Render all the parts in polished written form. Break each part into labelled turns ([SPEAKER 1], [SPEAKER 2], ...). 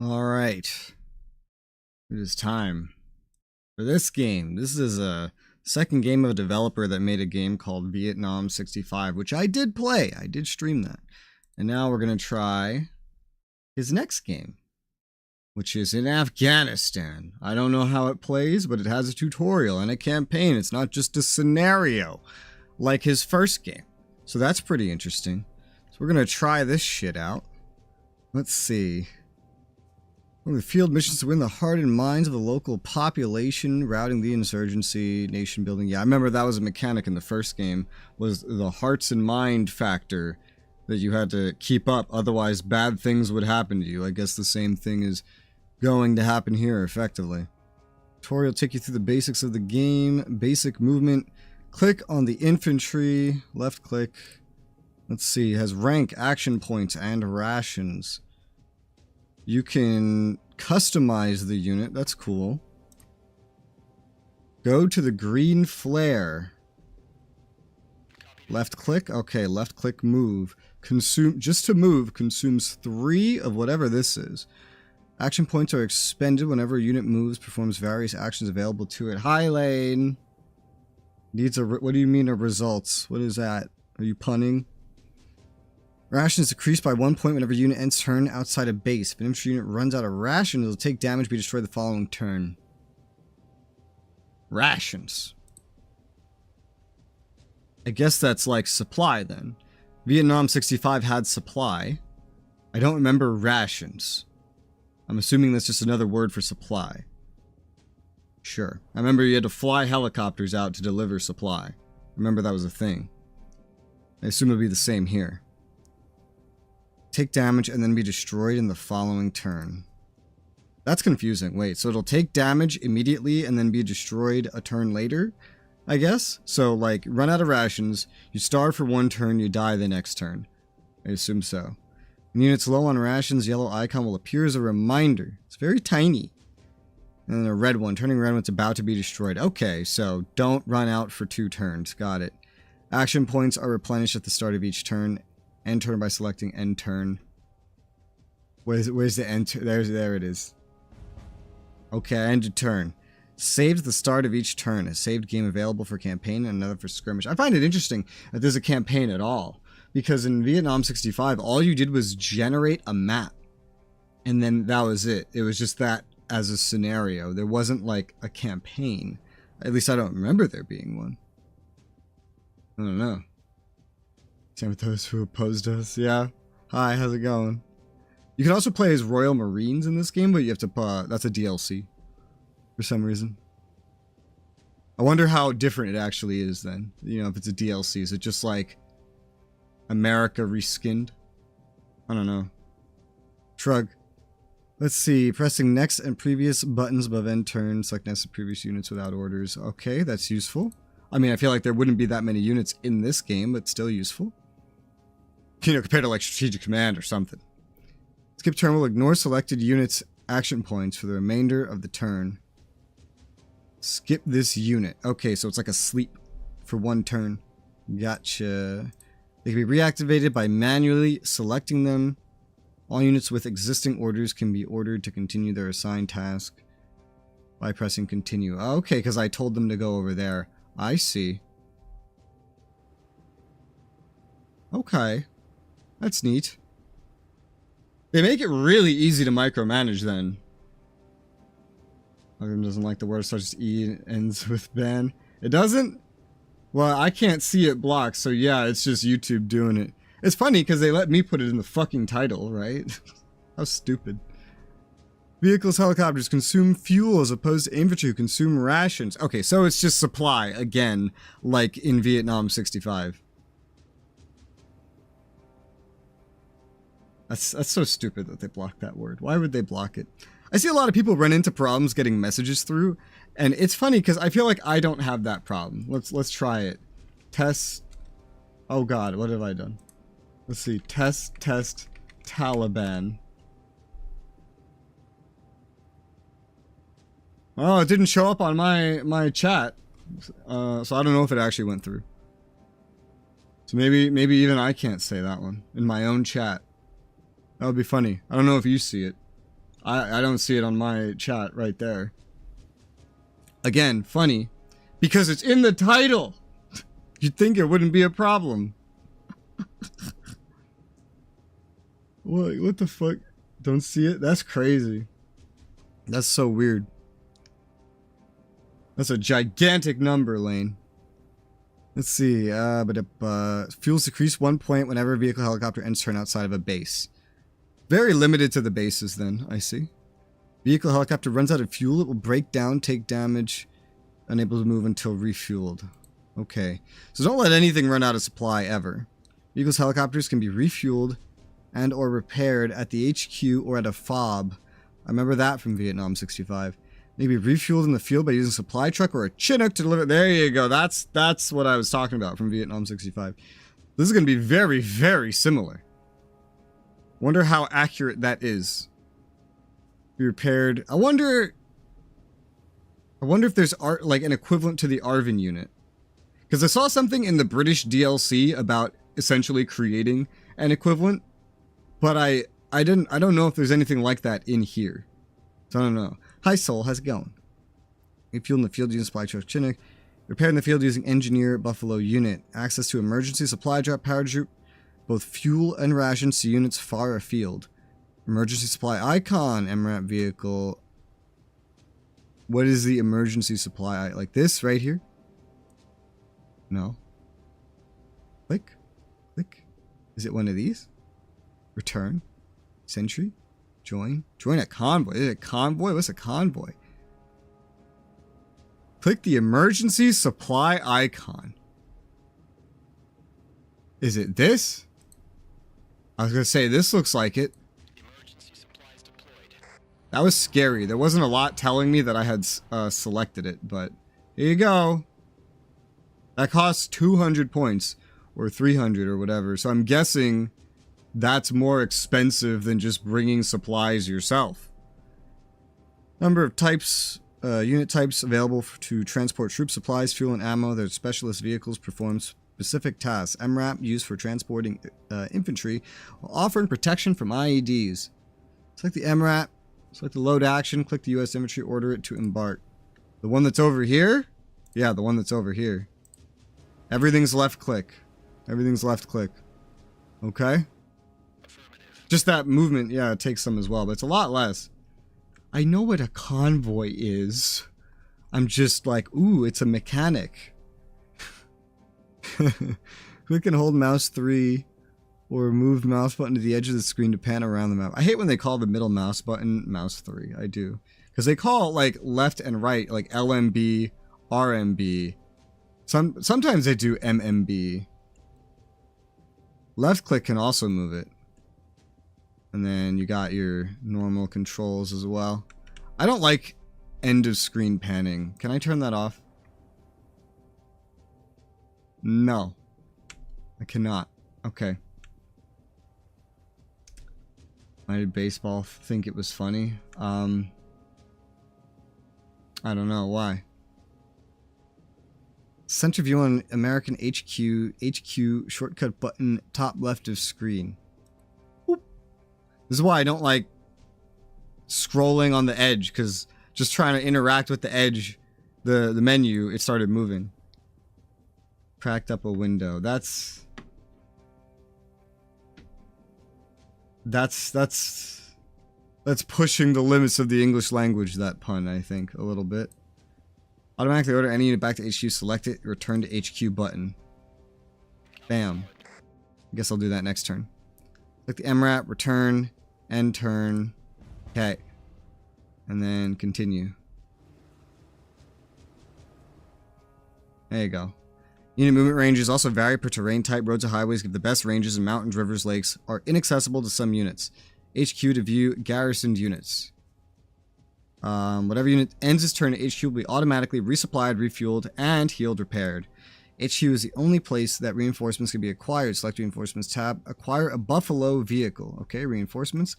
[SPEAKER 1] All right. It is time for this game. This is a second game of a developer that made a game called Vietnam 65, which I did play. I did stream that. And now we're going to try his next game, which is in Afghanistan. I don't know how it plays, but it has a tutorial and a campaign. It's not just a scenario like his first game. So that's pretty interesting. So we're going to try this shit out. Let's see. One of the field missions to win the heart and minds of the local population, routing the insurgency, nation building. Yeah, I remember that was a mechanic in the first game, was the hearts and mind factor that you had to keep up, otherwise bad things would happen to you. I guess the same thing is going to happen here, effectively. Tutorial will take you through the basics of the game, basic movement. Click on the infantry, left click. Let's see, it has rank, action points, and rations. You can customize the unit. That's cool. Go to the green flare. Left click. Okay, left click move. Consume, just to move, consumes 3 of whatever this is. Action points are expended whenever a unit moves, performs various actions available to it. Hi, Lane. Needs a, what do you mean, a results? What is that? Are you punning? Rations decreased by 1 point whenever unit ends turn outside a base. If an infantry unit runs out of rations, it'll take damage, be destroyed the following turn. Rations. I guess that's like supply then. Vietnam 65 had supply. I don't remember rations. I'm assuming that's just another word for supply. Sure. I remember you had to fly helicopters out to deliver supply. I remember that was a thing. I assume it'll be the same here. Take damage and then be destroyed in the following turn. That's confusing. Wait, so it'll take damage immediately and then be destroyed a turn later, I guess? So, like, run out of rations, you starve for 1 turn, you die the next turn. I assume so. When units low on rations, yellow icon will appear as a reminder. It's very tiny. And then a red one. Turning red when it's about to be destroyed. Okay, so don't run out for 2 turns. Got it. Action points are replenished at the start of each turn. End turn by selecting end turn. Where's the end turn? There it is. Okay, ended turn. Saved at the start of each turn. A saved game available for campaign and another for skirmish. I find it interesting that there's a campaign at all. Because in Vietnam 65, all you did was generate a map. And then that was it. It was just that as a scenario. There wasn't like a campaign. At least I don't remember there being one. I don't know. Same with those who opposed us. Yeah. Hi, how's it going? You can also play as Royal Marines in this game, but you have to, that's a DLC. For some reason. I wonder how different it actually is then. You know, if it's a DLC. Is it just like America reskinned? I don't know. Shrug. Let's see. Pressing next and previous buttons above end turn. Select next and previous units without orders. Okay, that's useful. I mean, I feel like there wouldn't be that many units in this game, but still useful. You know, compared to like Strategic Command or something. Skip turn will ignore selected units' action points for the remainder of the turn. Skip this unit. Okay, so it's like a sleep for 1 turn. Gotcha. They can be reactivated by manually selecting them. All units with existing orders can be ordered to continue their assigned task by pressing continue. Okay, because I told them to go over there. I see. Okay. That's neat. They make it really easy to micromanage then. Logan doesn't like the word starts with E and ends with ban. It doesn't? Well, I can't see it blocked, so yeah, it's just YouTube doing it. It's funny because they let me put it in the fucking title, right? How stupid. Vehicles, helicopters consume fuel as opposed to infantry who consume rations. Okay, so it's just supply, again, like in Vietnam 65. That's so stupid that they blocked that word. Why would they block it? I see a lot of people run into problems getting messages through, and it's funny because I feel like I don't have that problem. Let's try it. Test. Oh god, what have I done? Let's see. Test Taliban. Oh, it didn't show up on my chat, so I don't know if it actually went through. So maybe even I can't say that one in my own chat. That would be funny. I don't know if you see it. I don't see it on my chat right there. Again, funny. Because it's in the title! You'd think it wouldn't be a problem. What the fuck? Don't see it? That's crazy. That's so weird. That's a gigantic number, Lane. Let's see. Fuels decrease 1 point whenever a vehicle helicopter ends turn outside of a base. Very limited to the bases then, I see. Vehicle helicopter runs out of fuel, it will break down, take damage, unable to move until refueled. Okay. So don't let anything run out of supply ever. Vehicles helicopters can be refueled and or repaired at the HQ or at a FOB. I remember that from Vietnam 65. They can be refueled in the field by using a supply truck or a Chinook to deliver. There you go. That's what I was talking about from Vietnam 65. This is going to be very, very similar. Wonder how accurate that is. Be repaired. I wonder if there's like an equivalent to the Arvin unit. Because I saw something in the British DLC about essentially creating an equivalent, but I don't know if there's anything like that in here. So I don't know. Hi Soul, how's it going? Refuel in the field using supply truck Chinook. Repair in the field using engineer Buffalo unit. Access to emergency supply drop power drop. Both fuel and rations to units far afield. Emergency supply icon, MRAP vehicle. What is the emergency supply? Like this right here? No. Click. Click. Is it one of these? Return. Sentry. Join. Join a convoy. Is it a convoy? What's a convoy? Click the emergency supply icon. Is it this? I was going to say, this looks like it. Emergency supplies deployed. That was scary. There wasn't a lot telling me that I had selected it, but here you go. That costs 200 points, or 300 or whatever, so I'm guessing that's more expensive than just bringing supplies yourself. Number of types, unit types available to transport troop supplies, fuel, and ammo. Their specialist vehicles perform specific tasks. MRAP used for transporting infantry while offering protection from IEDs. Select the MRAP, select the load action, click the US infantry, order it to embark. The one that's over here? Yeah, the one that's over here. Everything's left click. Everything's left click. Okay? Just that movement, yeah, it takes some as well, but it's a lot less. I know what a convoy is. I'm just like, ooh, it's a mechanic. Click and hold mouse 3 or move mouse button to the edge of the screen to pan around the map. I hate when they call the middle mouse button mouse 3. I do. Because they call like left and right, like LMB, RMB. Sometimes they do MMB. Left click can also move it. And then you got your normal controls as well. I don't like end of screen panning. Can I turn that off? No. I cannot. Okay. Why did baseball think it was funny? I don't know. Why? Center view on American HQ shortcut button top left of screen. Whoop. This is why I don't like scrolling on the edge, because just trying to interact with the edge, the menu, it started moving. Cracked up a window. That's pushing the limits of the English language, that pun, I think, a little bit. Automatically order any unit back to HQ, select it, return to HQ button. Bam. I guess I'll do that next turn. Click the MRAP, return, end turn. Okay. And then continue. There you go. Unit movement ranges also vary per terrain type. Roads and highways give the best ranges, and mountains, rivers, lakes are inaccessible to some units. HQ to view garrisoned units. Whatever unit ends its turn at HQ will be automatically resupplied, refueled, and healed, repaired. HQ is the only place that reinforcements can be acquired. Select reinforcements tab. Acquire a Buffalo vehicle. Okay, reinforcements.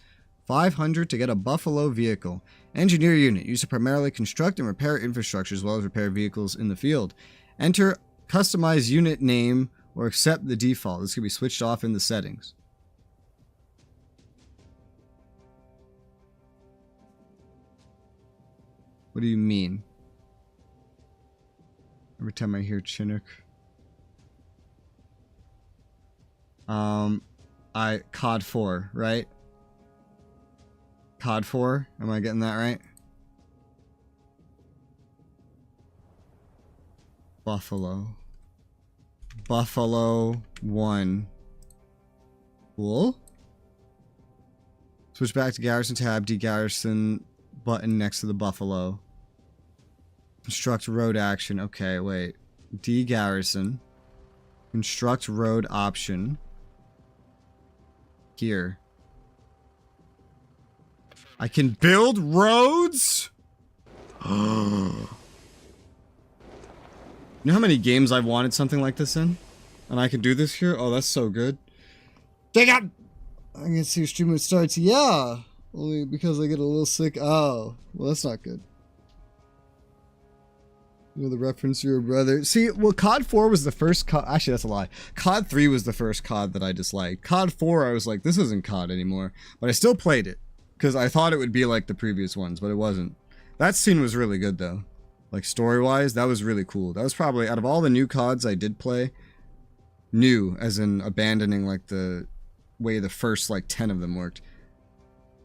[SPEAKER 1] 500 to get a Buffalo vehicle. Engineer unit. Used to primarily construct and repair infrastructure as well as repair vehicles in the field. Enter customize unit name or accept the default. This can be switched off in the settings. What do you mean? Every time I hear Chinook. COD 4, right? COD 4? Am I getting that right? Buffalo. Buffalo 1. Cool. Switch back to Garrison tab, de-garrison button next to the Buffalo. Construct road action. Okay, wait. De-garrison. Construct road option. Here. I can build roads? You know how many games I've wanted something like this in? And I can do this here? Oh, that's so good. Dang it! I can see your stream when it starts. Yeah! Only because I get a little sick. Oh, well, that's not good. You know the reference to your brother. See, well, COD 4 was the first COD. Actually, that's a lie. COD 3 was the first COD that I disliked. COD 4, I was like, this isn't COD anymore. But I still played it. Because I thought it would be like the previous ones, but it wasn't. That scene was really good, though. Like, story-wise, that was really cool. That was probably, out of all the new CODs I did play, new, as in abandoning, like, the way the first, like, 10 of them worked.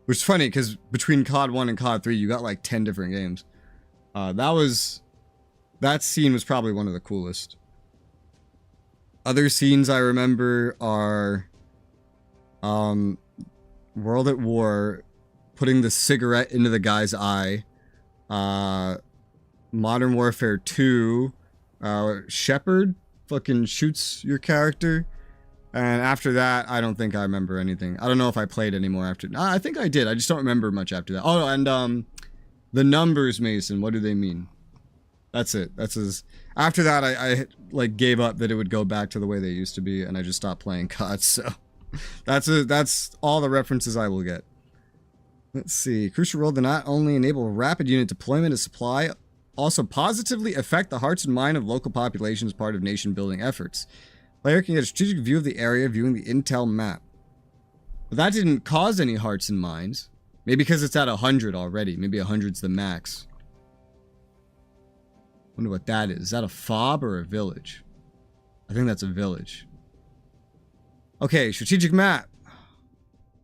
[SPEAKER 1] Which is funny, because between COD 1 and COD 3, you got, like, 10 different games. That scene was probably one of the coolest. Other scenes I remember are, World at War, putting the cigarette into the guy's eye, Modern Warfare 2, Shepard fucking shoots your character, and after that, I don't think I remember anything. I don't know if I played anymore after. I think I did. I just don't remember much after that. Oh, and the numbers, Mason. What do they mean? That's it. That's his. After that, I like gave up that it would go back to the way they used to be, and I just stopped playing COD. So that's all the references I will get. Let's see. Crucial role to not only enable rapid unit deployment of supply, also positively affect the hearts and mind of local populations as part of nation-building efforts. Player can get a strategic view of the area viewing the intel map. But that didn't cause any hearts and minds. Maybe because it's at 100 already. Maybe 100's the max. Wonder what that is. Is that a fob or a village? I think that's a village. Okay, strategic map.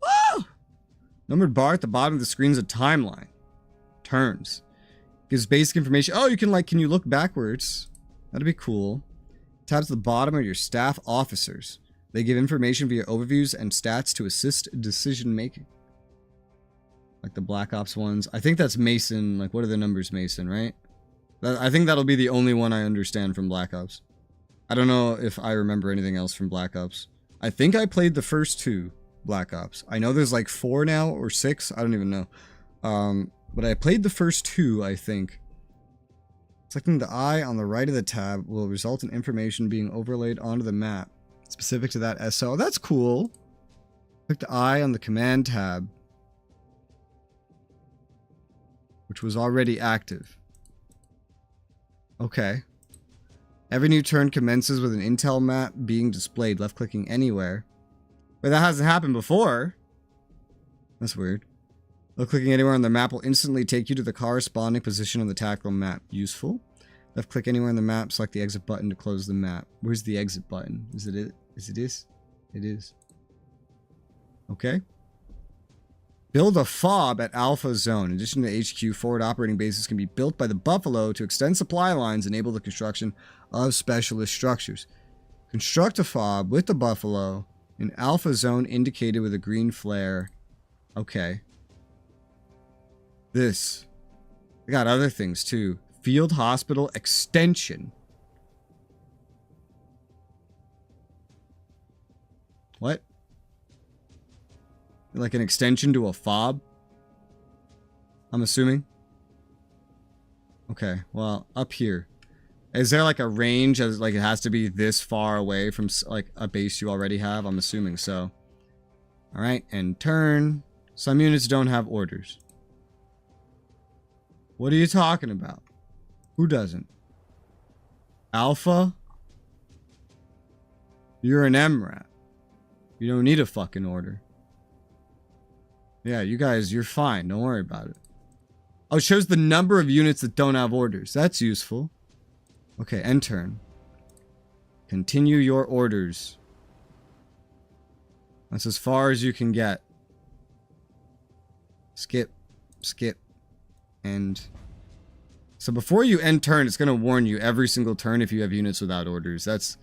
[SPEAKER 1] Woo! Numbered bar at the bottom of the screen is a timeline. Turns. Gives basic information. Oh, you can can you look backwards? That'd be cool. Tabs at the bottom are your staff officers. They give information via overviews and stats to assist decision making. Like the Black Ops ones. I think that's Mason. Like, what are the numbers, Mason, right? I think that'll be the only one I understand from Black Ops. I don't know if I remember anything else from Black Ops. I think I played the first 2 Black Ops. I know there's like 4 now or 6. I don't even know. But I played the first 2, I think. Selecting the eye on the right of the tab will result in information being overlaid onto the map, specific to that SO. That's cool. Click the eye on the command tab, which was already active. Okay. Every new turn commences with an intel map being displayed, left-clicking anywhere. Wait, that hasn't happened before. That's weird. Left-clicking anywhere on the map will instantly take you to the corresponding position on the tactile map. Useful. Left-click anywhere on the map, select the exit button to close the map. Where's the exit button? Is it it? Is it this? It is. Okay. Build a FOB at Alpha Zone. In addition to HQ, forward operating bases can be built by the Buffalo to extend supply lines and enable the construction of specialist structures. Construct a FOB with the Buffalo in Alpha Zone indicated with a green flare. Okay. This. I got other things too. Field Hospital Extension. What? Like an extension to a FOB? I'm assuming. Okay, well, up here. Is there like a range as like it has to be this far away from like a base you already have? I'm assuming so. Alright, and turn. Some units don't have orders. What are you talking about? Who doesn't? Alpha? You're an MRAP. You don't need a fucking order. Yeah, you guys, you're fine. Don't worry about it. Oh, it shows the number of units that don't have orders. That's useful. Okay, end turn. Continue your orders. That's as far as you can get. Skip, skip, end. So before you end turn, it's going to warn you every single turn if you have units without orders. That's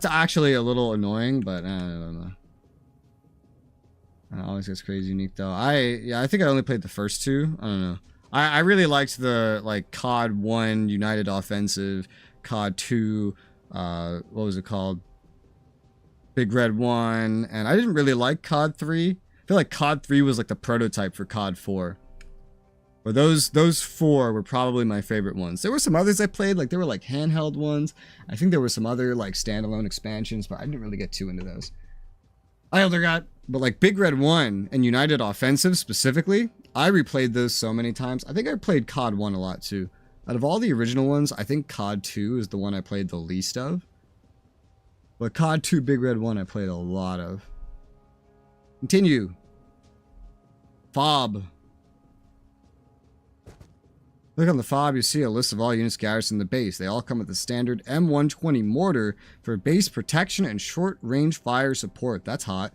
[SPEAKER 1] actually a little annoying, but I don't know. It always gets crazy unique though. I think I only played the first two. I don't know. I really liked the like COD 1 United Offensive, COD 2, what was it called? Big Red 1, and I didn't really like COD 3. I feel like COD 3 was like the prototype for COD 4. But those four were probably my favorite ones. There were some others I played, like there were like handheld ones. I think there were some other like standalone expansions, but I didn't really get too into those. But like Big Red 1 and United Offensive specifically, I replayed those so many times. I think I played COD 1 a lot too. Out of all the original ones, I think COD 2 is the one I played the least of. But COD 2 Big Red 1 I played a lot of. Continue. FOB. Look on the FOB, you see a list of all units garrisoned the base. They all come with the standard M120 mortar for base protection and short-range fire support. That's hot.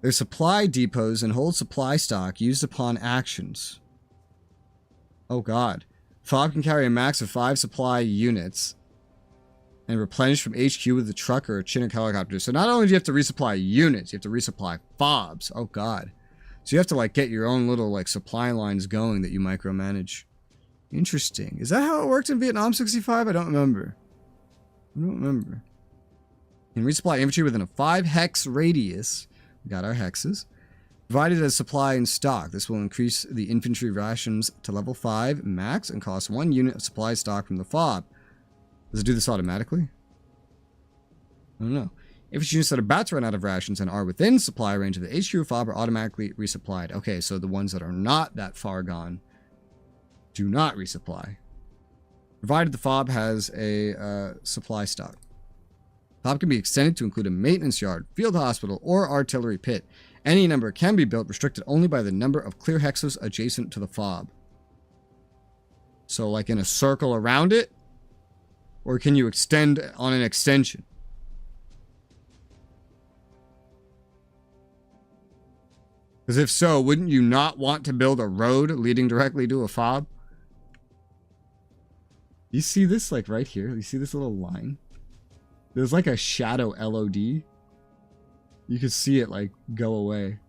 [SPEAKER 1] There's supply depots and hold supply stock used upon actions. Oh god. FOB can carry a max of 5 supply units and replenish from HQ with a truck or a Chinook helicopter. So not only do you have to resupply units, you have to resupply FOBs. Oh god. So you have to like get your own little like supply lines going that you micromanage. Interesting. Is that how it worked in Vietnam 65? I don't remember. You can resupply infantry within a 5 hex radius. We got our hexes. Provided as supply in stock. This will increase the infantry rations to level 5 max and cost 1 unit of supply stock from the FOB. Does it do this automatically? I don't know. Infantry units that are about to run out of rations and are within supply range of the HQ FOB are automatically resupplied. Okay, so the ones that are not that far gone do not resupply. Provided the FOB has a supply stock. FOB can be extended to include a maintenance yard, field hospital, or artillery pit. Any number can be built, restricted only by the number of clear hexes adjacent to the FOB. So like in a circle around it? Or can you extend on an extension? Because if so, wouldn't you not want to build a road leading directly to a FOB? You see this like right here? You see this little line? There's like a shadow LOD. You could see it like go away.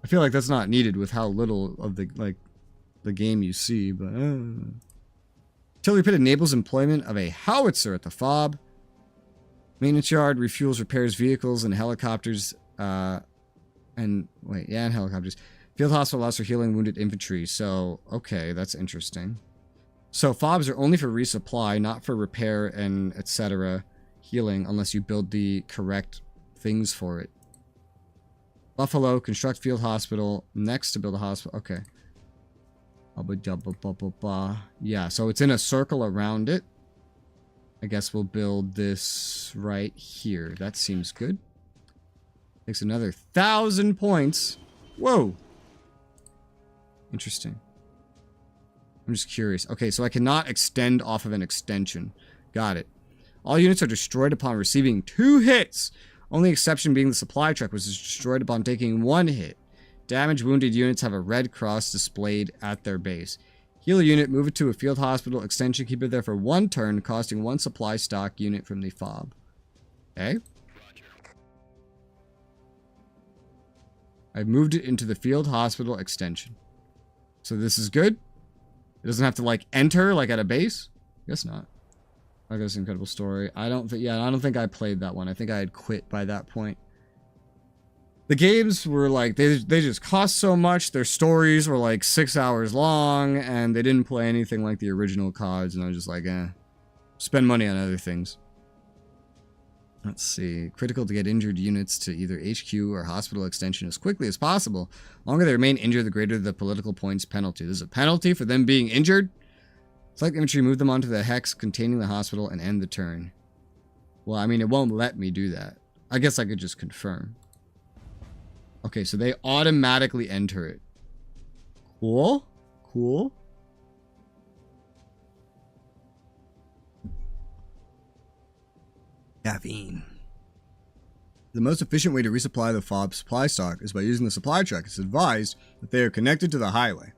[SPEAKER 1] I feel like that's not needed with how little of the game you see, but artillery pit enables employment of a howitzer at the FOB. Maintenance yard refuels, repairs vehicles and helicopters and helicopters. Field hospital allows for healing wounded infantry. So, okay, that's interesting. So FOBs are only for resupply, not for repair and etc. healing, unless you build the correct things for it. Buffalo, construct field hospital next to build a hospital. Okay. Yeah, so it's in a circle around it. I guess we'll build this right here. That seems good. Takes another 1,000 points. Whoa. Interesting. I'm just curious. Okay, so I cannot extend off of an extension. Got it. All units are destroyed upon receiving 2 hits. Only exception being the supply truck, which is destroyed upon taking 1 hit. Damaged wounded units have a red cross displayed at their base. Heal a unit, move it to a field hospital extension, keep it there for 1 turn, costing 1 supply stock unit from the FOB. Okay. I've moved it into the field hospital extension. So this is good. It doesn't have to like enter like at a base. Guess not. I guess incredible story. I don't think I played that one. I think I had quit by that point. The games were like they just cost so much. Their stories were like 6 hours long, and they didn't play anything like the original CODs. And I was just like, spend money on other things. Let's see. Critical to get injured units to either HQ or hospital extension as quickly as possible. The longer they remain injured, the greater the political points penalty. There's a penalty for them being injured. Select infantry, move them onto the hex containing the hospital, and end the turn. Well, I mean, it won't let me do that. I guess I could just confirm. Okay, so they automatically enter it. Cool. Cool. Caffeine. The most efficient way to resupply the FOB supply stock is by using the supply truck. It's advised that they are connected to the highway.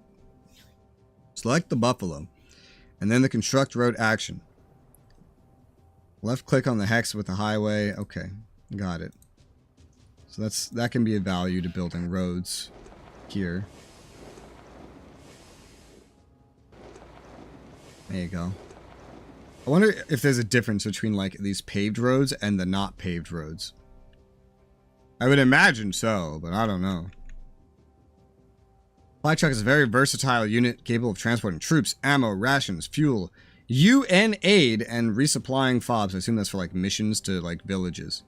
[SPEAKER 1] Select the buffalo, and then the construct road action. Left click on the hex with the highway. Okay, got it. So that can be a value to building roads here. There you go. I wonder if there's a difference between like these paved roads and the not paved roads. I would imagine so, but I don't know. Supply truck is a very versatile unit capable of transporting troops, ammo, rations, fuel, UN aid, and resupplying FOBs. I assume that's for like missions to like villages.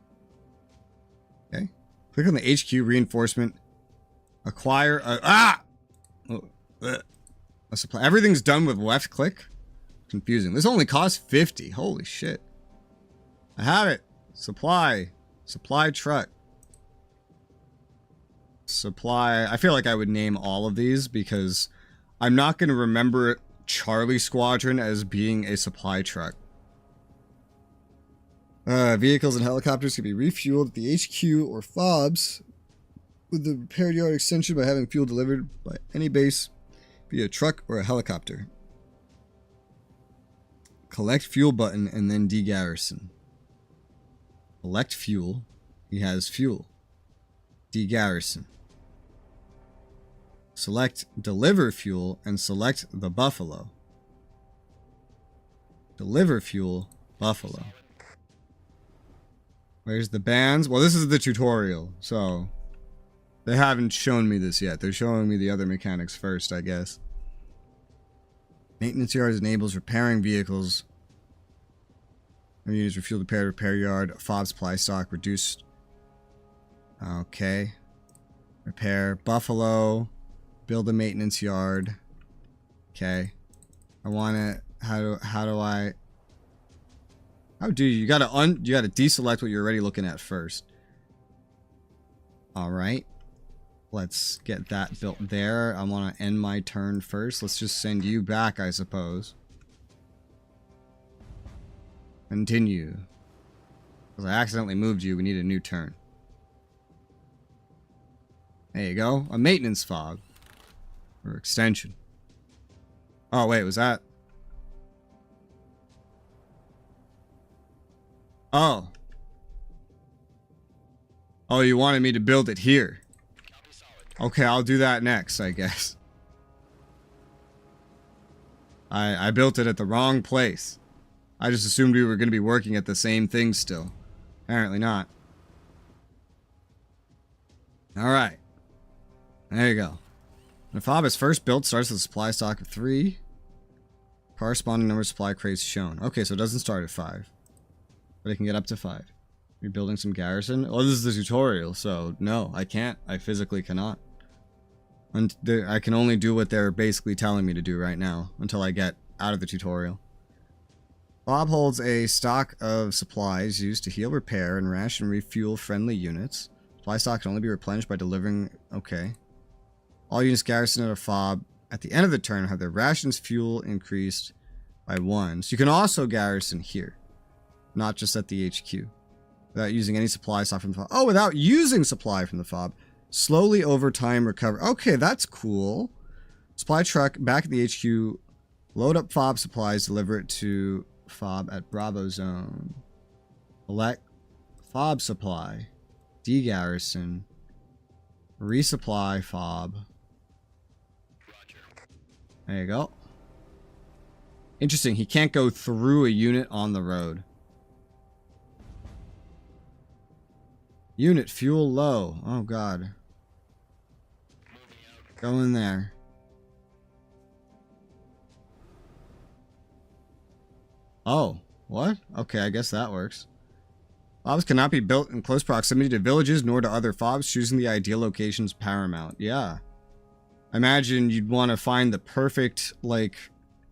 [SPEAKER 1] Okay. Click on the HQ reinforcement. Acquire a a supply. Everything's done with left click. Confusing. This only costs 50. Holy shit. I have it. Supply. Supply truck. Supply. I feel like I would name all of these because I'm not going to remember Charlie Squadron as being a supply truck. Vehicles and helicopters can be refueled at the HQ or FOBs with the repair yard extension by having fuel delivered by any base via a truck or a helicopter. Collect fuel button and then degarrison. Select fuel. He has fuel. Degarrison. Select deliver fuel and select the buffalo. Deliver fuel, buffalo. Where's the bands? Well, this is the tutorial, so they haven't shown me this yet. They're showing me the other mechanics first, I guess. Maintenance yard enables repairing vehicles. Units refuel the repair yard. FOB supply stock reduced. Okay. Repair. Buffalo. Build a maintenance yard. Okay. I want to. How do you gotta deselect what you're already looking at first. All right. Let's get that built there. I want to end my turn first. Let's just send you back, I suppose. Continue. Because I accidentally moved you. We need a new turn. There you go. A maintenance FOB. Or extension. Oh, wait. Was that... Oh. Oh, you wanted me to build it here. Okay, I'll do that next, I guess. I built it at the wrong place. I just assumed we were going to be working at the same thing still. Apparently not. Alright. There you go. The FOB is first built starts with a supply stock of 3. Corresponding number of supply crates shown. Okay, so it doesn't start at 5. But it can get up to 5. You're building some garrison? Oh, this is the tutorial, so no, I can't. I physically cannot. And I can only do what they're basically telling me to do right now until I get out of the tutorial. FOB holds a stock of supplies used to heal, repair, and ration refuel friendly units. Supply stock can only be replenished by delivering... Okay. All units garrisoned at a FOB at the end of the turn have their rations fuel increased by 1. So you can also garrison here. Not just at the HQ. Without using any supply stock from the FOB. Oh, without using supply from the FOB. Slowly over time recover. Okay, that's cool. Supply truck back at the HQ. Load up FOB supplies. Deliver it to FOB at Bravo Zone. Select FOB supply. Degarrison. Resupply FOB. There you go. Interesting. He can't go through a unit on the road. Unit fuel low. Oh god. Go in there. Oh, what? Okay, I guess that works. FOBs cannot be built in close proximity to villages nor to other FOBs. Choosing the ideal location is paramount. Yeah. I imagine you'd want to find the perfect, like,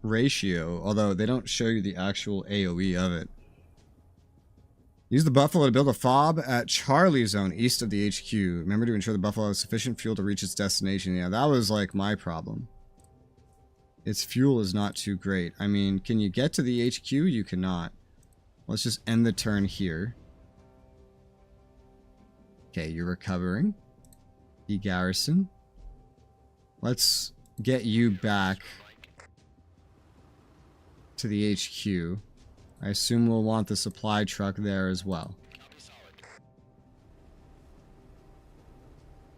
[SPEAKER 1] ratio. Although they don't show you the actual AoE of it. Use the Buffalo to build a FOB at Charlie Zone east of the HQ. Remember to ensure the Buffalo has sufficient fuel to reach its destination. Yeah, that was like my problem. its fuel is not too great. I mean, can you get to the HQ? You cannot. Let's just end the turn here. Okay, you're recovering. De-garrison. Let's get you back to the HQ. I assume we'll want the supply truck there as well.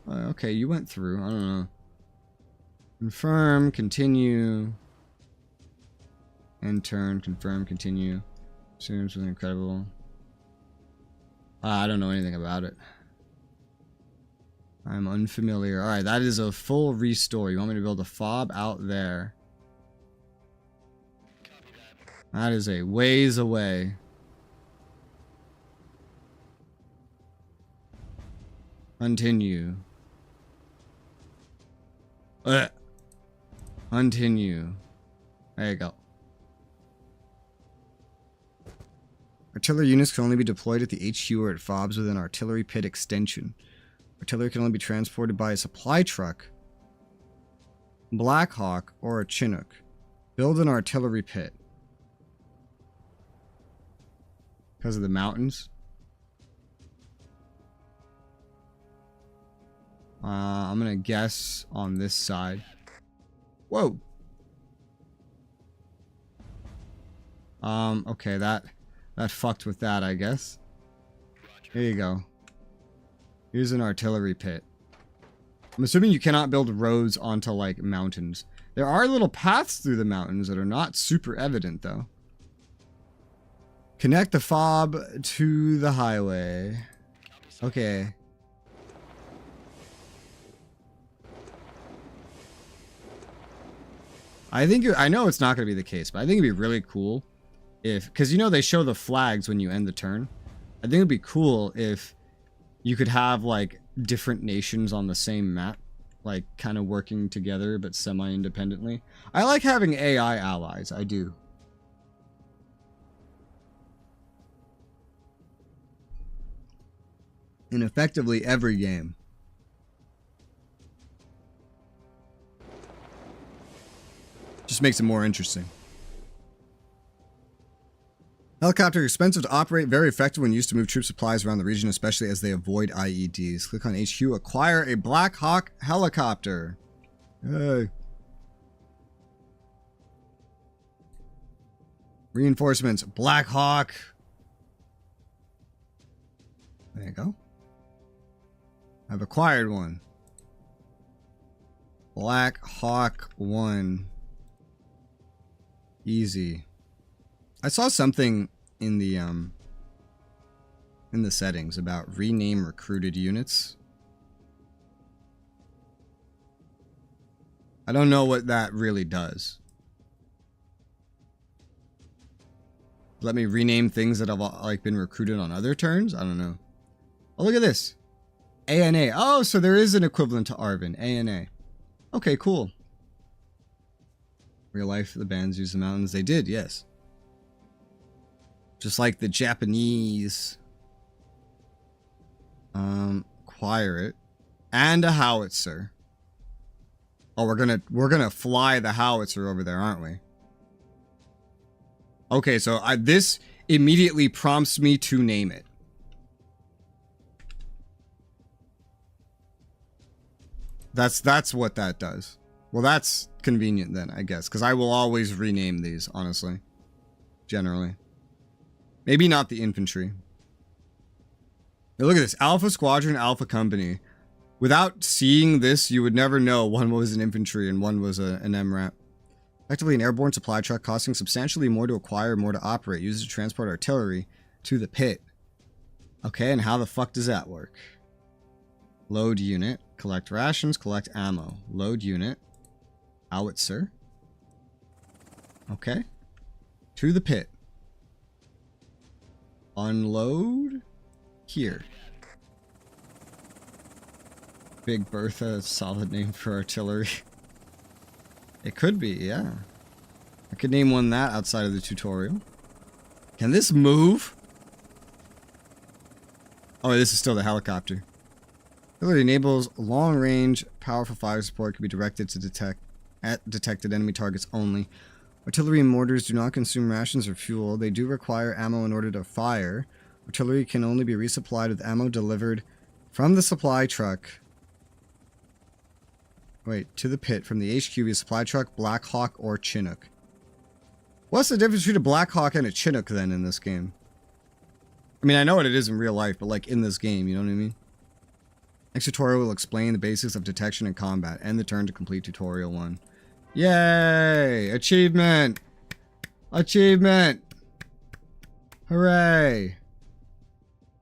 [SPEAKER 1] Okay, you went through. I don't know. Confirm, continue. End turn, confirm, continue. Seems really incredible. I don't know anything about it. I'm unfamiliar. Alright, that is a full restore. You want me to build a fob out there? That is a ways away. Continue. Continue. There you go. Artillery units can only be deployed at the HQ or at FOBs with an artillery pit extension. Artillery can only be transported by a supply truck, Black Hawk, or a Chinook. Build an artillery pit. Because of the mountains. I'm gonna guess on this side. Whoa! Okay, that fucked with that, I guess. Here you go. Here's an artillery pit. I'm assuming you cannot build roads onto, like, mountains. There are little paths through the mountains that are not super evident, though. Connect the fob to the highway. Okay. I know it's not going to be the case, but I think it'd be really cool if, because you know they show the flags when you end the turn. I think it'd be cool if you could have like different nations on the same map, like kind of working together but semi-independently. I like having AI allies, I do. In effectively every game. Just makes it more interesting. Helicopter expensive to operate, very effective when used to move troop supplies around the region, especially as they avoid IEDs. Click on HQ, acquire a Black Hawk helicopter. Hey. Reinforcements, Black Hawk. There you go. I've acquired one. Black Hawk 1. Easy. I saw something in the settings about rename recruited units. I don't know what that really does. Let me rename things that have like been recruited on other turns? I don't know. Oh, look at this. ANA. Oh, so there is an equivalent to Arvin. ANA. Okay, cool. Real life, the bands use the mountains. They did, yes. Just like the Japanese. Acquire it. And a howitzer. Oh, we're gonna fly the howitzer over there, aren't we? Okay, so this immediately prompts me to name it. That's what that does. Well, that's convenient then, I guess, because I will always rename these, honestly. Generally. Maybe not the infantry. Now look at this. Alpha Squadron, Alpha Company. Without seeing this, you would never know one was an infantry and one was an MRAP. Effectively an airborne supply truck costing substantially more to acquire, more to operate. Used to transport artillery to the pit. Okay, and how the fuck does that work? Load unit. Collect rations, collect ammo. Load unit. Howitzer. Okay. To the pit. Unload. Here. Big Bertha, solid name for artillery. It could be, yeah. I could name one that outside of the tutorial. Can this move? Oh, this is still the helicopter. Artillery enables long-range, powerful fire support can be directed to detect at detected enemy targets only. Artillery and mortars do not consume rations or fuel. They do require ammo in order to fire. Artillery can only be resupplied with ammo delivered from the supply truck. Wait, to the pit from the HQ via supply truck, Black Hawk, or Chinook. What's the difference between a Black Hawk and a Chinook then in this game? I mean, I know what it is in real life, but like in this game, you know what I mean? Next tutorial will explain the basics of detection and combat. End the turn to complete tutorial 1. Yay! Achievement! Achievement! Hooray!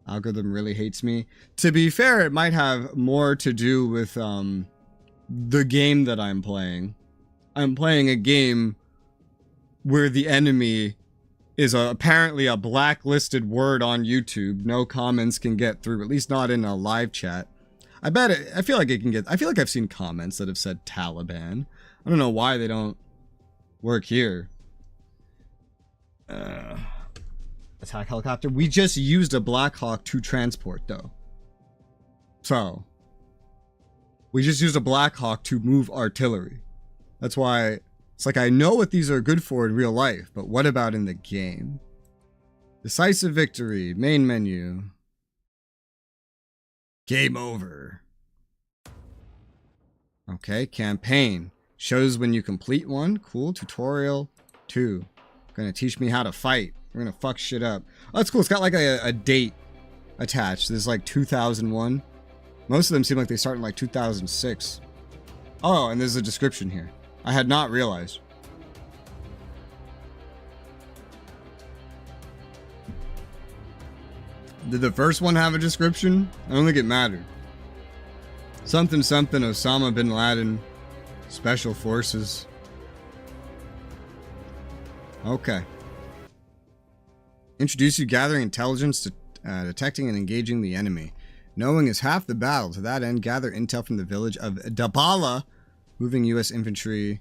[SPEAKER 1] Algorithm really hates me. To be fair, it might have more to do with the game that I'm playing. I'm playing a game where the enemy is apparently a blacklisted word on YouTube. No comments can get through, at least not in a live chat. I bet it, I feel like it can get, I feel like I've seen comments that have said Taliban. I don't know why they don't work here. Attack helicopter. We just used a Black Hawk to transport though. So, we just used a Black Hawk to move artillery. That's why it's like I know what these are good for in real life, but what about in the game? Decisive victory, main menu. Game over. Okay, campaign. Shows when you complete one. Cool. Tutorial 2. Gonna teach me how to fight. We're gonna fuck shit up. Oh, that's cool. It's got like a date attached. There's like 2001. Most of them seem like they start in like 2006. Oh, and there's a description here. I had not realized. Did the first one have a description? I don't think it mattered. Something something Osama bin Laden. Special Forces. Okay. Introduce you gathering intelligence to detecting and engaging the enemy. Knowing is half the battle. To that end, gather intel from the village of Dabala. Moving U.S. infantry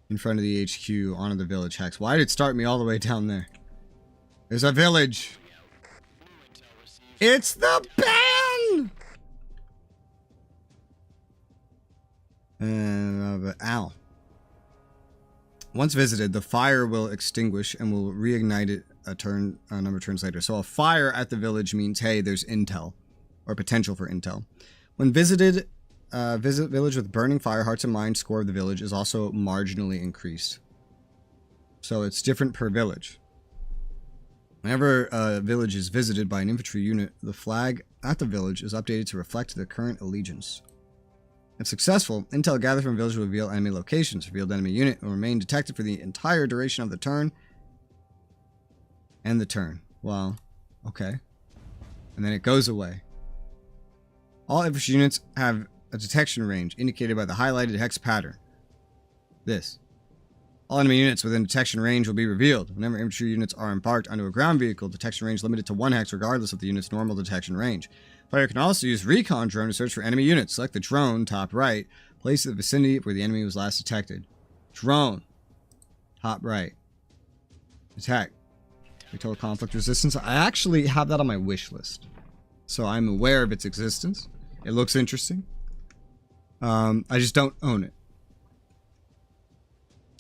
[SPEAKER 1] in front of the HQ onto the village hex. Why did it start me all the way down there? There's a village. It's the band! Ow. Once visited, the fire will extinguish and will reignite it a number of turns later. So a fire at the village means, hey, there's intel. Or potential for intel. When visited, visit village with burning fire, hearts and mind score of the village is also marginally increased. So it's different per village. Whenever a village is visited by an infantry unit, the flag at the village is updated to reflect the current allegiance. If successful, intel gathered from village will reveal enemy locations. Revealed enemy unit will remain detected for the entire duration of the turn. And the turn. Well, okay. And then it goes away. All infantry units have a detection range indicated by the highlighted hex pattern. This. All enemy units within detection range will be revealed. Whenever infantry units are embarked onto a ground vehicle, detection range limited to 1 hex regardless of the unit's normal detection range. Player can also use recon drone to search for enemy units. Select the drone, top right. Place it in the vicinity where the enemy was last detected. Drone. Top right. Attack. Total conflict resistance. I actually have that on my wish list. So I'm aware of its existence. It looks interesting. I just don't own it.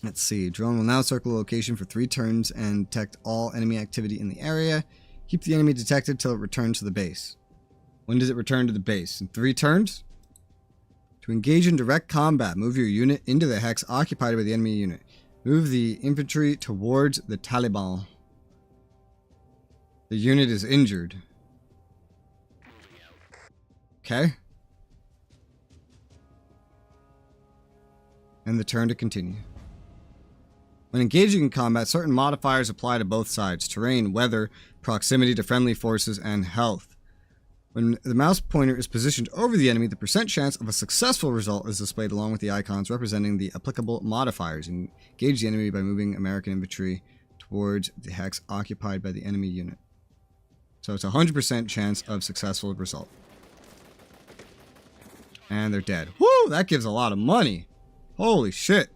[SPEAKER 1] Let's see. Drone will now circle a location for 3 turns and detect all enemy activity in the area. Keep the enemy detected till it returns to the base. When does it return to the base? In 3 turns? To engage in direct combat, move your unit into the hex occupied by the enemy unit. Move the infantry towards the Taliban. The unit is injured. Okay. And the turn to continue. When engaging in combat, certain modifiers apply to both sides. Terrain, weather, proximity to friendly forces, and health. When the mouse pointer is positioned over the enemy, the percent chance of a successful result is displayed along with the icons representing the applicable modifiers. Engage the enemy by moving American infantry towards the hex occupied by the enemy unit. So it's a 100% chance of successful result. And they're dead. Woo! That gives a lot of money. Holy shit.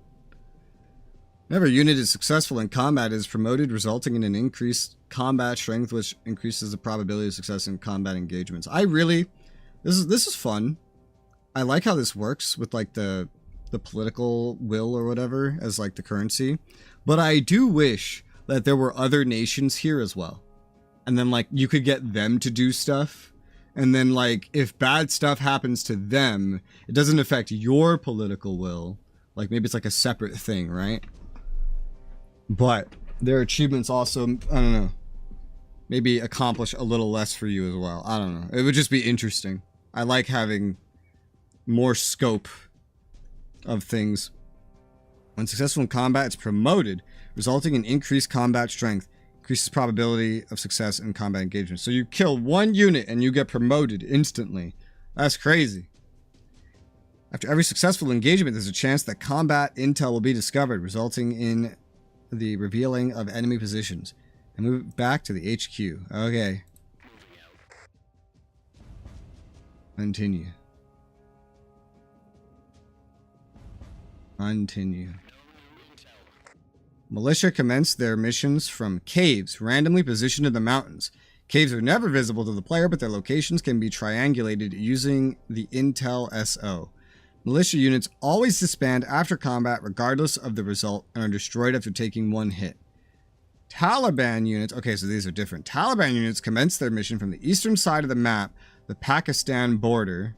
[SPEAKER 1] Whenever a unit is successful in combat, it is promoted, resulting in an increased combat strength, which increases the probability of success in combat engagements. This is fun. I like how this works with like the the political will or whatever as like the currency. But I do wish that there were other nations here as well. And then like you could get them to do stuff. And then like if bad stuff happens to them, it doesn't affect your political will. Like maybe it's like a separate thing, right? But their achievements also, I don't know, maybe accomplish a little less for you as well. I don't know. It would just be interesting. I like having more scope of things. When successful in combat, it's promoted, resulting in increased combat strength. Increases probability of success in combat engagement. So you kill one unit and you get promoted instantly. That's crazy. After every successful engagement, there's a chance that combat intel will be discovered, resulting in the revealing of enemy positions. And move back to the HQ. Okay. Continue. Continue. Militia commenced their missions from caves randomly positioned in the mountains. Caves are never visible to the player, but their locations can be triangulated using the Intel SO. Militia units always disband after combat regardless of the result and are destroyed after taking one hit. Taliban units, okay, so these are different. Taliban units commence their mission from the eastern side of the map, the Pakistan border.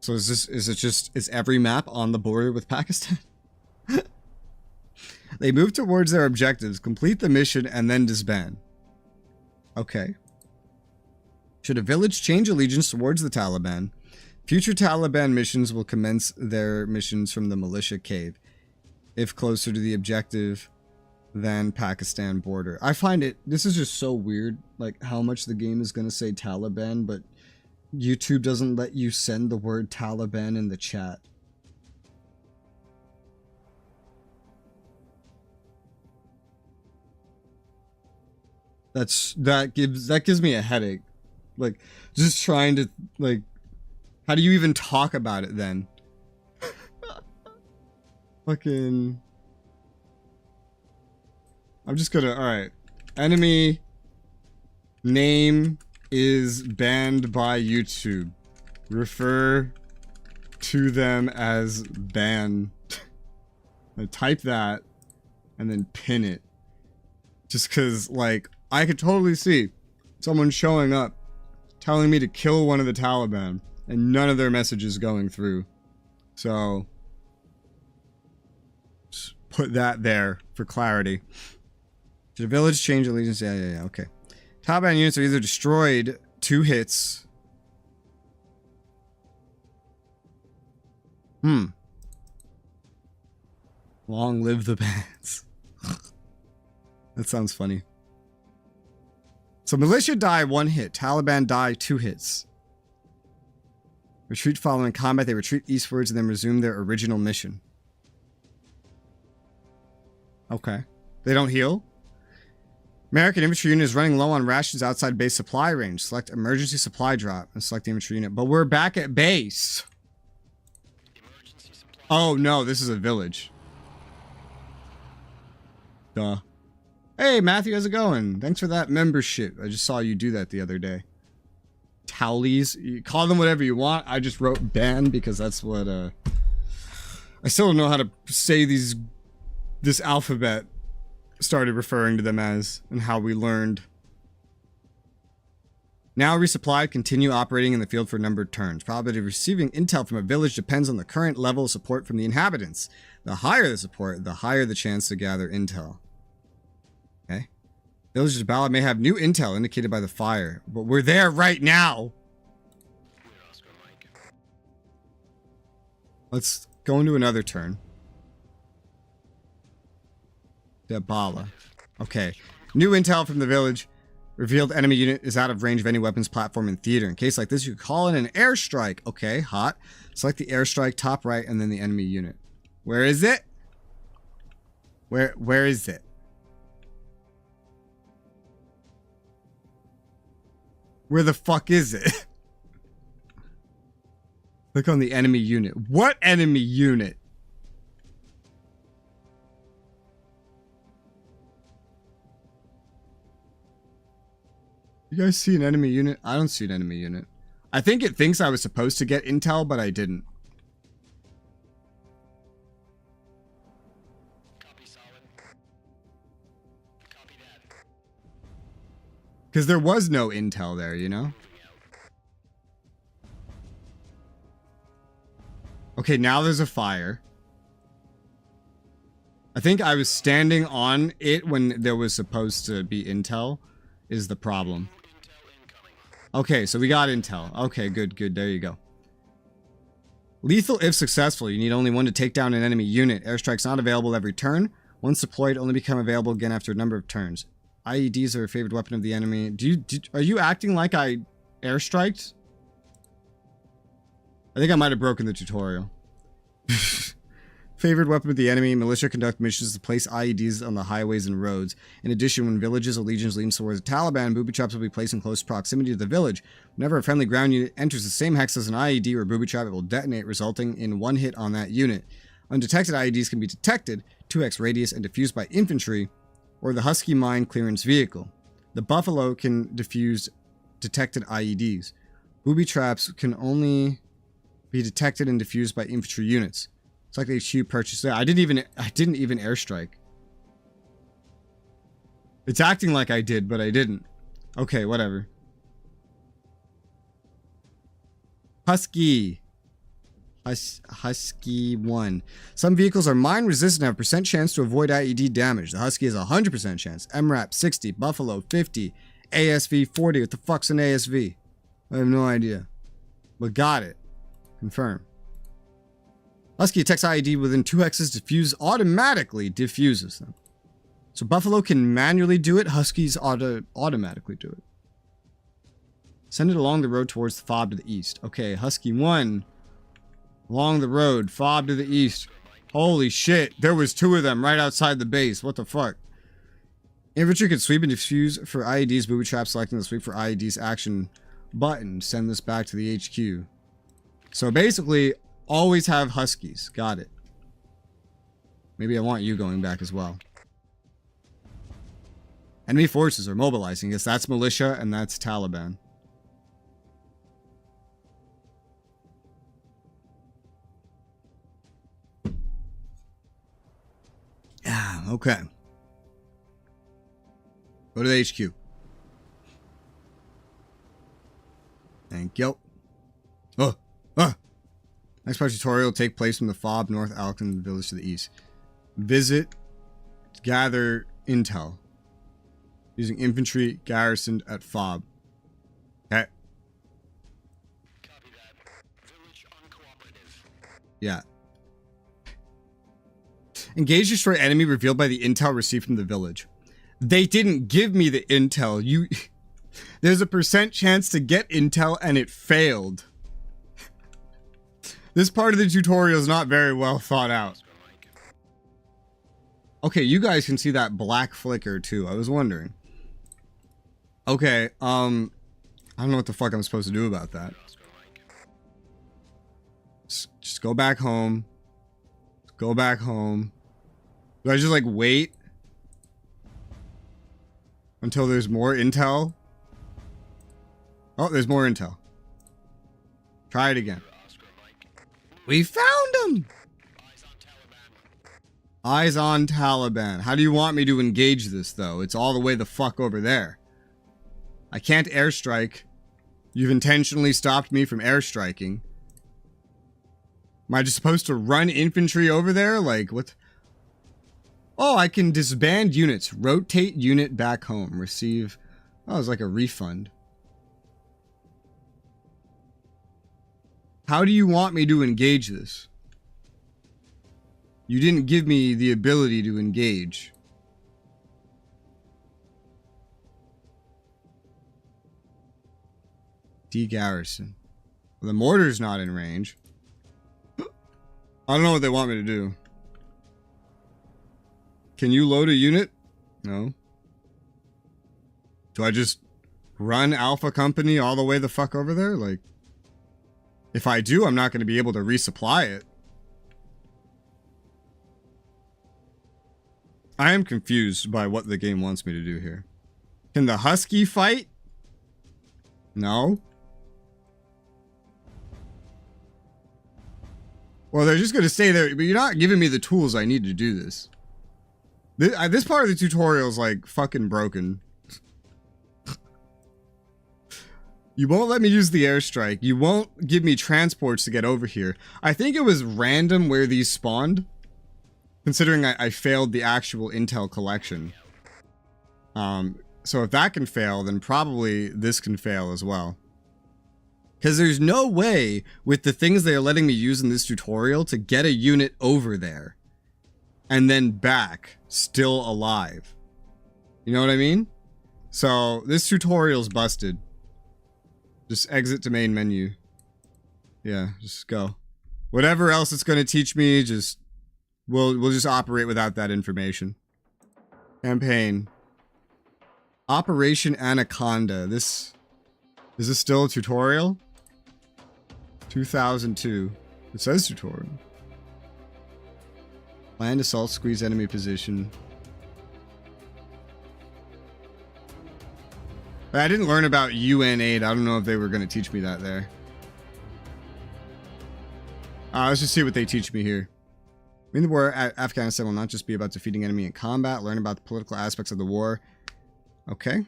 [SPEAKER 1] So is every map on the border with Pakistan? They move towards their objectives, complete the mission, and then disband. Okay. Should a village change allegiance towards the Taliban, future Taliban missions will commence their missions from the militia cave, if closer to the objective than Pakistan border. I find this is just so weird, like how much the game is going to say Taliban, but YouTube doesn't let you send the word Taliban in the chat. That gives me a headache. Like, just trying to, like, how do you even talk about it then? Fucking, I'm just gonna, alright. Enemy name is banned by YouTube. Refer to them as ban. I type that and then pin it. Just cause, like, I could totally see someone showing up telling me to kill one of the Taliban and none of their messages going through. So just put that there for clarity. Should a village change allegiance? Yeah, okay. Taliban units are either destroyed 2 hits. Long live the bans. That sounds funny. So militia die 1 hit. Taliban die 2 hits. Retreat following combat. They retreat eastwards and then resume their original mission. Okay. They don't heal? American infantry unit is running low on rations outside base supply range. Select emergency supply drop and select the infantry unit. But we're back at base. Oh no, this is a village. Duh. Hey Matthew, how's it going? Thanks for that membership. I just saw you do that the other day. Towlies. You call them whatever you want. I just wrote ban because that's what I still don't know how to say this alphabet started referring to them as and how we learned. Now resupplied, continue operating in the field for a number of turns. Probability of receiving intel from a village depends on the current level of support from the inhabitants. The higher the support, the higher the chance to gather intel. Okay. Villages of Ballad may have new intel indicated by the fire, but we're there right now. Let's go into another turn. Debala. Okay. New intel from the village. Revealed enemy unit is out of range of any weapons platform in theater. In case like this, you call in an airstrike. Okay, hot. Select the airstrike, top right, and then the enemy unit. Where is it? Where is it? Where the fuck is it? Click on the enemy unit. What enemy unit? You guys see an enemy unit? I don't see an enemy unit. I think it thinks I was supposed to get intel, but I didn't. Because there was no intel there, you know? Okay, now there's a fire. I think I was standing on it when there was supposed to be intel, is the problem. Okay, so we got intel. Okay, good, good. There you go. Lethal if successful. You need only one to take down an enemy unit. Airstrike's not available every turn. Once deployed, only become available again after a number of turns. IEDs are a favorite weapon of the enemy. Are you acting like I airstriked? I think I might have broken the tutorial. Favorite weapon of the enemy. Militia conduct missions to place IEDs on the highways and roads. In addition, when villages or legions lean towards the Taliban, booby traps will be placed in close proximity to the village. Whenever a friendly ground unit enters the same hex as an IED or booby trap, it will detonate, resulting in one hit on that unit. Undetected IEDs can be detected, 2x radius, and defused by infantry or the Husky mine clearance vehicle. The Buffalo can defuse detected IEDs. Booby traps can only be detected and defused by infantry units. It's like HQ purchased it. I didn't even airstrike. It's acting like I did, but I didn't. Okay, whatever. Husky 1. Some vehicles are mine resistant and have a percent chance to avoid IED damage. The Husky has a 100% chance. MRAP 60, Buffalo 50, ASV 40. What the fuck's an ASV? I have no idea. But got it. Confirm. Husky attacks IED within 2 hexes, automatically diffuses them. So Buffalo can manually do it, Huskies automatically do it. Send it along the road towards the fob to the east. Okay, Husky 1. Along the road, fob to the east. Holy shit, there was 2 of them right outside the base. What the fuck? Infantry can sweep and defuse for IEDs, booby trap, selecting the sweep for IEDs action button. Send this back to the HQ. So basically, always have Huskies. Got it. Maybe I want you going back as well. Enemy forces are mobilizing. Yes, that's militia and that's Taliban. Yeah, okay. Go to the HQ. Thank you. Next part tutorial will take place from the FOB North Alcan village to the east. Visit, gather intel. Using infantry garrisoned at FOB. Okay.
[SPEAKER 2] Copy that. Village uncooperative.
[SPEAKER 1] Yeah. Engage destroy enemy revealed by the intel received from the village. They didn't give me the intel. There's a percent chance to get intel and it failed. This part of the tutorial is not very well thought out. Okay, you guys can see that black flicker too. I was wondering. Okay, I don't know what the fuck I'm supposed to do about that. Just go back home. Go back home. Do I just like wait until there's more intel? Oh, there's more intel. Try it again. We found him! Eyes on Taliban. How do you want me to engage this, though? It's all the way the fuck over there. I can't airstrike. You've intentionally stopped me from airstriking. Am I just supposed to run infantry over there? Like, what? Oh, I can disband units. Rotate unit back home. Receive. Oh, it's like a refund. How do you want me to engage this? You didn't give me the ability to engage. De-garrison. Well, the mortar's not in range. I don't know what they want me to do. Can you load a unit? No. Do I just run Alpha Company all the way the fuck over there? Like, if I do, I'm not going to be able to resupply it. I am confused by what the game wants me to do here. Can the Husky fight? No. Well, they're just going to stay there, but you're not giving me the tools I need to do this. This part of the tutorial is like fucking broken. You won't let me use the airstrike. You won't give me transports to get over here. I think it was random where these spawned, considering I failed the actual intel collection. So if that can fail, then probably this can fail as well. Because there's no way with the things they are letting me use in this tutorial to get a unit over there and then back still alive. You know what I mean? So this tutorial's busted. Just exit to main menu. Yeah, just go. Whatever else it's going to teach me, just we'll just operate without that information. Campaign. Operation Anaconda. Is this still a tutorial? 2002. It says tutorial. Land assault, squeeze enemy position. I didn't learn about UN8. I don't know if they were going to teach me that there. Let's just see what they teach me here. In the war, Afghanistan will not just be about defeating enemy in combat. Learn about the political aspects of the war. Okay.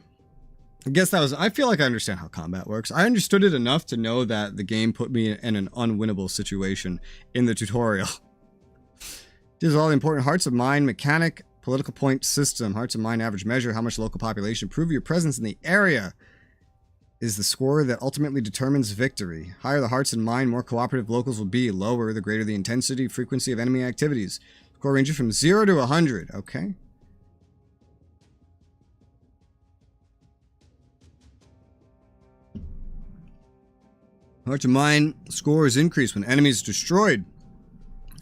[SPEAKER 1] I guess that was... I feel like I understand how combat works. I understood it enough to know that the game put me in an unwinnable situation in the tutorial. These are all the important hearts of mind mechanic. Political point system. Hearts of mind average measure. How much local population. Prove your presence in the area. Is the score that ultimately determines victory. Higher the hearts and mind, more cooperative locals will be. Lower, the greater the intensity, frequency of enemy activities. Score ranges from 0 to 100. Okay. Hearts of mind scores increase when enemies are destroyed.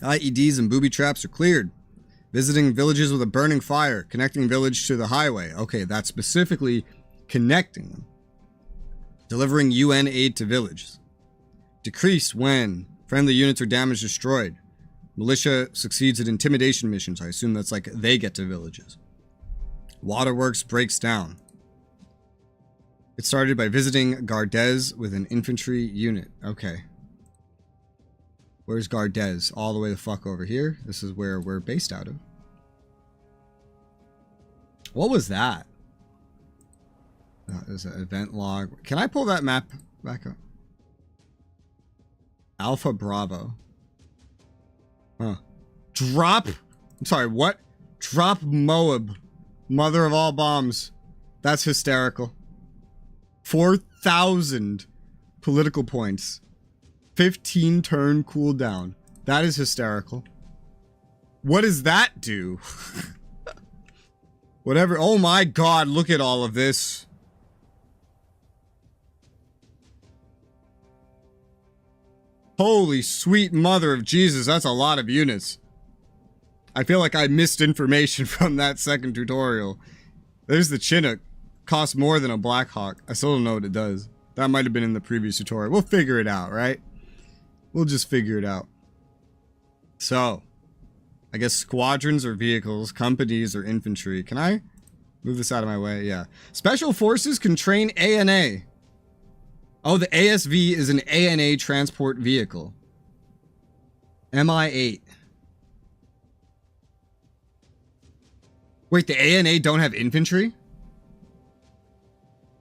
[SPEAKER 1] IEDs and booby traps are cleared. Visiting villages with a burning fire. Connecting village to the highway. Okay, that's specifically connecting them. Delivering UN aid to villages. Decrease when friendly units are damaged or destroyed. Militia succeeds at intimidation missions. I assume that's like they get to villages. Waterworks breaks down. It started by visiting Gardez with an infantry unit. Okay. Where's Gardez? All the way the fuck over here. This is where we're based out of. What was that? There's an event log. Can I pull that map back up? Alpha Bravo. Huh. Drop. I'm sorry, what? Drop Moab. Mother of all bombs. That's hysterical. 4,000 political points. 15 turn cooldown. That is hysterical. What does that do? Whatever. Oh my god, look at all of this. Holy sweet mother of Jesus, that's a lot of units. I feel like I missed information from that second tutorial. There's the Chinook. Costs more than a Black Hawk. I still don't know what it does. That might have been in the previous tutorial. We'll figure it out, right? We'll just figure it out. So, I guess squadrons or vehicles, companies or infantry. Can I move this out of my way? Yeah. Special forces can train ANA. Oh, the ASV is an ANA transport vehicle. MI8. Wait, the ANA don't have infantry?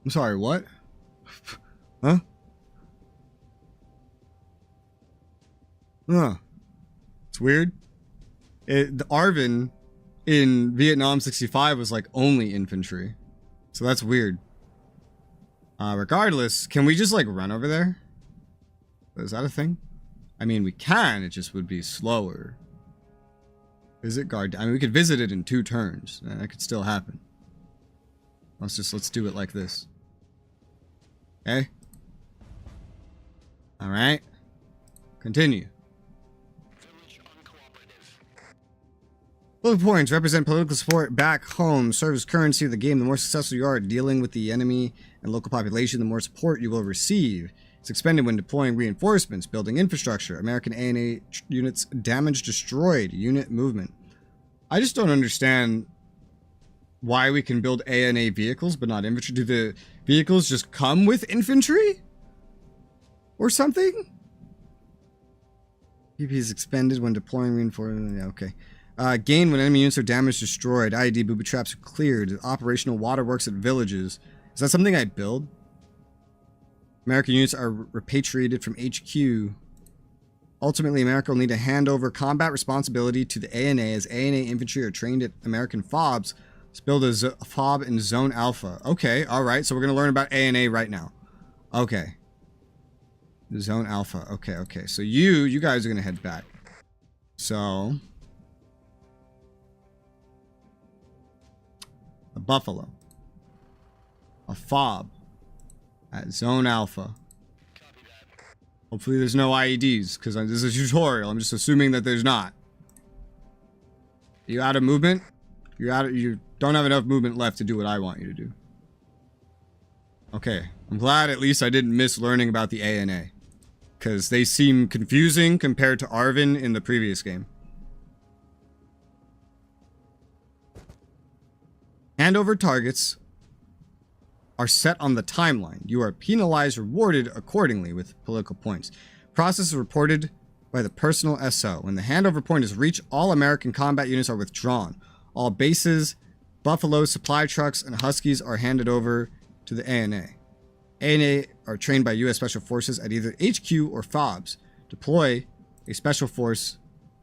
[SPEAKER 1] I'm sorry, what? Huh? Huh. It's weird. The Arvin in Vietnam 65 was like only infantry. So that's weird. Regardless, can we just like run over there? Is that a thing? I mean, we can, it just would be slower. Visit guard. I mean, we could visit it in 2 turns. That could still happen. Let's do it like this. Okay. Alright. Continue. Bullet points represent political support back home. Serve as currency of the game. The more successful you are at dealing with the enemy and local population, the more support you will receive. It's expended when deploying reinforcements, building infrastructure. American ANA units damaged, destroyed. Unit movement. I just don't understand why we can build ANA vehicles but not infantry. Do the vehicles just come with infantry? Or something? PP is expended when deploying reinforcements. Yeah, okay. Gain when enemy units are damaged, destroyed. IED booby traps are cleared. Operational waterworks at villages. Is that something I build? American units are repatriated from HQ. Ultimately, America will need to hand over combat responsibility to the ANA as ANA infantry are trained at American FOBs. Let's build a FOB in Zone Alpha. Okay, alright, so we're going to learn about ANA right now. Okay. Zone Alpha. Okay, okay. So you guys are going to head back. So... a Buffalo. A FOB. At Zone Alpha. Hopefully there's no IEDs, because this is a tutorial. I'm just assuming that there's not. Are you out of movement? You don't have enough movement left to do what I want you to do. Okay. I'm glad at least I didn't miss learning about the ANA. Because they seem confusing compared to Arvin in the previous game. Handover targets are set on the timeline. You are penalized, rewarded accordingly with political points. Process is reported by the personal SO. When the handover point is reached, all American combat units are withdrawn. All bases, Buffaloes, supply trucks, and Huskies are handed over to the ANA. ANA are trained by U.S. Special Forces at either HQ or FOBs. Deploy a special force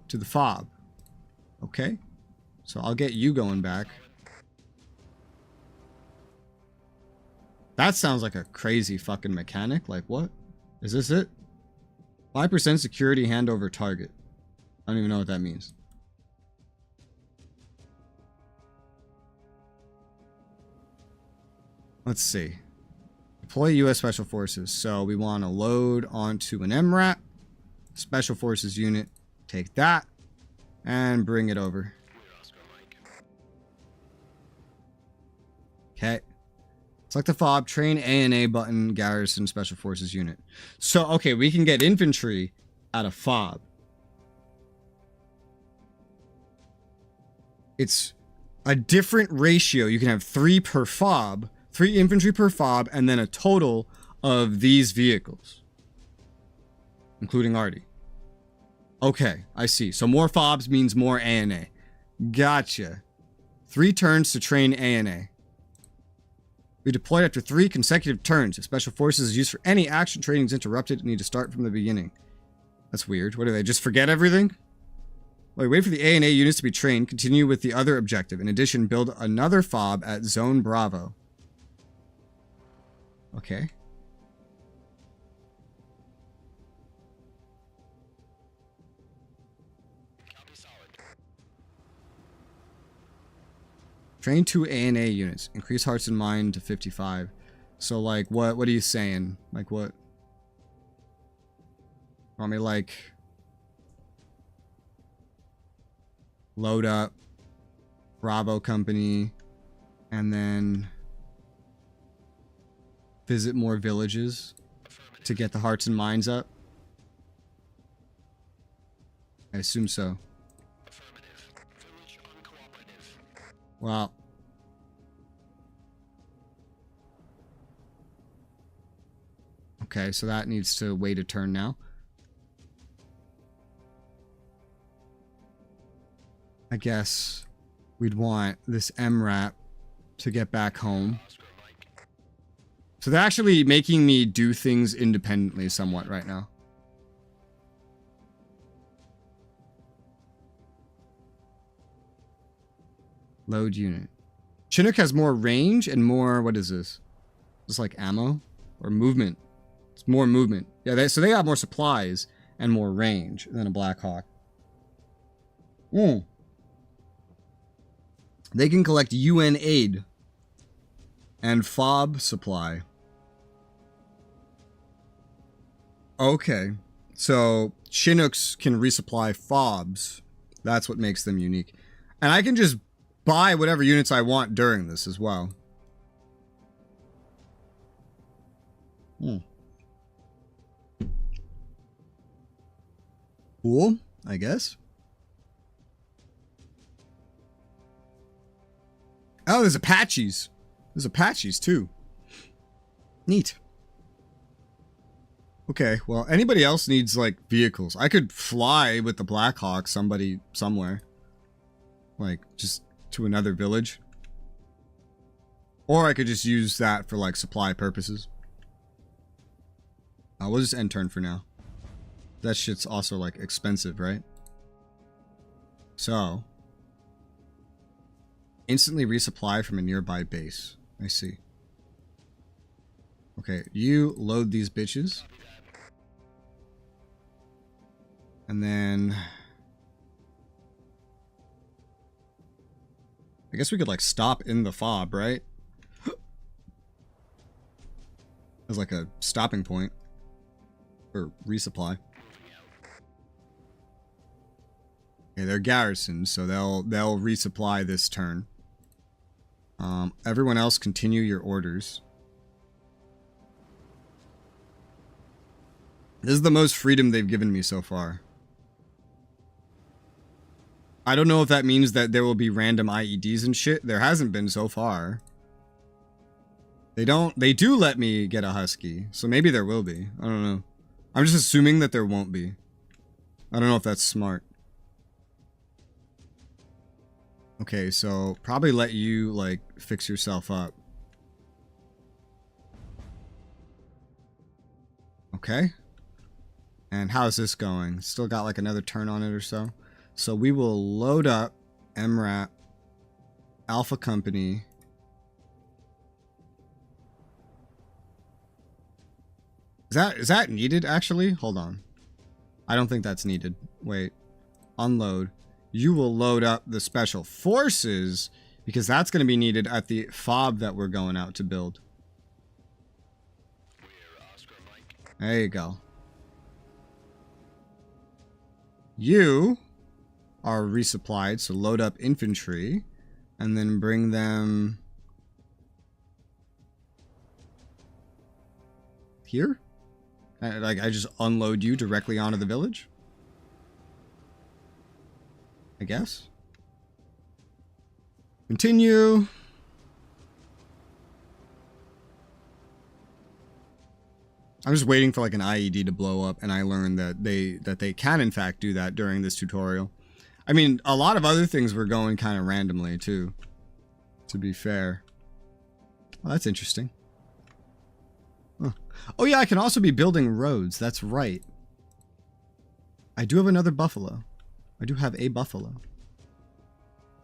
[SPEAKER 1] to the FOB. Okay. So I'll get you going back. That sounds like a crazy fucking mechanic. Like, what? Is this it? 5% security handover target. I don't even know what that means. Let's see. Deploy U.S. Special Forces. So we want to load onto an MRAP. Special Forces unit. Take that. And bring it over. Okay. Select the FOB, train ANA button, garrison special forces unit. So, okay, we can get infantry out of FOB. It's a different ratio. You can have 3 per FOB, 3 infantry per FOB, and then a total of these vehicles. Including Artie. Okay, I see. So more FOBs means more ANA. Gotcha. 3 turns to train ANA. We deployed after 3 consecutive turns. If Special Forces is used for any action, training is interrupted and need to start from the beginning. That's weird. What do they just forget everything? Well, wait for the ANA units to be trained. Continue with the other objective. In addition, build another FOB at Zone Bravo. Okay. Train 2 ANA units. Increase hearts and mind to 55. So, like, what are you saying? Like, what? Want me, like, load up Bravo Company and then visit more villages to get the hearts and minds up? I assume so. Well, okay, so that needs to wait a turn now. I guess we'd want this MRAP to get back home. So they're actually making me do things independently somewhat right now. Load unit. Chinook has more range and more, what is this? Just like ammo? Or movement? It's more movement. Yeah, so they have more supplies and more range than a Black Hawk. They can collect UN aid and FOB supply. Okay. So Chinooks can resupply FOBs. That's what makes them unique. And I can just buy whatever units I want during this as well. Cool, I guess. Oh, there's Apaches. There's Apaches too. Neat. Okay, well, anybody else needs, like, vehicles. I could fly with the Blackhawk somebody somewhere. Like, just to another village. Or I could just use that for, like, supply purposes. We'll just end turn for now. That shit's also, like, expensive, right? So. Instantly resupply from a nearby base. I see. Okay, you load these bitches. And then... I guess we could, like, stop in the fob, right? As, like, a stopping point. Or resupply. Okay, they're garrisoned, so they'll resupply this turn. Everyone else continue your orders. This is the most freedom they've given me so far. I don't know if that means that there will be random IEDs and shit. There hasn't been so far. They do let me get a Husky, so maybe there will be. I don't know. I'm just assuming that there won't be. I don't know if that's smart. Okay, so probably let you, like, fix yourself up. Okay. And how's this going? Still got, like, another turn on it or so? So we will load up MRAP, Alpha Company. Is that needed, actually? Hold on. I don't think that's needed. Wait. Unload. You will load up the Special Forces, because that's going to be needed at the FOB that we're going out to build. There you go. You are resupplied, so load up infantry, and then bring them here. Like, I just unload you directly onto the village, I guess. Continue. I'm just waiting for like an IED to blow up, and I learned that they can in fact do that during this tutorial. I mean, a lot of other things were going kind of randomly too, to be fair. Well, that's interesting. Huh. Oh yeah, I can also be building roads. That's right. I do have another buffalo. I do have a buffalo.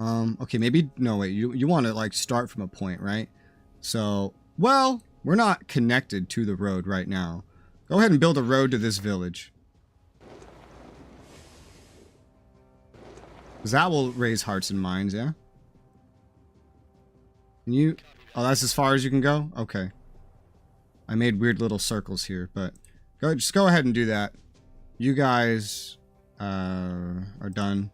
[SPEAKER 1] Okay, maybe, no, wait, you want to like start from a point, right? So, well, we're not connected to the road right now. Go ahead and build a road to this village. Because that will raise hearts and minds, yeah? Can you... Oh, that's as far as you can go? Okay. I made weird little circles here, but... Just go ahead and do that. You guys... are done.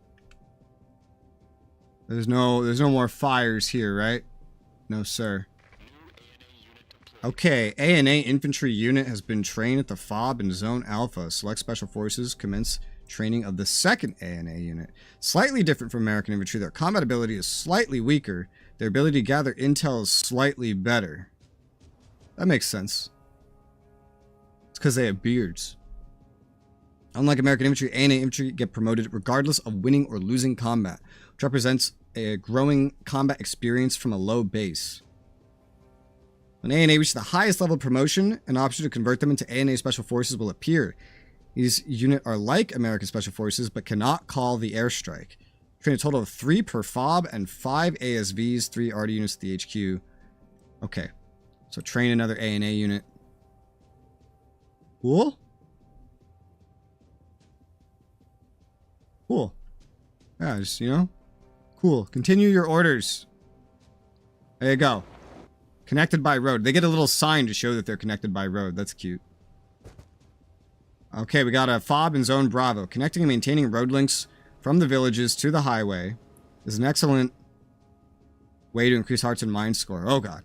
[SPEAKER 1] There's no more fires here, right? No, sir. Okay, A&A infantry unit has been trained at the FOB in Zone Alpha. Select Special Forces commence training of the second A&A unit. Slightly different from American infantry, their combat ability is slightly weaker. Their ability to gather intel is slightly better. That makes sense. It's because they have beards. Unlike American infantry, A&A infantry get promoted regardless of winning or losing combat, which represents a growing combat experience from a low base. When A&A reaches the highest level of promotion, an option to convert them into A&A Special Forces will appear. These units are like American Special Forces, but cannot call the airstrike. Train a total of 3 per FOB and 5 ASVs, 3 RD units at the HQ. Okay, so train another A&A unit. Cool. Cool. Yeah, just, you know, cool. Continue your orders. There you go. Connected by road. They get a little sign to show that they're connected by road. That's cute. Okay, we got a FOB in Zone Bravo. Connecting and maintaining road links from the villages to the highway is an excellent way to increase hearts and mind score. Oh, God.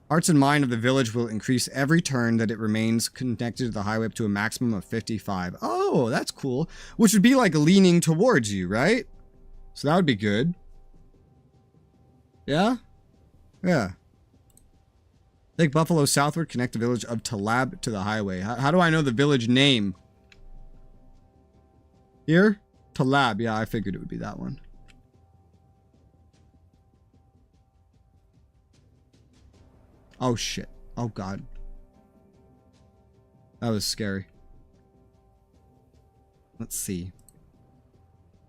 [SPEAKER 1] Hearts and mind of the village will increase every turn that it remains connected to the highway up to a maximum of 55. Oh, that's cool. Which would be like leaning towards you, right? So that would be good. Yeah? Yeah. Take Buffalo southward, connect the village of Talibanned to the highway. How do I know the village name? Here? Talibanned. Yeah, I figured it would be that one. Oh, shit. Oh, God. That was scary. Let's see.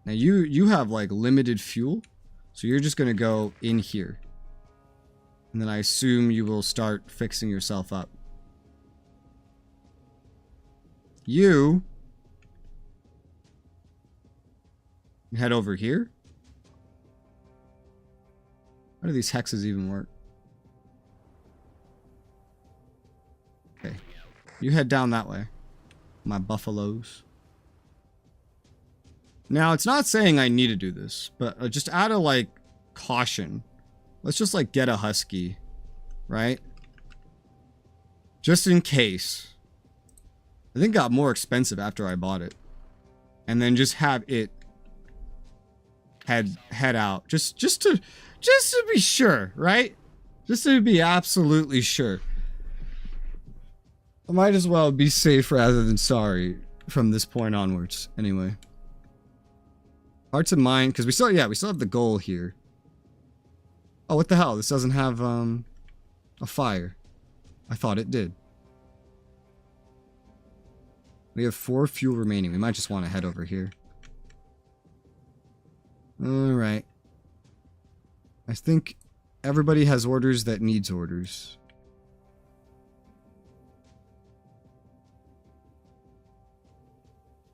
[SPEAKER 1] Now you have like limited fuel, so you're just gonna go in here. And then I assume you will start fixing yourself up. You head over here. How do these hexes even work? Okay. You head down that way. My buffaloes. Now, it's not saying I need to do this, but just out of, like, caution, let's just, like, get a husky, right? Just in case. I think it got more expensive after I bought it. And then just have it head out. Just to be sure, right? Just to be absolutely sure. I might as well be safe rather than sorry from this point onwards. Anyway. Hearts and mind, because we still have the goal here. Oh, what the hell? This doesn't have a fire. I thought it did. We have 4 fuel remaining. We might just want to head over here. Alright. I think everybody has orders that needs orders.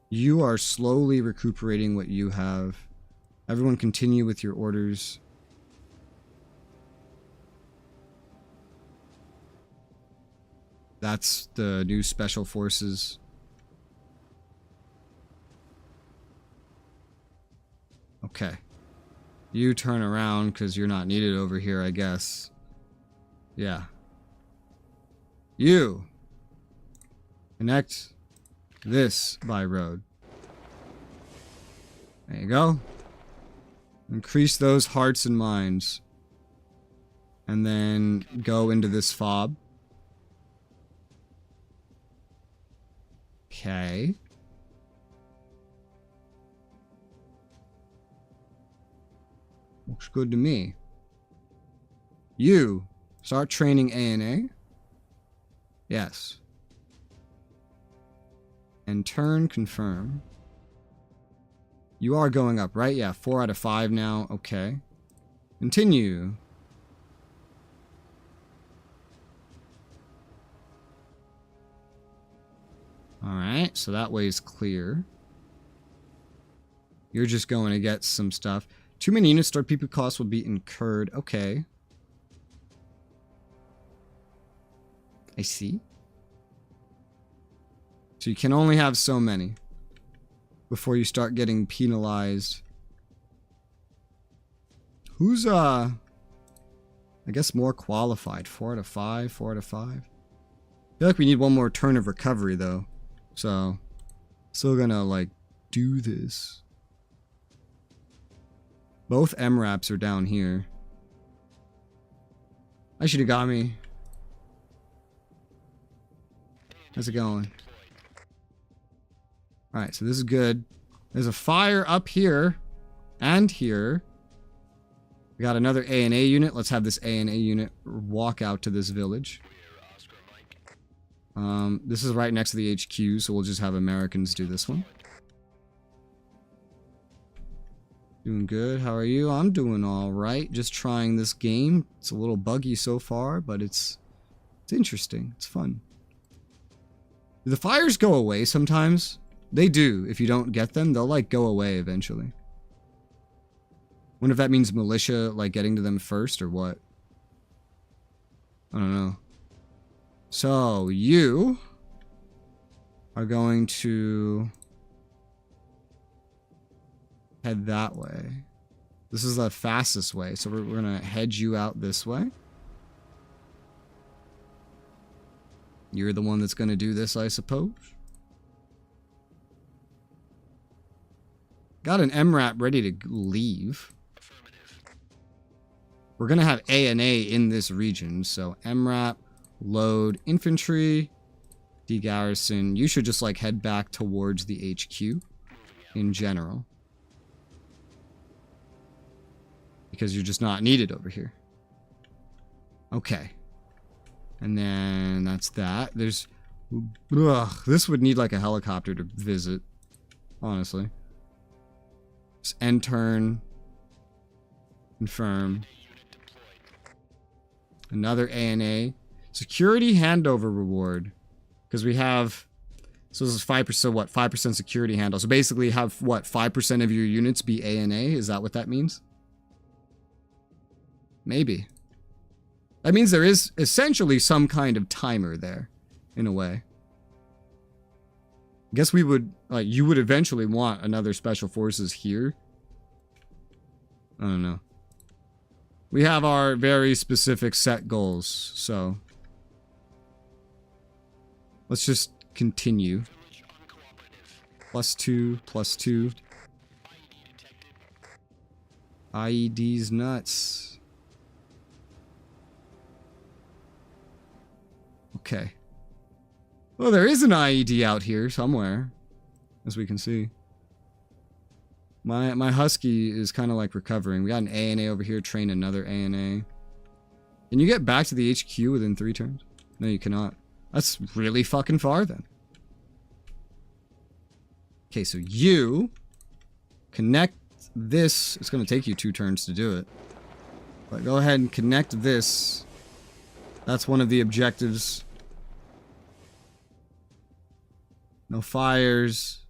[SPEAKER 1] You are slowly recuperating what you have. Everyone continue with your orders. That's the new special forces. Okay. You turn around because you're not needed over here, I guess. Yeah. You connect this by road. There you go. Increase those hearts and minds. And then go into this fob. Okay. Looks good to me. You start training ANA. Yes. And turn confirm. You are going up, right? Yeah, 4 out of 5 now. Okay. Continue. Alright, so that way is clear. You're just going to get some stuff. Too many units, start PP costs will be incurred. Okay. I see. So you can only have so many before you start getting penalized. Who's, I guess more qualified? 4 out of 5, 4 out of 5. I feel like we need one more turn of recovery, though. So, still gonna, like, do this. Both MRAPs are down here. I should have got me. How's it going? Alright, so this is good. There's a fire up here. And here. We got another ANA unit. Let's have this ANA unit walk out to this village. This is right next to the HQ, so we'll just have Americans do this one. Doing good. How are you? I'm doing alright. Just trying this game. It's a little buggy so far, but it's interesting. It's fun. Do the fires go away sometimes? They do. If you don't get them, they'll like go away eventually. Wonder if that means militia like getting to them first or what? I don't know. So you are going to head that way. This is the fastest way, so we're gonna head you out this way. You're the one that's gonna do this, I suppose. Got an MRAP ready to leave. We're gonna have ANA in this region, so MRAP, load infantry, degarrison. You should just like head back towards the HQ in general. Because you're just not needed over here. Okay. And then that's that. There's Ugh, this would need like a helicopter to visit, honestly. Just end turn. Confirm. Another ANA. Security handover reward. Because we have... So this is 5%, what? 5% security handle. So basically have, what, 5% of your units be ANA? Is that what that means? Maybe. That means there is essentially some kind of timer there, in a way. I guess we would, like, you would eventually want another Special Forces here. I don't know. We have our very specific set goals, so... Let's just continue. +2, +2. IED's nuts. Okay. Well, there is an IED out here somewhere, as we can see. My Husky is kind of like recovering. We got an ANA over here, train another ANA. Can you get back to the HQ within 3 turns? No, you cannot. That's really fucking far then. Okay, so you connect this. It's going to take you 2 turns to do it. But go ahead and connect this. That's one of the objectives. No fires.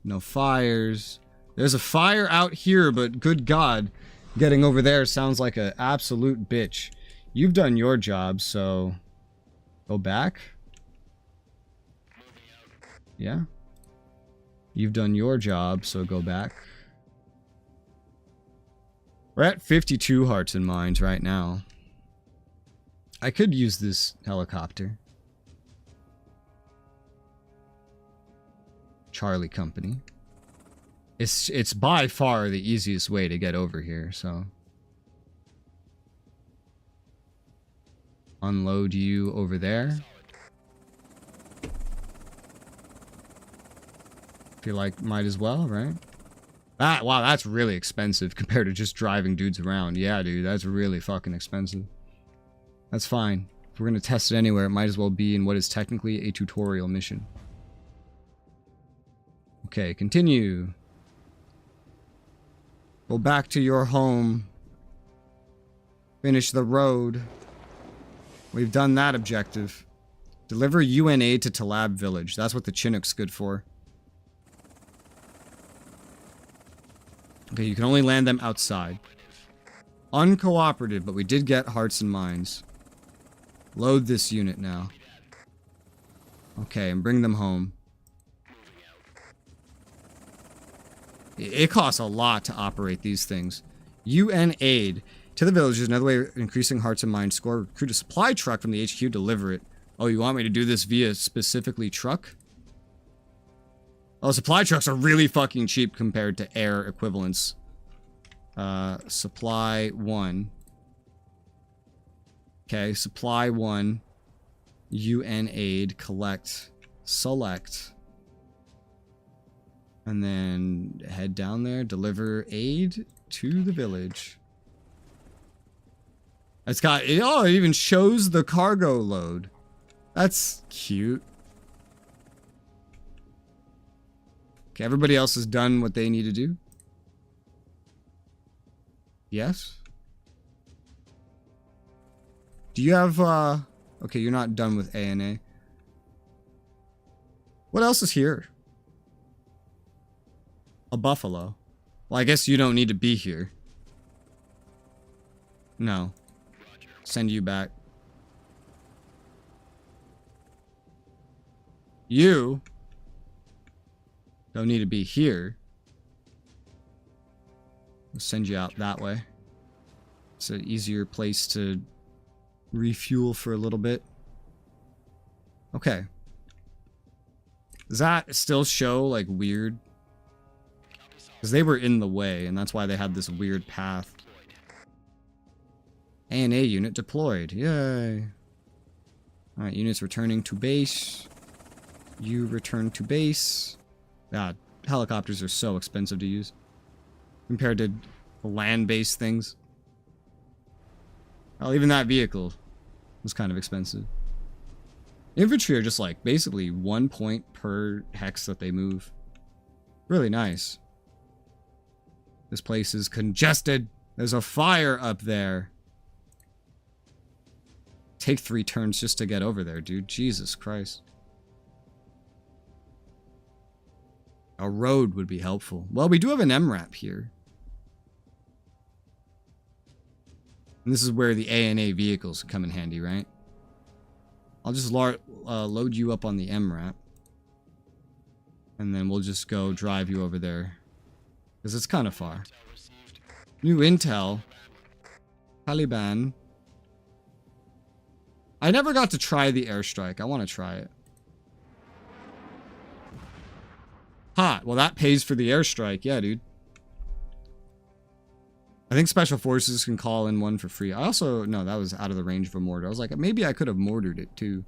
[SPEAKER 1] No fires. There's a fire out here, but good God, getting over there sounds like an absolute bitch. You've done your job, so go back. Yeah. You've done your job, so go back. We're at 52 hearts and minds right now. I could use this helicopter. Charlie Company. It's by far the easiest way to get over here, so. Unload you over there. Feel like might as well, right? Wow, that's really expensive compared to just driving dudes around. Yeah, dude, that's really fucking expensive. That's fine. If we're gonna test it anywhere, it might as well be in what is technically a tutorial mission. Okay, continue. Go back to your home. Finish the road. We've done that objective. Deliver UN aid to Talab village. That's what the Chinook's good for. Okay, you can only land them outside. Uncooperative, but we did get hearts and minds. Load this unit now. Okay, and bring them home. It costs a lot to operate these things. UN aid to the village is another way of increasing hearts and minds score. Recruit a supply truck from the HQ, deliver it. Oh, you want me to do this via specifically truck? Oh, supply trucks are really fucking cheap compared to air equivalents. Supply 1. Okay, supply 1. UN aid, collect, select. And then head down there, deliver aid to the village. It's got, oh, it even shows the cargo load. That's cute. Okay, everybody else has done what they need to do. Yes? Do you have, okay, you're not done with ANA. What else is here? A buffalo. Well, I guess you don't need to be here. No. Send you back. You don't need to be here. We'll send you out that way. It's an easier place to refuel for a little bit. Okay. Does that still show, like, weird? Because they were in the way, and that's why they had this weird path. ANA unit deployed. Yay. Alright, units returning to base. You return to base. God, helicopters are so expensive to use. Compared to land-based things. Well, even that vehicle was kind of expensive. Infantry are just like basically 1 point per hex that they move. Really nice. This place is congested. There's a fire up there. Take 3 turns just to get over there, dude. Jesus Christ. A road would be helpful. Well, we do have an MRAP here. And this is where the ANA vehicles come in handy, right? I'll just load you up on the MRAP. And then we'll just go drive you over there. Because it's kind of far. New intel. Taliban. I never got to try the airstrike. I want to try it. Ha! Well, that pays for the airstrike. Yeah, dude. I think Special Forces can call in one for free. I also... No, that was out of the range of a mortar. I was like, maybe I could have mortared it, too.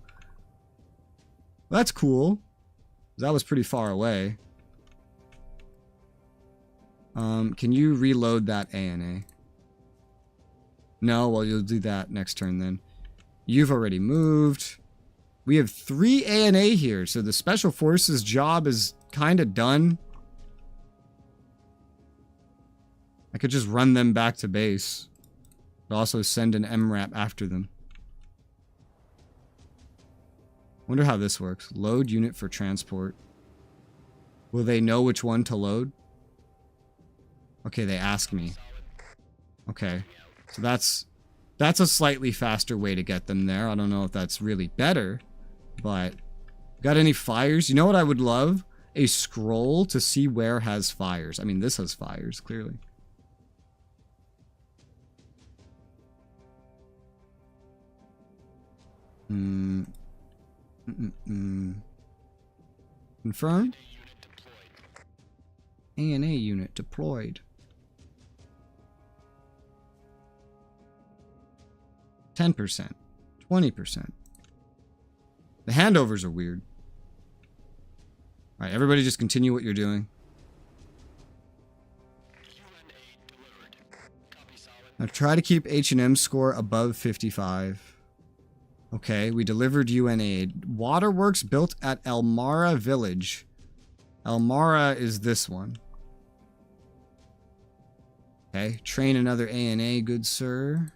[SPEAKER 1] That's cool. That was pretty far away. Can you reload that ANA? No? Well, you'll do that next turn, then. You've already moved. We have 3 ANA here, so the Special Forces job is kind of done. I could just run them back to base. But also send an MRAP after them. Wonder how this works. Load unit for transport. Will they know which one to load? Okay, they ask me. Okay. So that's a slightly faster way to get them there. I don't know if that's really better, but got any fires? You know what I would love? A scroll to see where has fires. I mean, this has fires, clearly. Confirmed? ANA unit deployed. 10%. 20%. The handovers are weird. Alright, everybody just continue what you're doing. Now try to keep H&M score above 55. Okay, we delivered UN aid. Waterworks built at El Mara village. El Mara is this one. Okay, train another ANA, good sir.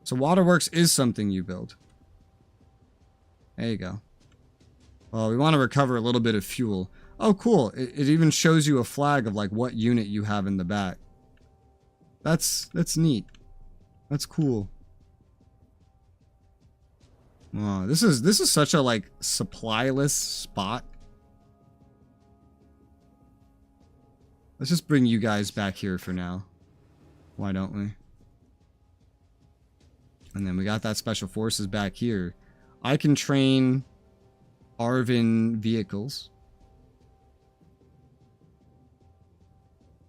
[SPEAKER 1] So waterworks is something you build. There you go. Well, we want to recover a little bit of fuel. Oh, cool. It even shows you a flag of like what unit you have in the back. That's neat. That's cool. Oh, this is such a like supplyless spot. Let's just bring you guys back here for now. Why don't we? And then we got that Special Forces back here. I can train Arvin vehicles.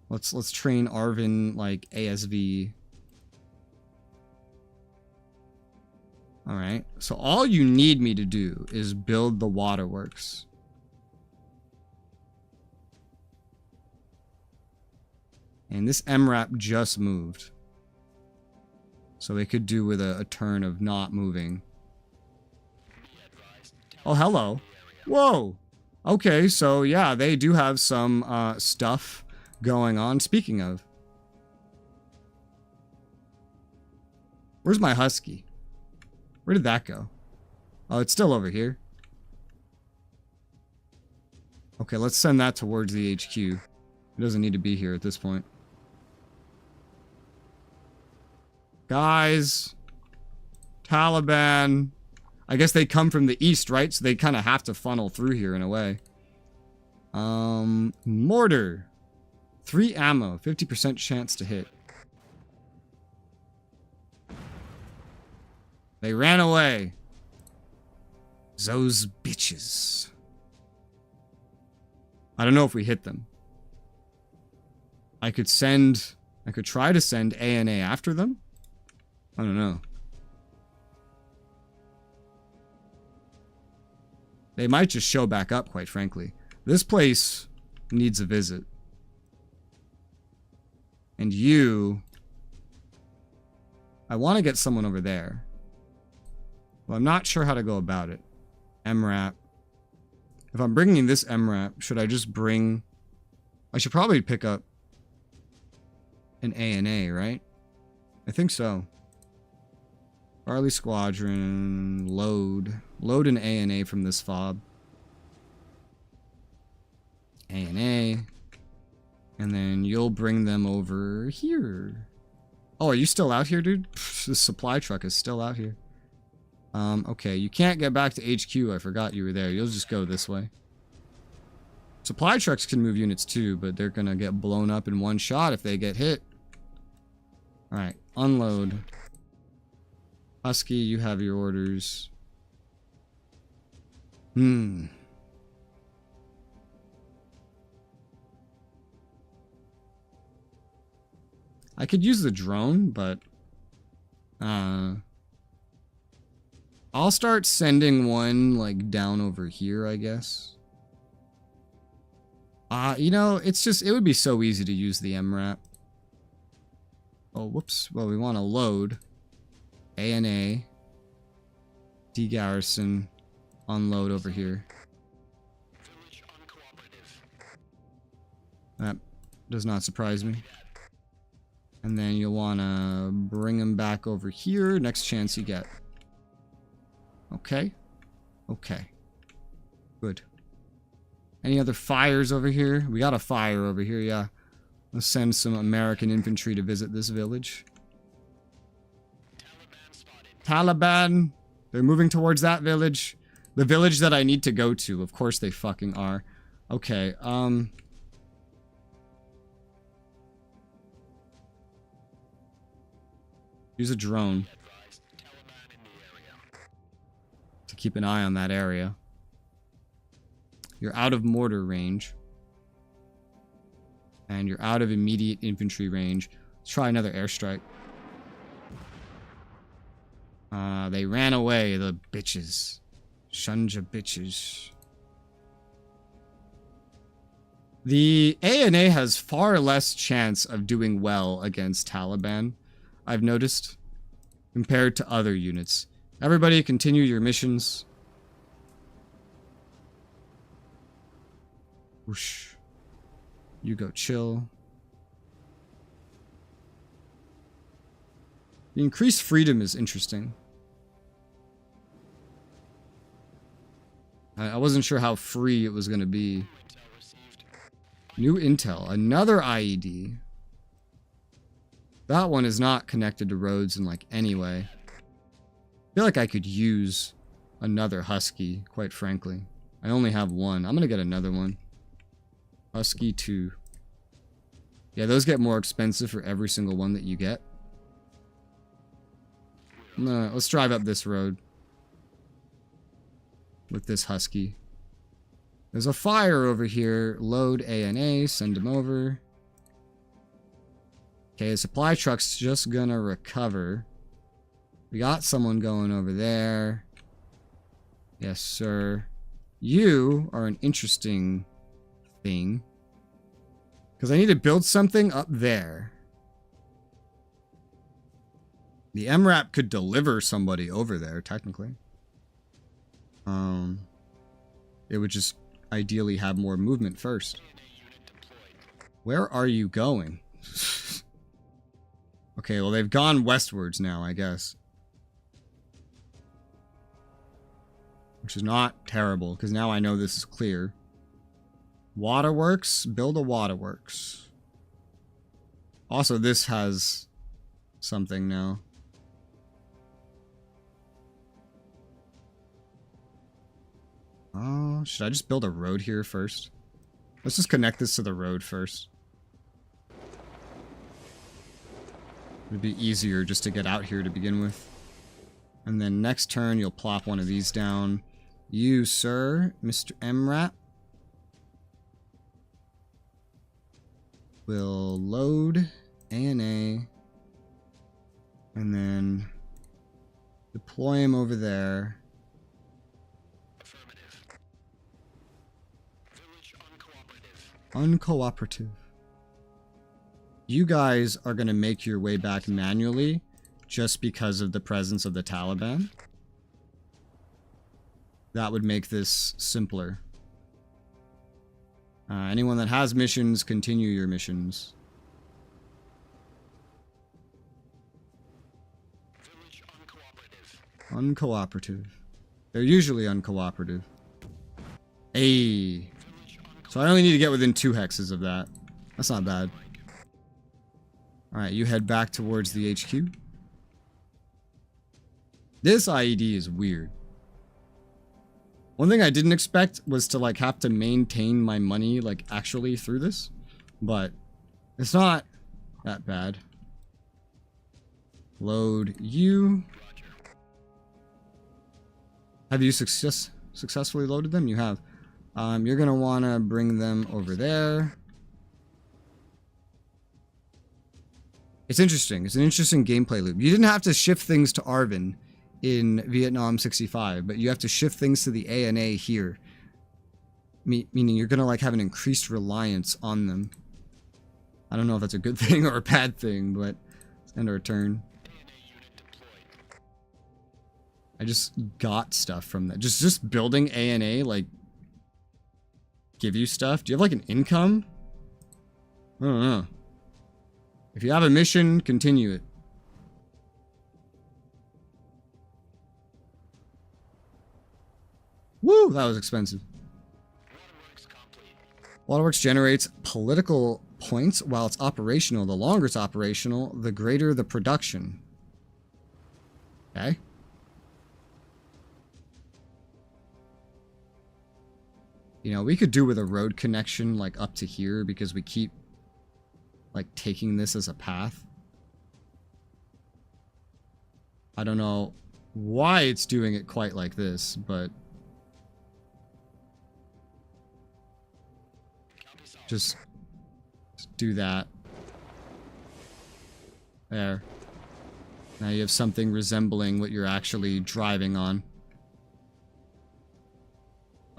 [SPEAKER 1] Let's train Arvin like ASV. Alright, so all you need me to do is build the waterworks. And this MRAP just moved. So it could do with a turn of not moving. Oh, hello. Whoa! Okay, so yeah, they do have some stuff going on. Speaking of. Where's my Husky? Where did that go? Oh, it's still over here. Okay, let's send that towards the HQ. It doesn't need to be here at this point. Guys. Taliban. I guess they come from the east, right? So they kind of have to funnel through here in a way. Mortar. 3 ammo. 50% chance to hit. They ran away. Those bitches. I don't know if we hit them. I could try to send ANA after them. I don't know. They might just show back up, quite frankly. This place needs a visit. And you... I want to get someone over there. Well, I'm not sure how to go about it. MRAP. If I'm bringing this MRAP, should I just bring... I should probably pick up an A&A, right? I think so. Barley Squadron, load. Load an A&A from this fob. A&A. And then you'll bring them over here. Oh, are you still out here, dude? This supply truck is still out here. Okay, you can't get back to HQ. I forgot you were there. You'll just go this way. Supply trucks can move units too, but they're gonna get blown up in one shot if they get hit. Alright, unload. Husky, you have your orders. I could use the drone, but... I'll start sending one, like, down over here, I guess. You know, it's just... It would be so easy to use the MRAP. Oh, whoops. Well, we want to load. A&A. De-garrison. Unload over here. That does not surprise me. And then you'll want to bring them back over here. Next chance you get. Okay. Okay. Good. Any other fires over here? We got a fire over here, yeah. Let's send some American infantry to visit this village. Taliban. They're moving towards that village. The village that I need to go to. Of course they fucking are. Okay, use a drone to keep an eye on that area. You're out of mortar range. And you're out of immediate infantry range. Let's try another airstrike. They ran away, the bitches. Shunja bitches. The A&A has far less chance of doing well against Taliban, I've noticed, compared to other units. Everybody continue your missions. Whoosh. You go chill. The increased freedom is interesting. I wasn't sure how free it was going to be. New intel. Another IED. That one is not connected to roads in like any way. I feel like I could use another Husky, quite frankly. I only have one. I'm going to get another one. Husky 2. Yeah, those get more expensive for every single one that you get. Let's drive up this road. With this Husky. There's a fire over here. Load A&A. Send them over. Okay, the supply truck's just gonna recover. We got someone going over there. Yes, sir. You are an interesting thing. Because I need to build something up there. The MRAP could deliver somebody over there, technically. It would just ideally have more movement first. Where are you going? Okay, well, they've gone westwards now, I guess. Which is not terrible, because now I know this is clear. Waterworks? Build a waterworks. Also, this has something now. Oh, should I just build a road here first? Let's just connect this to the road first. It'd be easier just to get out here to begin with. And then next turn, you'll plop one of these down. You, sir, Mr. MRAP, will load A&A. And then deploy him over there. Uncooperative. You guys are going to make your way back manually just because of the presence of the Taliban. that would make this simpler. Anyone that has missions, continue your missions.
[SPEAKER 2] Village uncooperative.
[SPEAKER 1] Uncooperative. They're usually uncooperative. Hey. So I only need to get within 2 hexes of that. That's not bad. Alright, you head back towards the HQ. This IED is weird. One thing I didn't expect was to like have to maintain my money like actually through this, but it's not that bad. Load you. Have you successfully loaded them? You have. You're gonna wanna bring them over there. It's interesting. It's an interesting gameplay loop. You didn't have to shift things to Arvin in Vietnam 65, but you have to shift things to the ANA here. Meaning you're gonna like have an increased reliance on them. I don't know if that's a good thing or a bad thing, but end our turn. I just got stuff from that. Just building ANA, like, give you stuff? Do you have like an income? I don't know. If you have a mission, continue it. Woo! That was expensive. Waterworks generates political points while it's operational. The longer it's operational, the greater the production. Okay. You know, we could do with a road connection like up to here because we keep like taking this as a path. I don't know why it's doing it quite like this, but just do that. There. Now you have something resembling what you're actually driving on.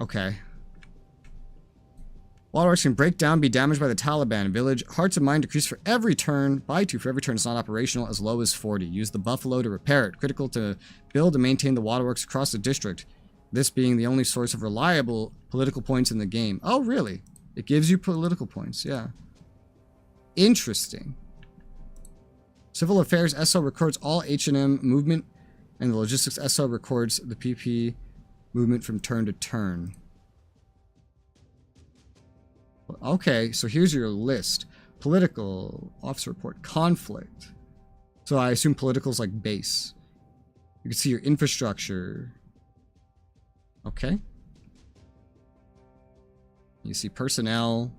[SPEAKER 1] Okay. Waterworks can break down, be damaged by the Talibanned village. Hearts and mind decrease for every turn. By 2 for every turn it's not operational, as low as 40. Use the buffalo to repair it. Critical to build and maintain the waterworks across the district. This being the only source of reliable political points in the game. Oh, really? It gives you political points, yeah. Interesting. Civil Affairs SO records all H&M movement, and the Logistics SO records the PP movement from turn to turn. Okay, so here's your list. Political, officer report, conflict. So I assume political is like base. You can see your infrastructure. Okay. You see personnel.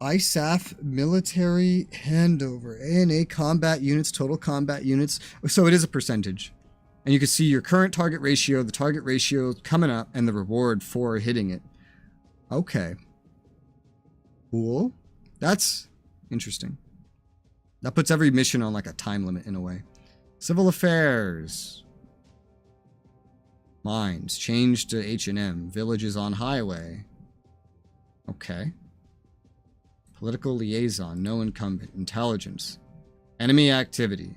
[SPEAKER 1] ISAF military handover. ANA combat units, total combat units. So it is a percentage. And you can see your current target ratio, the target ratio coming up, and the reward for hitting it. Okay. Cool. That's interesting. That puts every mission on like a time limit in a way. Civil affairs. Mines. Change to H&M. Villages on highway. Okay. Political liaison. No incumbent. Intelligence. Enemy activity.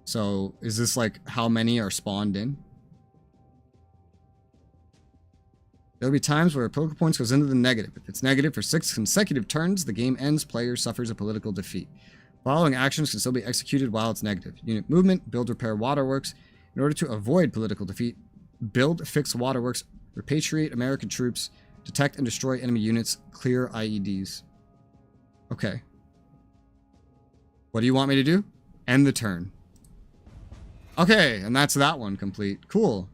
[SPEAKER 1] So, is this like how many are spawned in? There'll be times where political points goes into the negative. If it's negative for 6 consecutive turns, the game ends, player suffers a political defeat. Following actions can still be executed while it's negative. Unit movement, build, repair waterworks. In order to avoid political defeat, build, fix waterworks, repatriate American troops, detect and destroy enemy units, clear IEDs. Okay. What do you want me to do? End the turn. Okay, and that's that one complete. Cool.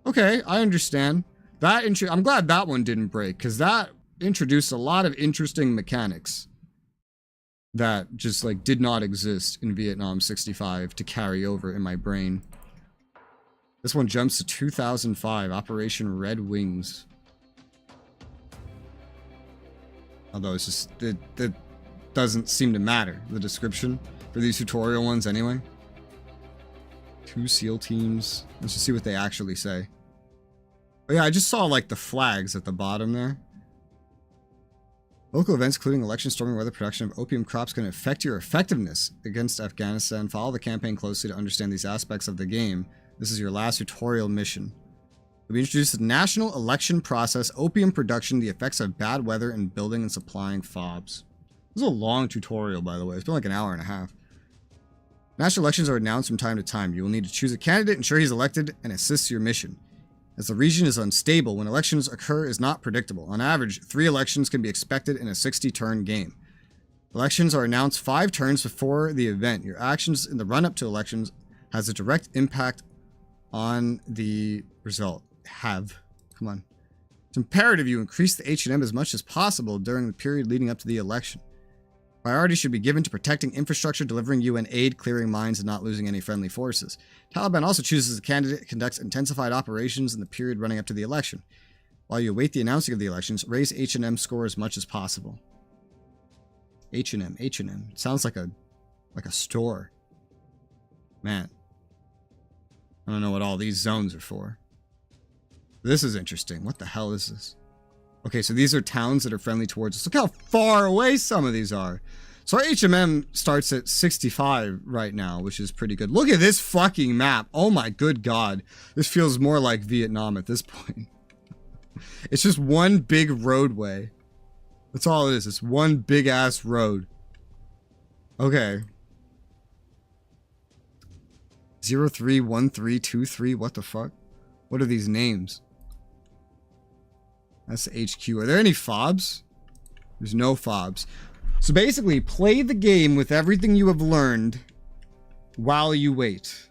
[SPEAKER 1] Okay, I understand. I'm glad that one didn't break, because that introduced a lot of interesting mechanics that just like did not exist in Vietnam 65 to carry over in my brain. This one jumps to 2005, Operation Red Wings. Although it's just, it doesn't seem to matter, the description for these tutorial ones anyway. 2 SEAL teams. Let's just see what they actually say. Oh yeah, I just saw like the flags at the bottom there. Local events, including election storming, where the production of opium crops can affect your effectiveness against Afghanistan. Follow the campaign closely to understand these aspects of the game. This is your last tutorial mission. We introduced the national election process, opium production, the effects of bad weather, and building and supplying fobs. This is a long tutorial, by the way. It's been like an hour and a half. National elections are announced from time to time. You will need to choose a candidate, ensure he's elected, and assist your mission. As the region is unstable, when elections occur is not predictable. On average, 3 elections can be expected in a 60-turn game. Elections are announced 5 turns before the event. Your actions in the run-up to elections has a direct impact on the result. Come on. It's imperative you increase the H&M as much as possible during the period leading up to the election. Priority should be given to protecting infrastructure, delivering UN aid, clearing mines, and not losing any friendly forces. Taliban also chooses a candidate, conducts intensified operations in the period running up to the election. While you await the announcing of the elections, raise H&M score as much as possible. H&M. It sounds like a store. Man. I don't know what all these zones are for. This is interesting. What the hell is this? Okay, so these are towns that are friendly towards us. Look how far away some of these are. So our HMM starts at 65 right now, which is pretty good. Look at this fucking map. Oh my good god. This feels more like Vietnam at this point. It's just one big roadway. That's all it is. It's one big ass road. Okay. 031323. What the fuck? What are these names? That's the HQ. Are there any fobs? There's no fobs. So basically, play the game with everything you have learned while you wait.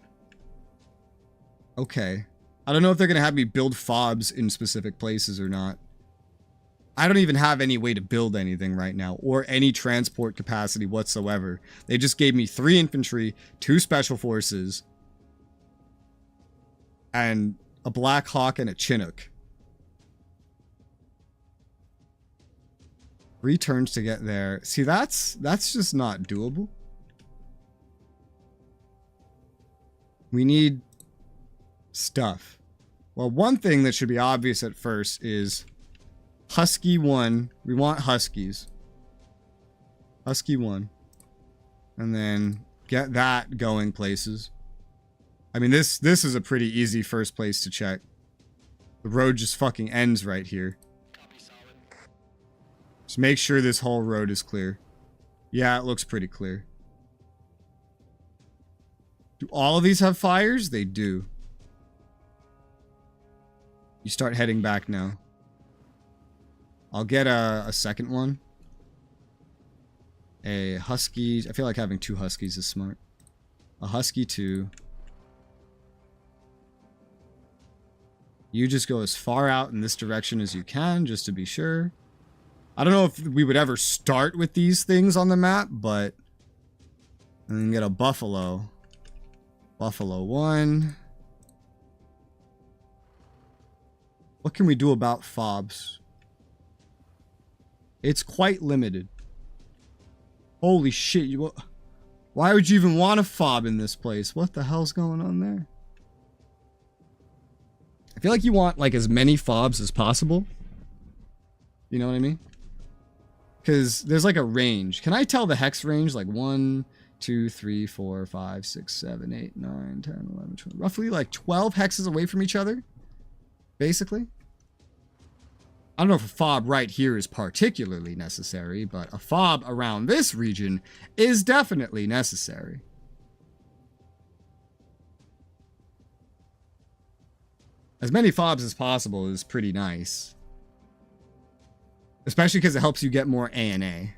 [SPEAKER 1] Okay. I don't know if they're going to have me build fobs in specific places or not. I don't even have any way to build anything right now, or any transport capacity whatsoever. They just gave me 3 infantry, 2 special forces, and a Black Hawk and a Chinook. 3 turns to get there. See, that's just not doable. We need stuff. Well, one thing that should be obvious at first is Husky 1. We want Huskies. Husky 1. And then get that going places. I mean, this is a pretty easy first place to check. The road just fucking ends right here. Just make sure this whole road is clear. Yeah, it looks pretty clear. Do all of these have fires? They do. You start heading back now. I'll get a second one. A Husky. I feel like having 2 Huskies is smart. A Husky 2. You just go as far out in this direction as you can, just to be sure. I don't know if we would ever start with these things on the map, but... And then get a Buffalo. Buffalo 1. What can we do about fobs? It's quite limited. Holy shit, why would you even want a fob in this place? What the hell's going on there? I feel like you want, like, as many fobs as possible. You know what I mean? Because there's, like, a range. Can I tell the hex range? Like, 1, 2, 3, 4, 5, 6, 7, 8, 9, 10, 11, 12. Roughly, like, 12 hexes away from each other. Basically. I don't know if a fob right here is particularly necessary, but a fob around this region is definitely necessary. As many fobs as possible is pretty nice. Especially because it helps you get more ANA.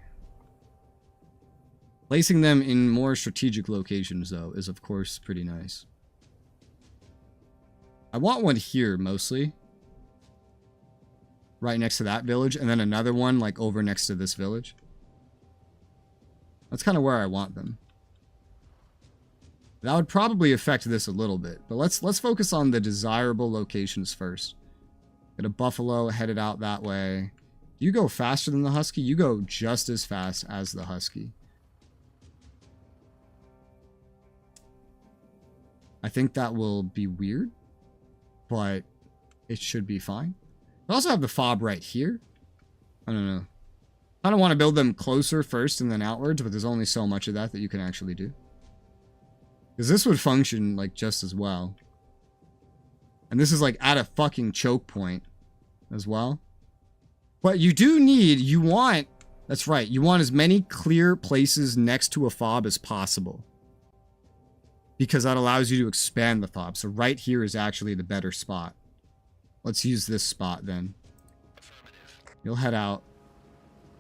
[SPEAKER 1] Placing them in more strategic locations, though, is of course pretty nice. I want one here, mostly. Right next to that village, and then another one, like, over next to this village. That's kind of where I want them. That would probably affect this a little bit, but let's focus on the desirable locations first. Get a Buffalo headed out that way. You go faster than the Husky, you go just as fast as the Husky. I think that will be weird, but it should be fine. I also have the fob right here. I don't know. I don't want to build them closer first and then outwards, but there's only so much of that you can actually do. Because this would function, like, just as well. And this is, like, at a fucking choke point as well. But you do need, you want, that's right, you want as many clear places next to a fob as possible. Because that allows you to expand the fob. So right here is actually the better spot. Let's use this spot then. You'll head out.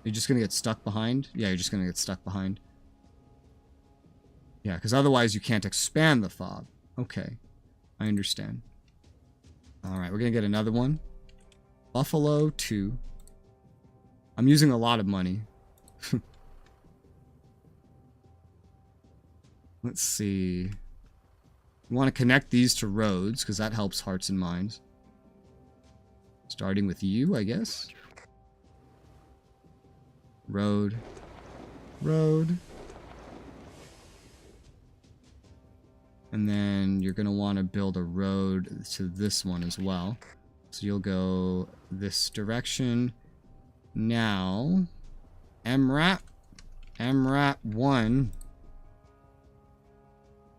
[SPEAKER 1] You're just going to get stuck behind? Yeah, you're just going to get stuck behind. Yeah, because otherwise you can't expand the fob. Okay, I understand. Alright, we're going to get another one. Buffalo 2. I'm using a lot of money. Let's see. We want to connect these to roads, because that helps hearts and minds. Starting with you, I guess. Road. Road. And then you're going to want to build a road to this one as well. So you'll go this direction. Now, MRAP 1.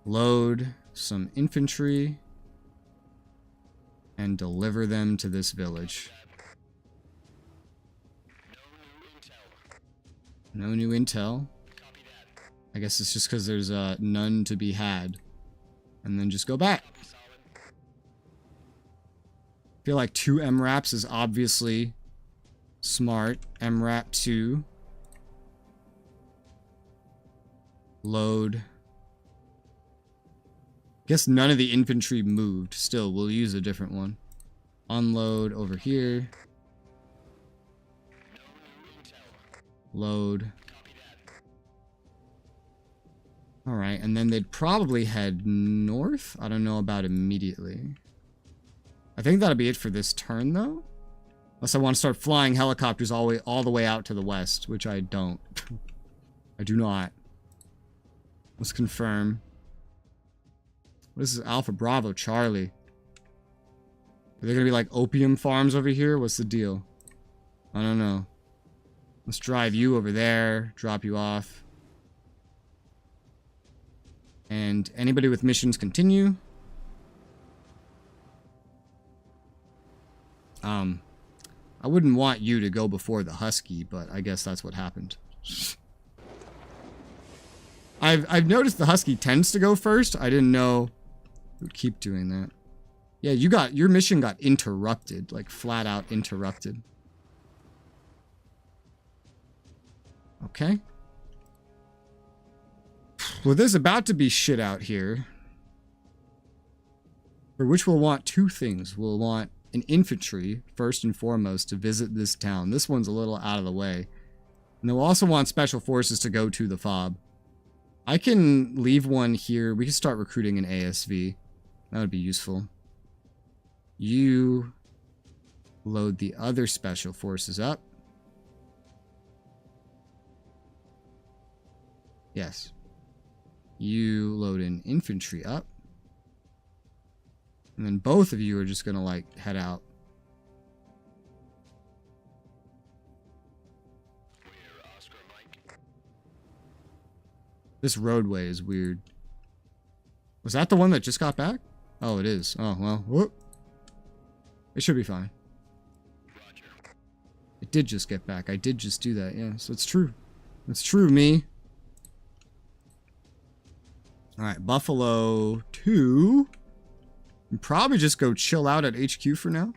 [SPEAKER 1] Load some infantry and deliver them to this village. No new intel. I guess it's just because there's none to be had. And then just go back. I feel like 2 MRAPs is obviously smart. MRAP 2. Load. Guess none of the infantry moved. Still, we'll use a different one. Unload over here. Load. Alright, and then they'd probably head north? I don't know about immediately. I think that'll be it for this turn, though. Unless I want to start flying helicopters all the way out to the west, which I don't. I do not. Let's confirm. What is this? Alpha Bravo Charlie. Are there gonna be like opium farms over here? What's the deal? I don't know. Let's drive you over there, drop you off. And anybody with missions continue. I wouldn't want you to go before the Husky, but I guess that's what happened. I've noticed the Husky tends to go first. I didn't know it would keep doing that. Yeah, your mission got interrupted, like flat out interrupted. Okay. Well, there's about to be shit out here. For which we'll want 2 things. We'll want an infantry, first and foremost, to visit this town. This one's a little out of the way. And then we'll also want special forces to go to the FOB. I can leave one here. We can start recruiting an ASV. That would be useful. You load the other special forces up. Yes. You load in infantry up. And then both of you are just gonna, like, head out. This roadway is weird. Was that the one that just got back? Oh, it is. Oh, well, whoop. It should be fine. It did just get back. I did just do that, yeah. So it's true. It's true, me. Alright, Buffalo 2. And probably just go chill out at HQ for now.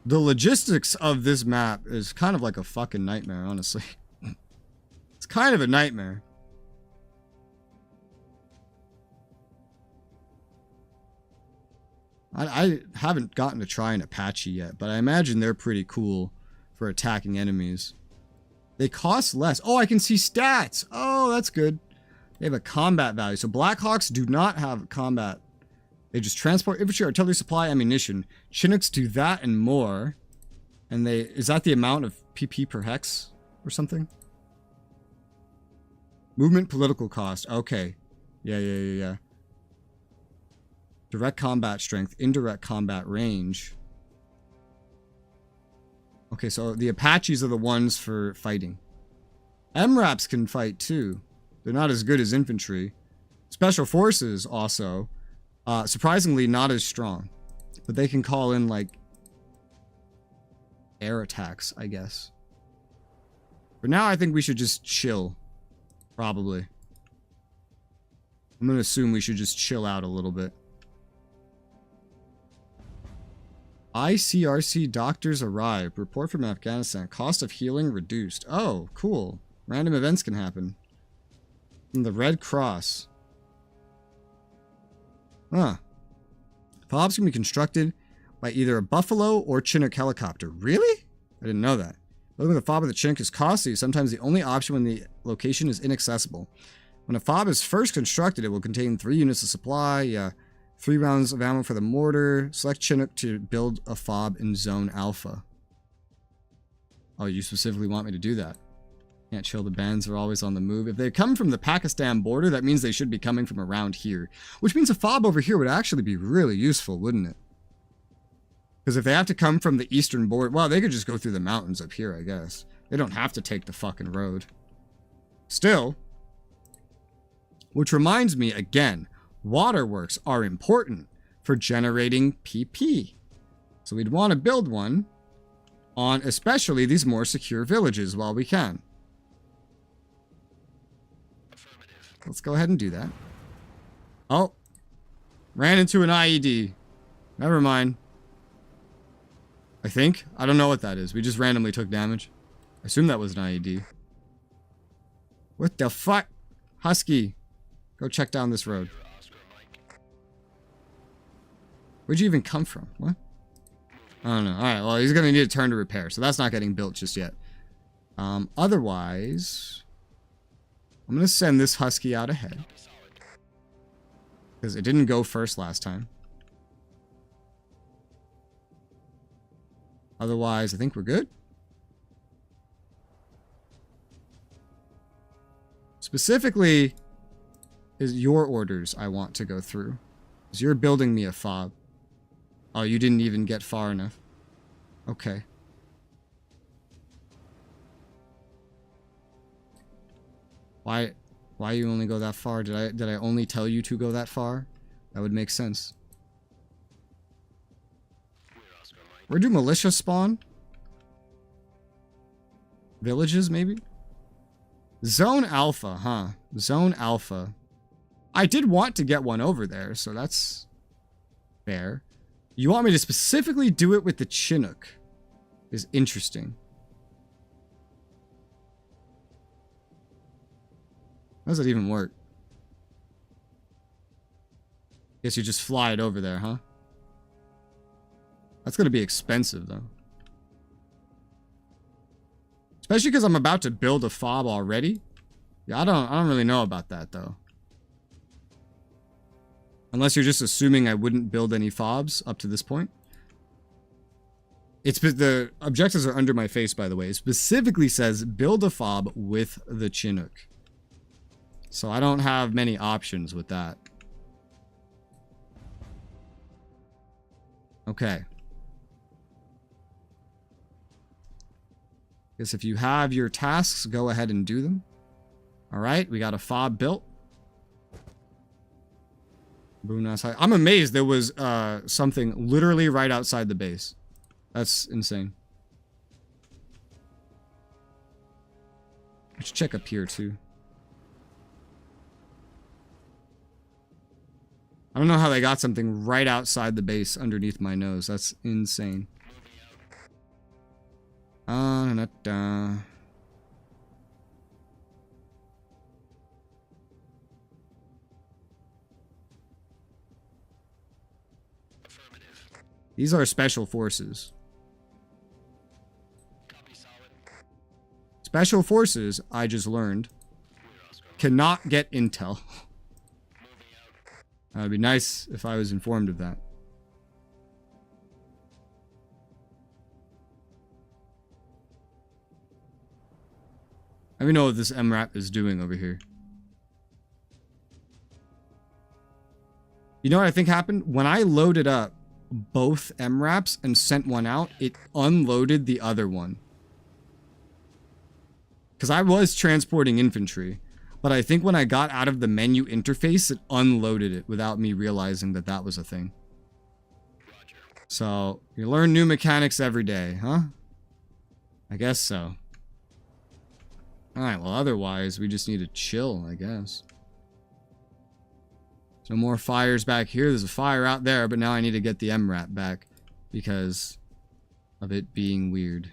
[SPEAKER 1] The logistics of this map is kind of like a fucking nightmare, honestly. It's kind of a nightmare. I haven't gotten to try an Apache yet, but I imagine they're pretty cool for attacking enemies. They cost less. Oh, I can see stats. Oh, that's good. They have a combat value. So Blackhawks do not have combat. They just transport infantry, artillery, supply, ammunition. Chinooks do that and more. And they... Is that the amount of PP per hex or something? Movement, political cost. Okay. Yeah. Direct combat strength, indirect combat range. Okay, so the Apaches are the ones for fighting. MRAPs can fight too. They're not as good as infantry. Special forces also, surprisingly not as strong. But they can call in like air attacks, I guess. For now, I think we should just chill. Probably. I'm going to assume we should just chill out a little bit. ICRC doctors arrive. Report from Afghanistan. Cost of healing reduced. Oh, cool. Random events can happen. From the Red Cross. Huh. FOBs can be constructed by either a Buffalo or Chinook helicopter. Really? I didn't know that. Building the FOB of the Chinook is costly, sometimes the only option when the location is inaccessible. When a FOB is first constructed, it will contain 3 units of supply, 3 rounds of ammo for the mortar. Select Chinook to build a FOB in Zone Alpha. Oh, you specifically want me to do that? Can't chill, the bands are always on the move. If they come from the Pakistan border, that means they should be coming from around here. Which means a FOB over here would actually be really useful, wouldn't it? Because if they have to come from the eastern border, well, they could just go through the mountains up here, I guess. They don't have to take the fucking road. Still. Which reminds me, again, waterworks are important for generating PP. So we'd want to build one on especially these more secure villages while we can. Let's go ahead and do that. Oh. Ran into an IED. Never mind. I think. I don't know what that is. We just randomly took damage. I assume that was an IED. What the fuck? Husky. Go check down this road. Where'd you even come from? What? I don't know. Alright, well, he's gonna need a turn to repair, so that's not getting built just yet. Otherwise... I'm gonna send this Husky out ahead. Because it didn't go first last time. Otherwise, I think we're good. Specifically, is your orders I want to go through. Because you're building me a FOB. Oh, you didn't even get far enough. Okay. Why you only go that far? Did I only tell you to go that far? That would make sense. Where do militia spawn? Villages, maybe? Zone Alpha, huh? Zone Alpha. I did want to get one over there, so that's fair. You want me to specifically do it with the Chinook? Is interesting. How does that even work? Guess you just fly it over there, huh? That's gonna be expensive, though. Especially because I'm about to build a FOB already. Yeah, I don't really know about that, though. Unless you're just assuming I wouldn't build any FOBs up to this point. It's the objectives are under my face, by the way. It specifically says build a FOB with the Chinook. So I don't have many options with that. Okay. Guess if you have your tasks, go ahead and do them. Alright, we got a FOB built. I'm amazed there was something literally right outside the base. That's insane. Let's check up here too. I don't know how they got something right outside the base underneath my nose. That's insane. These are special forces. Special forces, I just learned, cannot get intel. It'd be nice if I was informed of that. Let me know what this MRAP is doing over here. You know what I think happened? When I loaded up both MRAPs and sent one out, it unloaded the other one. Because I was transporting infantry, but I think when I got out of the menu interface, it unloaded it without me realizing that that was a thing. So, you learn new mechanics every day, huh? I guess so. Alright, well otherwise, we just need to chill, I guess. No more fires back here. There's a fire out there, but now I need to get the MRAP back because of it being weird.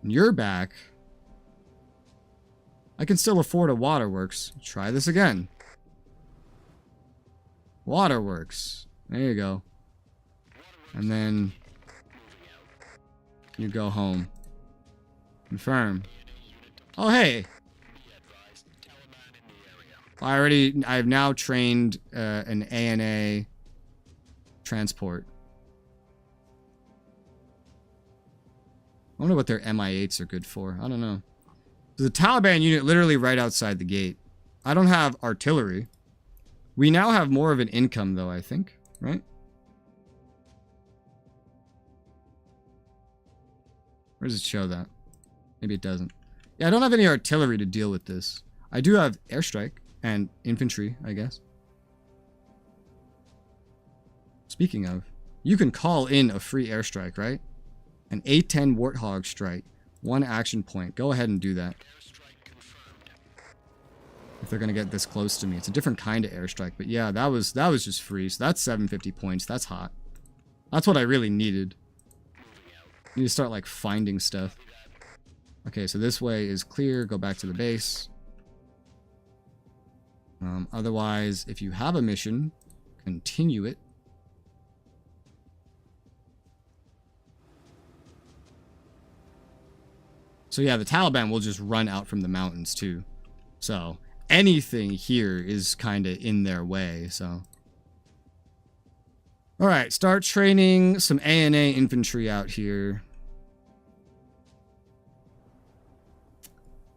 [SPEAKER 1] And you're back. I can still afford a waterworks. Try this again. Waterworks. There you go. And then you go home. Confirm. Oh, hey. I've now trained an ANA transport. I wonder what their MI8s are good for. I don't know. There's a Taliban unit literally right outside the gate. I don't have artillery. We now have more of an income, though, I think. Right? Where does it show that? Maybe it doesn't. Yeah, I don't have any artillery to deal with this. I do have airstrike and infantry, I guess. Speaking of, you can call in a free airstrike, right? An A-10 Warthog strike. 1 action point. Go ahead and do that. If they're gonna get this close to me. It's a different kind of airstrike, but yeah, that was just free. So that's 750 points. That's hot. That's what I really needed. Need to start like finding stuff. Okay, so this way is clear. Go back to the base. Otherwise, if you have a mission, continue it. So yeah, the Taliban will just run out from the mountains too. So anything here is kind of in their way, so. Alright, start training some ANA infantry out here.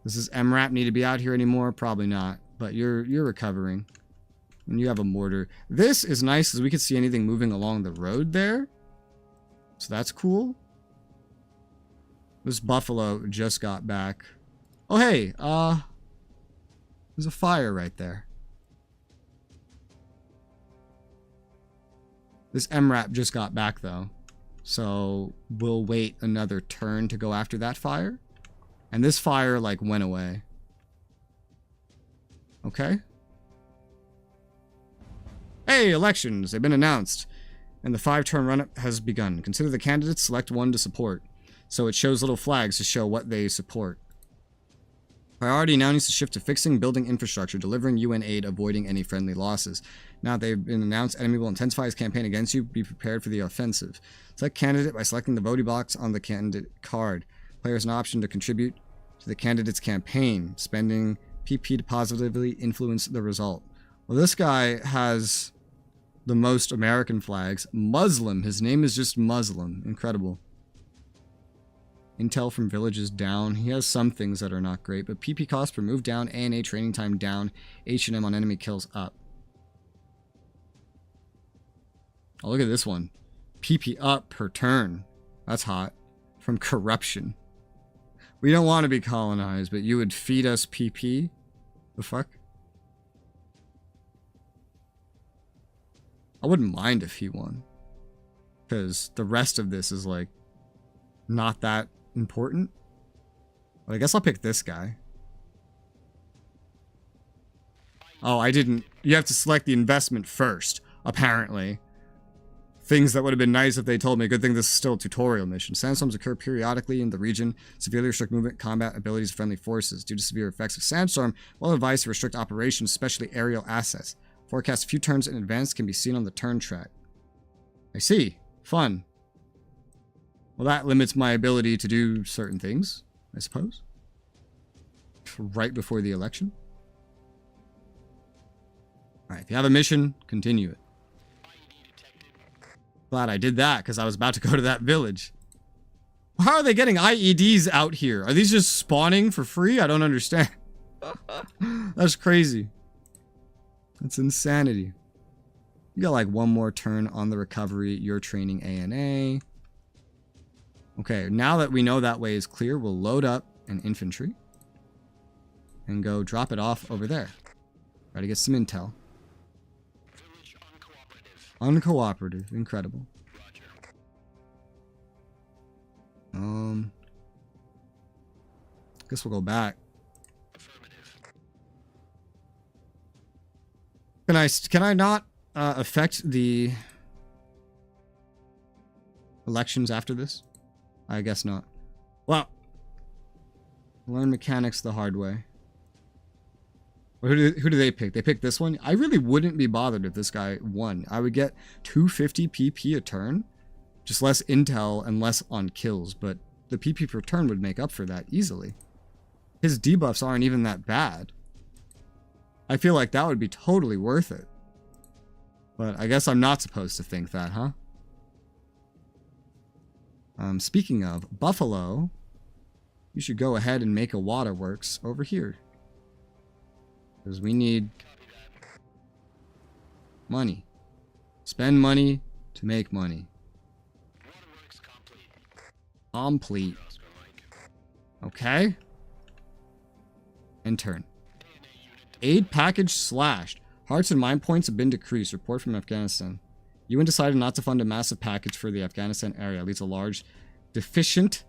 [SPEAKER 1] Does this MRAP need to be out here anymore? Probably not. But you're recovering. And you have a mortar. This is nice because we can see anything moving along the road there. So that's cool. This buffalo just got back. Oh hey, there's a fire right there. This MRAP just got back though. So we'll wait another turn to go after that fire. And this fire like went away. Okay. Hey, elections! They've been announced. And the 5-turn run-up has begun. Consider the candidates, select one to support. So it shows little flags to show what they support. Priority now needs to shift to fixing building infrastructure, delivering UN aid, avoiding any friendly losses. Now they've been announced, enemy will intensify his campaign against you. Be prepared for the offensive. Select candidate by selecting the voting box on the candidate card. Player has an option to contribute to the candidate's campaign. Spending PP to positively influence the result. Well, this guy has the most American flags. Muslim. His name is just Muslim. Incredible. Intel from villages down. He has some things that are not great, but PP cost per move down, ANA training time down, H&M on enemy kills up. Oh, look at this one. PP up per turn. That's hot. From corruption. We don't want to be colonized, but you would feed us PP? The fuck? I wouldn't mind if he won. Because the rest of this is like not that important. But I guess I'll pick this guy. Oh, I didn't. You have to select the investment first, apparently. Things that would have been nice if they told me. Good thing this is still a tutorial mission. Sandstorms occur periodically in the region. Severely restrict movement, combat abilities of friendly forces. Due to severe effects of sandstorm, well advised to restrict operations, especially aerial assets. Forecast a few turns in advance can be seen on the turn track. I see. Fun. Well, that limits my ability to do certain things, I suppose. Right before the election. Alright, if you have a mission, continue it. Glad I did that, because I was about to go to that village. How are they getting IEDs out here? Are these just spawning for free? I don't understand. That's crazy. That's insanity. You got like one more turn on the recovery. You're training ANA. Okay, now that we know that way is clear, we'll load up an infantry and go drop it off over there. Try to get some intel.
[SPEAKER 2] Village uncooperative.
[SPEAKER 1] Uncooperative. Incredible.
[SPEAKER 2] Roger.
[SPEAKER 1] Guess we'll go back.
[SPEAKER 2] Affirmative.
[SPEAKER 1] Can I not affect the elections after this? I guess not. Well, learn mechanics the hard way. Who do they pick? They pick this one? I really wouldn't be bothered if this guy won. I would get 250 PP a turn. Just less intel and less on kills. But the PP per turn would make up for that easily. His debuffs aren't even that bad. I feel like that would be totally worth it. But I guess I'm not supposed to think that, huh? Speaking of Buffalo, you should go ahead and make a waterworks over here. Because we need money. Spend money to make money.
[SPEAKER 2] Waterworks complete.
[SPEAKER 1] Complete.
[SPEAKER 2] Oscar Mike.
[SPEAKER 1] Okay. And turn.
[SPEAKER 2] ANA unit.
[SPEAKER 1] Aid package slashed. Hearts and mind points have been decreased. Report from Afghanistan. UN decided not to fund a massive package for the Afghanistan area. Leads a large deficit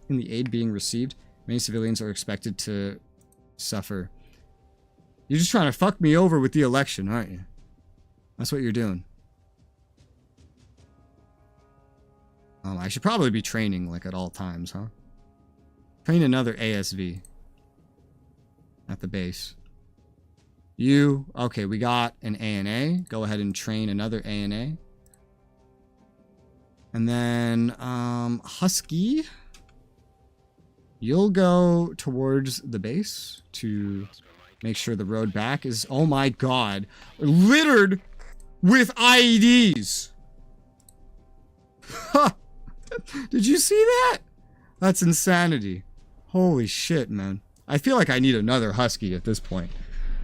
[SPEAKER 1] in the aid being received. Many civilians are expected to suffer. You're just trying to fuck me over with the election, aren't you? That's what you're doing. I should probably be training, like, at all times, huh? Train another ASV. At the base. You, okay, we got an ANA. Go ahead and train another ANA. And then, Husky. You'll go towards the base to make sure the road back is, oh my god, littered with IEDs. Did you see that? That's insanity. Holy shit, man. I feel like I need another Husky at this point.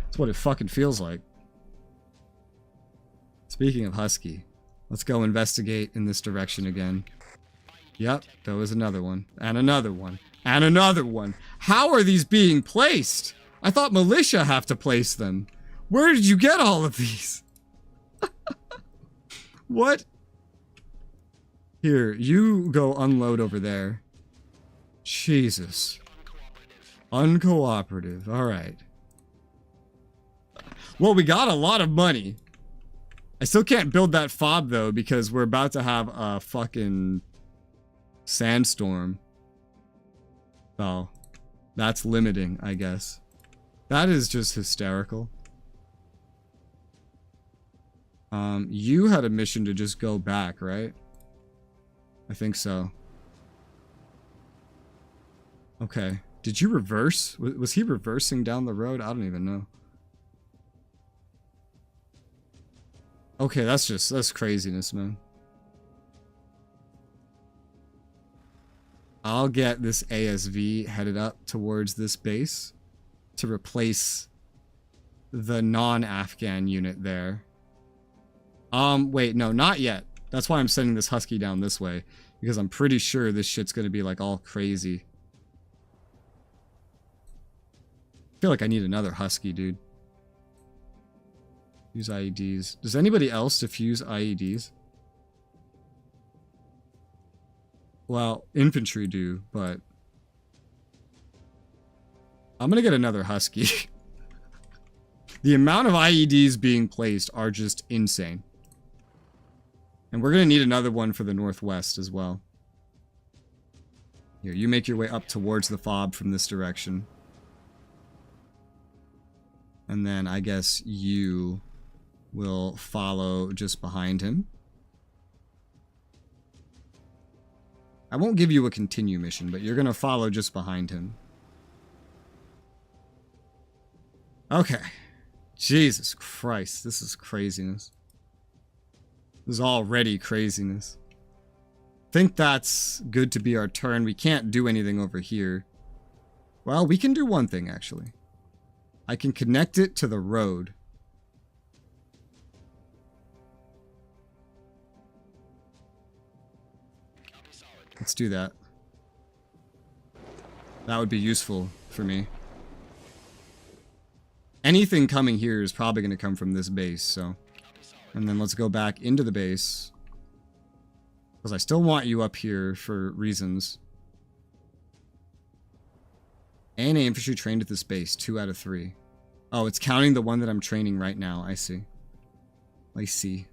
[SPEAKER 1] That's what it fucking feels like. Speaking of Husky, let's go investigate in this direction again. Yep, there was another one. And another one. And another one. How are these being placed? I thought militia have to place them. Where did you get all of these? What? Here, you go unload over there. Jesus. Uncooperative. Alright. Well, we got a lot of money. I still can't build that fob, though, because we're about to have a fucking sandstorm. Oh. That's limiting, I guess. That is just hysterical. You had a mission to just go back, right? I think so. Okay. Did you reverse? Was he reversing down the road? I don't even know. Okay, that's craziness, man. I'll get this ASV headed up towards this base to replace the non-Afghan unit there. Wait, no, not yet. That's why I'm sending this Husky down this way, because I'm pretty sure this shit's gonna be like all crazy. I feel like I need another Husky, dude. Use IEDs. Does anybody else defuse IEDs? Well, infantry do, but I'm gonna get another Husky. The amount of IEDs being placed are just insane. And we're gonna need another one for the northwest as well. Here, you make your way up towards the fob from this direction. And then I guess you will follow just behind him. I won't give you a continue mission, but you're gonna follow just behind him. Okay. Jesus Christ, this is craziness. This is already craziness. Think that's good to be our turn. We can't do anything over here. Well, we can do one thing, actually. I can connect it to the road. Let's do that. That would be useful for me. Anything coming here is probably going to come from this base, so. And then let's go back into the base. Because I still want you up here for reasons. ANA infantry trained at this base, 2 out of 3. Oh, it's counting the one that I'm training right now. I see. I see.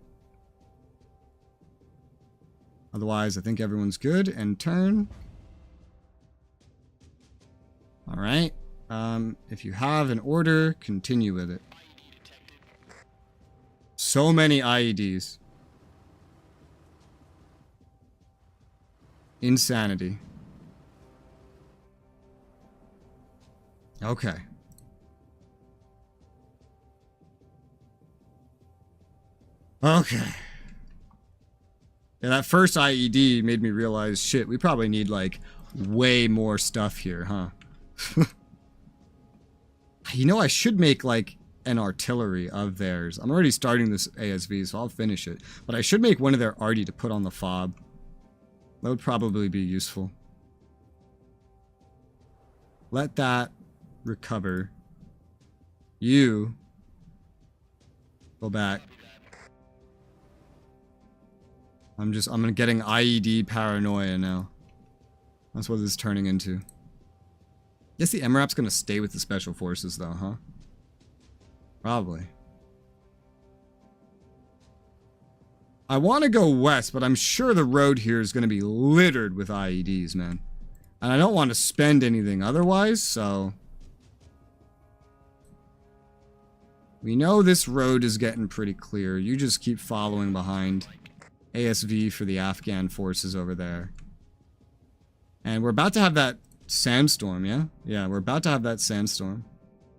[SPEAKER 1] Otherwise, I think everyone's good. And turn. Alright. If you have an order, continue with it. So many IEDs. Insanity. Okay. Okay. Yeah, that first IED made me realize, shit, we probably need, like, way more stuff here, huh? You know, I should make, like, an artillery of theirs. I'm already starting this ASV, so I'll finish it. But I should make one of their arty to put on the fob. That would probably be useful. Let that recover. You go back. I'm getting IED paranoia now. That's what this is turning into. Guess the MRAP's gonna stay with the special forces though, huh? Probably. I want to go west, but I'm sure the road here is gonna be littered with IEDs, man. And I don't want to spend anything otherwise, so... We know this road is getting pretty clear. You just keep following behind. ASV for the Afghan forces over there. And we're about to have that sandstorm, yeah? Yeah, we're about to have that sandstorm.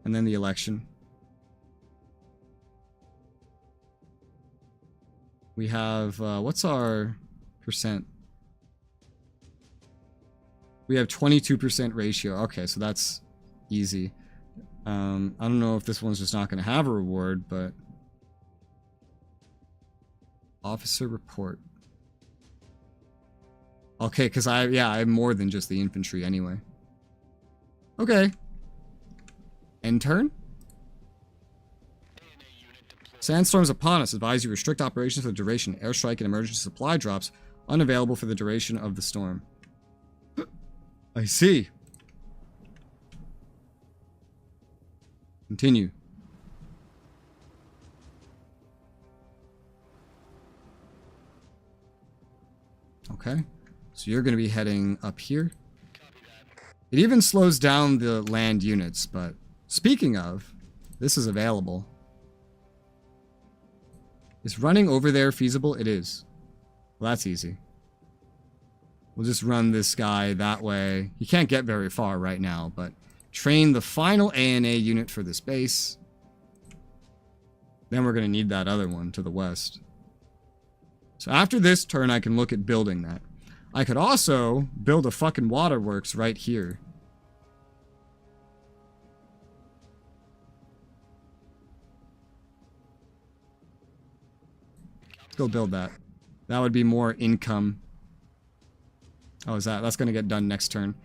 [SPEAKER 1] And then the election. We have, what's our percent? We have 22% ratio. Okay, so that's easy. I don't know if this one's just not going to have a reward, but... Officer report. Okay, because I have more than just the infantry anyway. Okay. End turn? Sandstorms upon us. Advise you restrict operations for the duration. Airstrike and emergency supply drops unavailable for the duration of the storm. I see. Continue. Okay, so you're going to be heading up here. It even slows down the land units, but speaking of, this is available. Is running over there feasible? It is. Well, that's easy. We'll just run this guy that way. He can't get very far right now, but train the final ANA unit for this base. Then we're going to need that other one to the west. So after this turn, I can look at building that. I could also build a fucking waterworks right here. Let's go build that. That would be more income. Oh, that's going to get done next turn.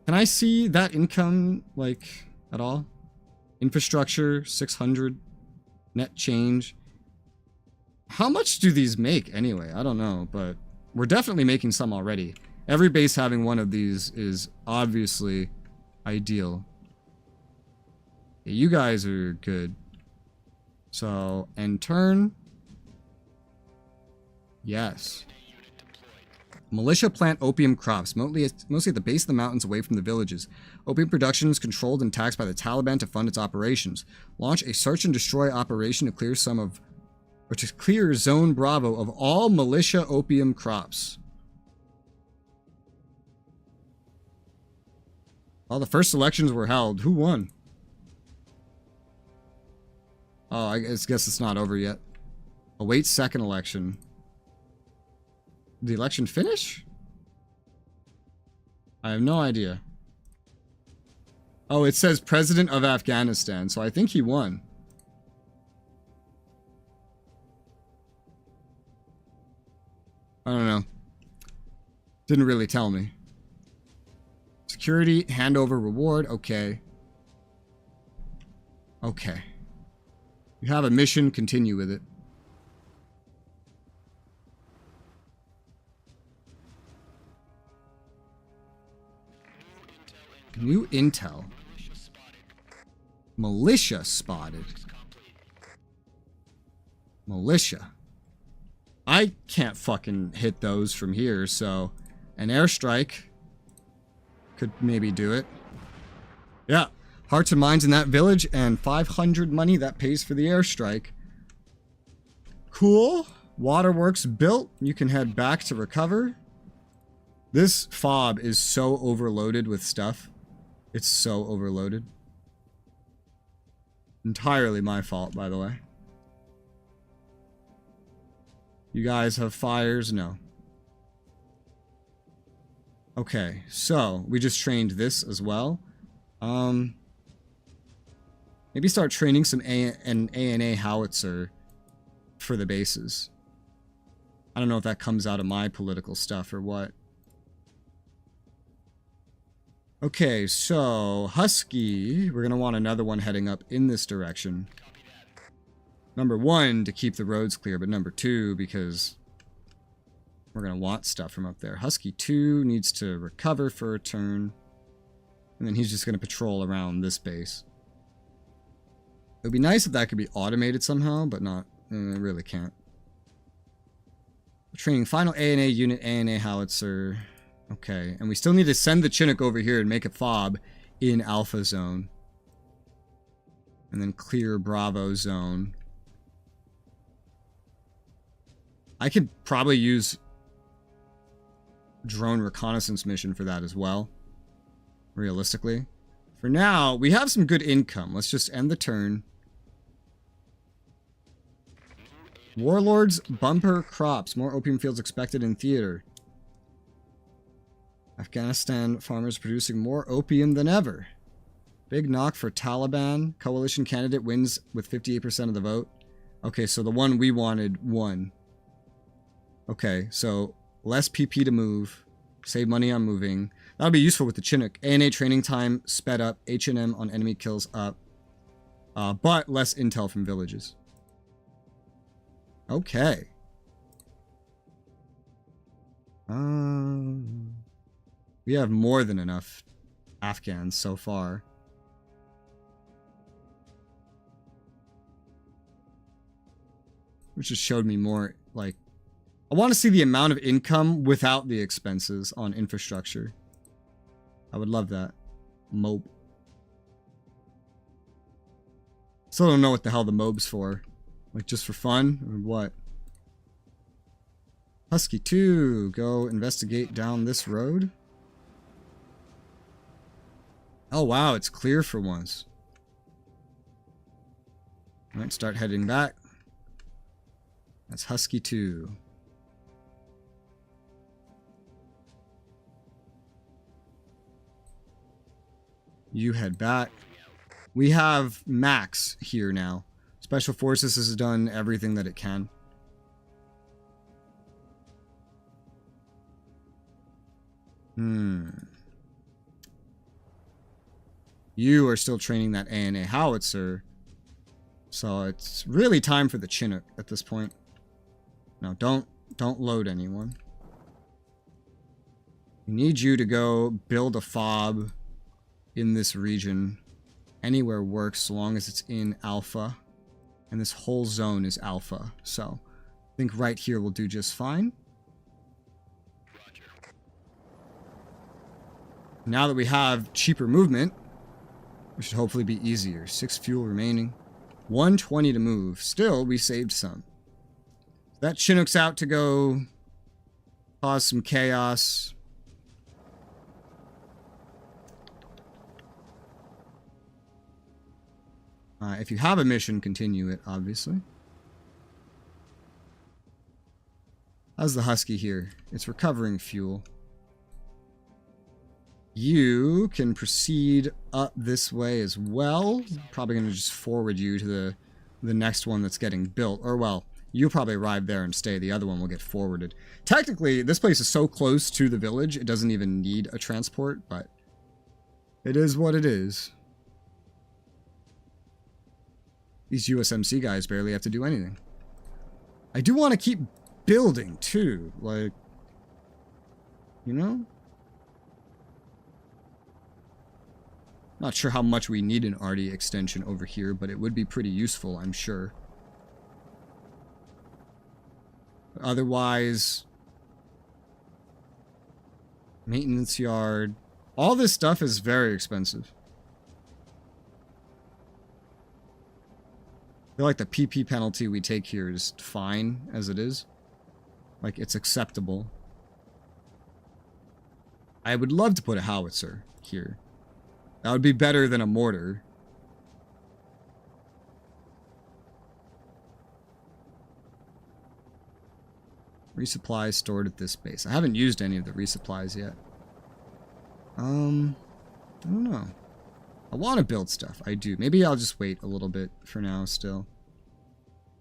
[SPEAKER 1] Can I see that income, like, at all? Infrastructure, 600. Net change. How much do these make anyway? I don't know, but we're definitely making some already. Every base having one of these is obviously ideal. Yeah, you guys are good. So, end turn. Yes. Militia plant opium crops, mostly at the base of the mountains away from the villages. Opium production is controlled and taxed by the Taliban to fund its operations. Launch a search and destroy operation to clear Zone Bravo of all militia opium crops. Well, the first elections were held. Who won? Oh, I guess it's not over yet. Await second election. Did the election finish? I have no idea. Oh, it says President of Afghanistan, so I think he won. I don't know. Didn't really tell me. Security, handover, reward. Okay. Okay. You have a mission, continue with it. New intel. Militia spotted. Militia. I can't fucking hit those from here, so an airstrike could maybe do it. Yeah. Hearts and minds in that village and 500 money that pays for the airstrike. Cool. Waterworks built. You can head back to recover. This fob is so overloaded with stuff. It's so overloaded. Entirely my fault, by the way. You guys have fires? No. Okay, so we just trained this as well. Maybe start training some an ANA howitzer for the bases. I don't know if that comes out of my political stuff or what. Okay, so Husky, we're going to want another one heading up in this direction. Number one, to keep the roads clear, but number two, because we're going to want stuff from up there. Husky 2 needs to recover for a turn, and then he's just going to patrol around this base. It would be nice if that could be automated somehow, but not, it really can't. Training final ANA unit, ANA howitzer. Okay, and we still need to send the Chinook over here and make a fob in Alpha Zone. And then clear Bravo Zone. I could probably use drone reconnaissance mission for that as well. Realistically. For now, we have some good income. Let's just end the turn. Warlords bumper crops. More opium fields expected in theater. Afghanistan farmers producing more opium than ever. Big knock for Taliban. Coalition candidate wins with 58% of the vote. Okay, so the one we wanted won. Okay, so less PP to move. Save money on moving. That'll be useful with the Chinook. ANA training time sped up. H&M on enemy kills up. But less intel from villages. Okay. We have more than enough Afghans so far. Which just showed me more, like... I want to see the amount of income without the expenses on infrastructure. I would love that. Mob. Still don't know what the hell the mob's for. Like, just for fun? Or what? Husky 2, go investigate down this road. Oh, wow, it's clear for once. Alright, start heading back. That's Husky 2. You head back. We have Max here now. Special Forces has done everything that it can. You are still training that ANA howitzer. So it's really time for the Chinook at this point. No, don't load anyone. We need you to go build a fob in this region. Anywhere works so long as it's in Alpha. And this whole zone is Alpha. So I think right here will do just fine.
[SPEAKER 2] Roger.
[SPEAKER 1] Now that we have cheaper movement, it should hopefully be easier. 6 fuel remaining. 120 to move. Still, we saved some. That Chinook's out to go cause some chaos. If you have a mission, continue it, obviously. How's the Husky here? It's recovering fuel. You can proceed up this way as well. Probably going to just forward you to the next one that's getting built. Or, well, You'll probably arrive there and stay. The other one will get forwarded. Technically, this place is so close to the village, it doesn't even need a transport, but it is what it is. These USMC guys barely have to do anything. I do want to keep building, too. Like, you know? Not sure how much we need an RD extension over here, but it would be pretty useful, I'm sure. Otherwise, maintenance yard. All this stuff is very expensive. I feel like the PP penalty we take here is fine as it is. Like, it's acceptable. I would love to put a howitzer here. That would be better than a mortar. Resupply stored at this base. I haven't used any of the resupplies yet. I don't know. I want to build stuff. I do. Maybe I'll just wait a little bit for now still.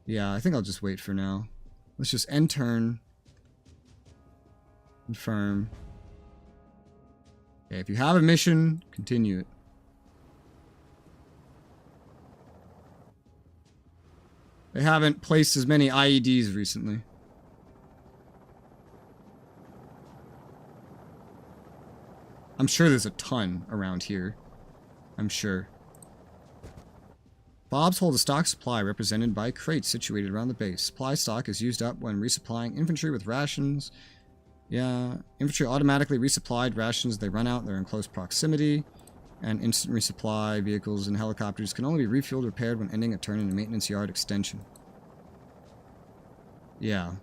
[SPEAKER 1] Yeah, I think I'll just wait for now. Let's just end turn. Confirm. Okay, if you have a mission, continue it. They haven't placed as many IEDs recently. I'm sure there's a ton around here. I'm sure. Fobs hold a stock supply represented by crates situated around the base. Supply stock is used up when resupplying infantry with rations. Yeah, infantry automatically resupplied rations. They run out, they're in close proximity. And instant resupply vehicles and helicopters can only be refueled or repaired when ending a turn in a maintenance yard extension. Yeah.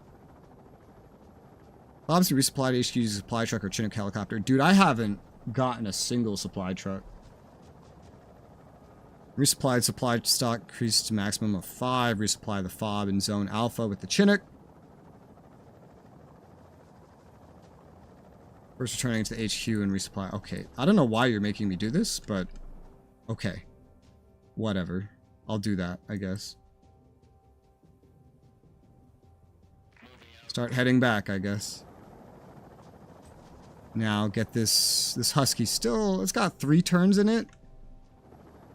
[SPEAKER 1] Fobs to resupply HQ uses a supply truck or Chinook helicopter. Dude, I haven't gotten a single supply truck. Resupplied supply stock increased to maximum of 5. Resupply the fob in zone alpha with the Chinook. First returning to the HQ and resupply. Okay, I don't know why you're making me do this, but okay. Whatever. I'll do that, I guess. Start heading back, I guess. Now get this Husky still. It's got 3 turns in it.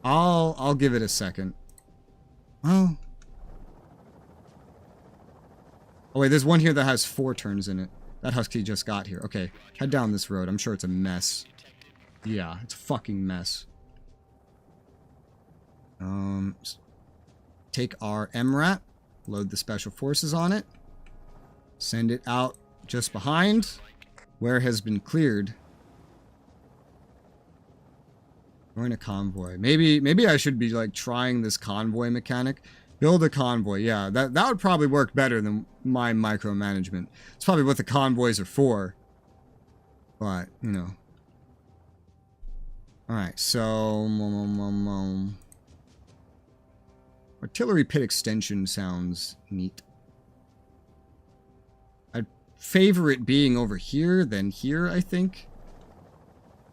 [SPEAKER 1] I'll give it a second. Oh. Oh wait, there's one here that has 4 turns in it. That Husky just got here. Okay, head down this road. I'm sure it's a mess. Yeah, it's a fucking mess. Take our MRAT. Load the special forces on it. Send it out just behind. Where has been cleared. Join a convoy. Maybe I should be like trying this convoy mechanic. Build a convoy. Yeah, that would probably work better than my micromanagement. It's probably what the convoys are for. But, you know. Alright, so artillery pit extension sounds neat. I'd favor it being over here than here, I think.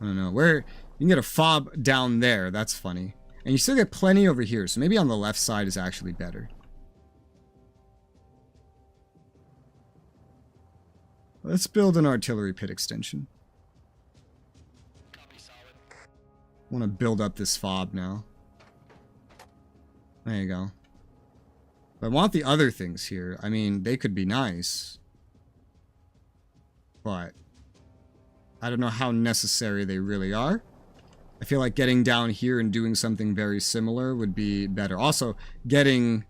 [SPEAKER 1] I don't know. Where you can get a fob down there, that's funny. And you still get plenty over here, so maybe on the left side is actually better. Let's build an artillery pit extension. I want to build up this fob now. There you go. But I want the other things here. I mean, they could be nice. But I don't know how necessary they really are. I feel like getting down here and doing something very similar would be better. Also, getting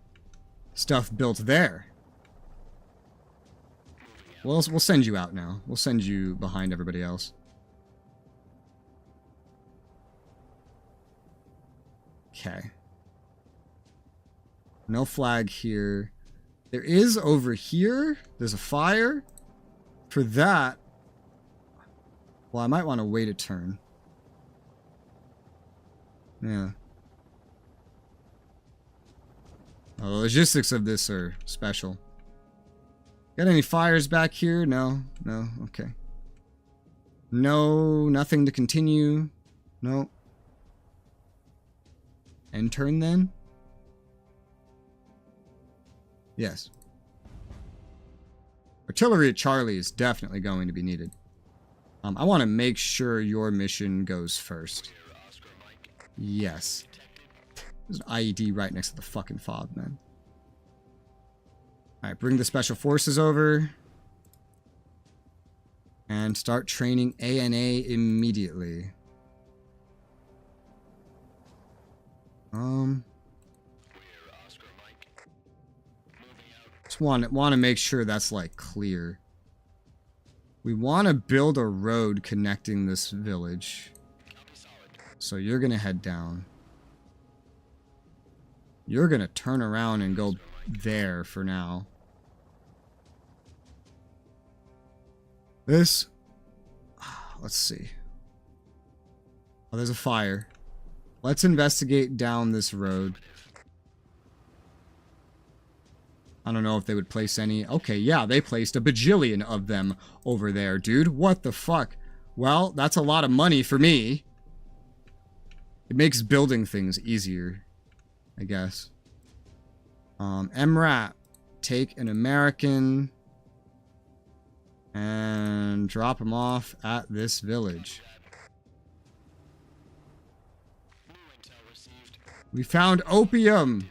[SPEAKER 1] stuff built there. We'll send you out now. We'll send you behind everybody else. Okay. No flag here. There is over here. There's a fire. For that, well, I might want to wait a turn. Yeah. Oh, the logistics of this are special. Got any fires back here? No. No. Okay. No. Nothing to continue. No. End turn then? Yes. Artillery at Charlie is definitely going to be needed. I want to make sure your mission goes first. Yes. There's an IED right next to the fucking fob, man. Alright, bring the special forces over. And start training ANA immediately. Just want to make sure that's like clear. We want to build a road connecting this village. So you're going to head down. You're going to turn around and go there for now. This... Let's see. Oh, there's a fire. Let's investigate down this road. I don't know if they would place any... Okay, yeah, they placed a bajillion of them over there, dude. What the fuck? Well, that's a lot of money for me. It makes building things easier, I guess. MRAP. Take an American and drop him off at this village. We found opium!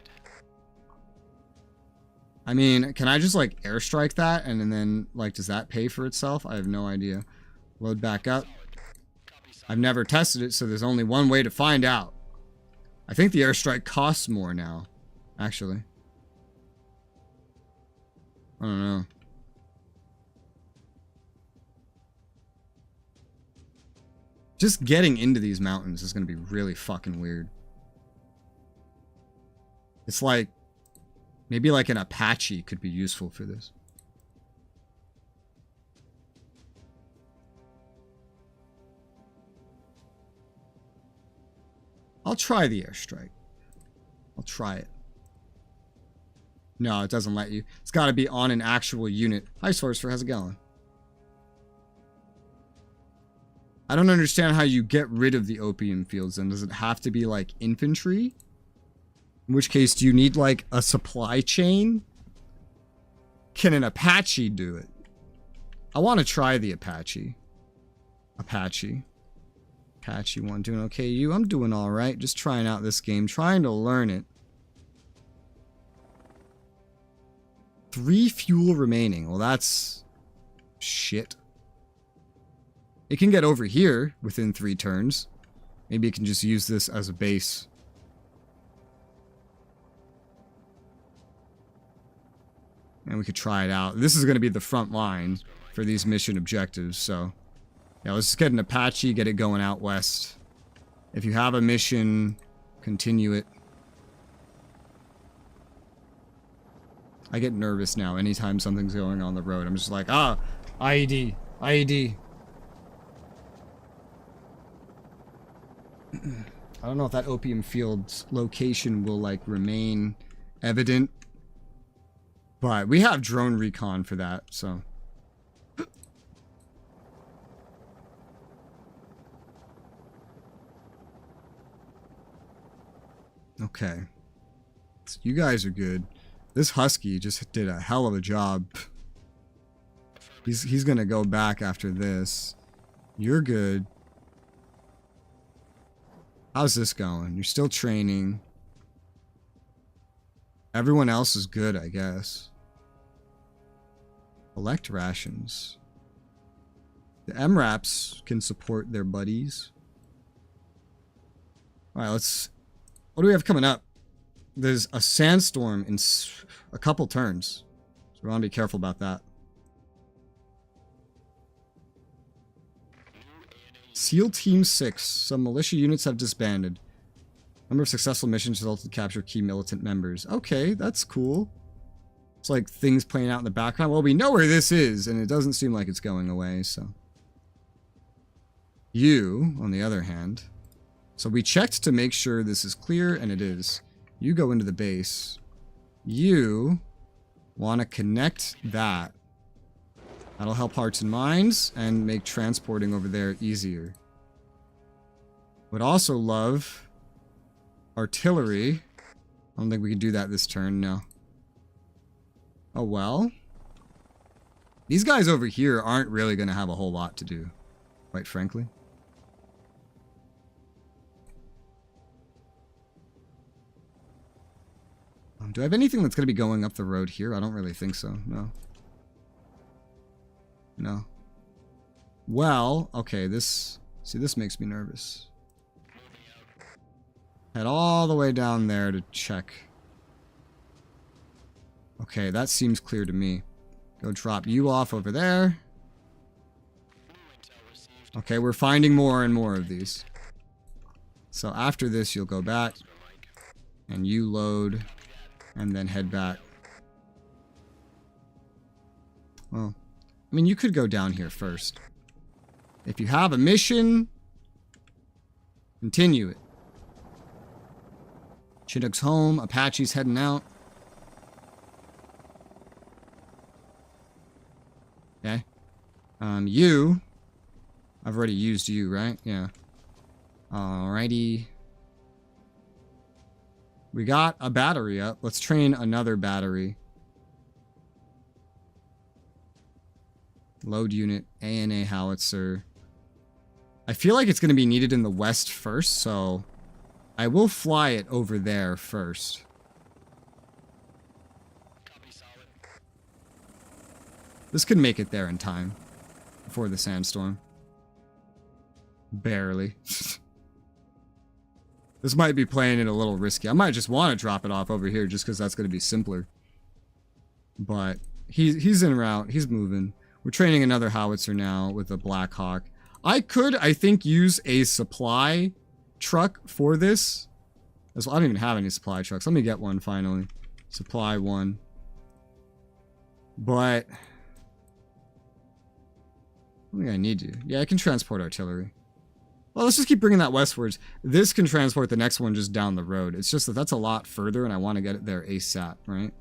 [SPEAKER 1] I mean, can I just, like, airstrike that? And then, like, does that pay for itself? I have no idea. Load back up. I've never tested it, so there's only one way to find out. I think the airstrike costs more now, actually. I don't know. Just getting into these mountains is going to be really fucking weird. It's like... Maybe like an Apache could be useful for this. I'll try the airstrike. I'll try it. No, it doesn't let you. It's got to be on an actual unit. Hi, Sorcerer. How's it going? I don't understand how you get rid of the opium fields. And does it have to be like infantry? In which case, do you need, like, a supply chain? Can an Apache do it? I want to try the Apache. Apache 1 doing okay. I'm doing alright. Just trying out this game. Trying to learn it. 3 fuel remaining. Well, that's... shit. It can get over here within 3 turns. Maybe it can just use this as a base. And we could try it out. This is going to be the front line for these mission objectives, so... Yeah, let's just get an Apache, get it going out west. If you have a mission, continue it. I get nervous now anytime something's going on the road. I'm just like, ah, IED, IED. I don't know if that opium field's location will, like, remain evident. But we have drone recon for that, so. Okay. So you guys are good. This Husky just did a hell of a job. He's gonna go back after this. You're good. How's this going? You're still training. Everyone else is good, I guess. Elect rations. The MRAPs can support their buddies. Alright, let's... What do we have coming up? There's a sandstorm in a couple turns. So we want to be careful about that. SEAL Team 6. Some militia units have disbanded. Number of successful missions resulted in capture of key militant members. Okay, that's cool. It's like things playing out in the background. Well, we know where this is, and it doesn't seem like it's going away, so. You, on the other hand. So we checked to make sure this is clear, and it is. You go into the base. You want to connect that. That'll help hearts and minds, and make transporting over there easier. Would also love artillery. I don't think we can do that this turn, no. Oh, well. These guys over here aren't really going to have a whole lot to do, quite frankly. Do I have anything that's going to be going up the road here? I don't really think so. No. No. Well, okay, this... See, this makes me nervous. Head all the way down there to check. Okay, that seems clear to me. Go drop you off over there. Okay, we're finding more and more of these. So after this, you'll go back. And you load. And then head back. Well, I mean, you could go down here first. If you have a mission, continue it. Chinook's home. Apache's heading out. Okay. You. I've already used you, right? Yeah. Alrighty. We got a battery up. Let's train another battery. Load unit, ANA howitzer. I feel like it's going to be needed in the west first, so I will fly it over there first.
[SPEAKER 2] Copy solid.
[SPEAKER 1] This could make it there in time before the sandstorm. Barely. This might be playing it a little risky. I might just want to drop it off over here just because that's going to be simpler. But he's en route. He's moving. We're training another howitzer now with a Black Hawk. I could, I think, use a supply truck for this. As well, I don't even have any supply trucks. Let me get one finally. Supply one. But I don't think I need to. Yeah, I can transport artillery. Well, let's just keep bringing that westwards. This can transport the next one just down the road. It's just that that's a lot further, and I want to get it there ASAP, right?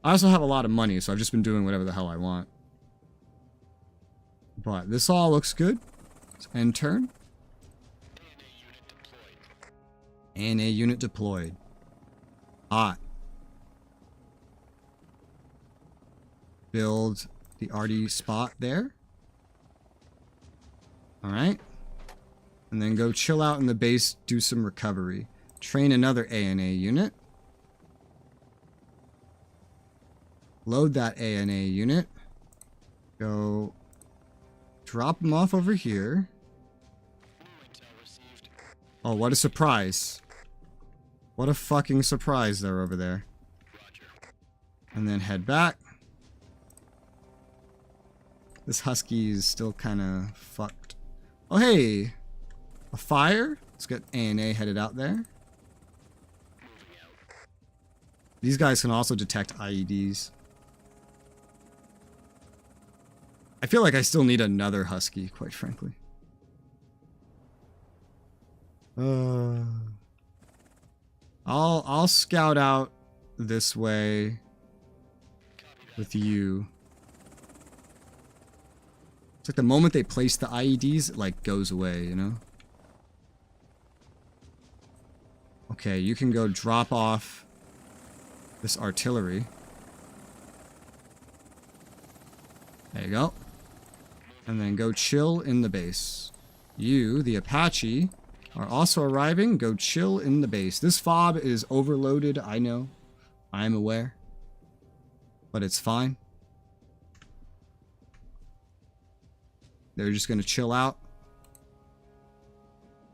[SPEAKER 1] I also have a lot of money, so I've just been doing whatever the hell I want. But this all looks good. Let's end turn.
[SPEAKER 2] ANA unit deployed.
[SPEAKER 1] Hot. Build the RD spot there. Alright. And then go chill out in the base, do some recovery. Train another ANA unit. Load that ANA unit. Go drop them off over here. Oh, what a surprise. What a fucking surprise they're over there. And then head back. This husky is still kind of fucked. Oh, hey. A fire. Let's get ANA headed out there. These guys can also detect IEDs. I feel like I still need another husky, quite frankly. I'll scout out this way with you. It's like the moment they place the IEDs, it like goes away, you know? Okay, you can go drop off this artillery. There you go. And then go chill in the base. You, the Apache, are also arriving. Go chill in the base. This fob is overloaded, I know. I'm aware. But it's fine. They're just going to chill out.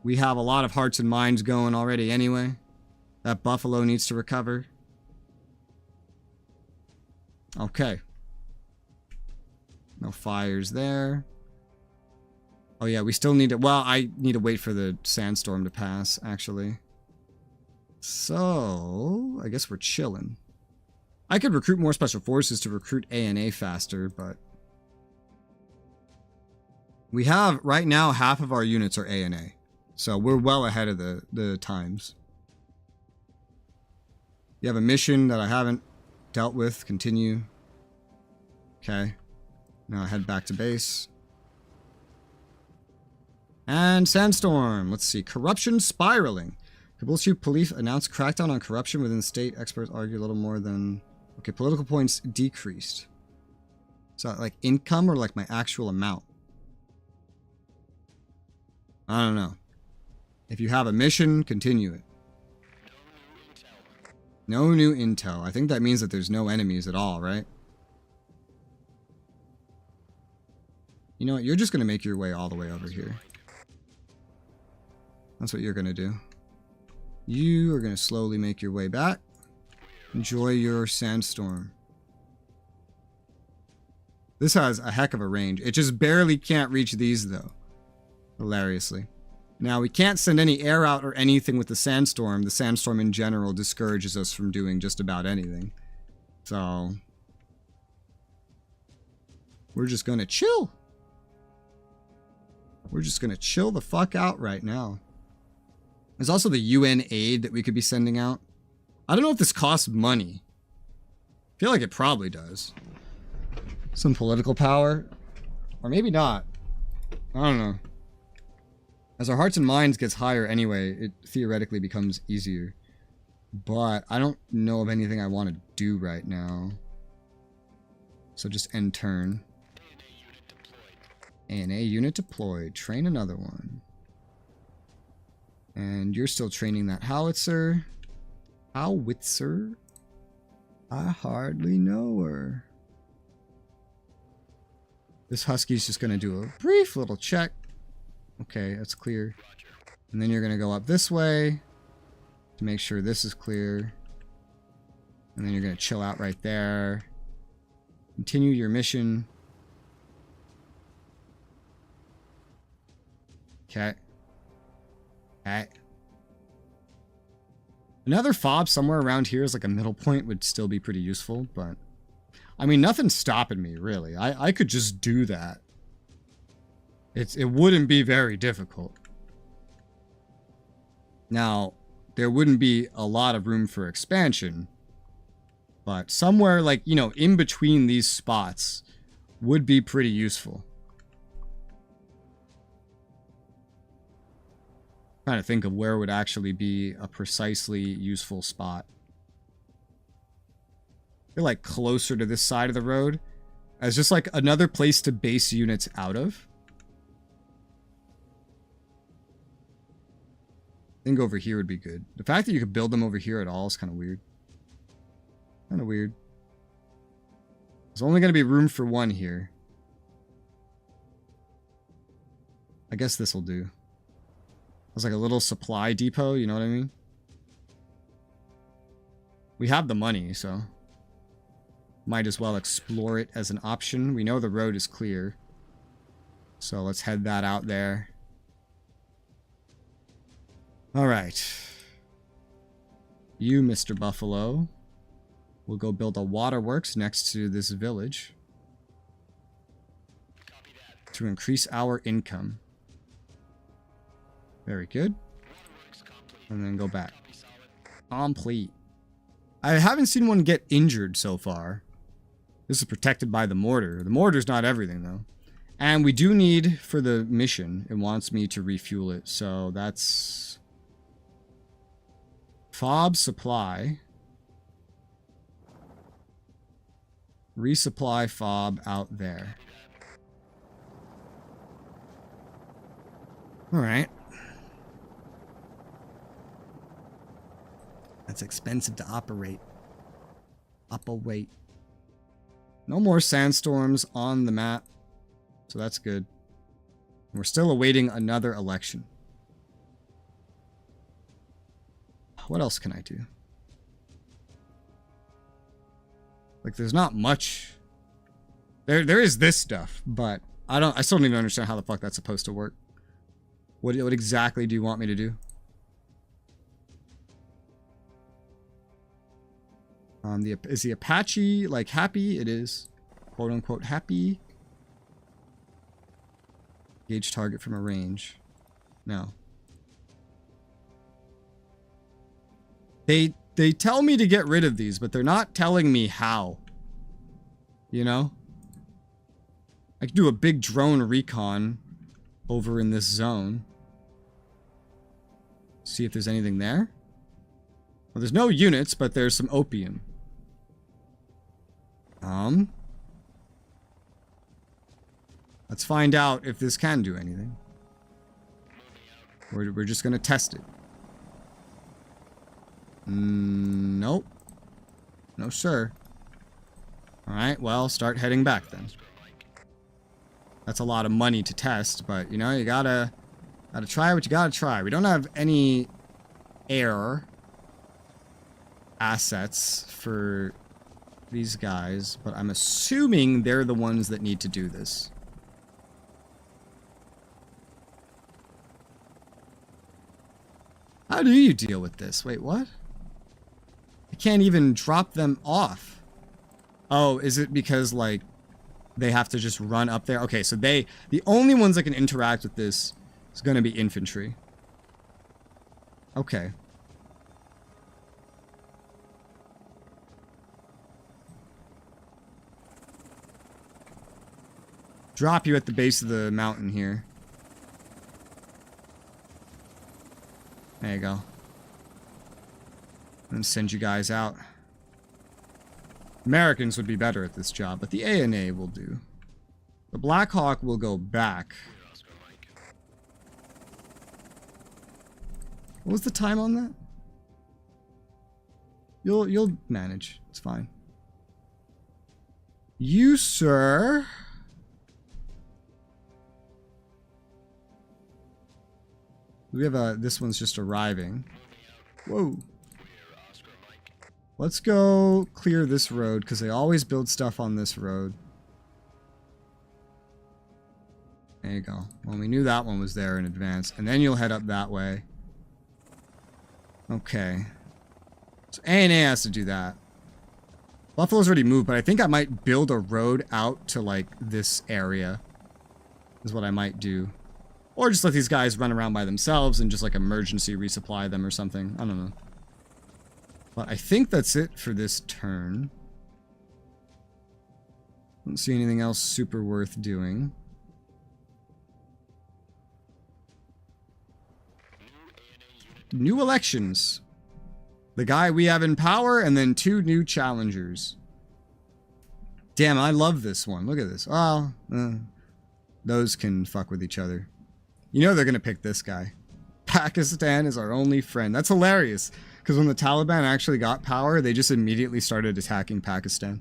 [SPEAKER 1] We have a lot of hearts and minds going already anyway. That buffalo needs to recover. Okay. No fires there. Oh yeah, we still need to... Well, I need to wait for the sandstorm to pass, actually. So, I guess we're chilling. I could recruit more special forces to recruit ANA faster, but... We have, right now, half of our units are ANA. So we're well ahead of the times. You have a mission that I haven't dealt with. Continue. Okay. Now I head back to base. And sandstorm. Let's see. Corruption spiraling. Kabul chief police announced crackdown on corruption within the state. Experts argue a little more than Okay, political points decreased. So like income or like my actual amount? I don't know. If you have a mission, continue it. No new intel. I think that means that there's no enemies at all, right? You know what? You're just going to make your way all the way over here. That's what you're going to do. You are going to slowly make your way back. Enjoy your sandstorm. This has a heck of a range. It just barely can't reach these, though. Hilariously. Now, we can't send any air out or anything with the sandstorm. The sandstorm in general discourages us from doing just about anything. So, we're just going to chill. We're just going to chill the fuck out right now. There's also the UN aid that we could be sending out. I don't know if this costs money. I feel like it probably does. Some political power. Or maybe not. I don't know. As our hearts and minds gets higher anyway, it theoretically becomes easier. But I don't know of anything I want to do right now. So just end turn. ANA unit deployed. Train another one. And you're still training that howitzer. Howitzer? I hardly know her. This husky's just going to do a brief little check. Okay, that's clear. And then you're going to go up this way to make sure this is clear. And then you're going to chill out right there. Continue your mission. Okay. Okay. Another fob somewhere around here is like a middle point would still be pretty useful, but I mean, nothing's stopping me, really. I could just do that. It wouldn't be very difficult. Now, there wouldn't be a lot of room for expansion, but somewhere like, you know, in between these spots would be pretty useful. Trying to think of where would actually be a precisely useful spot. I feel like closer to this side of the road as just like another place to base units out of. I think over here would be good. The fact that you could build them over here at all is kind of weird. Kind of weird. There's only going to be room for one here. I guess this will do. It's like a little supply depot, you know what I mean? We have the money, so might as well explore it as an option. We know the road is clear, so let's head that out there. Alright. You, Mr. Buffalo, will go build a waterworks next to this village to increase our income. Very good. And then go back. Complete. I haven't seen one get injured so far. This is protected by the mortar. The mortar's not everything, though. And we do need, for the mission, it wants me to refuel it. So that's fob supply. Resupply fob out there. Alright. That's expensive to operate. Operate. No more sandstorms on the map. So that's good. We're still awaiting another election. What else can I do? Like, there's not much. There is this stuff, but I still don't even understand how the fuck that's supposed to work. What exactly do you want me to do? Is the Apache, like, happy? It is. Quote unquote happy. Gauge target from a range. No. They tell me to get rid of these, but they're not telling me how. You know? I could do a big drone recon over in this zone. See if there's anything there. Well, there's no units, but there's some opium. Let's find out if this can do anything. We're just gonna test it. Nope. No, sir. Alright, well, start heading back then. That's a lot of money to test, but, you know, you gotta try what you gotta try. We don't have any air assets for these guys, but I'm assuming they're the ones that need to do this. How do you deal with this? Wait, what? I can't even drop them off. Oh, is it because, like, they have to just run up there? Okay, so the only ones that can interact with this is going to be infantry. Okay. Drop you at the base of the mountain here. There you go. And send you guys out. Americans would be better at this job, but the ANA will do. The Black Hawk will go back. What was the time on that? You'll manage. It's fine. You, sir. We have this one's just arriving. Whoa. Let's go clear this road, because they always build stuff on this road. There you go. Well, we knew that one was there in advance. And then you'll head up that way. Okay. So A&A has to do that. Buffalo's already moved, but I think I might build a road out to, like, this area. Is what I might do. Or just let these guys run around by themselves and just, like, emergency resupply them or something. I don't know. But I think that's it for this turn. Don't see anything else super worth doing. New elections. The guy we have in power, and then 2 new challengers. Damn, I love this one. Look at this. Oh, those can fuck with each other. You know they're gonna pick this guy. Pakistan is our only friend. That's hilarious. Because when the Taliban actually got power, they just immediately started attacking Pakistan.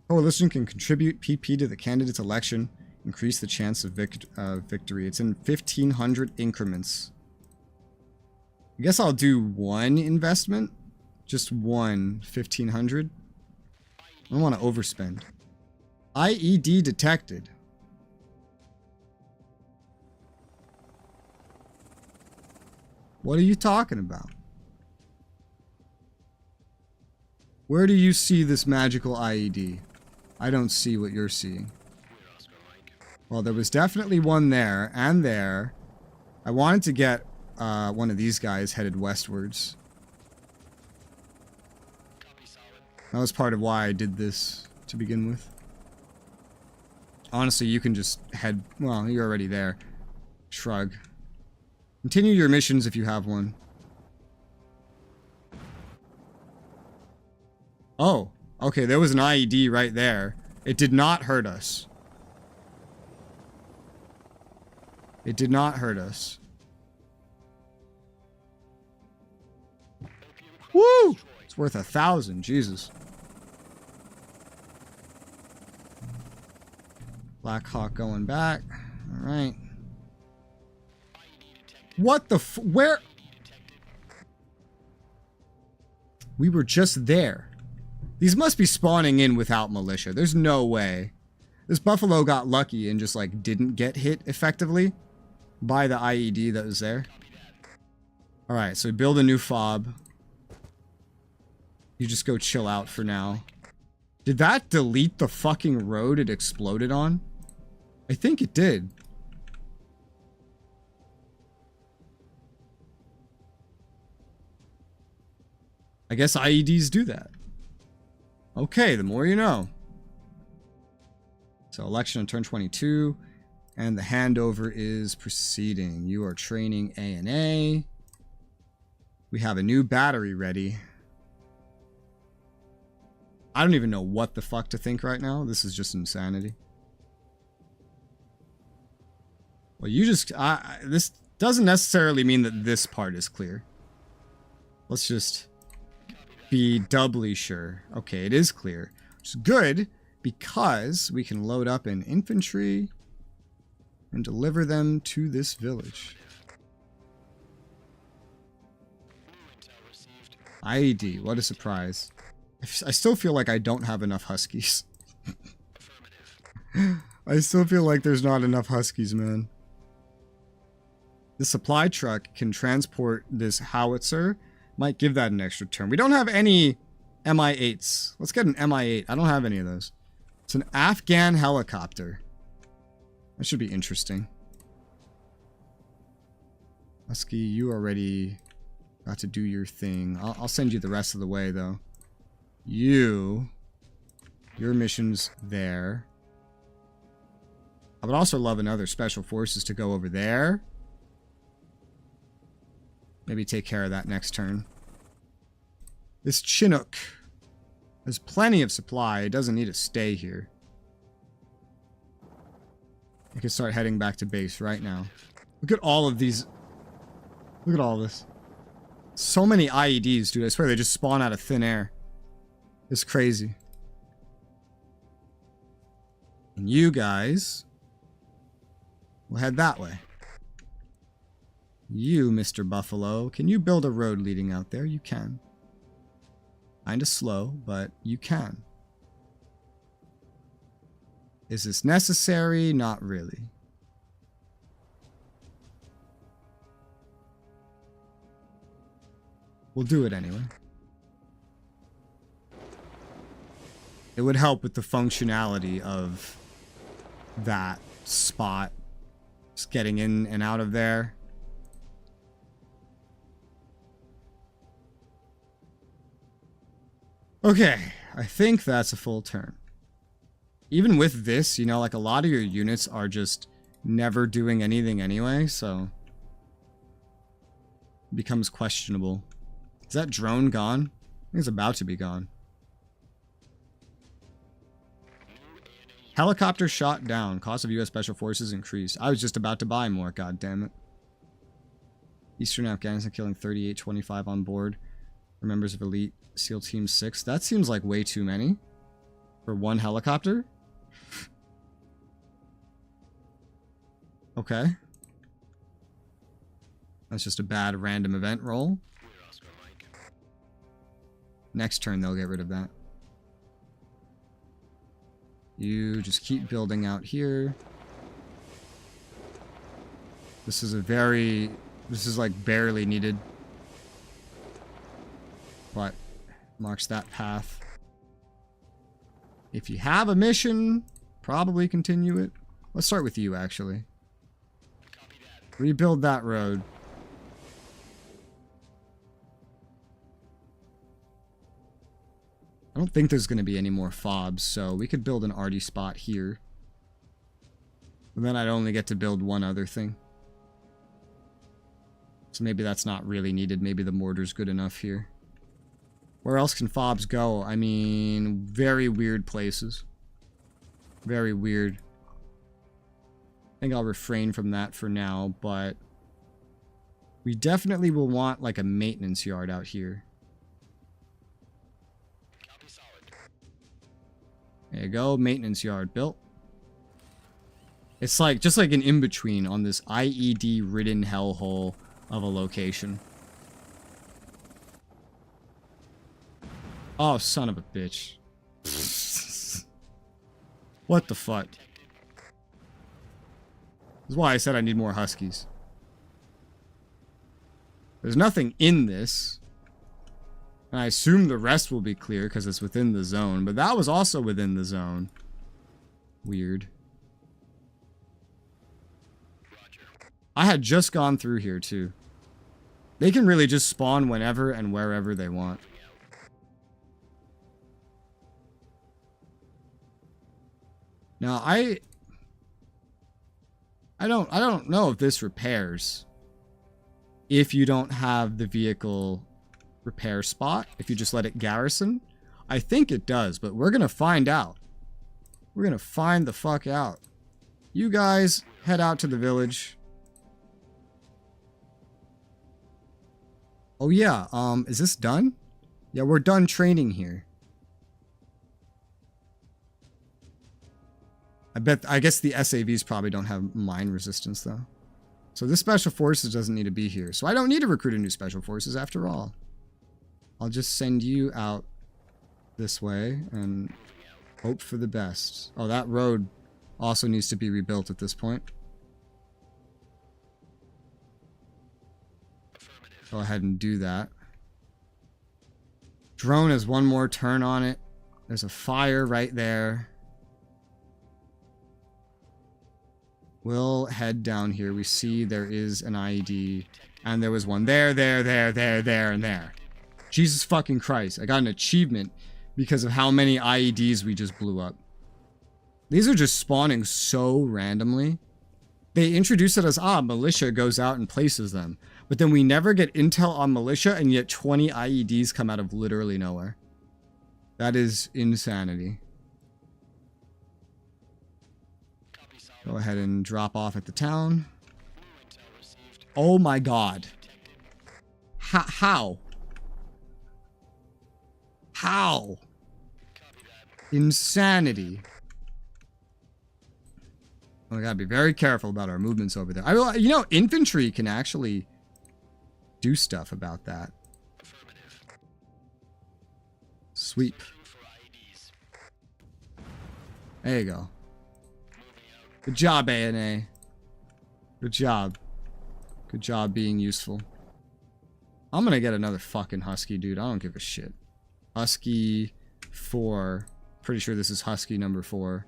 [SPEAKER 1] Coalition can contribute PP to the candidate's election, increase the chance of victory. It's in 1,500 increments. I guess I'll do 1 investment. Just 1, 1,500. I don't want to overspend. IED detected. What are you talking about? Where do you see this magical IED? I don't see what you're seeing. Well, there was definitely one there and there. I wanted to get one of these guys headed westwards. That was part of why I did this to begin with. Honestly, you can just head... Well, you're already there. Shrug. Continue your missions if you have one. Oh, okay, there was an IED right there. It did not hurt us. It did not hurt us. Woo! It's worth 1,000, Jesus. Black Hawk going back. Alright. What the where? We were just there. These must be spawning in without militia. There's no way. This buffalo got lucky and just, like, didn't get hit effectively by the IED that was there. Alright, so build a new fob. You just go chill out for now. Did that delete the fucking road it exploded on? I think it did. I guess IEDs do that. Okay, the more you know. So election on turn 22. And the handover is proceeding. You are training A&A. We have a new battery ready. I don't even know what the fuck to think right now. This is just insanity. Well, you just... this doesn't necessarily mean that this part is clear. Let's just be doubly sure. Okay, it is clear. Which is good, because we can load up an infantry and deliver them to this village. IED, what a surprise. I still feel like I don't have enough Huskies. I still feel like there's not enough Huskies, man. The supply truck can transport this howitzer. Might give that an extra turn. We don't have any MI-8s. Let's get an MI-8. I don't have any of those. It's an Afghan helicopter. That should be interesting. Husky, you already got to do your thing. I'll send you the rest of the way, though. Your mission's there. I would also love another special forces to go over there. Maybe take care of that next turn. This Chinook has plenty of supply. It doesn't need to stay here. I can start heading back to base right now. Look at all of these. Look at all this. So many IEDs, dude. I swear they just spawn out of thin air. It's crazy. And you guys will head that way. You, Mr. Buffalo, can you build a road leading out there? You can. Kinda slow, but you can. Is this necessary? Not really. We'll do it anyway. It would help with the functionality of that spot. Just getting in and out of there. Okay, I think that's a full turn. Even with this, you know, like a lot of your units are just never doing anything anyway, so it becomes questionable. Is that drone gone? I think it's about to be gone. Helicopter shot down. Cost of U.S. Special Forces increased. I was just about to buy more, god damn it. Eastern Afghanistan killing 3825 on board. For members of Elite SEAL Team 6. That seems like way too many. For one helicopter? Okay. That's just a bad random event roll. Next turn they'll get rid of that. You just keep building out here. This is like barely needed. But marks that path. If you have a mission, probably continue it. Let's start with you, actually. Rebuild that road. I don't think there's going to be any more fobs, so we could build an arty spot here. And then I'd only get to build one other thing. So maybe that's not really needed. Maybe the mortar's good enough here. Where else can fobs go? I mean, very weird places. Very weird. I think I'll refrain from that for now, but we definitely will want like a maintenance yard out here. There you go, maintenance yard built. It's like just like an in-between on this IED-ridden hellhole of a location. Oh, son of a bitch. What the fuck? This is why I said I need more Huskies. There's nothing in this. And I assume the rest will be clear because it's within the zone. But that was also within the zone. Weird. I had just gone through here too. They can really just spawn whenever and wherever they want. Now I don't know if this repairs if you don't have the vehicle repair spot, if you just let it garrison. I think it does, but we're gonna find out. We're gonna find the fuck out. You guys head out to the village. Oh yeah, is this done? Yeah, we're done training here. I guess the SAVs probably don't have mine resistance though. So this special forces doesn't need to be here. So I don't need to recruit a new special forces after all. I'll just send you out this way and hope for the best. Oh, that road also needs to be rebuilt at this point. Go ahead and do that. Drone has one more turn on it. There's a fire right there. We'll head down here. We see there is an IED. And there was one there, and there. Jesus fucking Christ. I got an achievement because of how many IEDs we just blew up. These are just spawning so randomly. They introduce it as, militia goes out and places them. But then we never get intel on militia, and yet 20 IEDs come out of literally nowhere. That is insanity. Go ahead and drop off at the town. Oh my god. How? How? Insanity. We gotta be very careful about our movements over there. You know, infantry can actually do stuff about that. Sweep. There you go. Good job, ANA. Good job. Good job being useful. I'm gonna get another fucking Husky, dude. I don't give a shit. Husky 4. Pretty sure this is Husky number 4.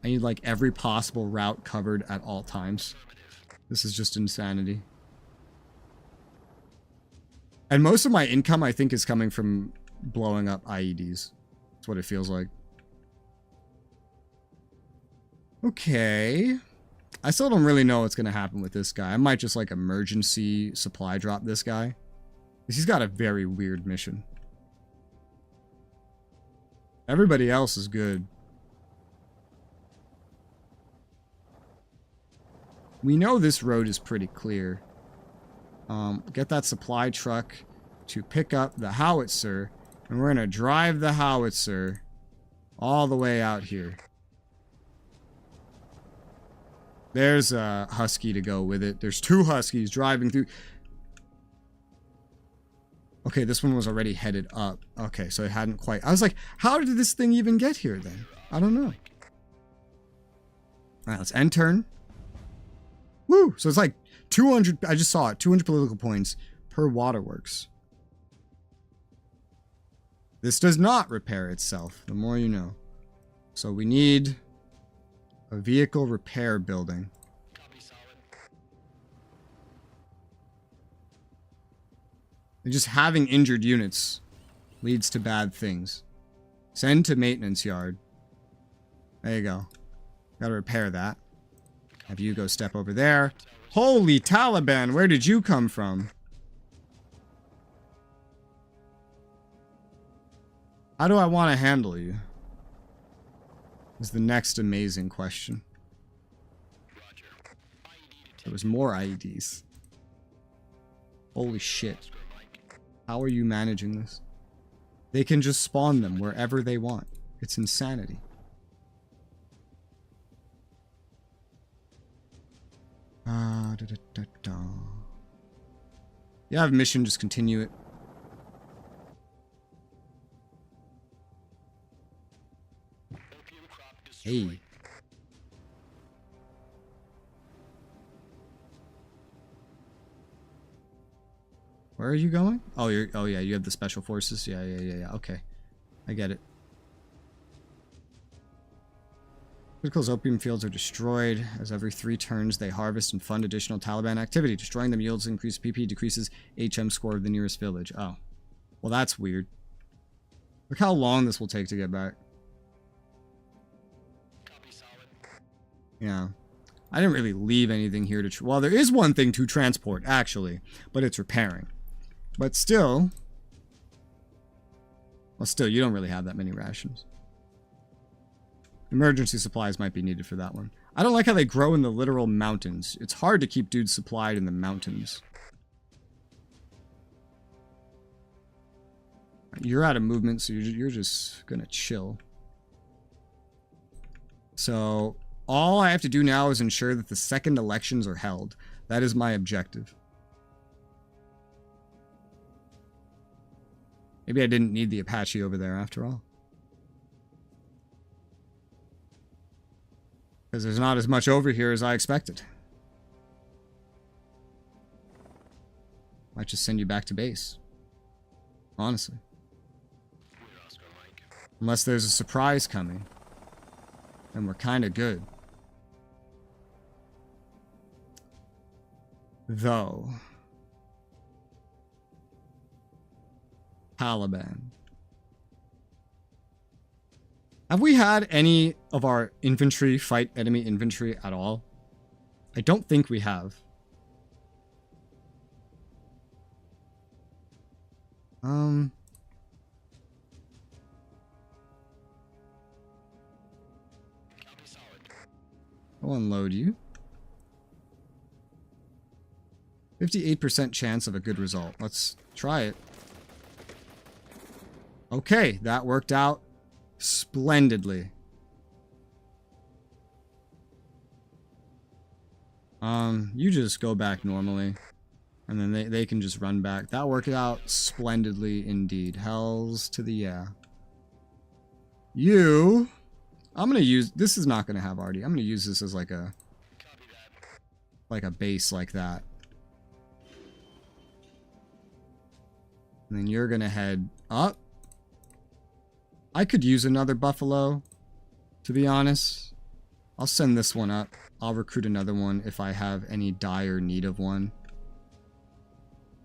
[SPEAKER 1] I need like every possible route covered at all times. This is just insanity. And most of my income, I think, is coming from blowing up IEDs. That's what it feels like. Okay. I still don't really know what's going to happen with this guy. I might just like emergency supply drop this guy. Because he's got a very weird mission. Everybody else is good. We know this road is pretty clear. Get that supply truck to pick up the howitzer. And we're going to drive the howitzer all the way out here. There's a Husky to go with it. There's 2 Huskies driving through. Okay, this one was already headed up. Okay, so it hadn't quite. I was like, how did this thing even get here then? I don't know. Alright, let's end turn. Woo! So it's like 200, I just saw it, 200 political points per waterworks. This does not repair itself, the more you know. So we need a vehicle repair building. And just having injured units leads to bad things. Send to maintenance yard. There you go. Gotta repair that. Have you go step over there. Holy Taliban, where did you come from? How do I want to handle you? Is the next amazing question. There was more IEDs. Holy shit. How are you managing this? They can just spawn them wherever they want. It's insanity. Yeah, I have mission, just continue it. Hey. Where are you going? Oh, oh yeah, you have the special forces. Yeah. Okay. I get it. Critical's opium fields are destroyed. As every 3 turns, they harvest and fund additional Taliban activity. Destroying them yields increased PP, decreases HM score of the nearest village. Oh. Well, that's weird. Look how long this will take to get back. Yeah. I didn't really leave anything here to... Well, there is one thing to transport, actually. But it's repairing. But still... Well, still, you don't really have that many rations. Emergency supplies might be needed for that one. I don't like how they grow in the literal mountains. It's hard to keep dudes supplied in the mountains. You're out of movement, so you're just gonna chill. So, all I have to do now is ensure that the second elections are held. That is my objective. Maybe I didn't need the Apache over there after all. Because there's not as much over here as I expected. Might just send you back to base. Honestly. Unless there's a surprise coming. Then we're kind of good. Though. Taliban. Have we had any of our infantry fight enemy infantry at all? I don't think we have. I'll unload you. 58% chance of a good result. Let's try it. Okay, that worked out splendidly. You just go back normally. And then they can just run back. That worked out splendidly indeed. Hells to the yeah. You... I'm gonna use... This is not gonna have arty. I'm gonna use this as like a... like a base like that. And then you're gonna head up. I could use another buffalo, to be honest. I'll send this one up. I'll recruit another one if I have any dire need of one.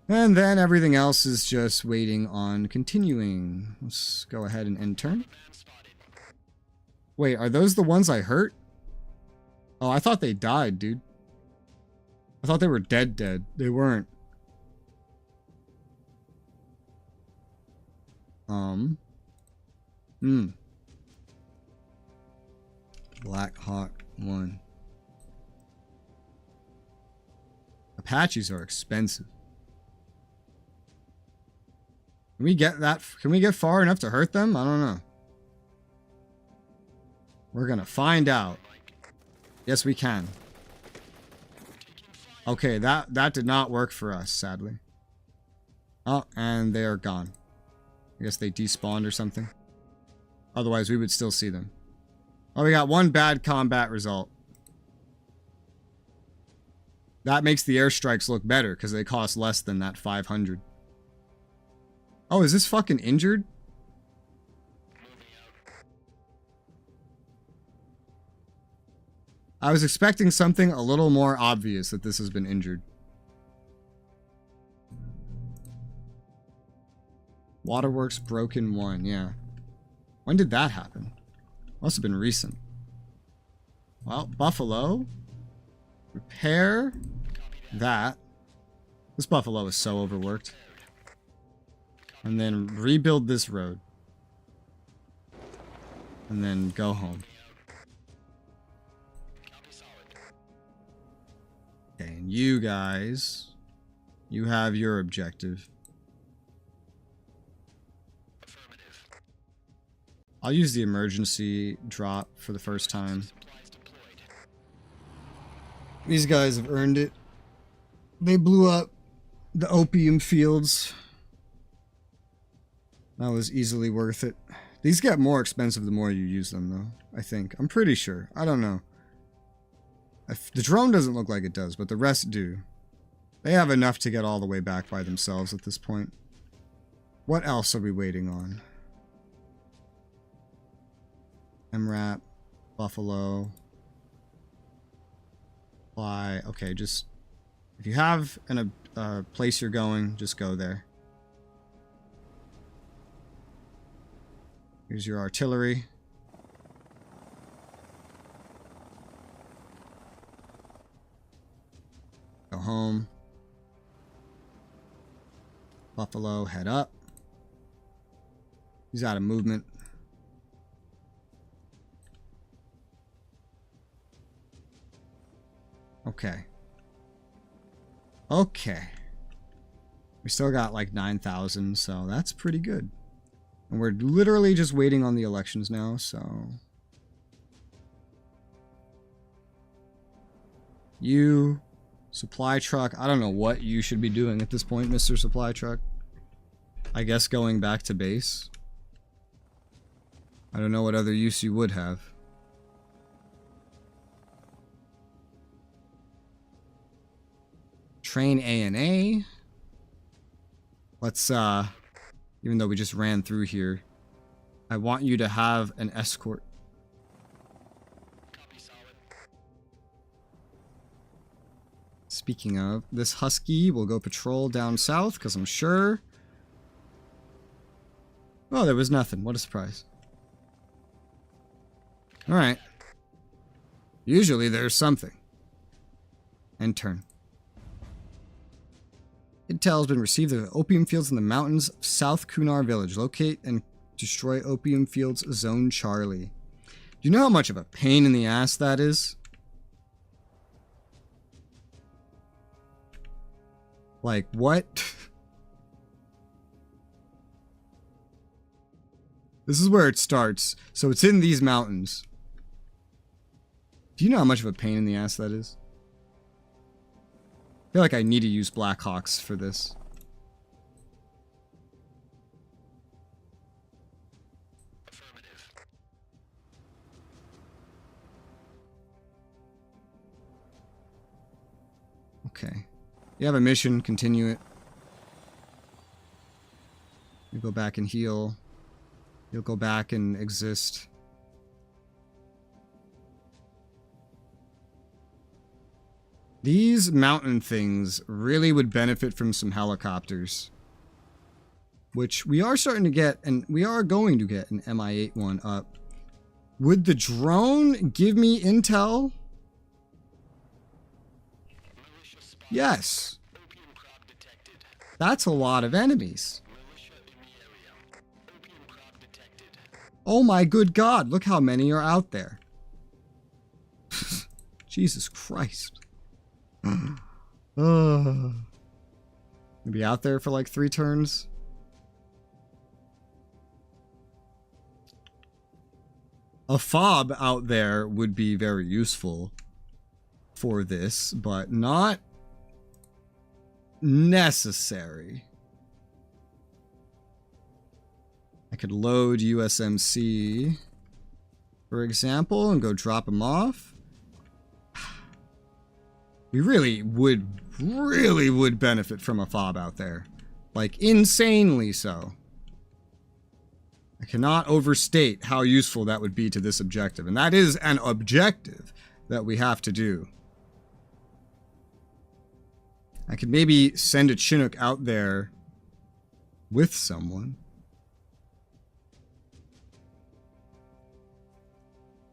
[SPEAKER 1] And then everything else is just waiting on continuing. Let's go ahead and end turn. Wait, are those the ones I hurt? Oh, I thought they died, dude. I thought they were dead. They weren't. Black Hawk 1. Apaches are expensive. Can we get that? Can we get far enough to hurt them? I don't know. We're gonna find out. Yes, we can. Okay, that did not work for us, sadly. Oh, and they are gone. I guess they despawned or something. Otherwise, we would still see them. Oh, we got one bad combat result. That makes the airstrikes look better because they cost less than that 500. Oh, is this fucking injured? I was expecting something a little more obvious that this has been injured. Waterworks broken 1, yeah. When did that happen? Must have been recent. Well, Buffalo. Repair that. This Buffalo is so overworked. And then rebuild this road. And then go home. Okay, and you guys, you have your objective. I'll use the emergency drop for the first time. These guys have earned it. They blew up the opium fields. That was easily worth it. These get more expensive the more you use them, though. I think. I'm pretty sure. I don't know. The drone doesn't look like it does, but the rest do. They have enough to get all the way back by themselves at this point. What else are we waiting on? MRAP, Buffalo, Fly. Okay, just if you have a place you're going, just go there. Here's your artillery. Go home. Buffalo, head up. He's out of movement. Okay. Okay. We still got like 9,000, so that's pretty good. And we're literally just waiting on the elections now, so... You, supply truck. I don't know what you should be doing at this point, Mr. Supply Truck. I guess going back to base. I don't know what other use you would have. Train A&A. Let's, even though we just ran through here, I want you to have an escort.
[SPEAKER 2] Copy, solid.
[SPEAKER 1] Speaking of, this Husky will go patrol down south, because I'm sure... Oh, there was nothing. What a surprise. Alright. Usually there's something. End turn. Intel has been received of opium fields in the mountains of South Kunar Village. Locate and destroy opium fields Zone Charlie. Do you know how much of a pain in the ass that is? Like, what? This is where it starts. So it's in these mountains. Do you know how much of a pain in the ass that is? I feel like I need to use Blackhawks for this.
[SPEAKER 2] Affirmative.
[SPEAKER 1] Okay. You have a mission, continue it. You go back and heal. You'll go back and exist. These mountain things really would benefit from some helicopters. Which we are starting to get, and we are going to get an MI-8 one up. Would the drone give me intel?
[SPEAKER 2] Militia spotted.
[SPEAKER 1] Yes.
[SPEAKER 2] Opium crop detected.
[SPEAKER 1] That's a lot of enemies.
[SPEAKER 2] Militia in the area. Opium crop detected.
[SPEAKER 1] Oh my good God, look how many are out there. Jesus Christ. Be out there for like 3 turns. A fob out there would be very useful for this, but not necessary. I could load USMC, for example, and go drop them off. We really would benefit from a fob out there. Like, insanely so. I cannot overstate how useful that would be to this objective. And that is an objective that we have to do. I could maybe send a Chinook out there with someone.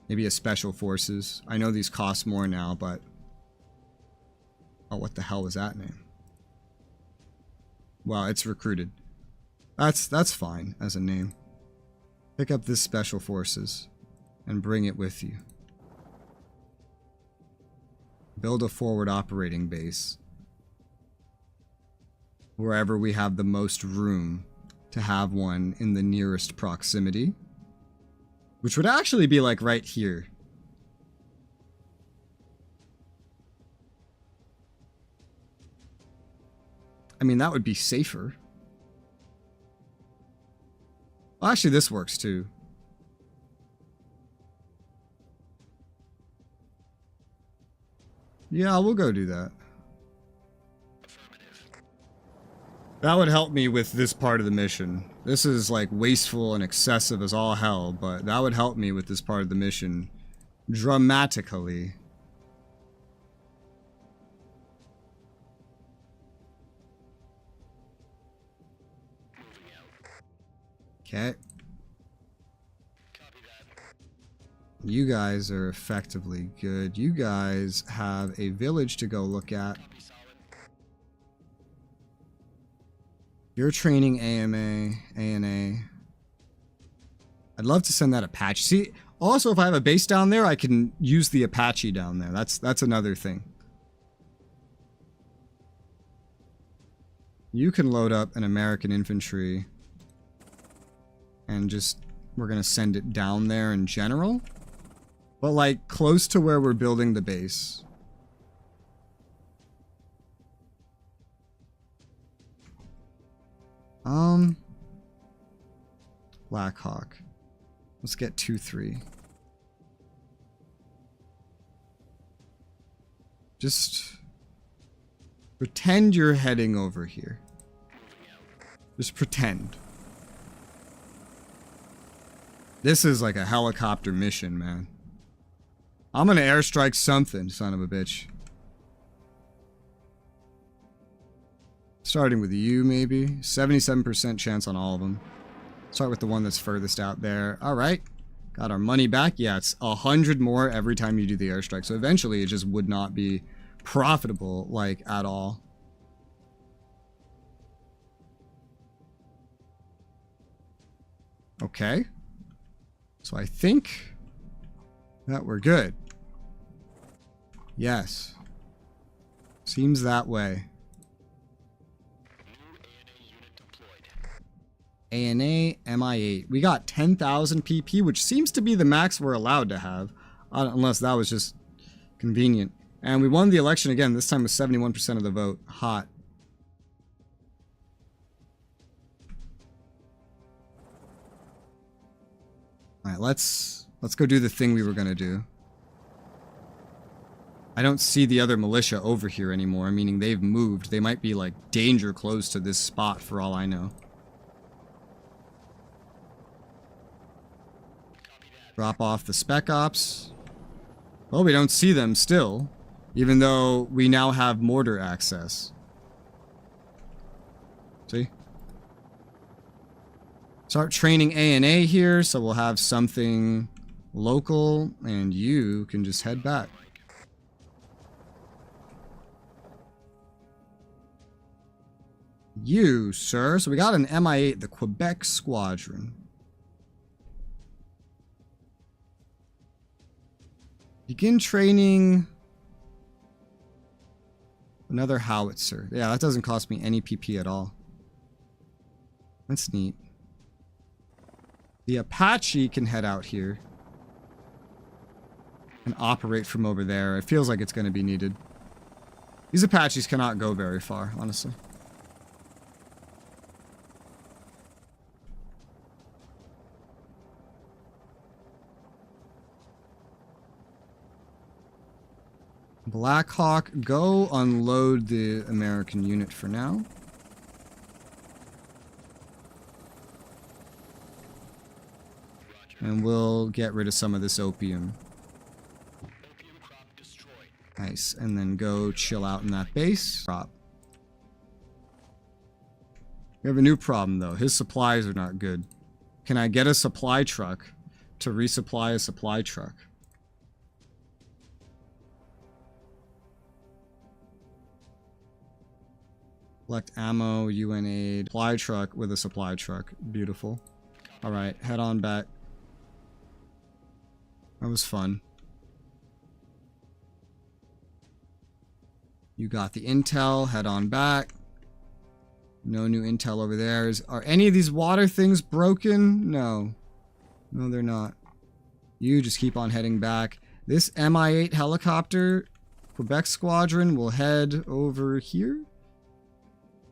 [SPEAKER 1] Maybe a Special Forces. I know these cost more now, but... Oh, what the hell was that name? Wow, it's recruited. That's fine as a name. Pick up this Special Forces and bring it with you. Build a forward operating base. Wherever we have the most room to have one in the nearest proximity. Which would actually be like right here. I mean, that would be safer. Well, actually, this works too. Yeah, we'll go do that. That would help me with this part of the mission. This is like wasteful and excessive as all hell, but that would help me with this part of the mission dramatically. Okay.
[SPEAKER 2] Copy that.
[SPEAKER 1] You guys are effectively good. You guys have a village to go look at.
[SPEAKER 2] Copy, solid.
[SPEAKER 1] You're training AMA, ANA. I'd love to send that Apache. See, also if I have a base down there, I can use the Apache down there. That's another thing. You can load up an American infantry and just, we're going to send it down there in general. But like close to where we're building the base. Blackhawk. Let's get 2-3. Just pretend you're heading over here. Just pretend. This is like a helicopter mission, man. I'm gonna airstrike something, son of a bitch. Starting with you, maybe. 77% chance on all of them. Start with the one that's furthest out there. Alright. Got our money back. Yeah, it's 100 more every time you do the airstrike. So eventually it just would not be profitable, like, at all. Okay. So I think that we're good. Yes. Seems that way. ANA MI8. We got 10,000 PP, which seems to be the max we're allowed to have. Unless that was just convenient. And we won the election again, this time with 71% of the vote. Hot. Alright, let's go do the thing we were gonna do. I don't see the other militia over here anymore, meaning they've moved. They might be like danger close to this spot for all I know. Drop off the Spec Ops. Well, we don't see them still, even though we now have mortar access. See? Start training A&A here, so we'll have something local, and you can just head back. You, sir. So we got an MI8, the Quebec Squadron. Begin training another howitzer. Yeah, that doesn't cost me any PP at all. That's neat. The Apache can head out here and operate from over there. It feels like it's going to be needed. These Apaches cannot go very far, honestly. Blackhawk, go unload the American unit for now. And we'll get rid of some of this opium. Nice. And then go chill out in that base. Drop. We have a new problem, though. His supplies are not good. Can I get a supply truck to resupply a supply truck? Collect ammo, UN aid, supply truck with a supply truck. Beautiful. Alright, head on back. That was fun. You got the intel, head on back. No new intel over there. Are any of these water things broken? No. No, they're not. You just keep on heading back. This MI8 helicopter, Quebec Squadron, will head over here.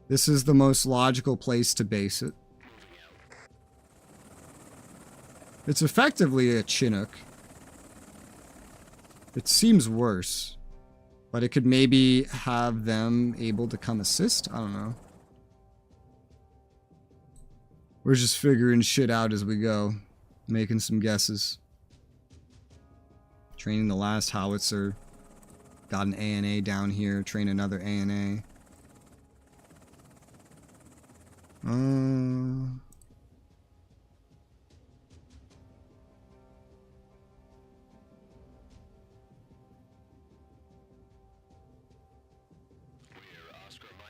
[SPEAKER 1] This is the most logical place to base it. It's effectively a Chinook. It seems worse. But it could maybe have them able to come assist? I don't know. We're just figuring shit out as we go. Making some guesses. Training the last howitzer. Got an ANA down here. Train another ANA.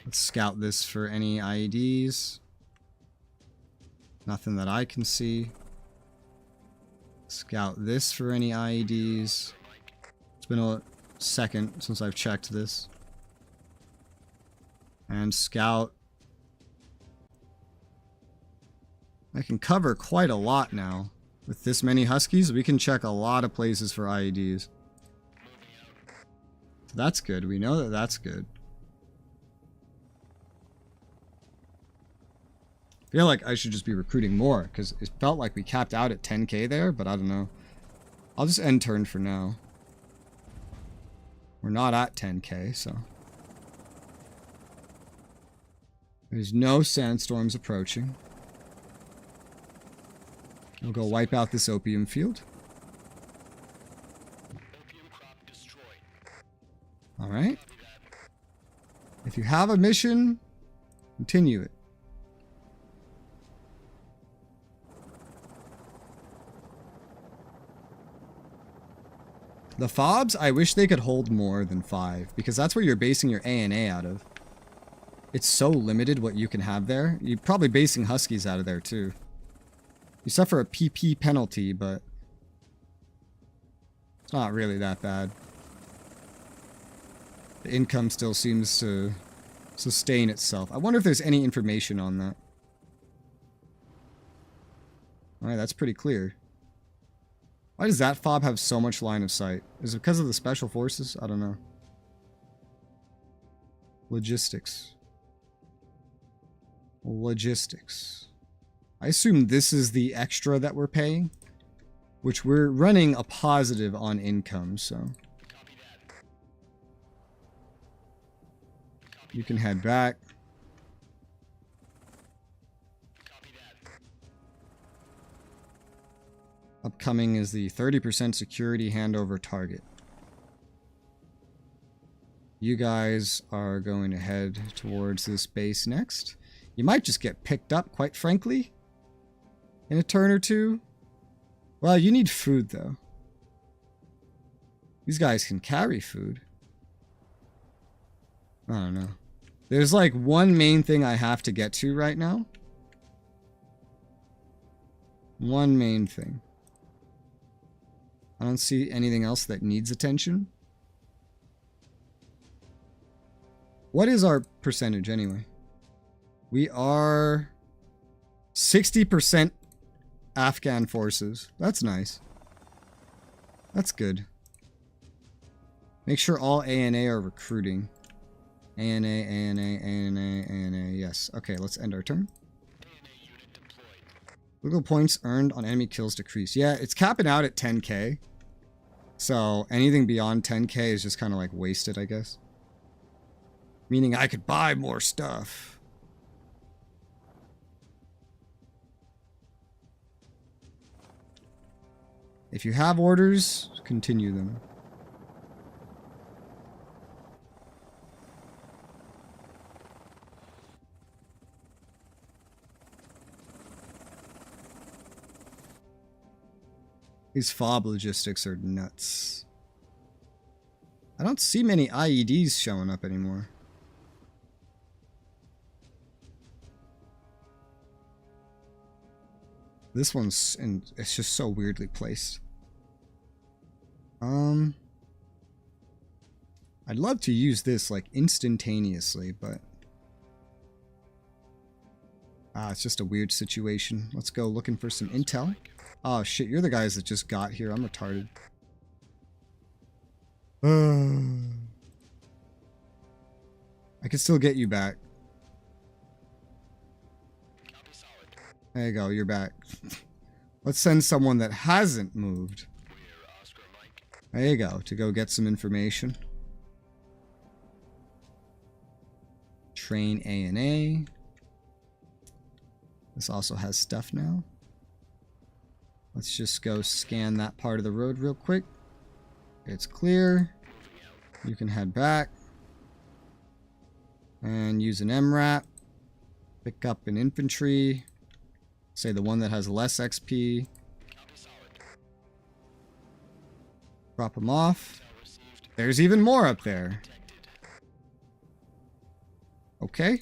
[SPEAKER 1] Let's scout this for any IEDs. Nothing that I can see. Scout this for any IEDs. It's been a second since I've checked this. And scout. I can cover quite a lot now. With this many Huskies, we can check a lot of places for IEDs. So that's good. We know that that's good. I feel like I should just be recruiting more, because it felt like we capped out at 10k there, but I don't know. I'll just end turn for now. We're not at 10k, so. There's no sandstorms approaching. We'll go wipe out this opium field.
[SPEAKER 2] Opium crop destroyed.
[SPEAKER 1] Alright. If you have a mission, continue it. The fobs, I wish they could hold more than 5, because that's where you're basing your ANA out of. It's so limited what you can have there. You're probably basing Huskies out of there too. You suffer a PP penalty, but it's not really that bad. The income still seems to sustain itself. I wonder if there's any information on that. Alright, that's pretty clear. Why does that fob have so much line of sight? Is it because of the special forces? I don't know. Logistics. Logistics. I assume this is the extra that we're paying, which we're running a positive on income, so.
[SPEAKER 2] Copy that.
[SPEAKER 1] You can head back.
[SPEAKER 2] Copy that.
[SPEAKER 1] Upcoming is the 30% security handover target. You guys are going to head towards this base next. You might just get picked up, quite frankly, in a turn or two. Well, you need food, though. These guys can carry food. I don't know. There's like one main thing I have to get to right now. One main thing. I don't see anything else that needs attention. What is our percentage anyway? We are 60% Afghan forces. That's nice. That's good. Make sure all ANA are recruiting. ANA, ANA, ANA, ANA. Yes. Okay, let's end our turn.
[SPEAKER 2] ANA unit deployed.
[SPEAKER 1] Legal points earned on enemy kills decrease. Yeah, it's capping out at 10k. So anything beyond 10k is just kind of like wasted, I guess. Meaning I could buy more stuff. If you have orders, continue them. These fob logistics are nuts. I don't see many IEDs showing up anymore. This one's it's just so weirdly placed. I'd love to use this like instantaneously, but it's just a weird situation. Let's go looking for some intel. Oh shit, you're the guys that just got here. I'm retarded. I can still get you back.
[SPEAKER 2] Copy solid.
[SPEAKER 1] There you go, you're back. Let's send someone that hasn't moved.
[SPEAKER 2] We're Oscar Mike.
[SPEAKER 1] There you go, to go get some information. Train ANA. This also has stuff now. Let's just go scan that part of the road real quick. It's clear. You can head back. And use an MRAP. Pick up an infantry. Say the one that has less XP.
[SPEAKER 2] Copy solid.
[SPEAKER 1] Drop them off.
[SPEAKER 2] Cell received.
[SPEAKER 1] There's even more up there.
[SPEAKER 2] Detected.
[SPEAKER 1] Okay.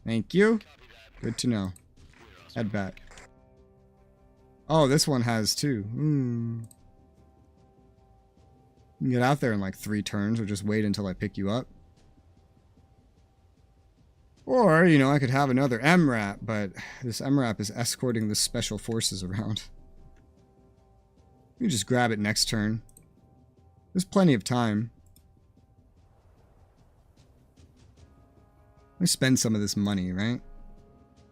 [SPEAKER 1] Thank you.
[SPEAKER 2] Copy that.
[SPEAKER 1] Good to know.
[SPEAKER 2] We're Oscar
[SPEAKER 1] Head back. Oh, this one has too. You can get out there in like 3 turns or just wait until I pick you up. Or, you know, I could have another MRAP, but this MRAP is escorting the special forces around. You can just grab it next turn. There's plenty of time. Let me spend some of this money, right?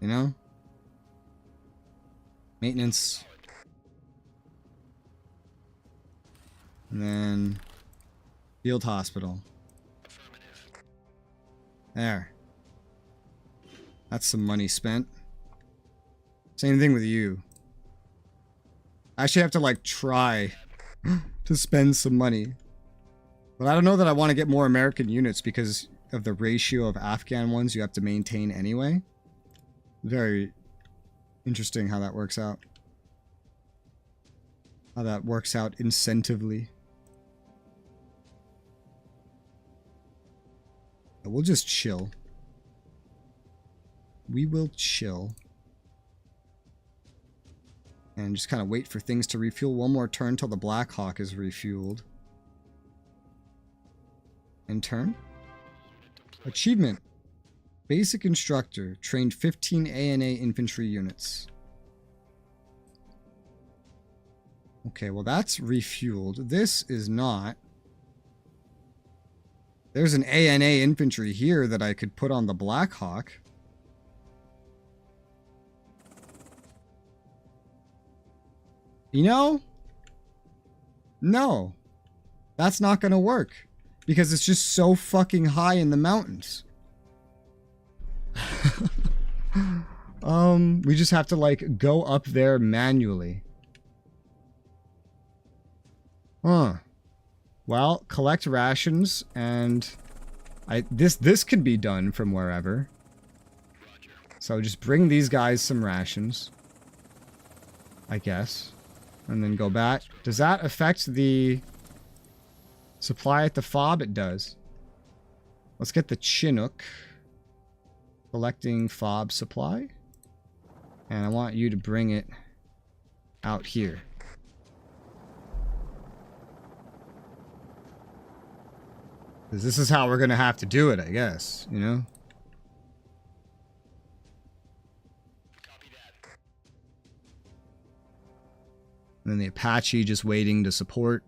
[SPEAKER 1] You know? Maintenance. And then field hospital. There. That's some money spent. Same thing with you. I actually have to like try to spend some money. But I don't know that I want to get more American units because of the ratio of Afghan ones you have to maintain anyway. Very interesting how that works out. How that works out incentively. We'll just chill. We will chill. And just kind of wait for things to refuel one more turn till the Black Hawk is refueled. And turn. Achievement. Basic Instructor. Trained 15 ANA infantry units. Okay, well that's refueled. This is not. There's an ANA infantry here that I could put on the Black Hawk. You know? No. That's not gonna work. Because it's just so fucking high in the mountains. We just have to like go up there manually. Huh. Well, collect rations and this could be done from wherever. So just bring these guys some rations. I guess. And then go back. Does that affect the supply at the fob? It does. Let's get the Chinook. Collecting fob supply. And I want you to bring it out here. Because this is how we're going to have to do it, I guess. You know?
[SPEAKER 2] Copy that.
[SPEAKER 1] And then the Apache just waiting to support.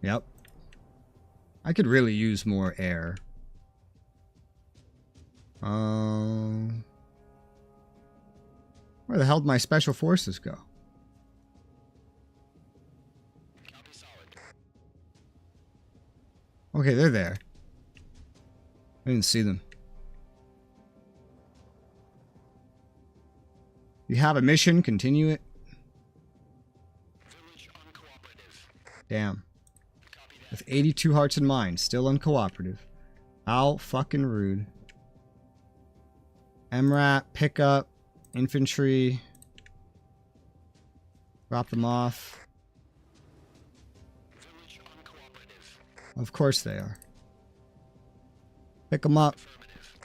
[SPEAKER 1] Yep. I could really use more air. Where the hell did my special forces go?
[SPEAKER 2] Copy solid.
[SPEAKER 1] Okay, they're there. I didn't see them. You have a mission, continue it.
[SPEAKER 2] Village uncooperative.
[SPEAKER 1] Damn.
[SPEAKER 2] Copy that.
[SPEAKER 1] With 82 hearts and minds, still uncooperative. How fucking rude. MRAP, pick up, infantry. Drop them off.
[SPEAKER 2] Village uncooperative.
[SPEAKER 1] Of course they are. Pick them up.
[SPEAKER 2] Affirmative.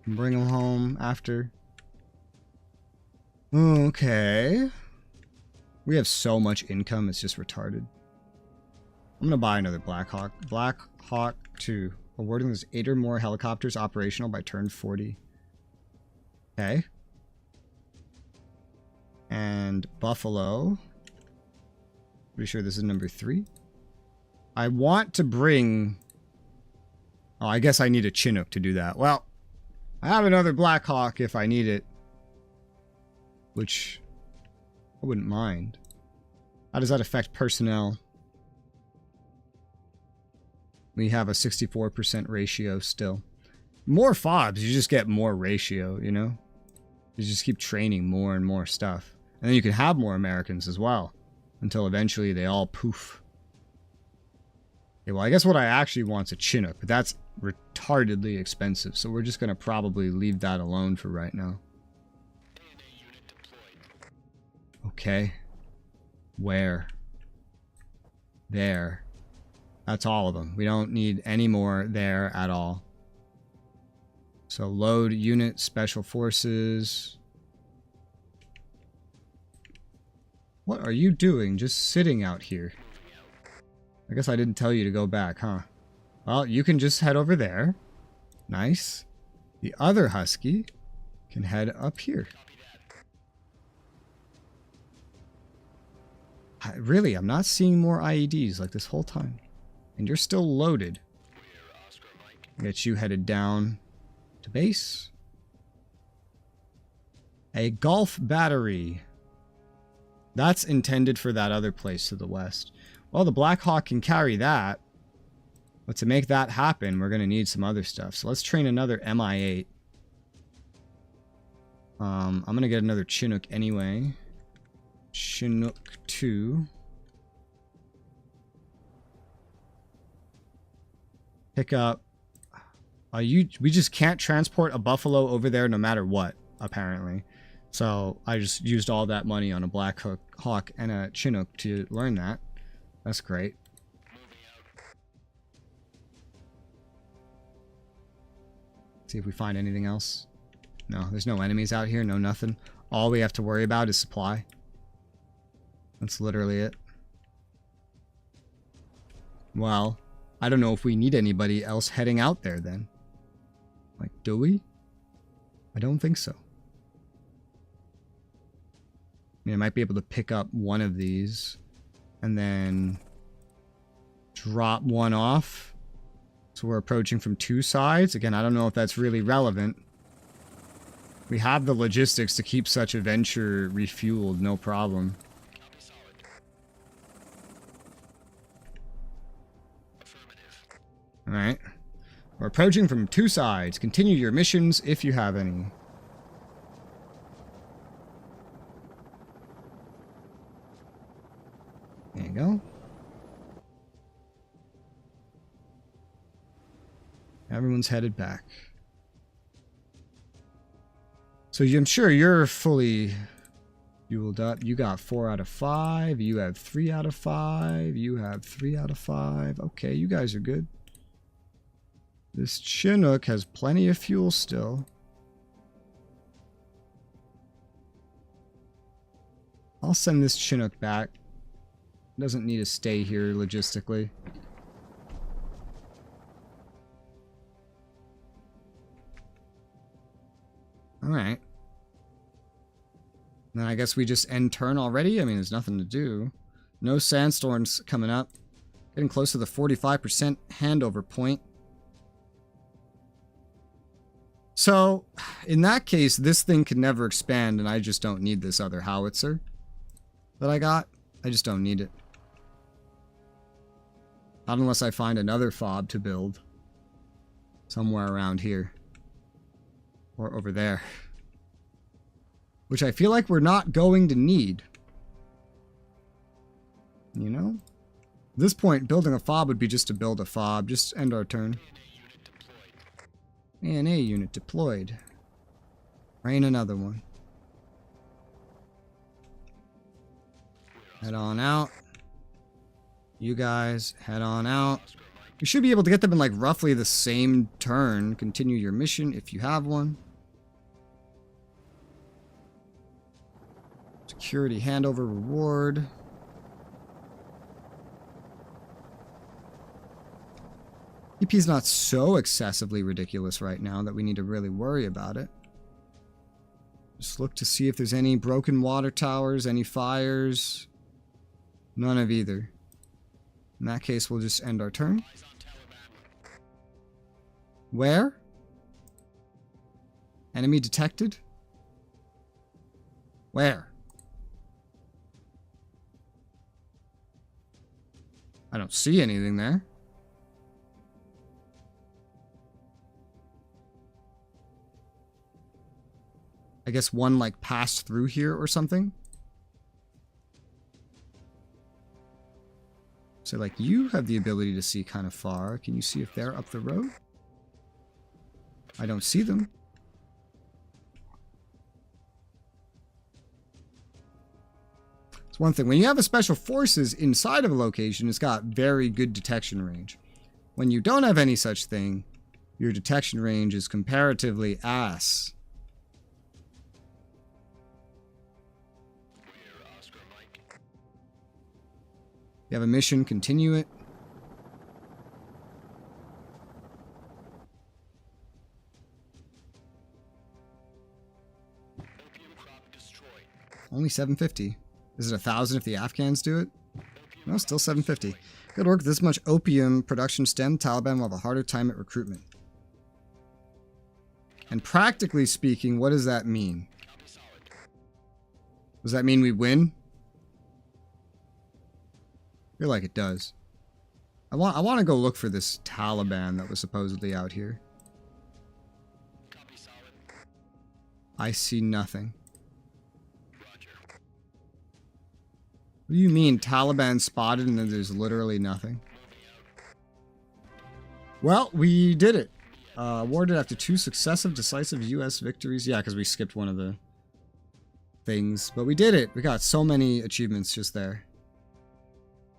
[SPEAKER 1] And bring them home after. Okay. We have so much income, it's just retarded. I'm gonna buy another Black Hawk. Black Hawk 2. Awarding those 8 or more helicopters operational by turn 40. Okay. And Buffalo. Pretty sure this is number 3. I want to bring... Oh, I guess I need a Chinook to do that. Well, I have another Black Hawk if I need it. Which I wouldn't mind. How does that affect personnel? We have a 64% ratio still. More fobs, you just get more ratio, you know? You just keep training more and more stuff. And then you can have more Americans as well. Until eventually they all poof. Okay, well, I guess what I actually want is a Chinook, but that's retardedly expensive. So we're just going to probably leave that alone for right now.
[SPEAKER 2] ANA unit deployed.
[SPEAKER 1] Okay. Where? There. That's all of them. We don't need any more there at all. So load unit special forces. What are you doing just sitting out here? I guess I didn't tell you to go back, huh? Well, you can just head over there. Nice. The other Husky can head up here. Really, I'm not seeing more IEDs like this whole time. And you're still loaded. Get you headed down to base. A golf battery. That's intended for that other place to the west. Well, the Black Hawk can carry that. But to make that happen, we're going to need some other stuff. So let's train another MI8. I'm going to get another Chinook anyway. Chinook 2. Pick up. We just can't transport a buffalo over there no matter what, apparently. So I just used all that money on a Black Hawk and a Chinook to learn that. That's great. See if we find anything else. No, there's no enemies out here, no nothing. All we have to worry about is supply. That's literally it. Well, I don't know if we need anybody else heading out there then. Like, do we? I don't think so. I mean, I might be able to pick up one of these and then drop one off. So we're approaching from two sides. Again, I don't know if that's really relevant. We have the logistics to keep such a venture refueled, no problem. Alright. We're approaching from two sides. Continue your missions if you have any. There you go. Everyone's headed back. So I'm sure you're fully fueled up. You got 4 out of 5. You have 3 out of 5. You have 3 out of 5. Okay, you guys are good. This Chinook has plenty of fuel still. I'll send this Chinook back. Doesn't need to stay here logistically. Alright. Then I guess we just end turn already? I mean, there's nothing to do. No sandstorms coming up. Getting close to the 45% handover point. So, in that case, this thing can never expand, and I just don't need this other howitzer that I got. I just don't need it. Not unless I find another fob to build. Somewhere around here. Or over there. Which I feel like we're not going to need. You know? At this point, building a fob would be just to build a fob. Just end our turn. ANA unit deployed. Rain another one. Head on out. You guys, head on out. You should be able to get them in like roughly the same turn. Continue your mission if you have one. Security handover reward. EP's not so excessively ridiculous right now that we need to really worry about it. Just look to see if there's any broken water towers, any fires. None of either. In that case, we'll just end our turn. Where? Enemy detected? Where? I don't see anything there. I guess one, like, passed through here or something? So, like, you have the ability to see kind of far. Can you see if they're up the road? I don't see them. It's one thing. When you have a special forces inside of a location, it's got very good detection range. When you don't have any such thing, your detection range is comparatively ass. you have a mission, continue it.
[SPEAKER 2] Opium crop destroyed.
[SPEAKER 1] Only 750. Is it 1,000 if the Afghans do it? No, still 750. Good work. This much opium production stemmed. Taliban will have a harder time at recruitment. And practically speaking, what does that mean?
[SPEAKER 2] Copy solid.
[SPEAKER 1] Does that mean we win? I feel like it does. I want to go look for this Taliban that was supposedly out here.
[SPEAKER 2] Copy solid.
[SPEAKER 1] I see nothing.
[SPEAKER 2] Roger.
[SPEAKER 1] What do you mean Taliban spotted and then there's literally nothing? Well, we did it. Awarded after 2 successive decisive U.S. victories. Yeah, because we skipped one of the things. But we did it. We got so many achievements just there.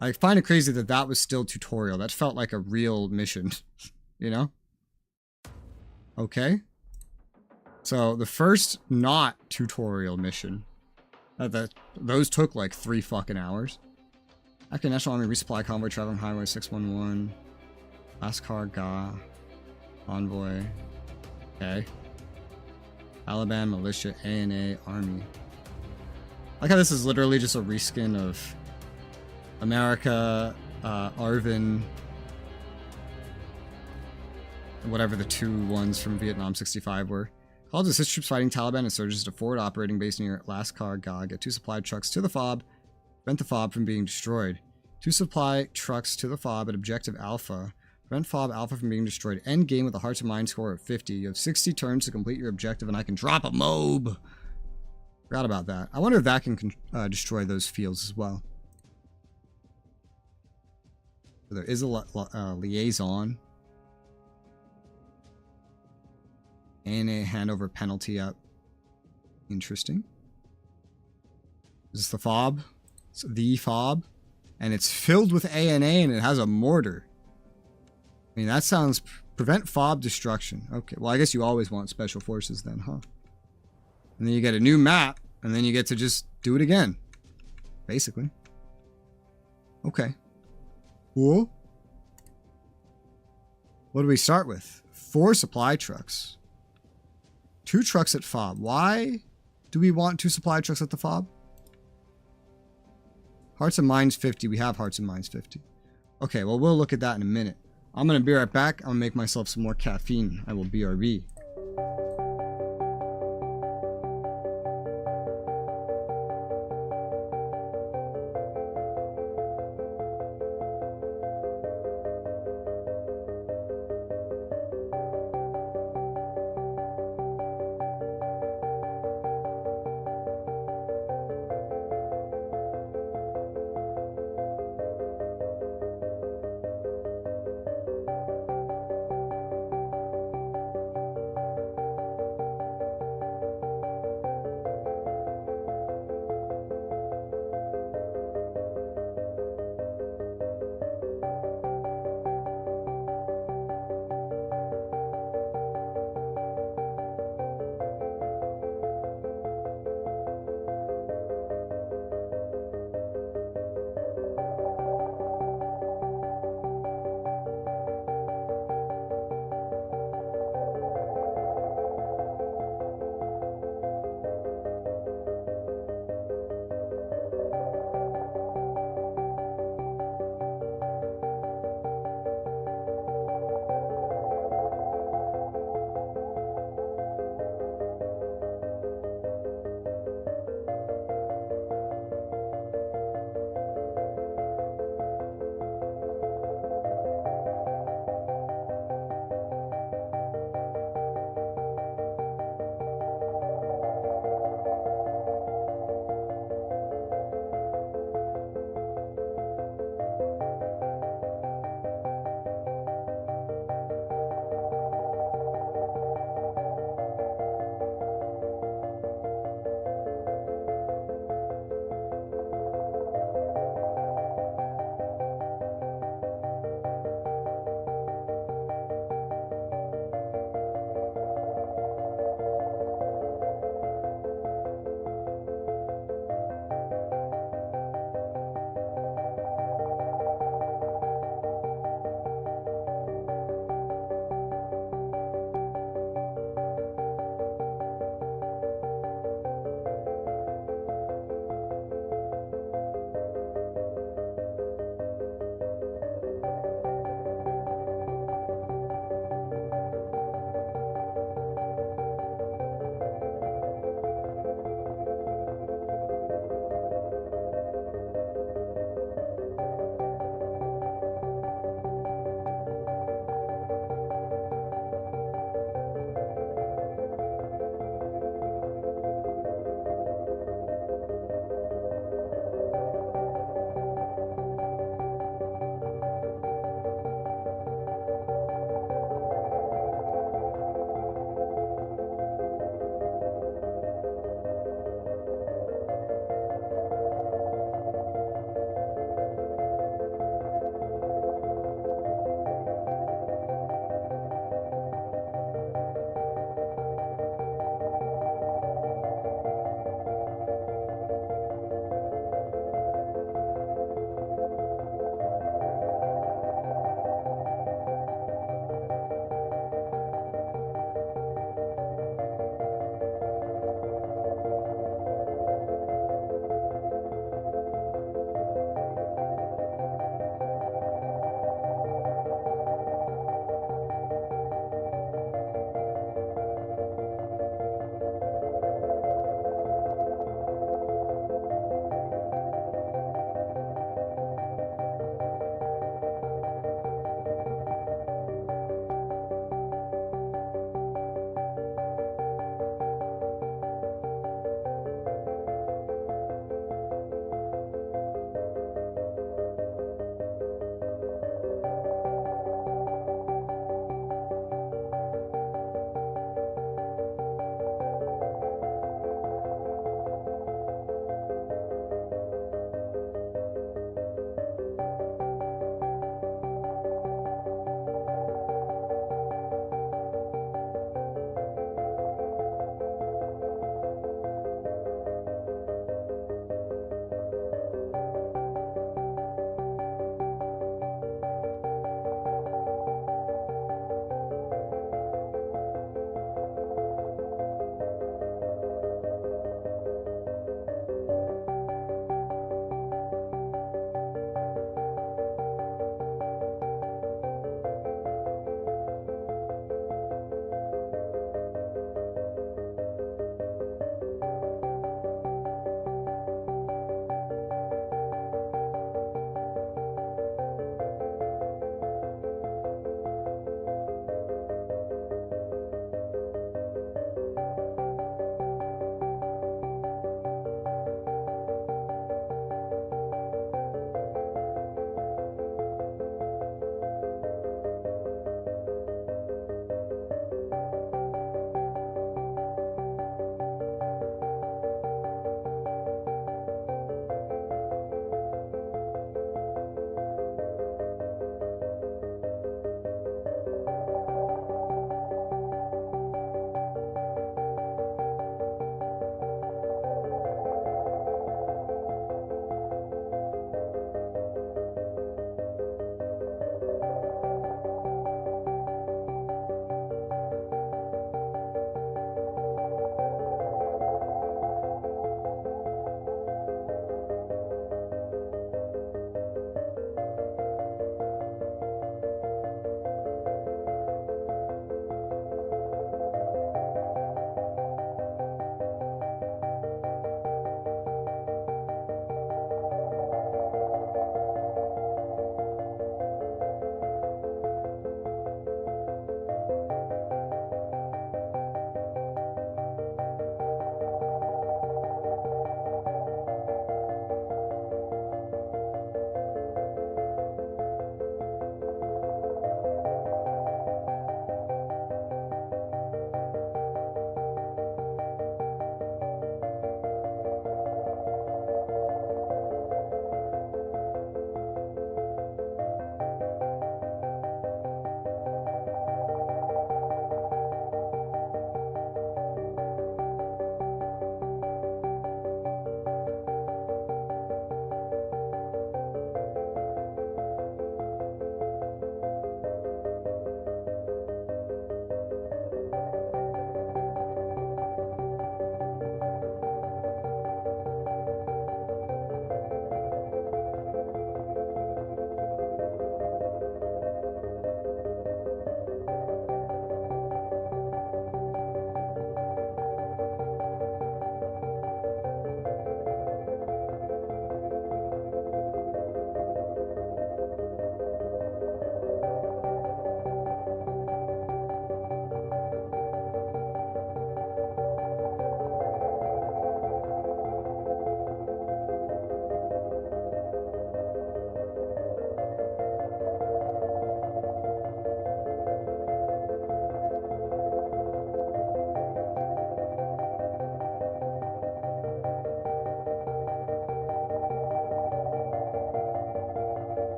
[SPEAKER 1] I find it crazy that that was still tutorial. That felt like a real mission. You know? Okay. So, the first not tutorial mission. Those took like 3 fucking hours. Afghan National Army resupply convoy traveling Highway 611. Lascar Gah. Envoy. Okay. Taliban, Militia, ANA, Army. I like how this is literally just a reskin of America, Arvin, whatever the 2 ones from Vietnam 65 were. Called to assist troops fighting Taliban insurgents at a forward operating base near Lascar Gah. Get 2 supply trucks to the FOB. Prevent the FOB from being destroyed. 2 supply trucks to the FOB at Objective Alpha. Prevent FOB Alpha from being destroyed. End game with a Hearts and Mind score of 50. You have 60 turns to complete your objective, and I can drop a MOB. Forgot about that. I wonder if that can destroy those fields as well. So there is a liaison. And a handover penalty up. Interesting. Is this the FOB? It's the FOB. And it's filled with ANA and it has a mortar. I mean, that sounds... Prevent FOB destruction. Okay, well, I guess you always want special forces then, huh? And then you get a new map, and then you get to just do it again. Basically. Okay. Cool. What do we start with? 4 supply trucks. 2 trucks at FOB. Why do we want 2 supply trucks at the FOB? Hearts and Minds 50. We have Hearts and Minds 50. Okay, well, we'll look at that in a minute. I'm going to be right back. I'm going to make myself some more caffeine. I will BRB.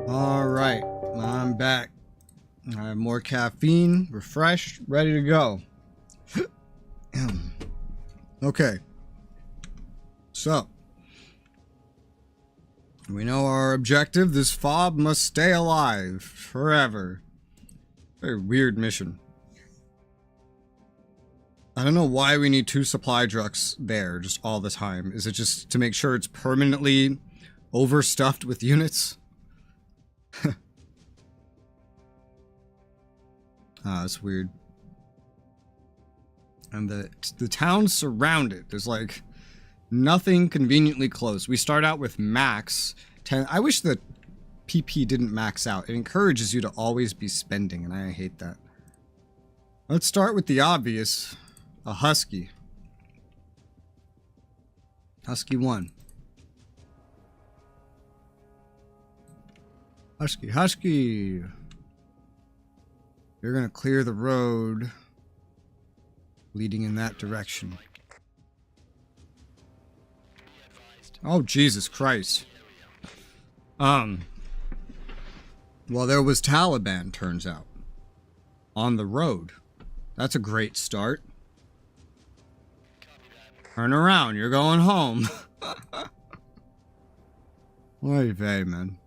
[SPEAKER 1] Alright, I'm back. I have more caffeine, refreshed, ready to go. Okay. So, we know our objective. This fob must stay alive forever. Very weird mission. I don't know why we need 2 supply trucks there just all the time. Is it just to make sure it's permanently overstuffed with units? That's weird. And the town's surrounded. There's like nothing conveniently close. We start out with max 10. I wish the PP didn't max out. It encourages you to always be spending, and I hate that. Let's start with the obvious. A husky. Husky 1. Husky, husky. You're gonna clear the road leading in that direction. Oh, Jesus Christ. Well, there was Talibanned, turns out. On the road. That's a great start. Turn around, you're going home. Oy vey, man.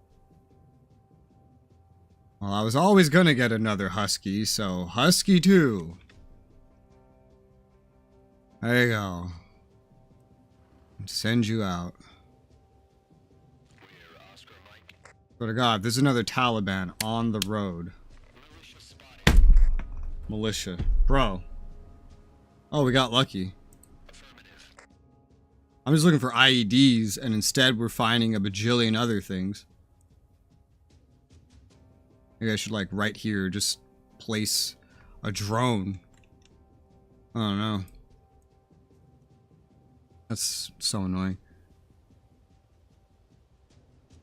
[SPEAKER 1] Well, I was always gonna get another husky, so husky 2. There you go. Send you out. Swear to God, there's another Taliban on the road. Militia. Bro. Oh, we got lucky. I'm just looking for IEDs, and instead we're finding a bajillion other things. Maybe I should, like, right here, just place a drone. I don't know. That's so annoying.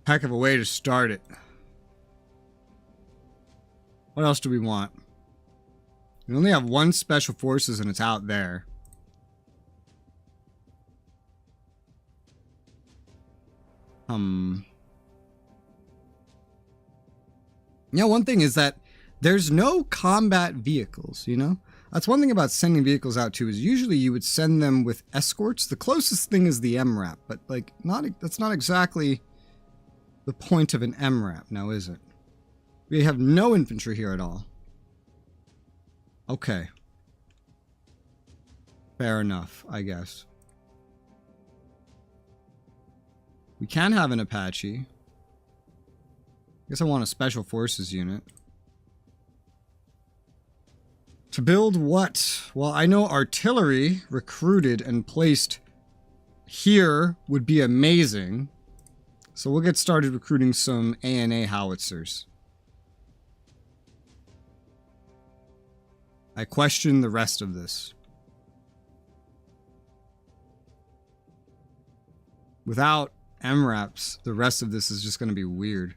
[SPEAKER 1] Heck of a way to start it. What else do we want? We only have 1 special forces and it's out there. Yeah, one thing is that there's no combat vehicles, you know? That's one thing about sending vehicles out too, is usually you would send them with escorts. The closest thing is the MRAP, but like that's not exactly the point of an MRAP now, is it? We have no infantry here at all. Okay. Fair enough, I guess. We can have an Apache. I guess I want a special forces unit. To build what? Well, I know artillery recruited and placed here would be amazing. So we'll get started recruiting some ANA howitzers. I question the rest of this. Without MRAPs, the rest of this is just going to be weird.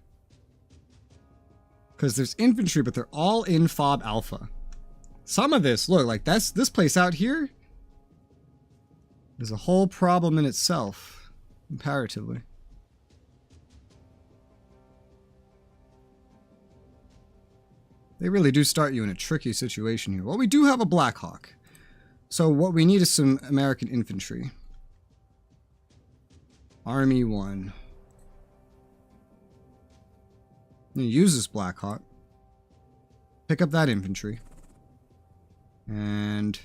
[SPEAKER 1] Because there's infantry, but they're all in FOB Alpha. Some of this, look, like this place out here is a whole problem in itself, comparatively. They really do start you in a tricky situation here. Well, we do have a Black Hawk. So what we need is some American infantry. Army 1. I'm going to use this Black Hawk. Pick up that infantry. And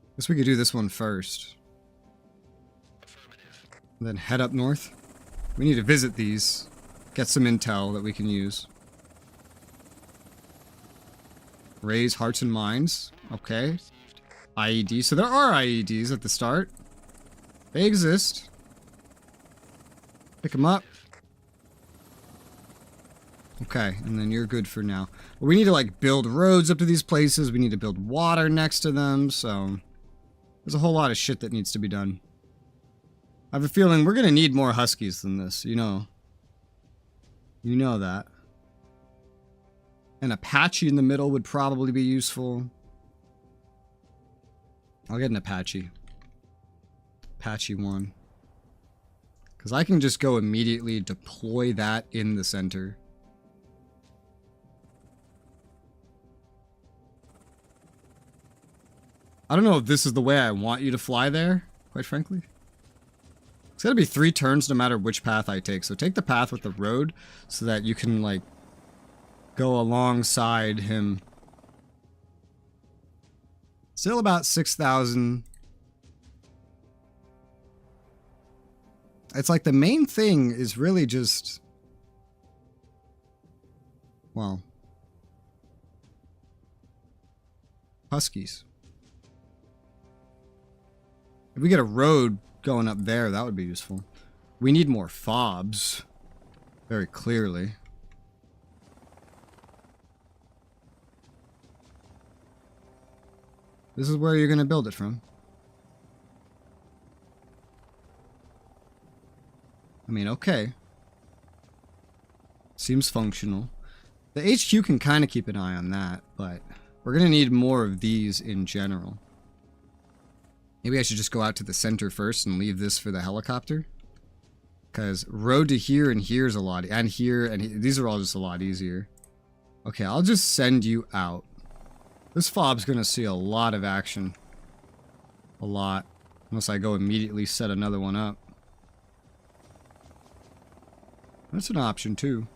[SPEAKER 1] I guess we could do this one first. And then head up north. We need to visit these. Get some intel that we can use. Raise hearts and minds. Okay. IED. So there are IEDs at the start. They exist. Pick them up. Okay, and then you're good for now. But we need to, like, build roads up to these places. We need to build water next to them, so there's a whole lot of shit that needs to be done. I have a feeling we're gonna need more Huskies than this, you know. You know that. An Apache in the middle would probably be useful. I'll get an Apache. Apache 1. Because I can just go immediately deploy that in the center. I don't know if this is the way I want you to fly there, quite frankly. It's gotta be 3 turns no matter which path I take. So take the path with the road so that you can, like, go alongside him. Still about 6,000. It's like the main thing is really just... well... Huskies. If we get a road going up there, that would be useful. We need more fobs. Very clearly. This is where you're going to build it from. I mean, okay. Seems functional. The HQ can kind of keep an eye on that, but we're going to need more of these in general. Maybe I should just go out to the center first and leave this for the helicopter. Because road to here and here is a lot. And here and here, these are all just a lot easier. Okay, I'll just send you out. This fob's going to see a lot of action. A lot. Unless I go immediately set another one up. That's an option too.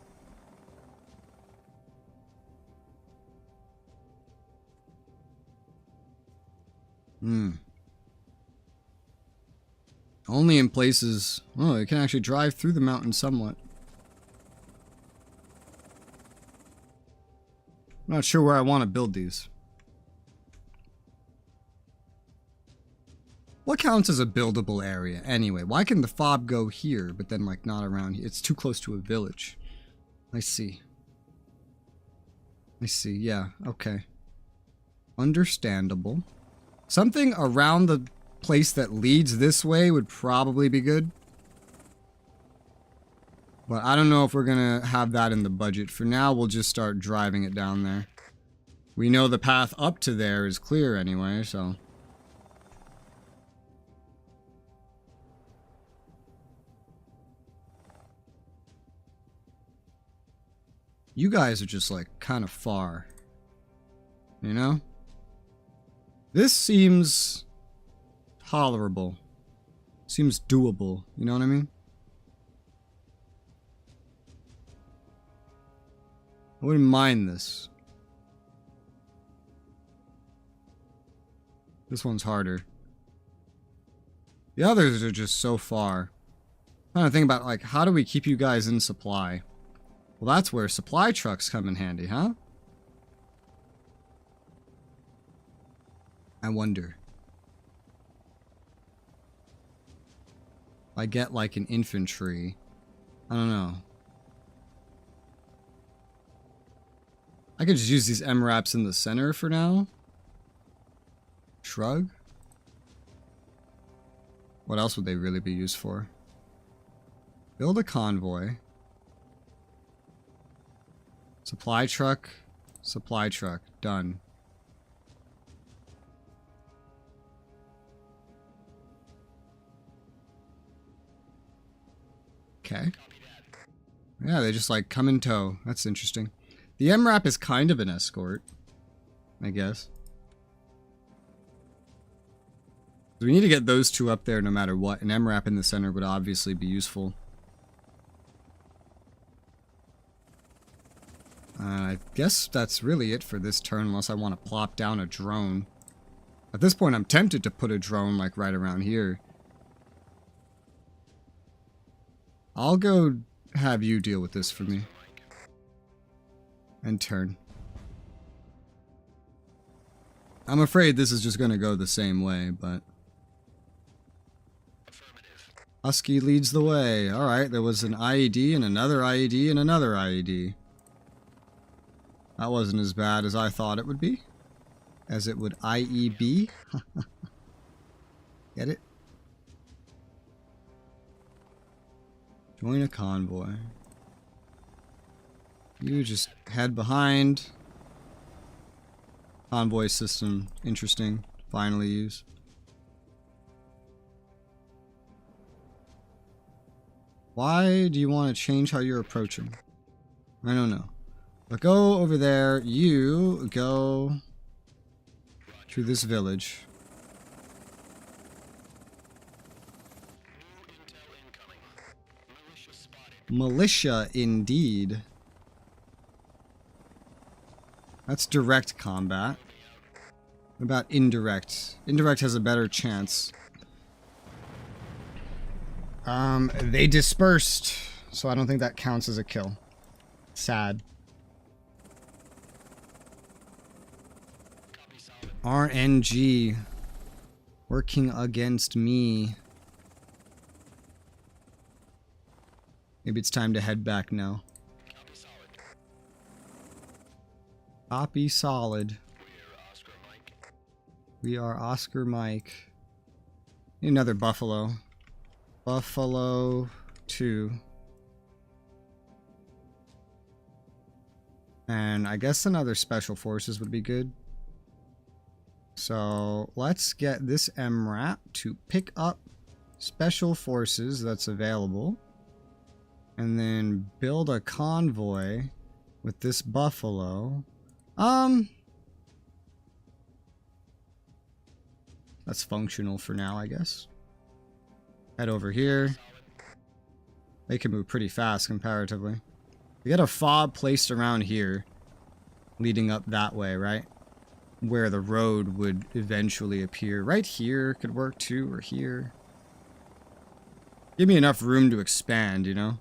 [SPEAKER 1] Only in places... oh, you can actually drive through the mountain somewhat. I'm not sure where I want to build these. What counts as a buildable area anyway? Why can the fob go here, but then like not around here? It's too close to a village. I see. I see, yeah, okay. Understandable. Something around the place that leads this way would probably be good. But I don't know if we're gonna have that in the budget. For now, we'll just start driving it down there. We know the path up to there is clear anyway, so... you guys are just like kind of far. You know? This seems tolerable. Seems doable. You know what I mean? I wouldn't mind this. This one's harder. The others are just so far. I'm trying to think about, like, how do we keep you guys in supply? Well, that's where supply trucks come in handy, huh? I wonder. If I get, like, an infantry. I don't know. I could just use these MRAPs in the center for now. Shrug? What else would they really be used for? Build a convoy. Supply truck. Supply truck. Done. Okay. Yeah, they just like come in tow. That's interesting. The MRAP is kind of an escort, I guess. So we need to get those two up there no matter what. An MRAP in the center would obviously be useful. I guess that's really it for this turn unless I want to plop down a drone. At this point I'm tempted to put a drone like right around here. I'll go have you deal with this for me. And turn. I'm afraid this is just going to go the same way, but... Husky leads the way. Alright, there was an IED and another IED and another IED. That wasn't as bad as I thought it would be. As it would IEB. Get it? Join a convoy. You just head behind. Convoy system. Interesting. Finally use. Why do you want to change how you're approaching? I don't know. But go over there. You go to this village.
[SPEAKER 2] New intel incoming. Militia spotted.
[SPEAKER 1] Militia, indeed. That's direct combat. What about indirect? Indirect has a better chance. They dispersed, so I don't think that counts as a kill. Sad.
[SPEAKER 2] Copy solid.
[SPEAKER 1] RNG. Working against me. Maybe it's time to head back now.
[SPEAKER 2] Copy solid.
[SPEAKER 1] Copy solid.
[SPEAKER 2] We're Oscar Mike.
[SPEAKER 1] We are Oscar Mike. Need another Buffalo. Buffalo 2. And I guess another Special Forces would be good. So let's get this MRAP to pick up Special Forces that's available. And then build a convoy with this Buffalo. That's functional for now, I guess. Head over here. They can move pretty fast comparatively. We got a fob placed around here, leading up that way, right? Where the road would eventually appear. Right here could work too, or here. Give me enough room to expand, you know?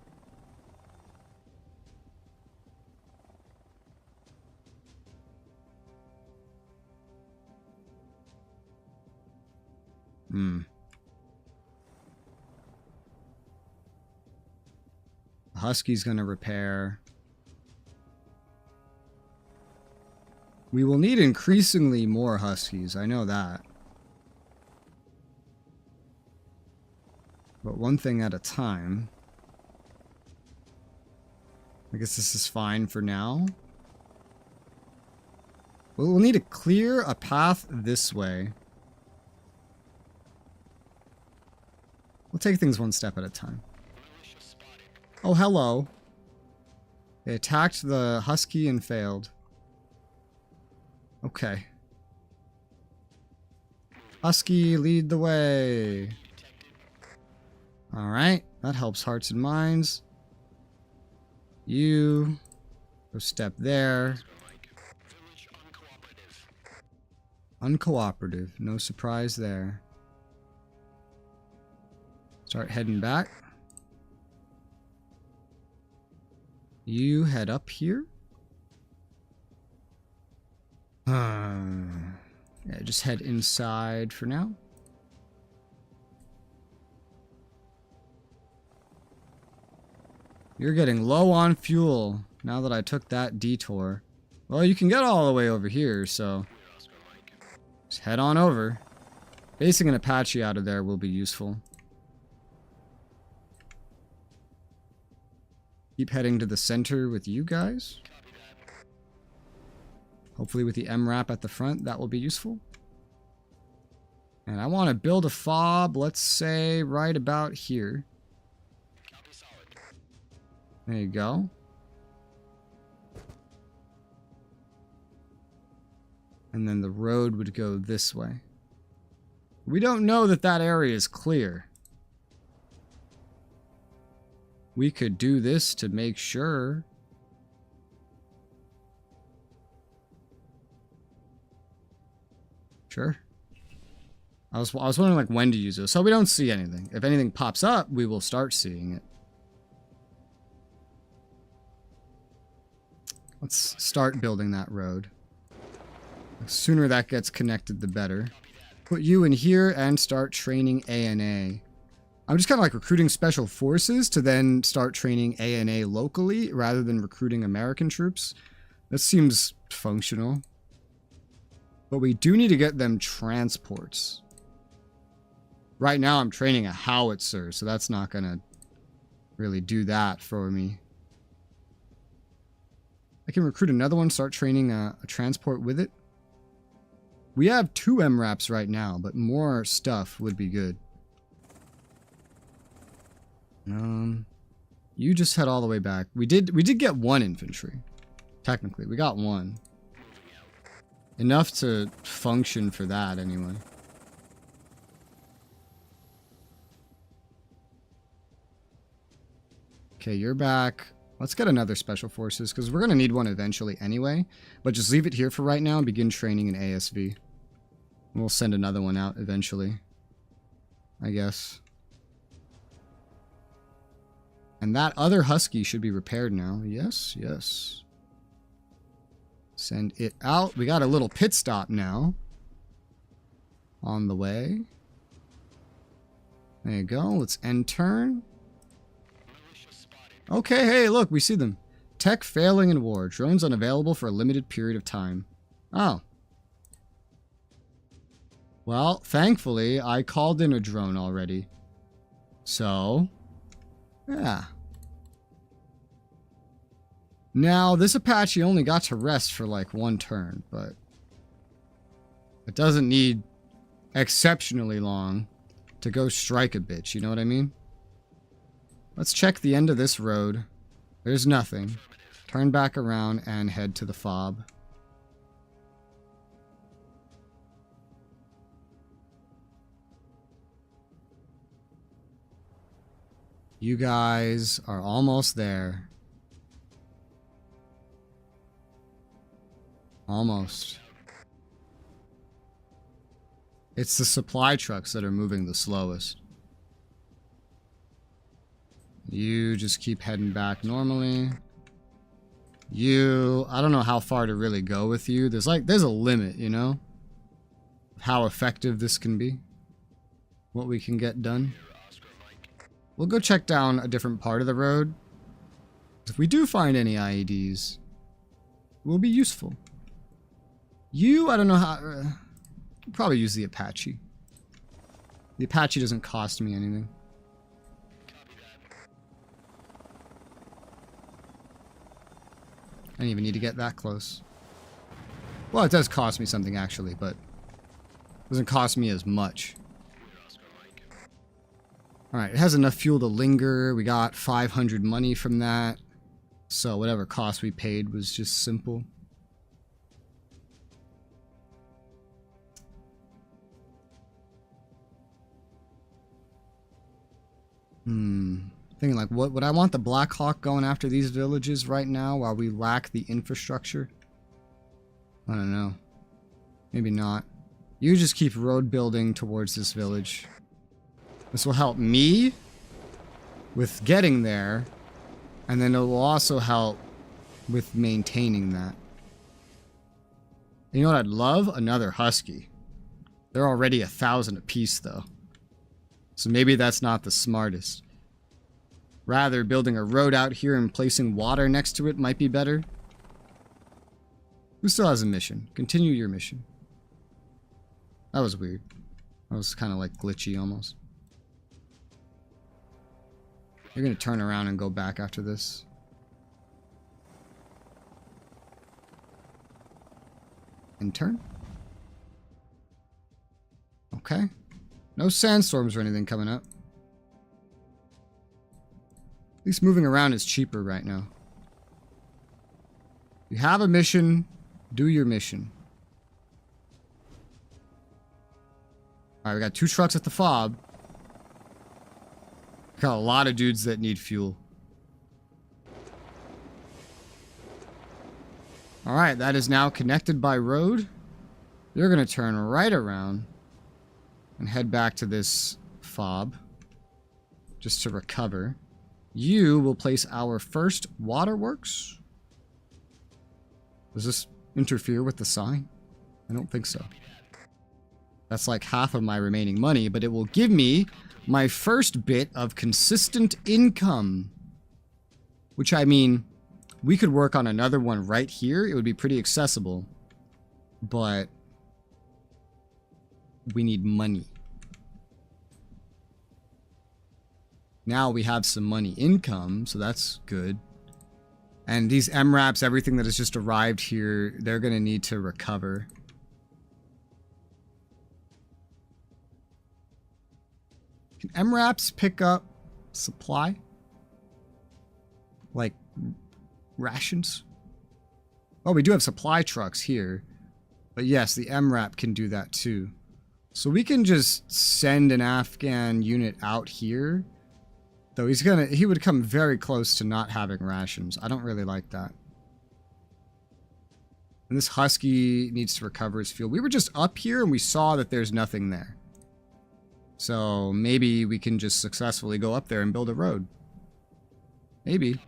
[SPEAKER 1] Husky's gonna repair. We will need increasingly more Huskies, I know that. But one thing at a time. I guess this is fine for now. We'll need to clear a path this way. We'll take things one step at a time.
[SPEAKER 2] Militia spotted.
[SPEAKER 1] Oh, hello. They attacked the Husky and failed. Okay. Husky, lead the way.
[SPEAKER 2] Detected.
[SPEAKER 1] Alright, that helps hearts and minds. You go step there.
[SPEAKER 2] Oscar Mike. Village uncooperative.
[SPEAKER 1] Uncooperative, no surprise there. Start heading back. You head up here. Yeah, just head inside for now. You're getting low on fuel now that I took that detour. Well, you can get all the way over here, so
[SPEAKER 2] We're Oscar Mike.
[SPEAKER 1] just head on over. Basing an Apache out of there will be useful. Keep heading to the center with you guys.
[SPEAKER 2] Copy that.
[SPEAKER 1] Hopefully with the MRAP at the front, that will be useful. And I want to build a fob, let's say, right about here.
[SPEAKER 2] Copy solid.
[SPEAKER 1] There you go. And then the road would go this way. We don't know that that area is clear. We could do this to make sure. Sure. I was wondering like when to use it. So we don't see anything. If anything pops up, we will start seeing it. Let's start building that road. The sooner that gets connected, the better. Put you in here and start training ANA. I'm just kind of like recruiting special forces to then start training ANA locally rather than recruiting American troops. That seems functional. But we do need to get them transports. Right now I'm training a howitzer, so that's not going to really do that for me. I can recruit another one, start training a transport with it. We have 2 MRAPs right now, but more stuff would be good. You just head all the way back. We did get one infantry. Technically, we got one. Enough to function for that anyway. Okay, you're back. Let's get another special forces because we're going to need one eventually anyway. But just leave it here for right now and begin training in ASV. We'll send another one out eventually, I guess. And that other Husky should be repaired now. Yes, yes. Send it out. We got a little pit stop now. On the way. There you go. Let's end turn. Okay, hey, look, we see them. Tech failing in war. Drones unavailable for a limited period of time. Oh. Well, thankfully, I called in a drone already. So, yeah. Now, this Apache only got to rest for like one turn, but it doesn't need exceptionally long to go strike a bitch, you know what I mean? Let's check the end of this road. There's nothing. Turn back around and head to the fob. You guys are almost there. Almost. It's the supply trucks that are moving the slowest. You just keep heading back normally. You, I don't know how far to really go with you. There's a limit, you know? How effective this can be. What we can get done. We'll go check down a different part of the road. If we do find any IEDs, it will be useful. You, I don't know how... probably use the Apache. The Apache doesn't cost me anything. I didn't even need to get that close. Well, it does cost me something actually, but it doesn't cost me as much. Alright, it has enough fuel to linger. We got 500 money from that. So whatever cost we paid was just simple. Thinking like, what would I want the Black Hawk going after these villages right now while we lack the infrastructure? I don't know. Maybe not. You just keep road building towards this village. This will help me with getting there, and then it will also help with maintaining that. You know what I'd love? Another Husky. They're already 1,000 apiece though. So maybe that's not the smartest. Rather, building a road out here and placing water next to it might be better. Who still has a mission? Continue your mission. That was weird. That was kind of like glitchy almost. You're going to turn around and go back after this. And turn. Okay. No sandstorms or anything coming up. At least moving around is cheaper right now. You have a mission, do your mission. Alright, we got 2 trucks at the fob. Got a lot of dudes that need fuel. Alright, that is now connected by road. You're going to turn right around and head back to this fob just to recover. You will place our first waterworks. Does this interfere with the sign? I don't think so. That's like half of my remaining money, but it will give me my first bit of consistent income. Which, I mean, we could work on another one right here. It would be pretty accessible. But we need money. Now we have some money income, so that's good. And these MRAPs, everything that has just arrived here, they're going to need to recover. Can MRAPs pick up supply? Like, rations? Oh, we do have supply trucks here. But yes, the MRAP can do that too. So we can just send an Afghan unit out here. Though he would come very close to not having rations. I don't really like that. And this Husky needs to recover his fuel. We were just up here and we saw that there's nothing there. So maybe we can just successfully go up there and build a road. Maybe.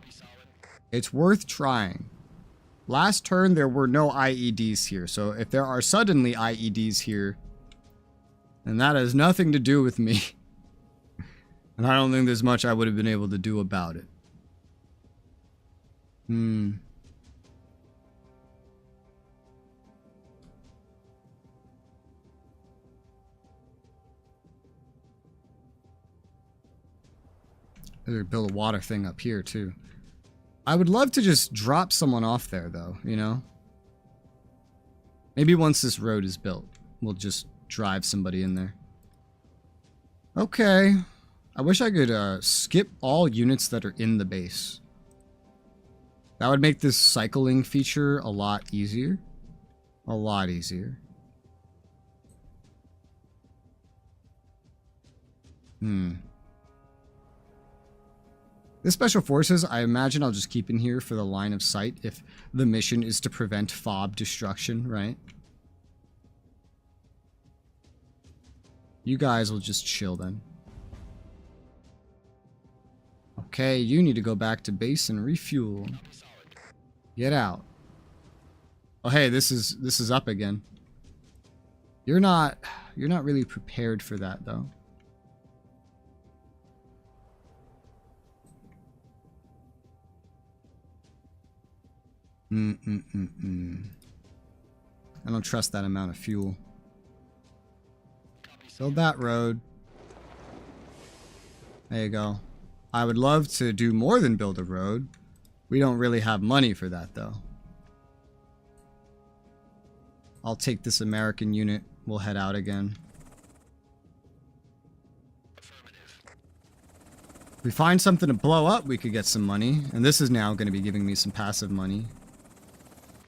[SPEAKER 1] It's worth trying. Last turn there were no IEDs here. So if there are suddenly IEDs here, and that has nothing to do with me. And I don't think there's much I would have been able to do about it. There's a build a water thing up here too. I would love to just drop someone off there though, you know? Maybe once this road is built, we'll just drive somebody in there. Okay. I wish I could skip all units that are in the base. That would make this cycling feature a lot easier. A lot easier. This special forces, I imagine I'll just keep in here for the line of sight if the mission is to prevent FOB destruction, right? You guys will just chill then. Okay, you need to go back to base and refuel. Get out. Oh hey, this is up again. You're not really prepared for that though. I don't trust that amount of fuel. Build that road. There you go. I would love to do more than build a road. We don't really have money for that though. I'll take this American unit. We'll head out again. If we find something to blow up, we could get some money. And this is now going to be giving me some passive money.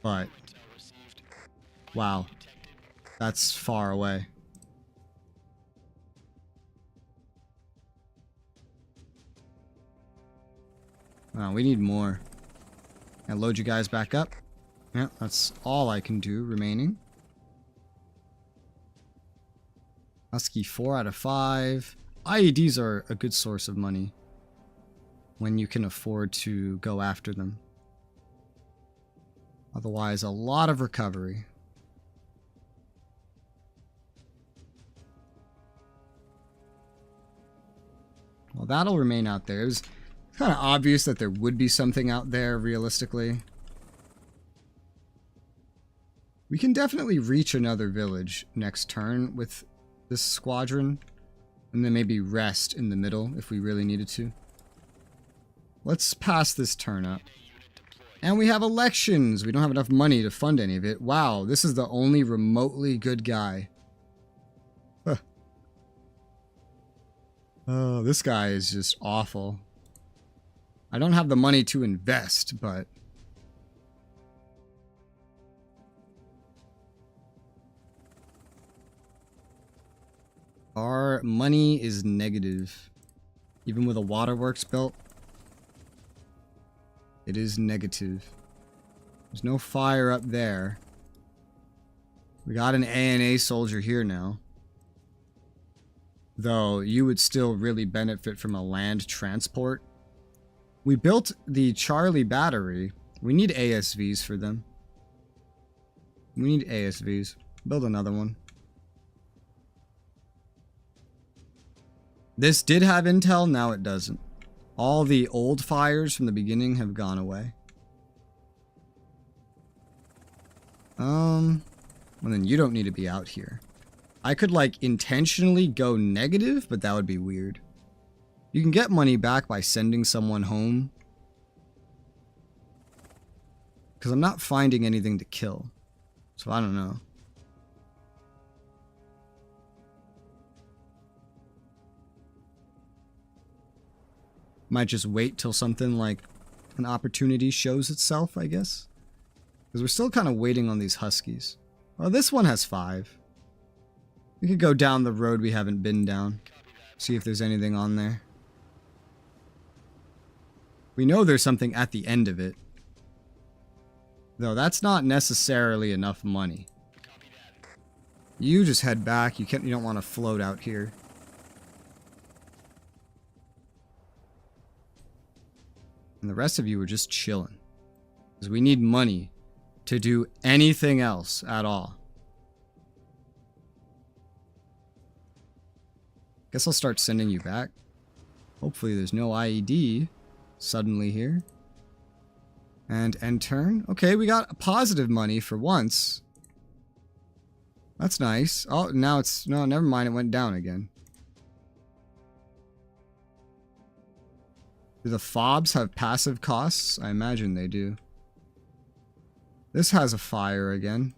[SPEAKER 1] But, wow, that's far away. Wow, we need more. I load you guys back up. Yeah, that's all I can do remaining. Husky 4 out of 5. IEDs are a good source of money when you can afford to go after them. Otherwise, a lot of recovery. Well, that'll remain out there. It was kind of obvious that there would be something out there, realistically. We can definitely reach another village next turn with this squadron. And then maybe rest in the middle if we really needed to. Let's pass this turn up. And we have elections. We don't have enough money to fund any of it. Wow, this is the only remotely good guy. Huh. Oh, this guy is just awful. I don't have the money to invest, but... our money is negative. Even with a waterworks built. It is negative. There's no fire up there. We got an ANA soldier here now. Though, you would still really benefit from a land transport. We built the Charlie battery. We need ASVs for them. We need ASVs. Build another one. This did have intel, now it doesn't. All the old fires from the beginning have gone away. Well then you don't need to be out here. I could like intentionally go negative, but that would be weird. You can get money back by sending someone home. Because I'm not finding anything to kill. So I don't know. Might just wait till something like an opportunity shows itself, I guess. Because we're still kind of waiting on these Huskies. Well, this one has 5. We could go down the road we haven't been down. See if there's anything on there. We know there's something at the end of it. Though that's not necessarily enough money. You just head back. You don't want to float out here. And the rest of you are just chilling. Because we need money to do anything else at all. Guess I'll start sending you back. Hopefully there's no IED suddenly here. And end turn. Okay, we got positive money for once. That's nice. Oh, now it's... No, never mind. It went down again. Do the fobs have passive costs? I imagine they do. This has a fire again.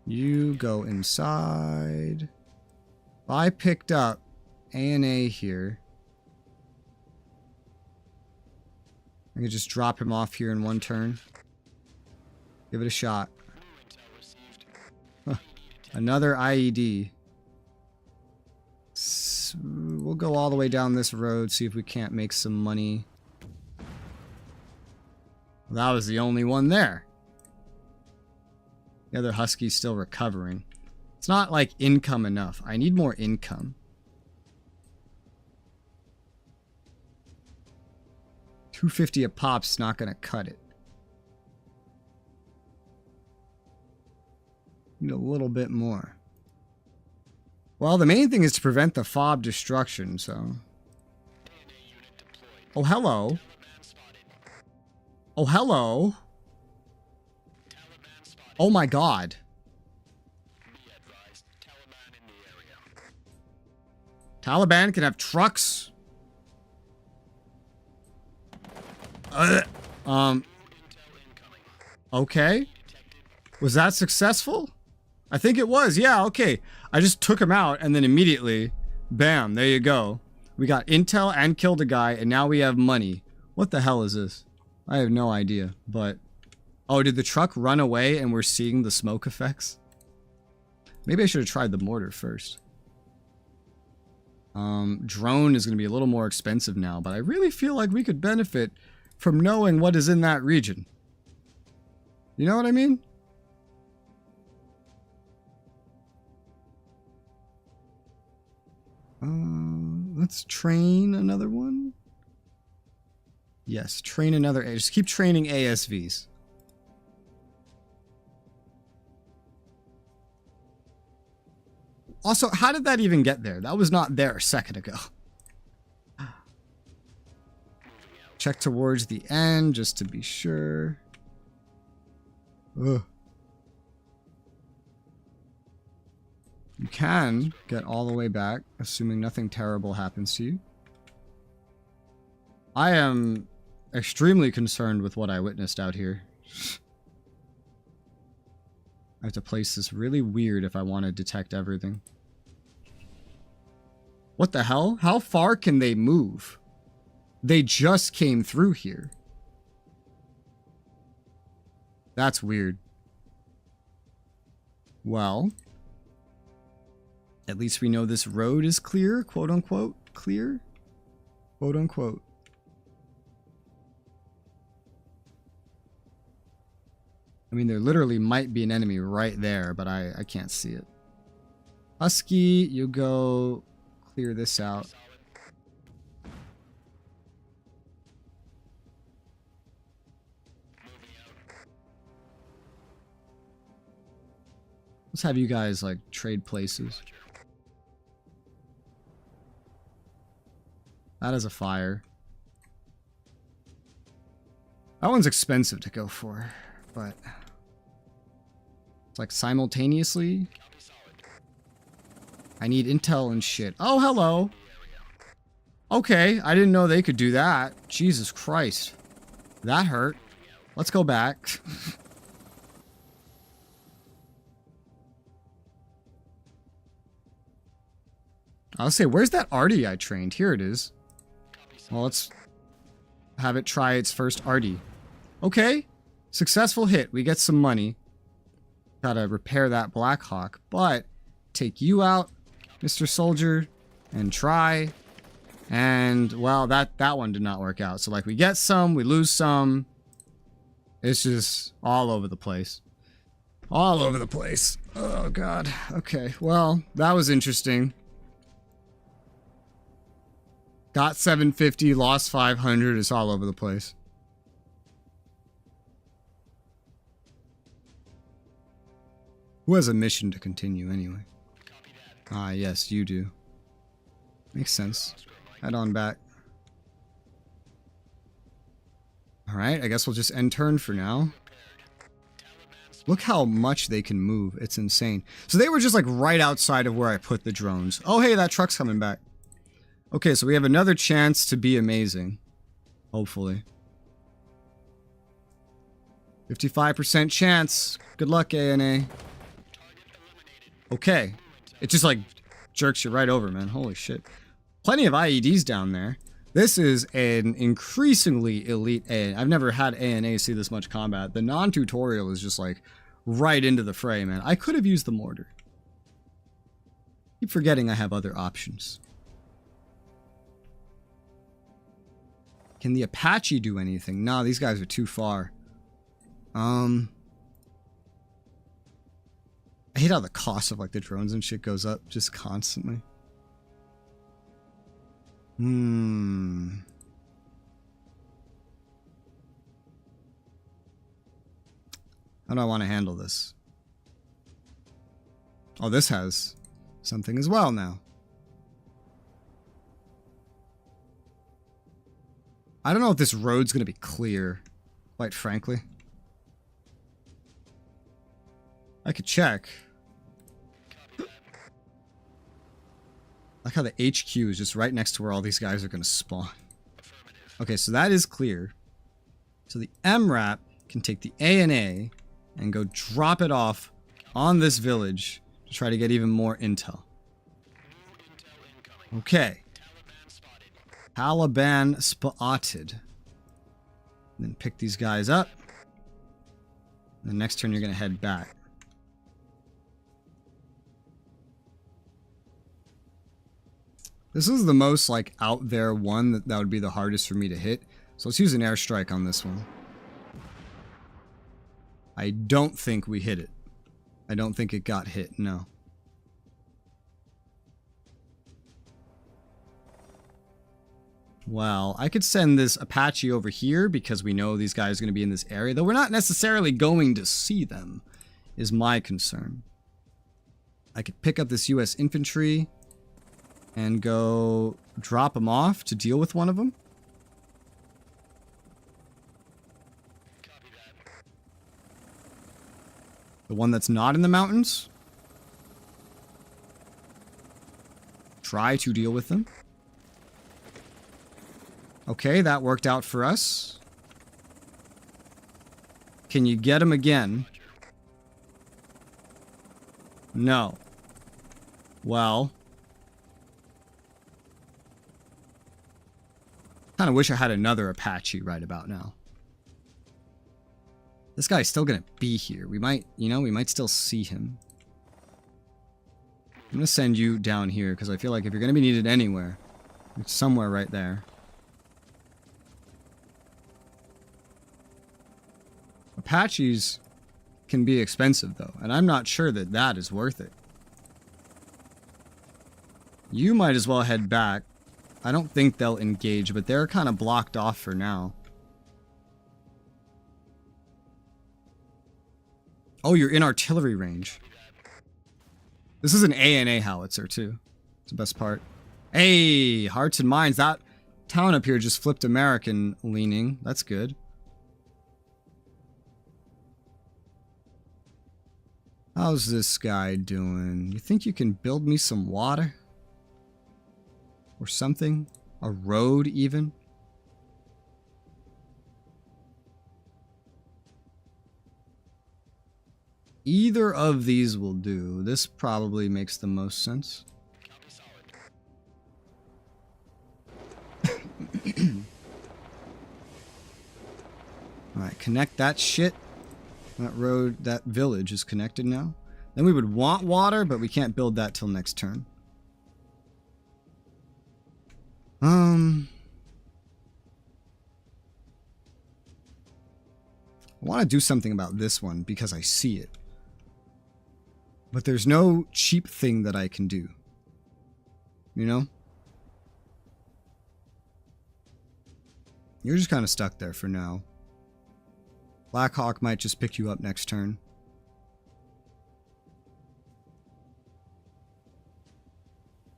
[SPEAKER 1] You go inside. I picked up A&A here. I could just drop him off here in one turn. Give it a shot. Huh. Another IED. We'll go all the way down this road, see if we can't make some money. That was the only one there. The other Husky's still recovering. It's not like income enough. I need more income. $250 a pop's not gonna cut it. Need a little bit more. Well, the main thing is to prevent the fob destruction, so... Oh, hello. Oh, hello. Oh my god. Taliban can have trucks. Okay. Was that successful? I think it was. Yeah, okay. I just took him out and then immediately, bam, there you go. We got intel and killed a guy and now we have money. What the hell is this? I have no idea, but... Oh, did the truck run away and we're seeing the smoke effects? Maybe I should have tried the mortar first. Drone is going to be a little more expensive now, but I really feel like we could benefit from knowing what is in that region. You know what I mean? Let's train another one. Yes, train another. Just keep training ASVs. Also, how did that even get there? That was not there a second ago. Check towards the end, just to be sure. Ugh. You can get all the way back, assuming nothing terrible happens to you. I am extremely concerned with what I witnessed out here. I have to place this really weird if I want to detect everything. What the hell? How far can they move? They just came through here. That's weird. Well, at least we know this road is clear, quote unquote, clear, quote unquote. I mean, there literally might be an enemy right there, but I can't see it. Husky, you go clear this out. Let's have you guys, like, trade places. That is a fire. That one's expensive to go for, but... It's like simultaneously. I need intel and shit. Oh, hello. Okay, I didn't know they could do that. Jesus Christ. That hurt. Let's go back. I'll say, where's that arty I trained? Here it is. Well, let's have it try its first arty. Okay. Successful hit. We get some money. Gotta repair that Black Hawk. But take you out, Mr. Soldier, and try. And, well, that one did not work out. So, like, we get some, we lose some. It's just all over the place. All over the place. Oh, God. Okay, well, that was interesting. Got 750, lost 500. It's all over the place. Who has a mission to continue anyway? Ah, yes, you do. Makes sense. Head on back. Alright, I guess we'll just end turn for now. Look how much they can move. It's insane. So they were just like right outside of where I put the drones. Oh, hey, that truck's coming back. Okay, so we have another chance to be amazing. Hopefully. 55% chance. Good luck, ANA. Okay. It just like jerks you right over, man. Holy shit. Plenty of IEDs down there. This is an increasingly elite ANA. I've never had ANA see this much combat. The non-tutorial is just like right into the fray, man. I could have used the mortar. Keep forgetting I have other options. Can the Apache do anything? No, these guys are too far. I hate how the cost of like the drones and shit goes up just constantly. How do I want to handle this? Oh, this has something as well now. I don't know if this road's going to be clear, quite frankly. I could check. I like how the HQ is just right next to where all these guys are going to spawn. Okay, so that is clear. So the MRAP can take the ANA and go drop it off on this village to try to get even more intel. Okay. Taliban spotted. And then pick these guys up. And the next turn you're going to head back. This is the most like out there one that would be the hardest for me to hit. So let's use an airstrike on this one. I don't think we hit it. I don't think it got hit, no. Well, I could send this Apache over here because we know these guys are going to be in this area, though we're not necessarily going to see them, is my concern. I could pick up this US infantry and go drop them off to deal with one of them. The one that's not in the mountains. Try to deal with them. Okay, that worked out for us. Can you get him again? No. Well. Kind of wish I had another Apache right about now. This guy's still gonna be here. We might, you know, we might still see him. I'm gonna send you down here because I feel like if you're gonna be needed anywhere, it's somewhere right there. Apaches can be expensive though, and I'm not sure that that is worth it. You might as well head back. I don't think they'll engage, but they're kind of blocked off for now. Oh, you're in artillery range. This is an ANA howitzer too. It's the best part. Hey, Hearts and Minds. That town up here just flipped American leaning. That's good. How's this guy doing? You think you can build me some water? Or something? A road, even? Either of these will do. This probably makes the most sense. Alright, connect that shit. That road, that village is connected now. Then we would want water, but we can't build that till next turn. I want to do something about this one because I see it. But there's no cheap thing that I can do. You know? You're just kind of stuck there for now. Blackhawk might just pick you up next turn.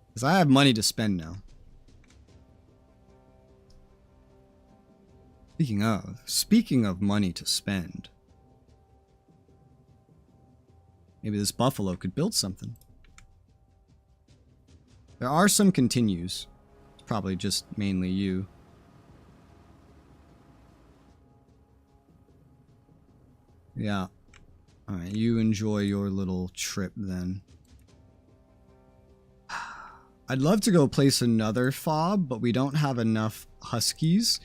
[SPEAKER 1] Because I have money to spend now. Speaking of money to spend. Maybe this buffalo could build something. There are some continues. It's probably just mainly you. Yeah. Alright, you enjoy your little trip then. I'd love to go place another fob, but we don't have enough huskies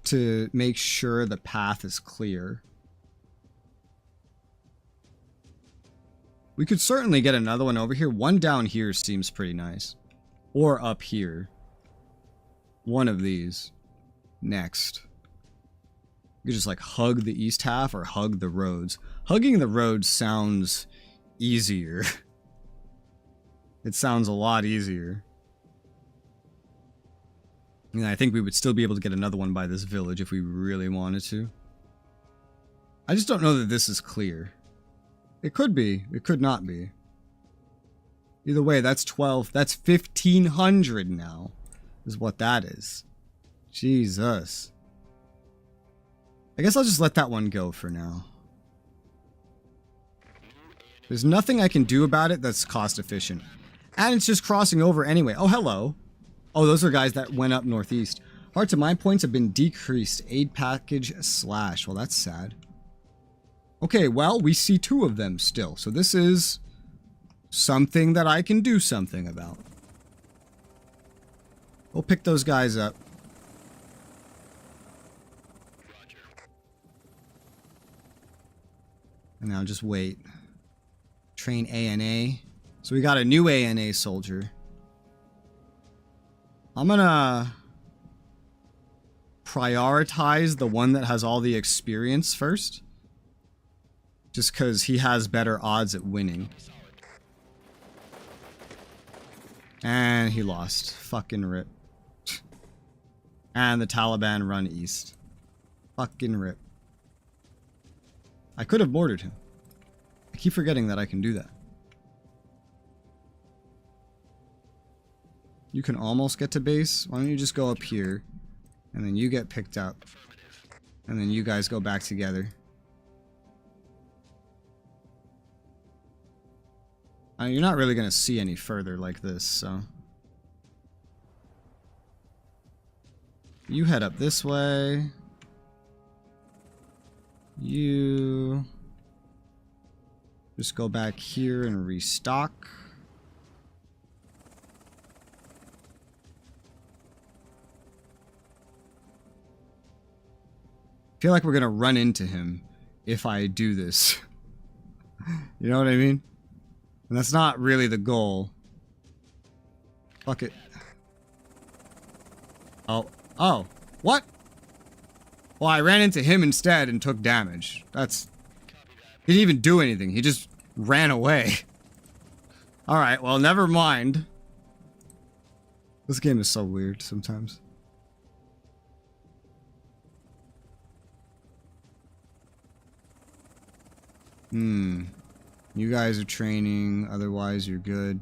[SPEAKER 1] to make sure the path is clear. We could certainly get another one over here. One down here seems pretty nice. Or up here. One of these. Next. You could just like hug the east half or hug the roads. Hugging the roads sounds easier. It sounds a lot easier. And I think we would still be able to get another one by this village if we really wanted to. I just don't know that this is clear. It could be. It could not be. Either way, that's 12. That's 1,500 now. Is what that is. Jesus. I guess I'll just let that one go for now. There's nothing I can do about it that's cost efficient. And it's just crossing over anyway. Oh, hello. Oh, those are guys that went up northeast. Hearts of Mind points have been decreased. Aid package slash. Well, that's sad. Okay, well, we see 2 of them still. So this is something that I can do something about. We'll pick those guys up. And now just wait. Train ANA. So we got a new ANA soldier. I'm gonna prioritize the one that has all the experience first. Just because he has better odds at winning. And he lost. Fucking rip. And the Taliban run east. Fucking rip. I could have mortared him. I keep forgetting that I can do that. You can almost get to base. Why don't you just go up here? And then you get picked up. And then you guys go back together. You're not really going to see any further like this, so. You head up this way. You just go back here and restock. I feel like we're gonna run into him if I do this. You know what I mean? And that's not really the goal. Fuck it. Oh. Oh. What? Well, I ran into him instead and took damage. That's... He didn't even do anything. He just ran away. Alright, well, never mind. This game is so weird sometimes. You guys are training, otherwise you're good.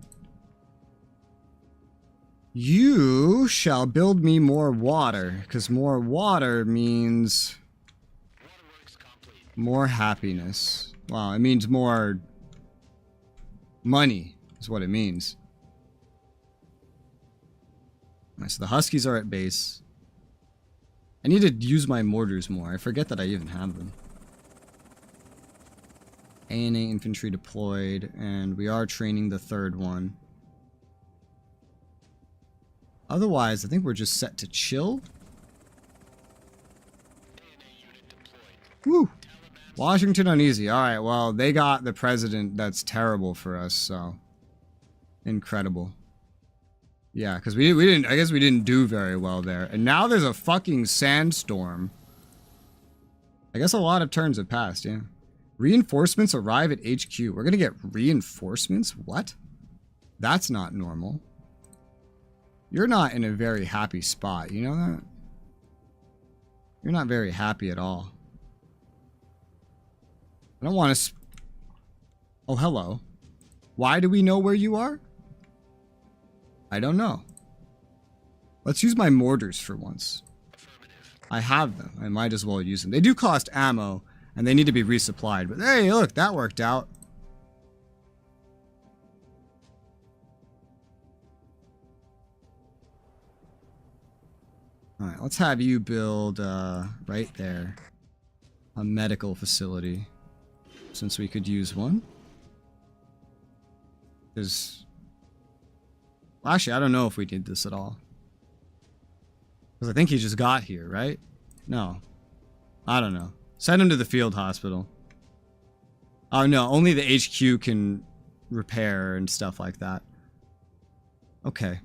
[SPEAKER 1] You shall build me more water, because more water means more happiness. Wow, it means more money, is what it means. Alright, so the Huskies are at base. I need to use my mortars more. I forget that I even have them. ANA infantry deployed, and we are training the third one. Otherwise, I think we're just set to chill. Woo! Washington uneasy. Alright, well, they got the president that's terrible for us, so. Incredible. Yeah, because we didn't, I guess we didn't do very well there. And now there's a fucking sandstorm. I guess a lot of turns have passed, yeah. Reinforcements arrive at HQ. We're gonna get reinforcements? What? That's not normal. You're not in a very happy spot, you know that? You're not very happy at all. I don't want to... Oh, hello. Why do we know where you are? I don't know. Let's use my mortars for once. I have them. I might as well use them. They do cost ammo, and they need to be resupplied. But hey, look, that worked out. Alright, let's have you build, right there, a medical facility. Since we could use one. Because... Well, actually, I don't know if we did this at all. Because I think he just got here, right? No. I don't know. Send him to the field hospital. Oh, no. Only the HQ can repair and stuff like that. Okay.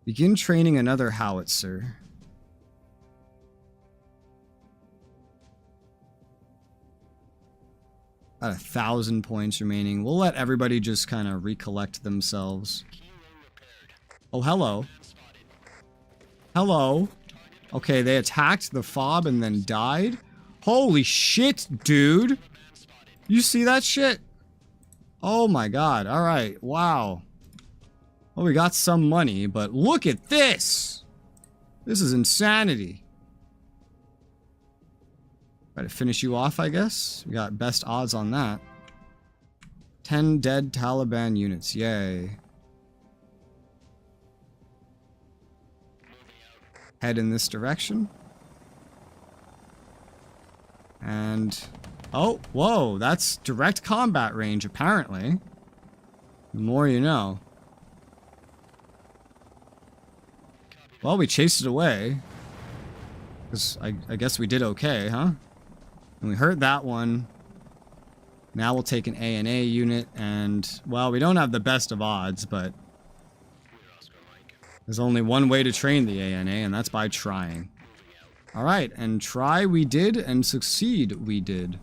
[SPEAKER 1] Begin training another howitzer. Got 1,000 points remaining. We'll let everybody just kind of recollect themselves. Oh, hello. Hello. Okay, they attacked the fob and then died? Holy shit, dude. You see that shit? Oh my god. Alright, wow. Well, we got some money, but look at this! This is insanity. Try to finish you off, I guess. We got best odds on that. 10 dead Taliban units. Yay. Head in this direction. And... Oh, whoa. That's direct combat range, apparently. The more you know. Well, we chased it away. Because I guess we did okay, huh? And we hurt that one. Now we'll take an A&A unit, and, well, we don't have the best of odds, but there's only one way to train the A&A, and that's by trying. Alright, and try we did, and succeed we did.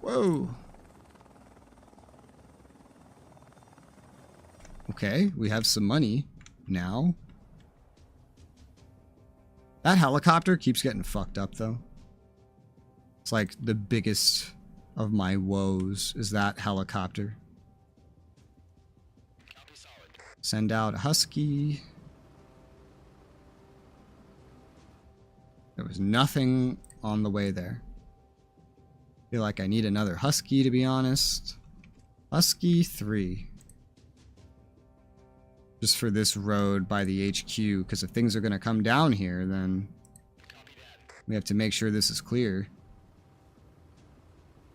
[SPEAKER 1] Whoa. Okay, we have some money now. That helicopter keeps getting fucked up, though. It's like the biggest of my woes is that helicopter. Send out a Husky. There was nothing on the way there. Feel like I need another Husky, to be honest. Husky 3. Just for this road by the HQ, because if things are going to come down here, then we have to make sure this is clear.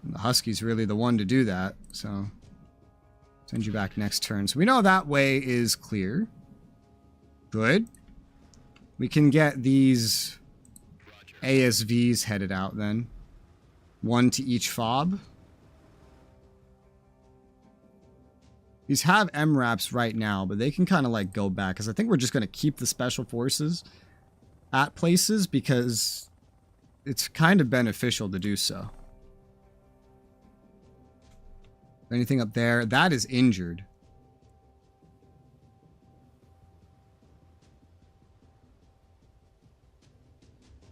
[SPEAKER 1] And the Husky's really the one to do that, so send you back next turn. So we know that way is clear. Good. We can get these ASVs headed out then. One to each fob. These have MRAPs right now, but they can kind of like go back, because I think we're just going to keep the special forces at places because it's kind of beneficial to do so. Anything up there? That is injured.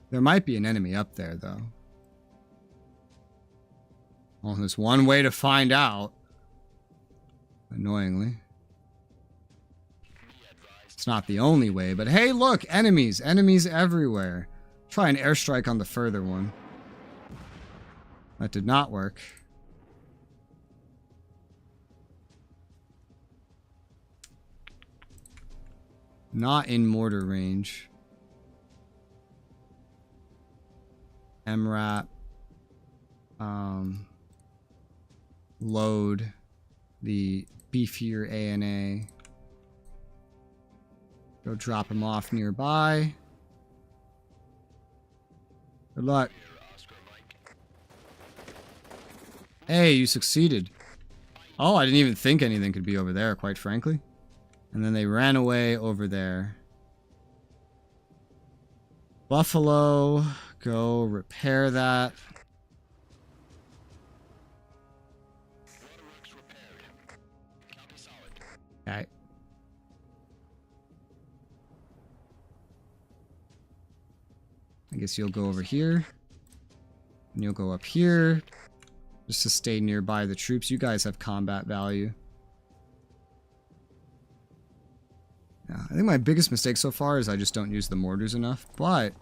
[SPEAKER 1] There might be an enemy up there, though. Well, there's one way to find out. Annoyingly. It's not the only way, but hey, look! Enemies! Enemies everywhere. Try an airstrike on the further one. That did not work. Not in mortar range. MRAP. Load the beefier A&A. Go drop him off nearby. Good luck. Hey, you succeeded. Oh, I didn't even think anything could be over there, quite frankly. And then they ran away over there. Buffalo, go repair that.
[SPEAKER 2] Waterworks repaired. Copy solid.
[SPEAKER 1] Okay. I guess you'll go over here. And you'll go up here. Just to stay nearby the troops. You guys have combat value. Yeah, I think my biggest mistake so far is I just don't use the mortars enough. But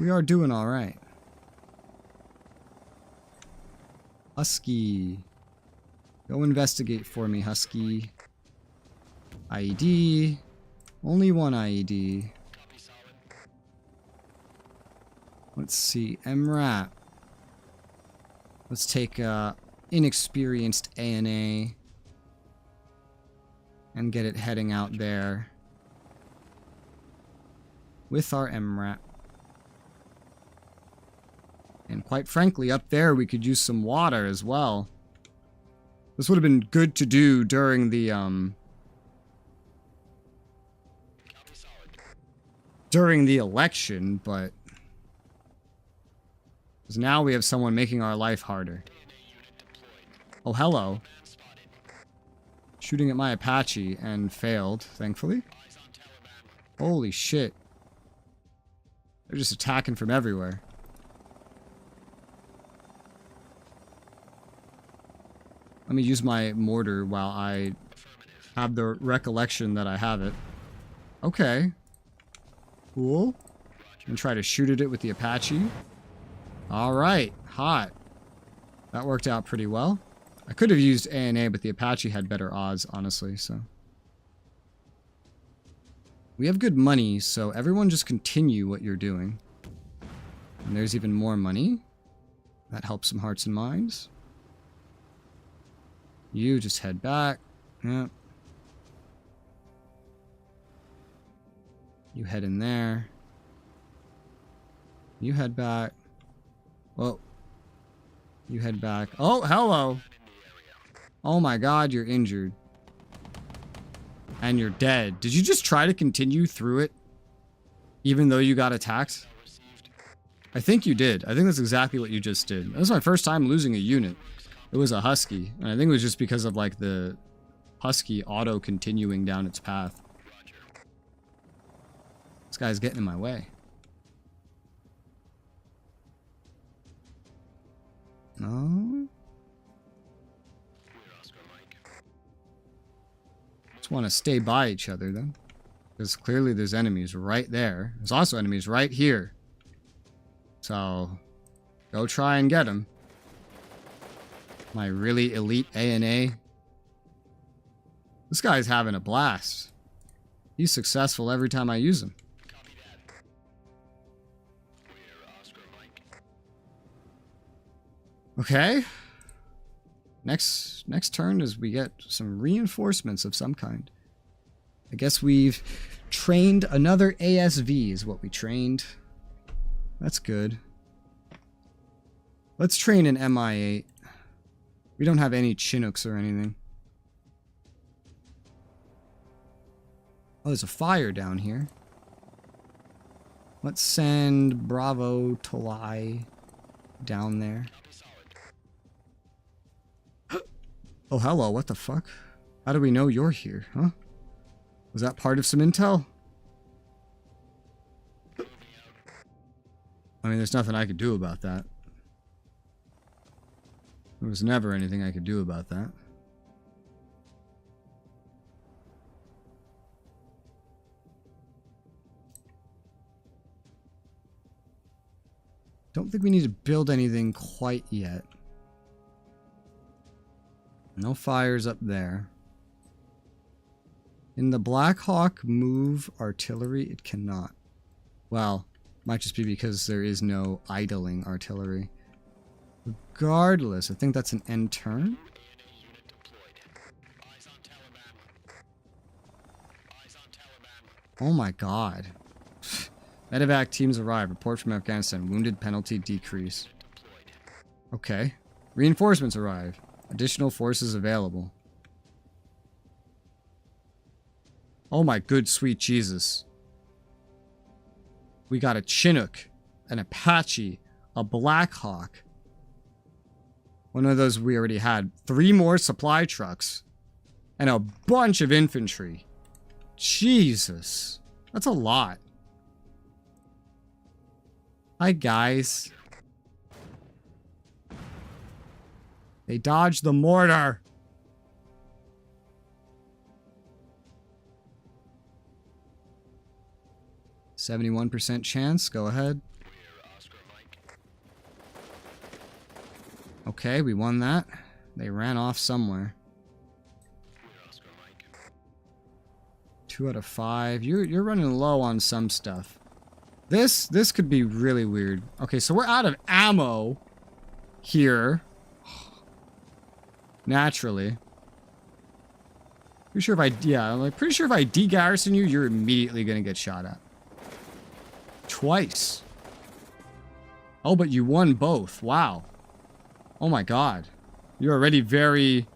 [SPEAKER 1] we are doing alright. Husky. Go investigate for me, Husky. IED. Only one IED.
[SPEAKER 2] Copy solid.
[SPEAKER 1] Let's see. MRAP. Let's take inexperienced ANA. And get it heading out there. With our MRAP. And quite frankly, up there we could use some water as well. This would have been good to do during the election, but because now we have someone making our life harder. Oh, hello. Shooting at my Apache and failed, thankfully. Holy shit. They're just attacking from everywhere. Let me use my mortar while I have the recollection that I have it. Okay. Cool. And try to shoot at it with the Apache. Alright. Hot. That worked out pretty well. I could have used ANA, but the Apache had better odds, honestly, so. We have good money, so everyone just continue what you're doing. And there's even more money. That helps some hearts and minds. You just head back. Yep. You head in there. You head back. Whoa. You head back. Oh, hello. Oh my god, you're injured. And you're dead. Did you just try to continue through it? Even though you got attacked? I think you did. I think that's exactly what you just did. That was my first time losing a unit. It was a Husky. And I think it was just because of like the Husky auto-continuing down its path. This guy's getting in my way. No? Just want to stay by each other then. Because clearly there's enemies right there. There's also enemies right here. So, go try and get them. My really elite ANA. This guy's having a blast. He's successful every time I use him.
[SPEAKER 2] Copy that. We're Oscar Mike.
[SPEAKER 1] Okay. Next turn is we get some reinforcements of some kind. I guess we've trained another ASV is what we trained. That's good. Let's train an MI8. We don't have any Chinooks or anything. Oh, there's a fire down here. Let's send Bravo Tolai down there. Oh, hello, what the fuck? How do we know you're here, huh? Was that part of some intel? I mean, there's nothing I could do about that. There was never anything I could do about that. Don't think we need to build anything quite yet. No fires up there. In the Black Hawk move artillery, it cannot. Well, might just be because there is no idling artillery. Regardless, I think that's an end turn.
[SPEAKER 2] Unit deployed. Eyes on Talibanned. Eyes on Talibanned.
[SPEAKER 1] Oh my god. Medevac teams arrive. Report from Afghanistan. Wounded penalty decrease. Okay. Reinforcements arrive. Additional forces available. Oh my good sweet Jesus. We got a Chinook, an Apache, a Black Hawk. One of those we already had. 3 more supply trucks. And a bunch of infantry. Jesus. That's a lot. Hi, guys. They dodged the mortar. %71% chance. Go ahead. Okay, we won that. They ran off somewhere. 2 out of 5. You're running low on some stuff. This could be really weird. Okay, so we're out of ammo here. Naturally. Pretty sure if I de-garrison you, you're immediately gonna get shot at. Twice. Oh, but you won both. Wow. Oh my god. You're already very...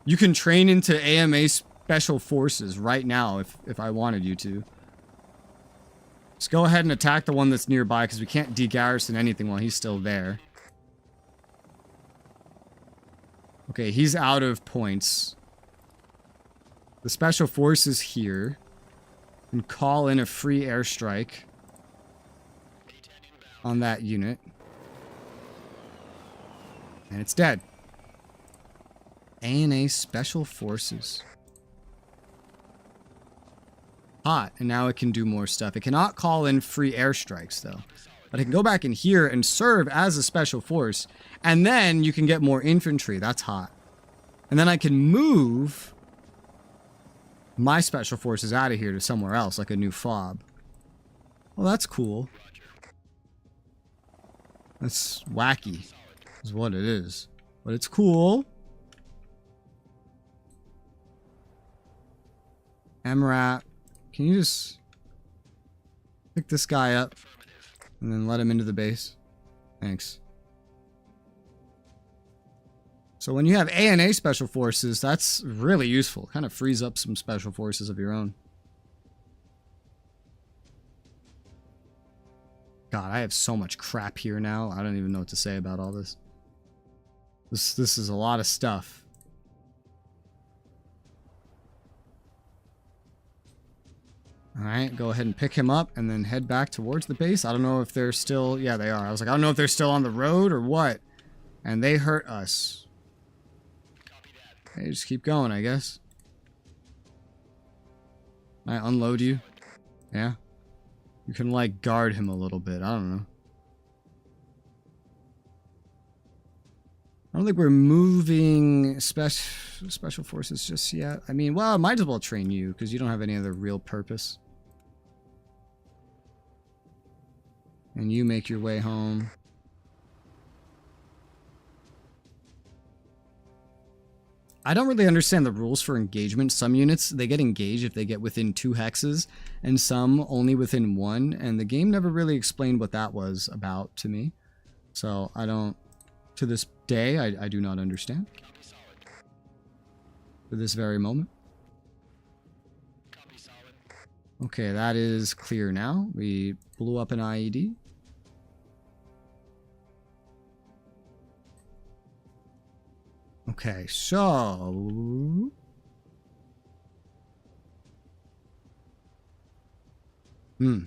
[SPEAKER 1] You can train into AMA Special Forces right now if I wanted you to. Just go ahead and attack the one that's nearby because we can't de-garrison anything while he's still there. Okay, he's out of points. The Special Forces here can call in a free airstrike on that unit. And it's dead. ANA Special Forces. Hot, and now it can do more stuff. It cannot call in free airstrikes, though. But it can go back in here and serve as a special force, and then you can get more infantry. That's hot. And then I can move my special forces out of here to somewhere else, like a new fob. Well, that's cool. That's wacky, is what it is. But it's cool. MRAP. Can you just pick this guy up and then let him into the base? Thanks. So when you have ANA special forces, that's really useful. Kind of frees up some special forces of your own. God, I have so much crap here now. I don't even know what to say about all this. This is a lot of stuff. Alright, go ahead and pick him up and then head back towards the base. I don't know if they're still... Yeah, they are. I was like, I don't know if they're still on the road or what. And they hurt us. Okay, just keep going, I guess. I unload you? Yeah? You can, like, guard him a little bit. I don't know. I don't think we're moving special forces just yet. I mean, well, I might as well train you, because you don't have any other real purpose. And you make your way home. I don't really understand the rules for engagement. Some units, they get engaged if they get within 2 hexes, and some only within 1, and the game never really explained what that was about to me. So, I don't... To this day, I do not understand. For this very moment. Okay, that is clear now. We blew up an IED. Okay, so... You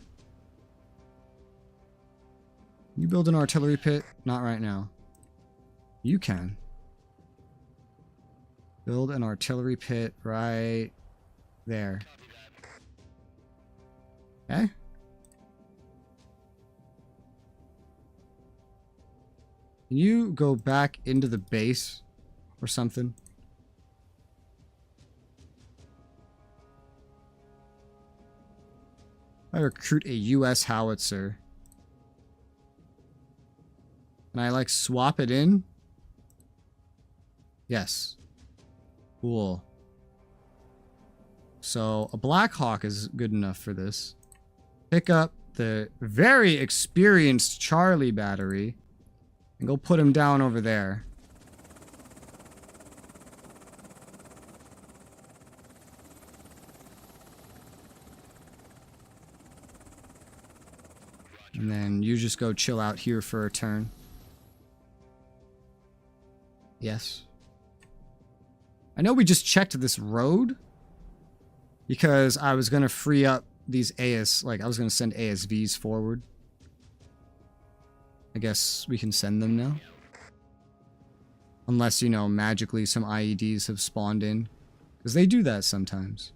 [SPEAKER 1] build an artillery pit? Not right now. You can. Build an artillery pit right there. Okay. Can you go back into the base or something? I recruit a US howitzer. Can I, like, swap it in? Yes. Cool. So, a Black Hawk is good enough for this. Pick up the very experienced Charlie battery and go put him down over there. And then you just go chill out here for a turn. Yes. I know we just checked this road because I was going to free up these I was going to send ASVs forward. I guess we can send them now. Unless, you know, magically some IEDs have spawned in. Because they do that sometimes.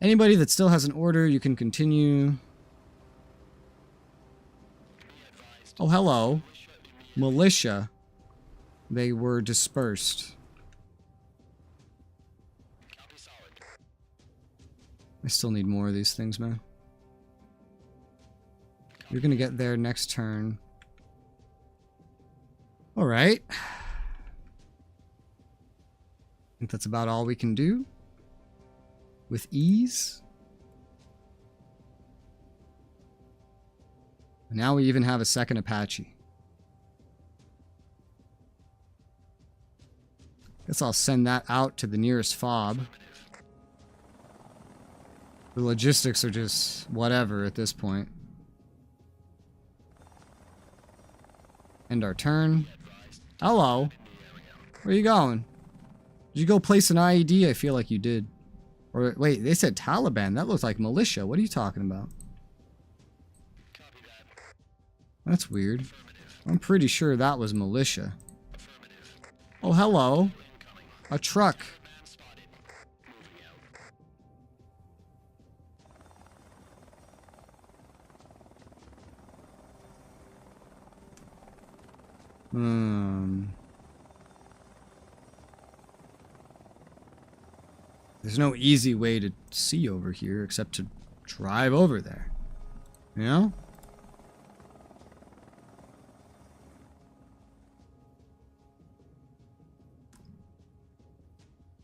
[SPEAKER 1] Anybody that still has an order, you can continue. Oh, hello. Militia. They were dispersed. I still need more of these things, man. You're gonna get there next turn. Alright. I think that's about all we can do. With ease. Now we even have a second Apache. Guess I'll send that out to the nearest fob. The logistics are just whatever at this point. End our turn. Hello. Where are you going? Did you go place an IED? I feel like you did. Or wait, they said Talibanned. That looks like militia. What are you talking about? That's weird. I'm pretty sure that was militia. Oh, hello. A truck. There's no easy way to see over here except to drive over there. You know?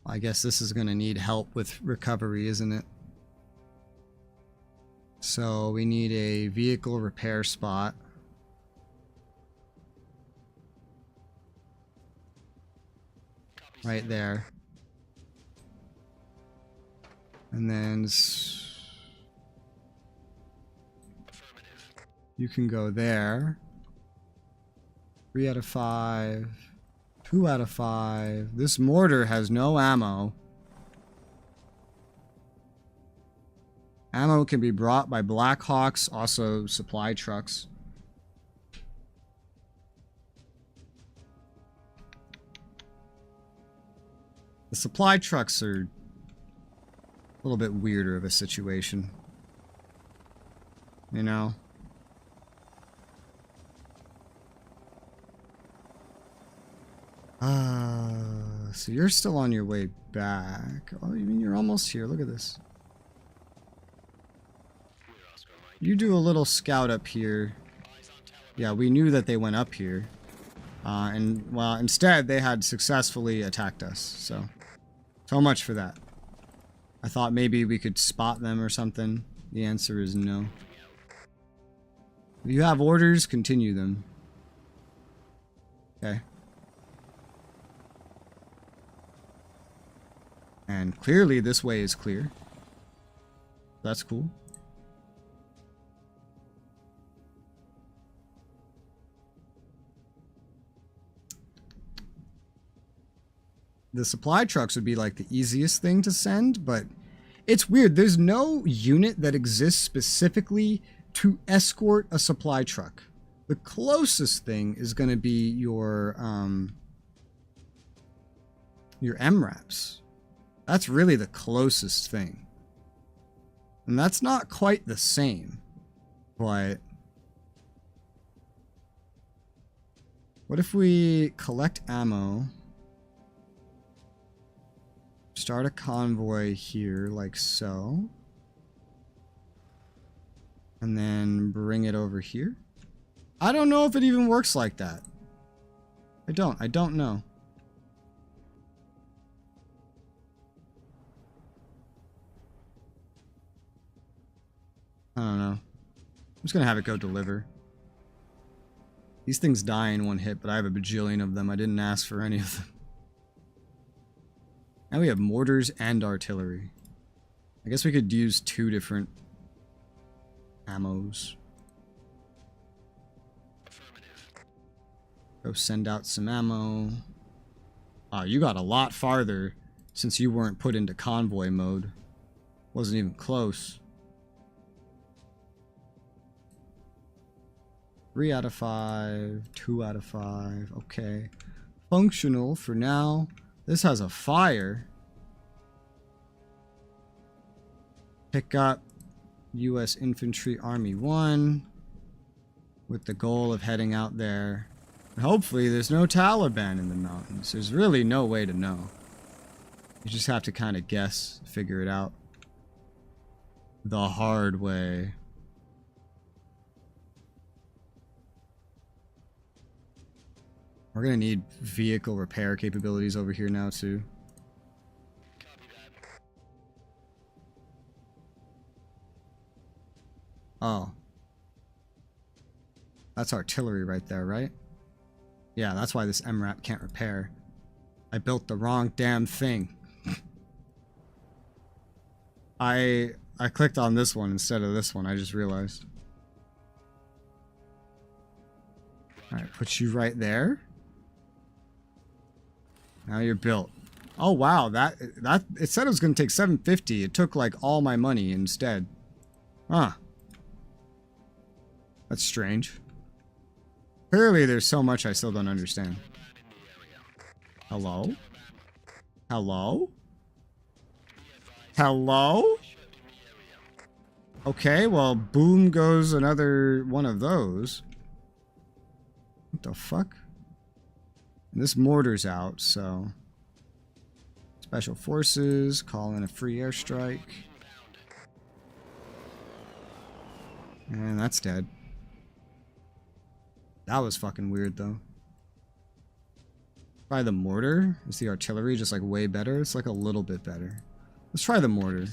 [SPEAKER 1] I guess this is going to need help with recovery, isn't it? So we need a vehicle repair spot. Right there. And then you can go there. 3 out of 5. 2 out of 5. This mortar has no ammo. Ammo can be brought by Blackhawks, also supply trucks. The supply trucks are a little bit weirder of a situation. You know? So you're still on your way back. Oh, you mean you're almost here? Look at this. You do a little scout up here. Yeah, we knew that they went up here. And, well, instead, they had successfully attacked us. So much for that. I thought maybe we could spot them or something. The answer is no. If you have orders, continue them. Okay. And clearly this way is clear. That's cool. The supply trucks would be like the easiest thing to send, but it's weird. There's no unit that exists specifically to escort a supply truck. The closest thing is going to be your MRAPs. That's really the closest thing. And that's not quite the same. But what if we collect ammo? Start a convoy here, like so. And then bring it over here. I don't know if it even works like that. I don't know. I don't know. I'm just gonna have it go deliver. These things die in one hit, but I have a bajillion of them. I didn't ask for any of them. Now we have mortars and artillery. I guess we could use 2 different ammos. Go send out some ammo. Oh, you got a lot farther since you weren't put into convoy mode. Wasn't even close. 3 out of 5, 2 out of 5, okay. Functional for now. This has a fire. Pick up U.S. Infantry Army 1 with the goal of heading out there. And hopefully there's no Taliban in the mountains. There's really no way to know. You just have to kind of guess, figure it out. The hard way. We're gonna need vehicle repair capabilities over here now too. Oh. That's artillery right there, right? Yeah, that's why this MRAP can't repair. I built the wrong damn thing. I clicked on this one instead of this one, I just realized. Alright, put you right there. Now you're built. Oh wow, that it said it was gonna take 750. It took like all my money instead. Huh. That's strange. Clearly there's so much I still don't understand. Hello? Hello? Hello? Okay, well, boom goes another one of those. What the fuck? And this mortar's out, so... Special Forces, call in a free airstrike. And that's dead. That was fucking weird, though. Try the mortar. Is the artillery just, like, way better? It's, like, a little bit better. Let's try the mortar.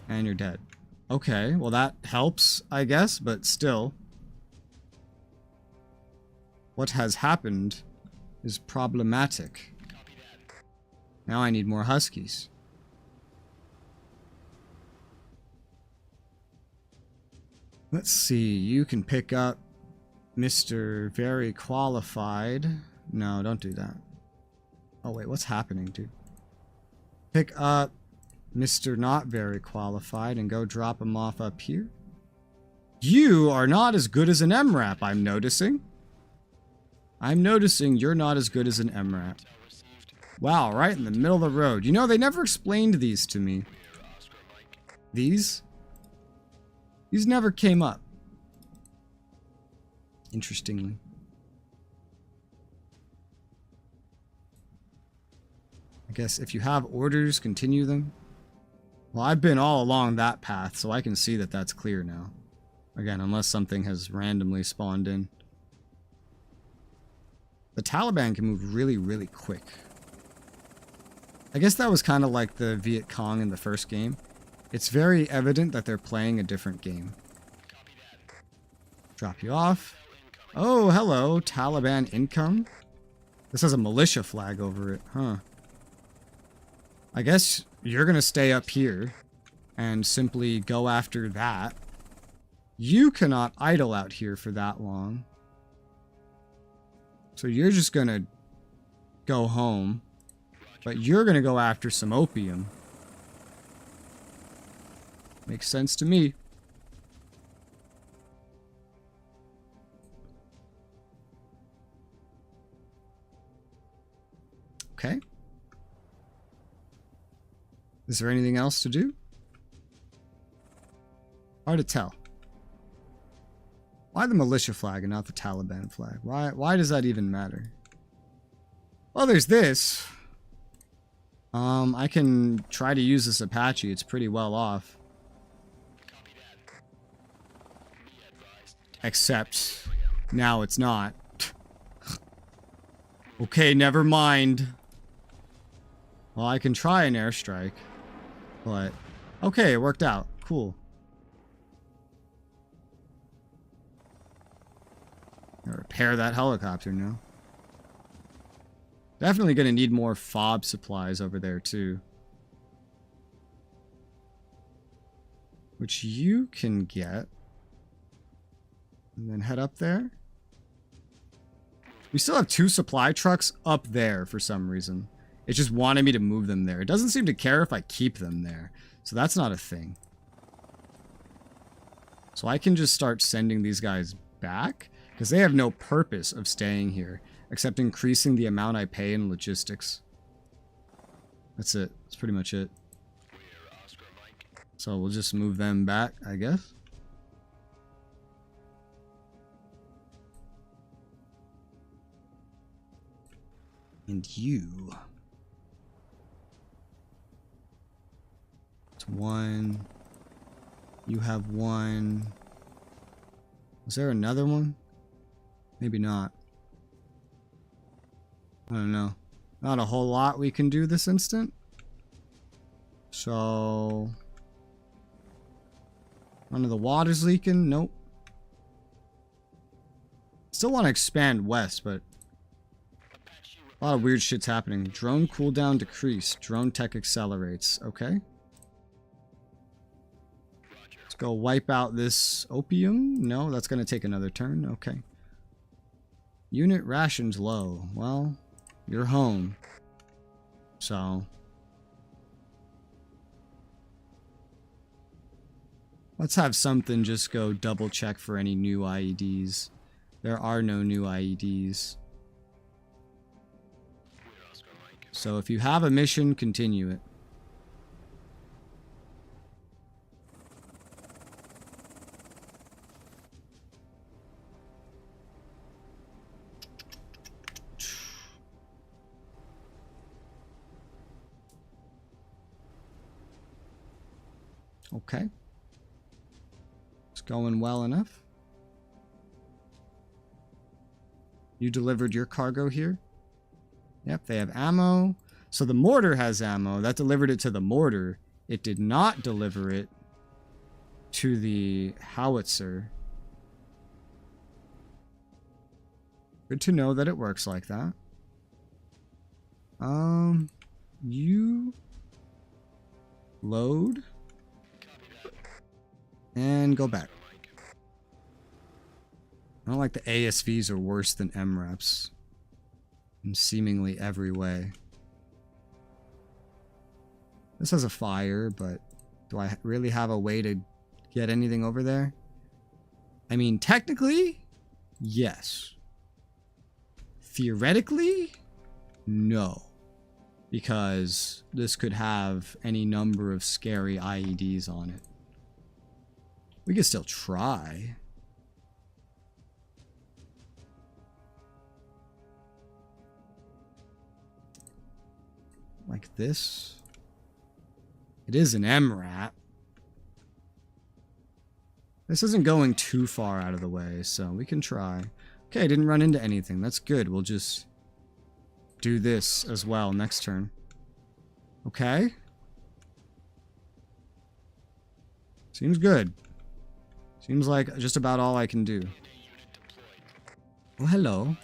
[SPEAKER 1] And you're dead. Okay, well that helps, I guess, but still. What has happened is problematic. Now I need more Huskies. Let's see, you can pick up Mr. Very Qualified. No, don't do that. Oh wait, what's happening, dude? Pick up Mr. Not Very Qualified and go drop him off up here. You are not as good as an MRAP, I'm noticing. I'm noticing you're not as good as an MRAP. Wow, right in the middle of the road. You know, they never explained these to me. These? These never came up. Interestingly. I guess if you have orders, continue them. Well, I've been all along that path, so I can see that that's clear now. Again, unless something has randomly spawned in. The Taliban can move really, really quick. I guess that was kind of like the Viet Cong in the first game. It's very evident that they're playing a different game. Drop you off. Oh, hello, Taliban income. This has a militia flag over it, huh? I guess you're gonna stay up here and simply go after that. You cannot idle out here for that long. So you're just gonna go home, but you're gonna go after some opium. Makes sense to me. Okay. Is there anything else to do? Hard to tell. Why the militia flag and not the Taliban flag? Why does that even matter? Well, there's this. I can try to use this Apache. It's pretty well off. Except now it's not. Okay, never mind. Well, I can try an airstrike, but Okay, it worked out. Cool. I'll repair that helicopter now. Definitely gonna need more fob supplies over there too. Which you can get. And then head up there. We still have 2 supply trucks up there for some reason. It just wanted me to move them there. It doesn't seem to care if I keep them there. So that's not a thing. So I can just start sending these guys back. Because they have no purpose of staying here. Except increasing the amount I pay in logistics. That's it. That's pretty much it. So we'll just move them back, I guess. And you. It's 1. You have 1. Was there another one? Maybe not. I don't know. Not a whole lot we can do this instant. So... None of the water's leaking? Nope. Still want to expand west, but... A lot of weird shit's happening. Drone cooldown decreased. Drone tech accelerates. Okay. Let's go wipe out this opium. No, that's going to take another turn. Okay. Unit rations low. Well, you're home. So... Let's have something just go double check for any new IEDs. There are no new IEDs. So if you have a mission, continue it. Okay. It's going well enough. You delivered your cargo here? Yep, they have ammo. So the mortar has ammo. That delivered it to the mortar. It did not deliver it to the howitzer. Good to know that it works like that. You load and go back. I don't like the ASVs are worse than MREPs in seemingly every way. This has a fire, but do I really have a way to get anything over there? I mean, technically, yes. Theoretically, no. Because this could have any number of scary IEDs on it. We could still try. Like this. It is an MRAT. This isn't going too far out of the way, so we can try. Okay, I didn't run into anything. That's good. We'll just do this as well next turn. Okay. Seems good. Seems like just about all I can do. Oh, hello.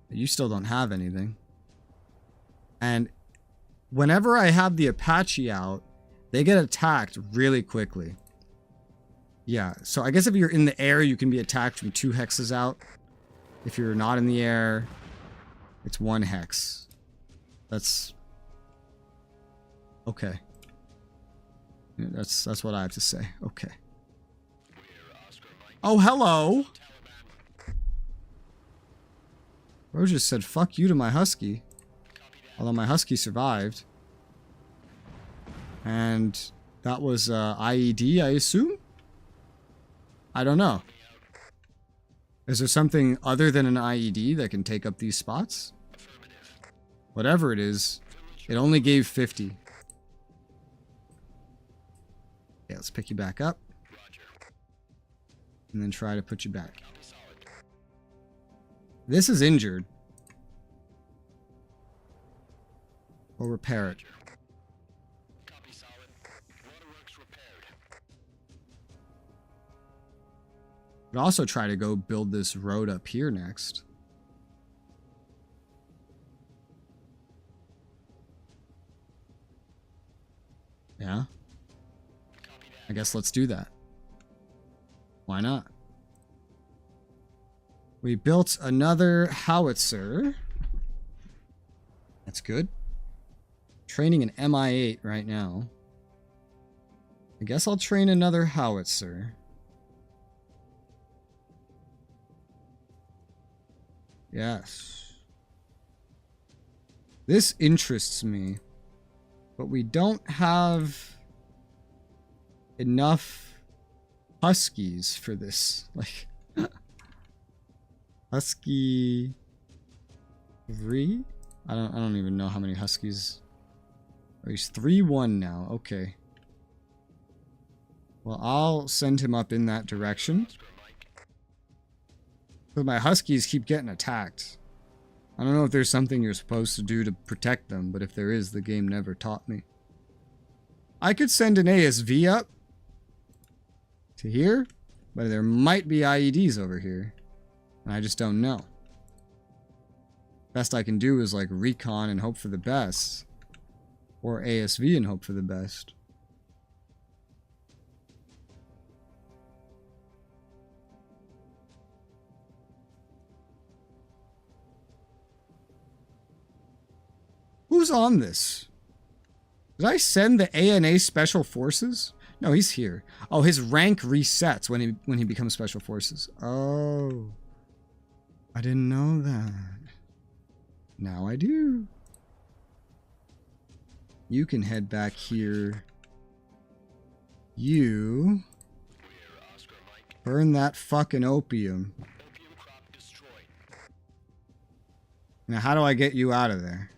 [SPEAKER 1] You still don't have anything. And whenever I have the Apache out, they get attacked really quickly. Yeah, so I guess if you're in the air, you can be attacked from 2 hexes out. If you're not in the air, it's 1 hex. That's... okay. Yeah, that's what I have to say. Okay. Oh, hello! Bro just said fuck you to my husky. Although my husky survived. And that was IED, I assume? I don't know. Is there something other than an IED that can take up these spots? Whatever it is, it only gave 50. Yeah, let's pick you back up. And then try to put you back. This is injured. Or repair it. But also try to go build this road up here next. Yeah. I guess let's do that. Why not? We built another howitzer. That's good. Training an MI8 right now. I guess I'll train another howitzer. Yes. This interests me. But we don't have enough huskies for this. Like, husky 3? I don't even know how many huskies. Oh, he's 3-1 now. Okay. Well, I'll send him up in that direction. But my huskies keep getting attacked. I don't know if there's something you're supposed to do to protect them, but if there is, the game never taught me. I could send an ASV up to here, but there might be IEDs over here. And I just don't know. Best I can do is like recon and hope for the best. Or ASV and hope for the best. Who's on this? Did I send the ANA Special Forces? No, he's here. Oh, his rank resets when he becomes Special Forces. Oh. I didn't know that. Now I do. You can head back here. You burn that fucking opium. Now, how do I get you out of there?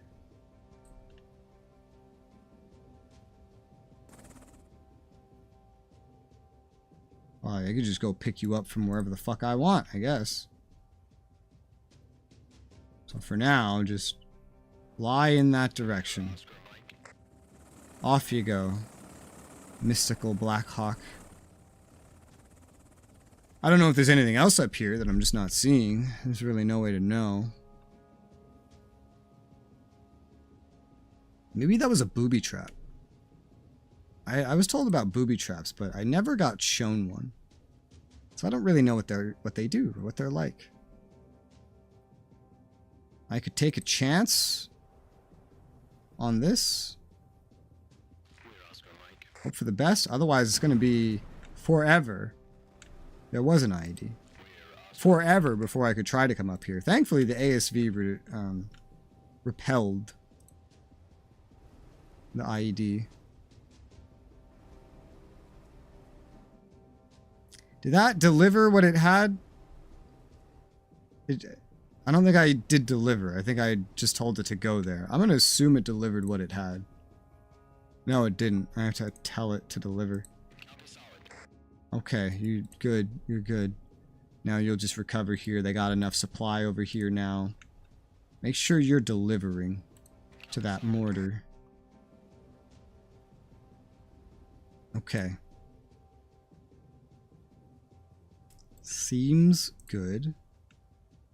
[SPEAKER 1] Well, I could just go pick you up from wherever the fuck I want, I guess. So for now, just fly in that direction. Off you go, mystical Black Hawk. I don't know if there's anything else up here that I'm just not seeing. There's really no way to know. Maybe that was a booby trap. I was told about booby traps, but I never got shown one. So I don't really know what they do or what they're like. I could take a chance on this. Hope for the best. Otherwise, it's going to be forever. There was an IED. Forever before I could try to come up here. Thankfully, the ASV repelled the IED. Did that deliver what it had? I don't think I did deliver. I think I just told it to go there. I'm going to assume it delivered what it had. No, it didn't. I have to tell it to deliver. Okay, you're good. You're good. Now you'll just recover here. They got enough supply over here now. Make sure you're delivering to that mortar. Okay. Seems good.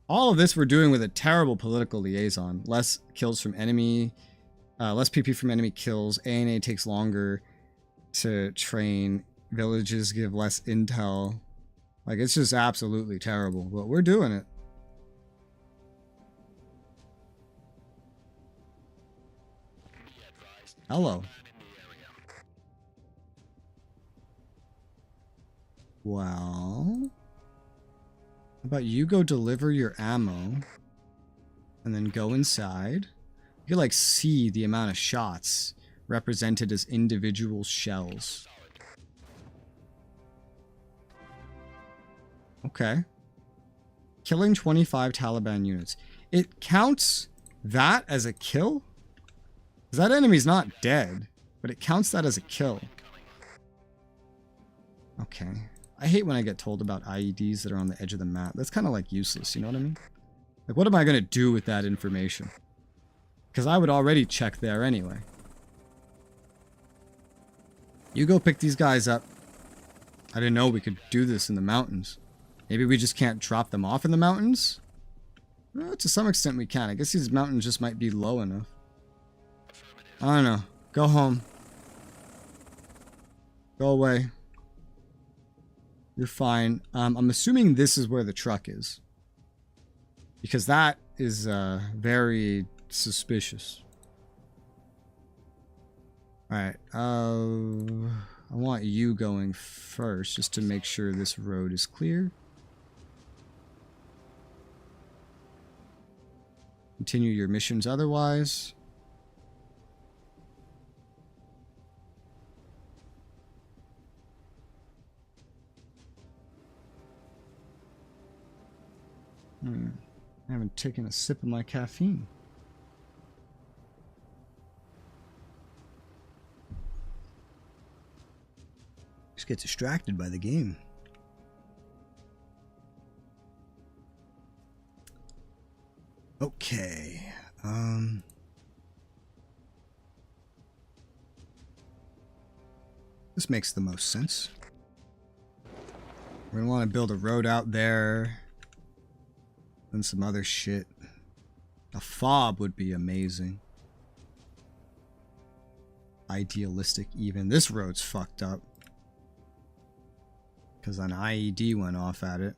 [SPEAKER 1] All of this we're doing with a terrible political liaison. Less kills from enemy, less PP from enemy kills. ANA takes longer to train. Villages give less intel. Like, it's just absolutely terrible, but we're doing it. Hello. Well, how about you go deliver your ammo and then go inside? You can like see the amount of shots represented as individual shells. Okay. Killing 25 Taliban units. It counts that as a kill? Because that enemy's not dead, but it counts that as a kill. Okay. I hate when I get told about IEDs that are on the edge of the map. That's kind of like useless, you know what I mean? Like, what am I going to do with that information? Because I would already check there anyway. You go pick these guys up. I didn't know we could do this in the mountains. Maybe we just can't drop them off in the mountains? Well, to some extent we can. I guess these mountains just might be low enough. I don't know. Go home. Go away. You're fine. I'm assuming this is where the truck is. Because that is very suspicious. Alright. I want you going first just to make sure this road is clear. Continue your missions otherwise. I haven't taken a sip of my caffeine. Just get distracted by the game. Okay. This makes the most sense. We're gonna want to build a road out there. And some other shit. A fob would be amazing. Idealistic even. This road's fucked up. Because an IED went off at it.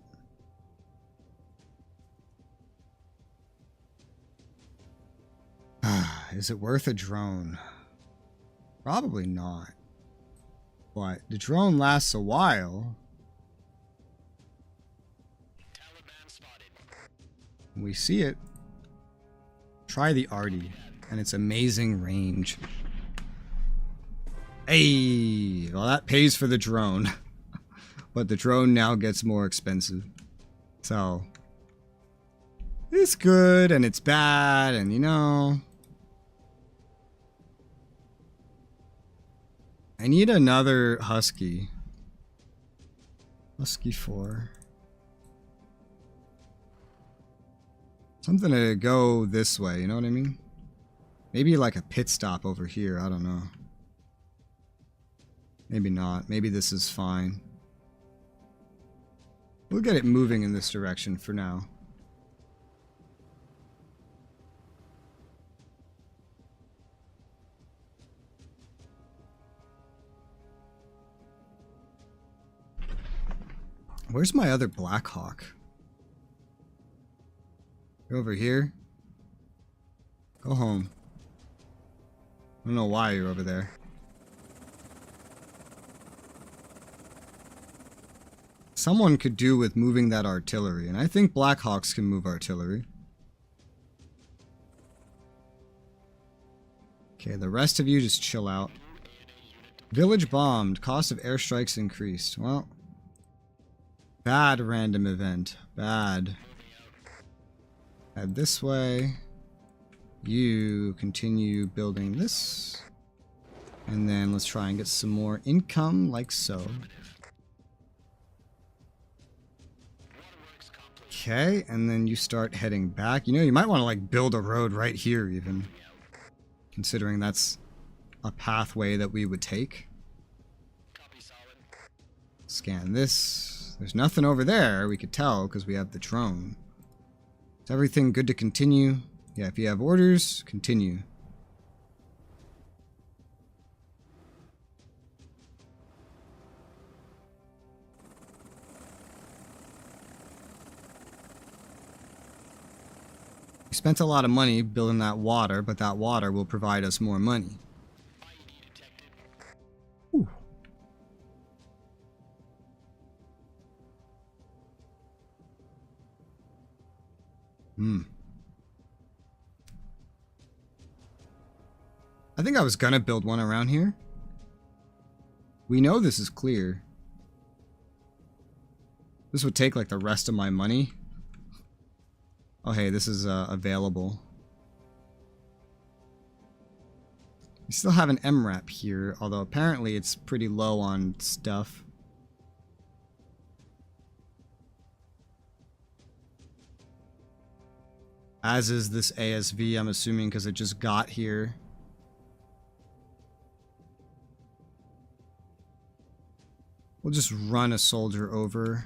[SPEAKER 1] Is it worth a drone? Probably not. But the drone lasts a while.
[SPEAKER 2] Taliban spotted.
[SPEAKER 1] We see it. Try the Arty and its amazing range. Hey, well that pays for the drone. But the drone now gets more expensive. So it's good and it's bad, and you know, I need another Husky. Husky 4. Something to go this way, you know what I mean? Maybe like a pit stop over here, I don't know. Maybe not. Maybe this is fine. We'll get it moving in this direction for now. Where's my other Black Hawk? You're over here? Go home. I don't know why you're over there. Someone could do with moving that artillery, and I think Black Hawks can move artillery. Okay, the rest of you just chill out. Village bombed. Cost of airstrikes increased. Well, bad random event. Bad. Head this way. You continue building this. And then let's try and get some more income like so. Okay, and then you start heading back. You know, you might want to like build a road right here even. Considering that's a pathway that we would take. Scan this. There's nothing over there, we could tell because we have the drone. Is everything good to continue? Yeah, if you have orders, continue. We spent a lot of money building that water, but that water will provide us more money. Ooh. I think I was gonna build one around here. We know this is clear. This would take like the rest of my money. Oh hey, this is available. We still have an MRAP here, although apparently it's pretty low on stuff. As is this ASV, I'm assuming, because it just got here. We'll just run a soldier over.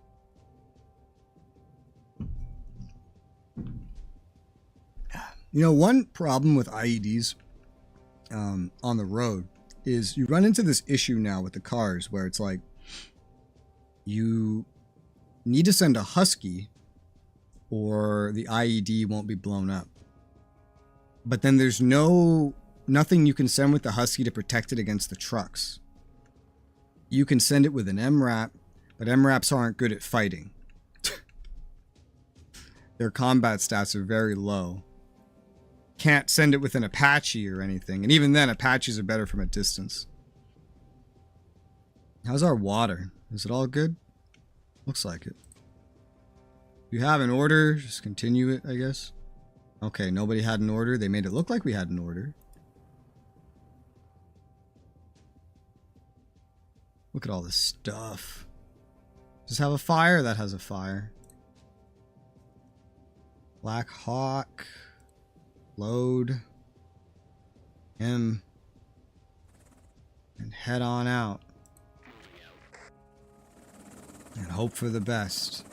[SPEAKER 1] You know, one problem with IEDs on the road is you run into this issue now with the cars where it's like you need to send a Husky or the IED won't be blown up. But then there's nothing you can send with the Husky to protect it against the trucks. You can send it with an MRAP, but MRAPs aren't good at fighting. Their combat stats are very low. Can't send it with an Apache or anything. And even then, Apaches are better from a distance. How's our water? Is it all good? Looks like it. If you have an order, just continue it, I guess. Okay, nobody had an order. They made it look like we had an order. Look at all this stuff. Does this have a fire? That has a fire. Black Hawk. Load. Him. And head on out. And hope for the best.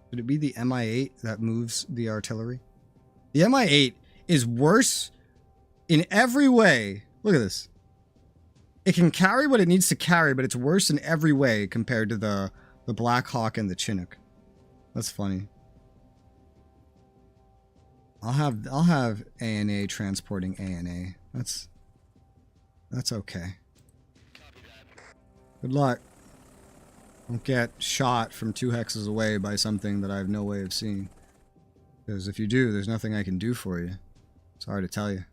[SPEAKER 1] Should it be the MI8 that moves the artillery? The MI8 is worse in every way. Look at this. It can carry what it needs to carry, but it's worse in every way compared to the Black Hawk and the Chinook. That's funny. I'll have ANA transporting ANA. That's okay. Good luck. Don't get shot from 2 hexes away by something that I have no way of seeing. Because if you do, there's nothing I can do for you. Sorry to tell you.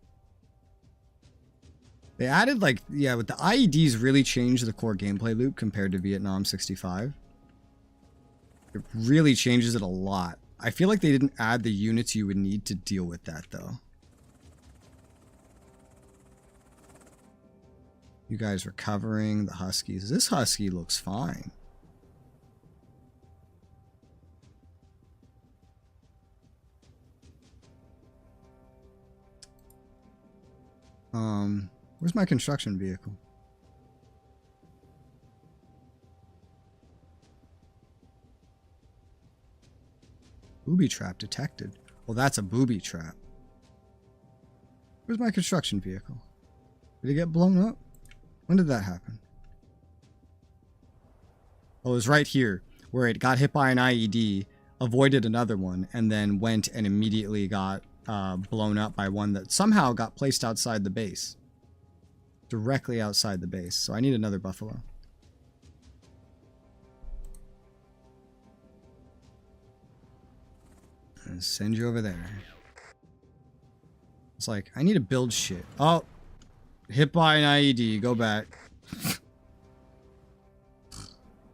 [SPEAKER 1] They added, like, yeah, with the IEDs really changed the core gameplay loop compared to Vietnam 65. It really changes it a lot. I feel like they didn't add the units you would need to deal with that, though. You guys recovering the Huskies. This Husky looks fine. Where's my construction vehicle? Booby trap detected. Well, that's a booby trap. Where's my construction vehicle? Did it get blown up? When did that happen? Oh, it was right here, where it got hit by an IED, avoided another one, and then went and immediately got blown up by one that somehow got placed outside the base. Directly outside the base. So I need another buffalo. And send you over there. It's like, I need to build shit. Oh! Hit by an IED. Go back.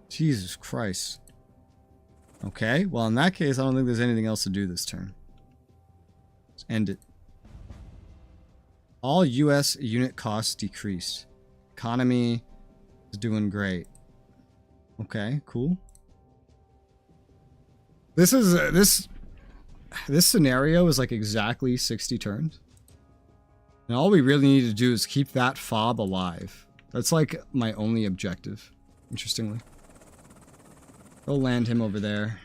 [SPEAKER 1] Jesus Christ. Okay, well in that case, I don't think there's anything else to do this turn. Let's end it. All US unit costs decreased. Economy is doing great. Okay, cool. This is this scenario is like exactly 60 turns. And all we really need to do is keep that fob alive. That's like my only objective, interestingly. Go land him over there.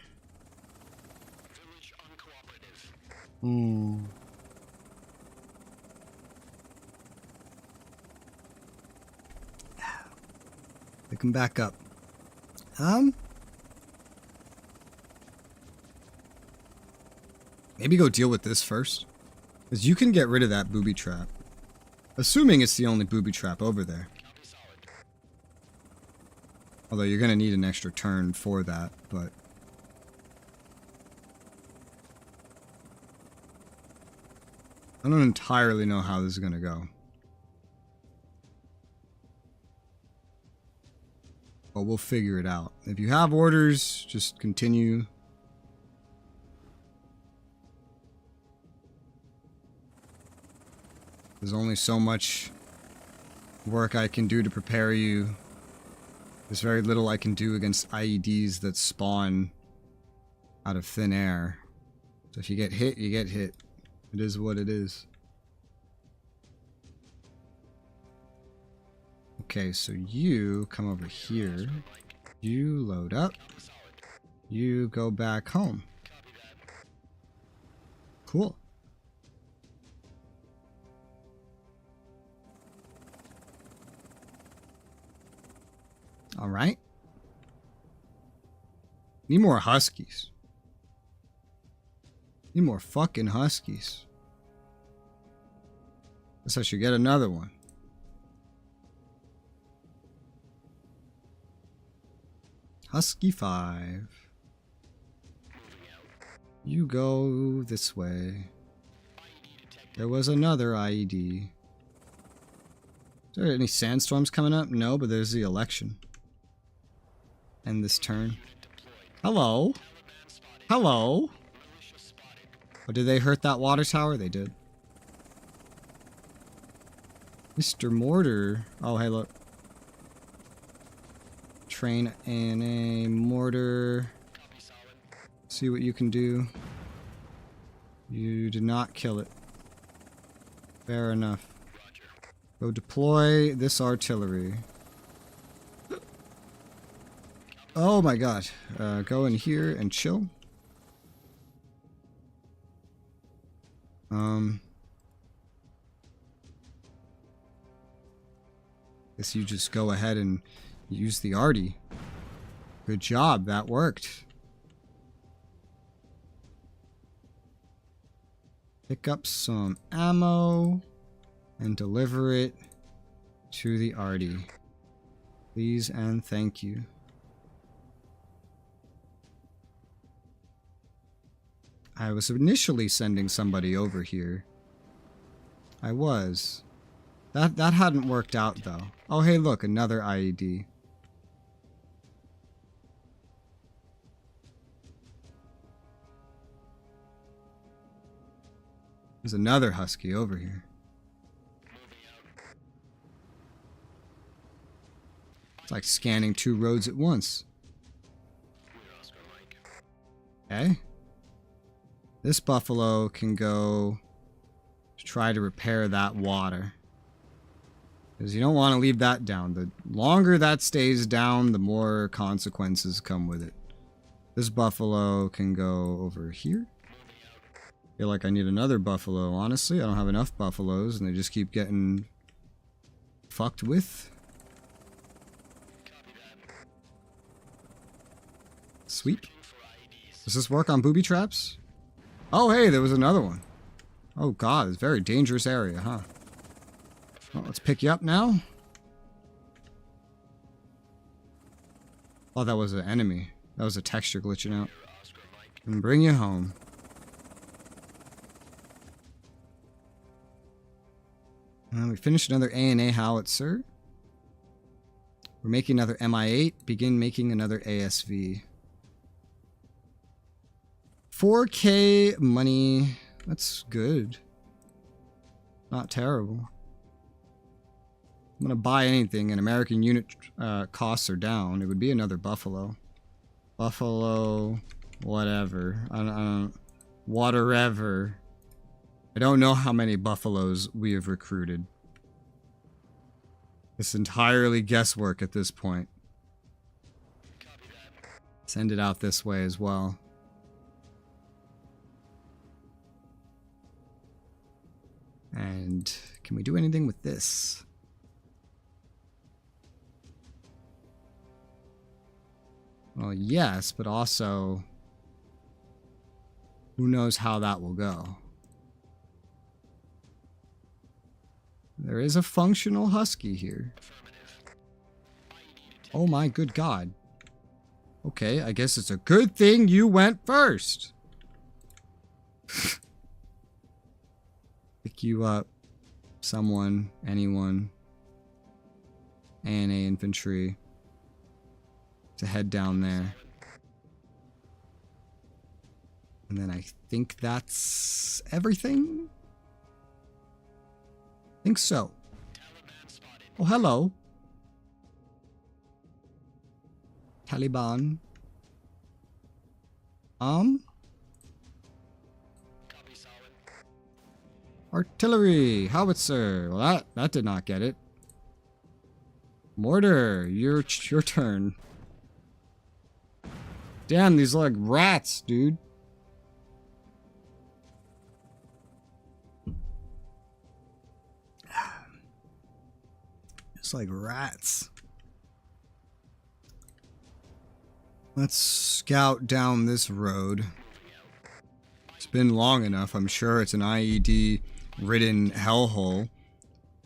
[SPEAKER 2] Village uncooperative.
[SPEAKER 1] Ooh. Pick him back up. Maybe go deal with this first. Because you can get rid of that booby trap. Assuming it's the only booby trap over there. Although you're going to need an extra turn for that, but... I don't entirely know how this is going to go. But we'll figure it out. If you have orders, just continue. There's only so much work I can do to prepare you. There's very little I can do against IEDs that spawn out of thin air. So if you get hit, you get hit. It is what it is. Okay, so you come over here. You load up. You go back home. Cool. All right. Need more huskies. Need more fucking huskies. Guess I should get another one. Husky 5. You go this way. There was another IED. Is there any sandstorms coming up? No, but there's the election. End this turn. Hello? Hello? Oh, did they hurt that water tower? They did. Mr. Mortar. Oh, hey, look. Train in a mortar. See what you can do. You did not kill it. Fair enough. Go deploy this artillery. Oh my god. Go in here and chill. Guess you just go ahead and use the arty. Good job, that worked. Pick up some ammo and deliver it to the arty. Please and thank you. I was initially sending somebody over here. I was. That hadn't worked out though. Oh hey look, another IED. There's another husky over here. It's like scanning 2 roads at once. Okay. This buffalo can go to try to repair that water. Because you don't want to leave that down. The longer that stays down, the more consequences come with it. This buffalo can go over here. Feel like I need another buffalo. Honestly, I don't have enough buffaloes and they just keep getting fucked with. Sweep. Does this work on booby traps? Oh, hey, there was another one. Oh, God, it's a very dangerous area, huh? Well, let's pick you up now. Oh, that was an enemy. That was a texture glitching out. And bring you home. We finished another A&A howitzer. We're making another MI8. Begin making another ASV. 4K money. That's good. Not terrible. I'm gonna buy anything and American unit costs are down. It would be another buffalo. Buffalo, whatever. I don't whatever. I don't know how many buffaloes we have recruited. It's entirely guesswork at this point. Send it out this way as well. And can we do anything with this? Well, yes, but also who knows how that will go. There is a functional husky here. Oh my good god. Okay, I guess it's a good thing you went first. Pick you up. Someone, anyone. ANA infantry. To head down there. And then I think that's everything? I think so. Oh, hello. Taliban. Artillery, howitzer. Well, that did not get it. Mortar, your turn. Damn, these are like rats, dude. It's like rats. Let's scout down this road. It's been long enough. I'm sure it's an IED-ridden hellhole.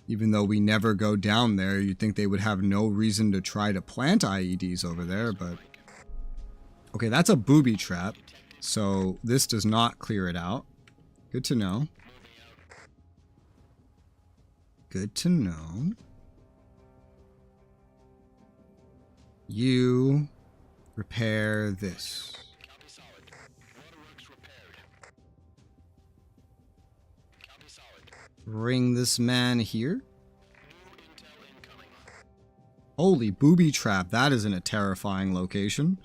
[SPEAKER 1] Even though we never go down there, you'd think they would have no reason to try to plant IEDs over there, but... Okay, that's a booby trap, so this does not clear it out. Good to know. Good to know. You repair this. Bring this man here. Holy booby trap, that isn't a terrifying location.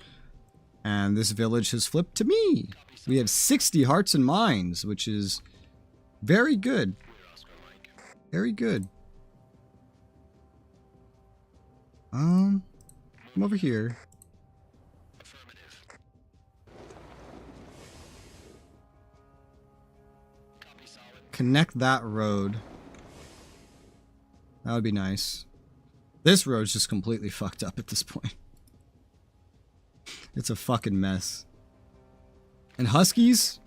[SPEAKER 1] And this village has flipped to me. We have 60 hearts and minds, which is very good. Very good. Come over here. Connect that road. That would be nice. This road's just completely fucked up at this point. It's a fucking mess. And huskies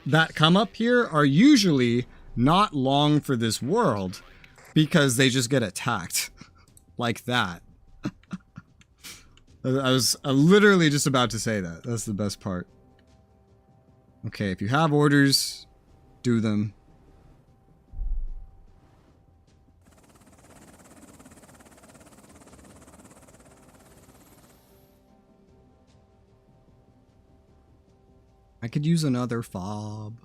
[SPEAKER 1] that come up here are usually not long for this world because they just get attacked like that. I was literally just about to say that. That's the best part. Okay, if you have orders, do them. I could use another fob.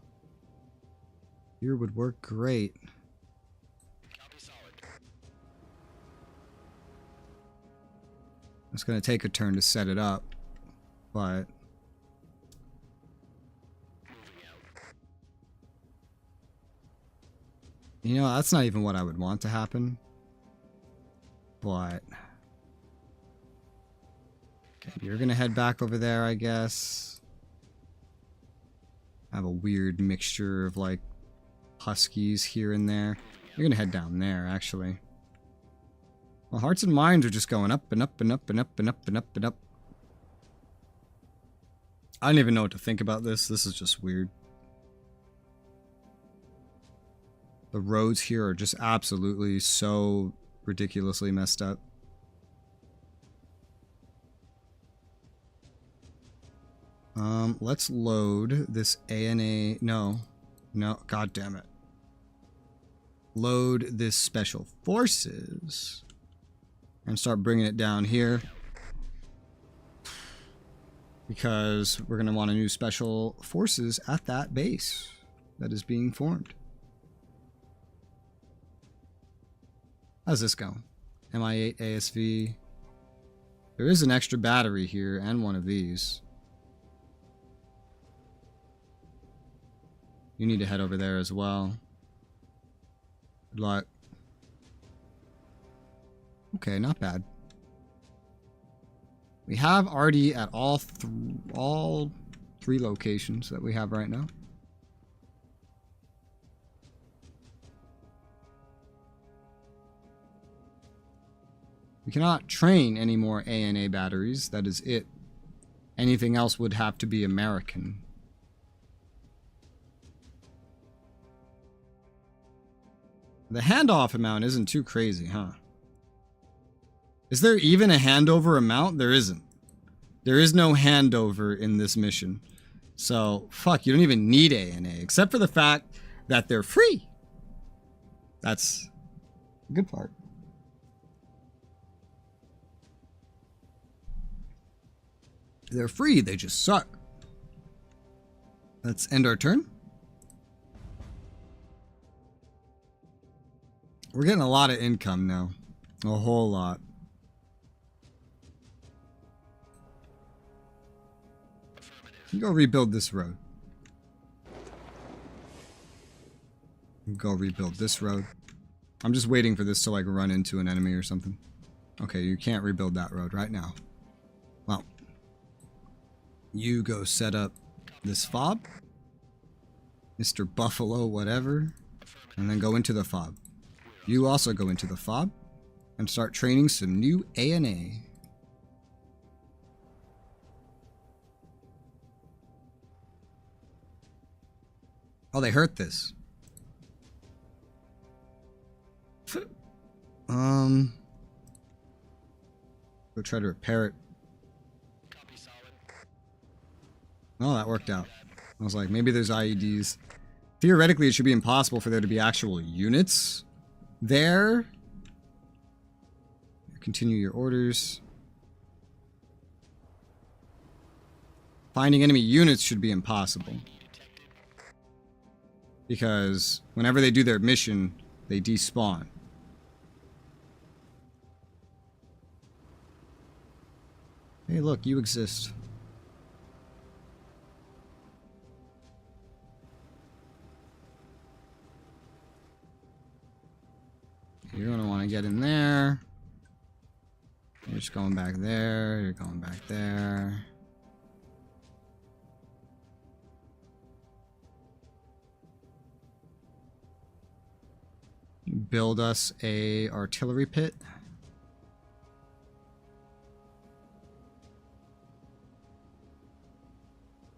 [SPEAKER 1] Here would work great. It's gonna take a turn to set it up, but you know, that's not even what I would want to happen. But okay, you're gonna head back over there, I guess. I have a weird mixture of like huskies here and there. You're gonna head down there, actually. Well, hearts and minds are just going up and up and up and up and up and up and up. I don't even know what to think about this. This is just weird. The roads here are just absolutely so ridiculously messed up. Let's load this ANA. No, god damn it. Load this special forces and start bringing it down here because we're going to want a new special forces at that base that is being formed. How's this go? MI8 ASV. There is an extra battery here and one of these. You need to head over there as well. Good luck. Okay, not bad. We have already at all three locations that we have right now. We cannot train any more ANA batteries. That is it. Anything else would have to be American. The handoff amount isn't too crazy, huh? Is there even a handover amount? There isn't. There is no handover in this mission. So, fuck, you don't even need ANA, except for the fact that they're free. That's the good part. They're free, they just suck. Let's end our turn. We're getting a lot of income now. A whole lot. Go rebuild this road. Go rebuild this road. I'm just waiting for this to like run into an enemy or something. Okay, you can't rebuild that road right now. Well, you go set up this fob, Mr. Buffalo whatever, and then go into the fob. You also go into the fob and start training some new A&A. Oh, they hurt this. Go try to repair it.
[SPEAKER 2] Copy solid.
[SPEAKER 1] Oh, that worked out. I was like, maybe there's IEDs. Theoretically, it should be impossible for there to be actual units there. Continue your orders. Finding enemy units should be impossible. Because whenever they do their mission, they despawn. Hey, look, you exist. You're gonna want to get in there. You're just going back there. You're going back there. Build us a artillery pit.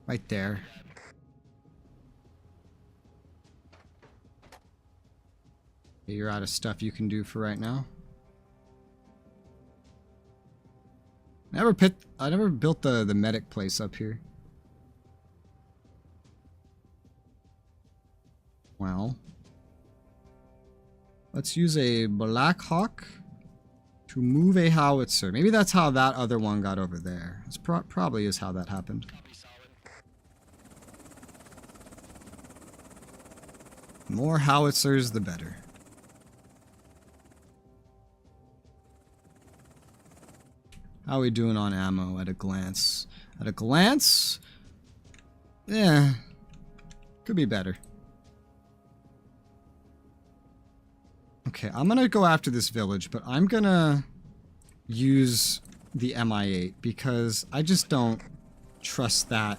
[SPEAKER 1] Right there. Okay, you're out of stuff you can do for right now. I never built the medic place up here. Well, let's use a Black Hawk to move a howitzer. Maybe that's how that other one got over there. It's probably is how that happened.
[SPEAKER 2] Copy solid.
[SPEAKER 1] The more howitzers, the better. How are we doing on ammo at a glance? At a glance? Yeah. Could be better. Okay, I'm gonna go after this village, but I'm gonna use the MI8 because I just don't trust that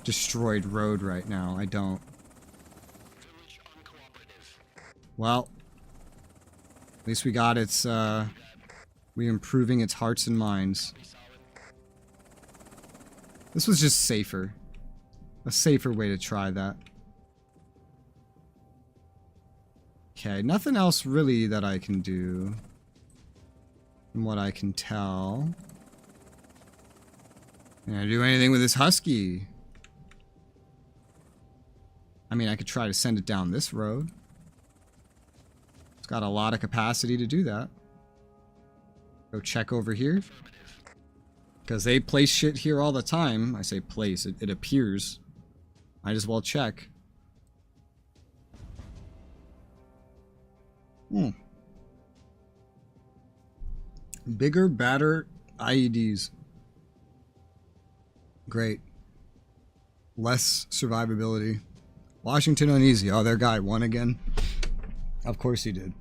[SPEAKER 1] destroyed road right now. I don't.
[SPEAKER 2] Village uncooperative.
[SPEAKER 1] Well, at least we got its, we're improving its hearts and minds.
[SPEAKER 2] Copy solid.
[SPEAKER 1] This was just safer. A safer way to try that. Okay, nothing else really that I can do. From what I can tell. Can I do anything with this husky? I mean, I could try to send it down this road. It's got a lot of capacity to do that. Go check over here. Because they place shit here all the time. I say place, it appears. Might as well check. Bigger, badder IEDs. Great. Less survivability. Washington uneasy. Oh, their guy won again. Of course he did.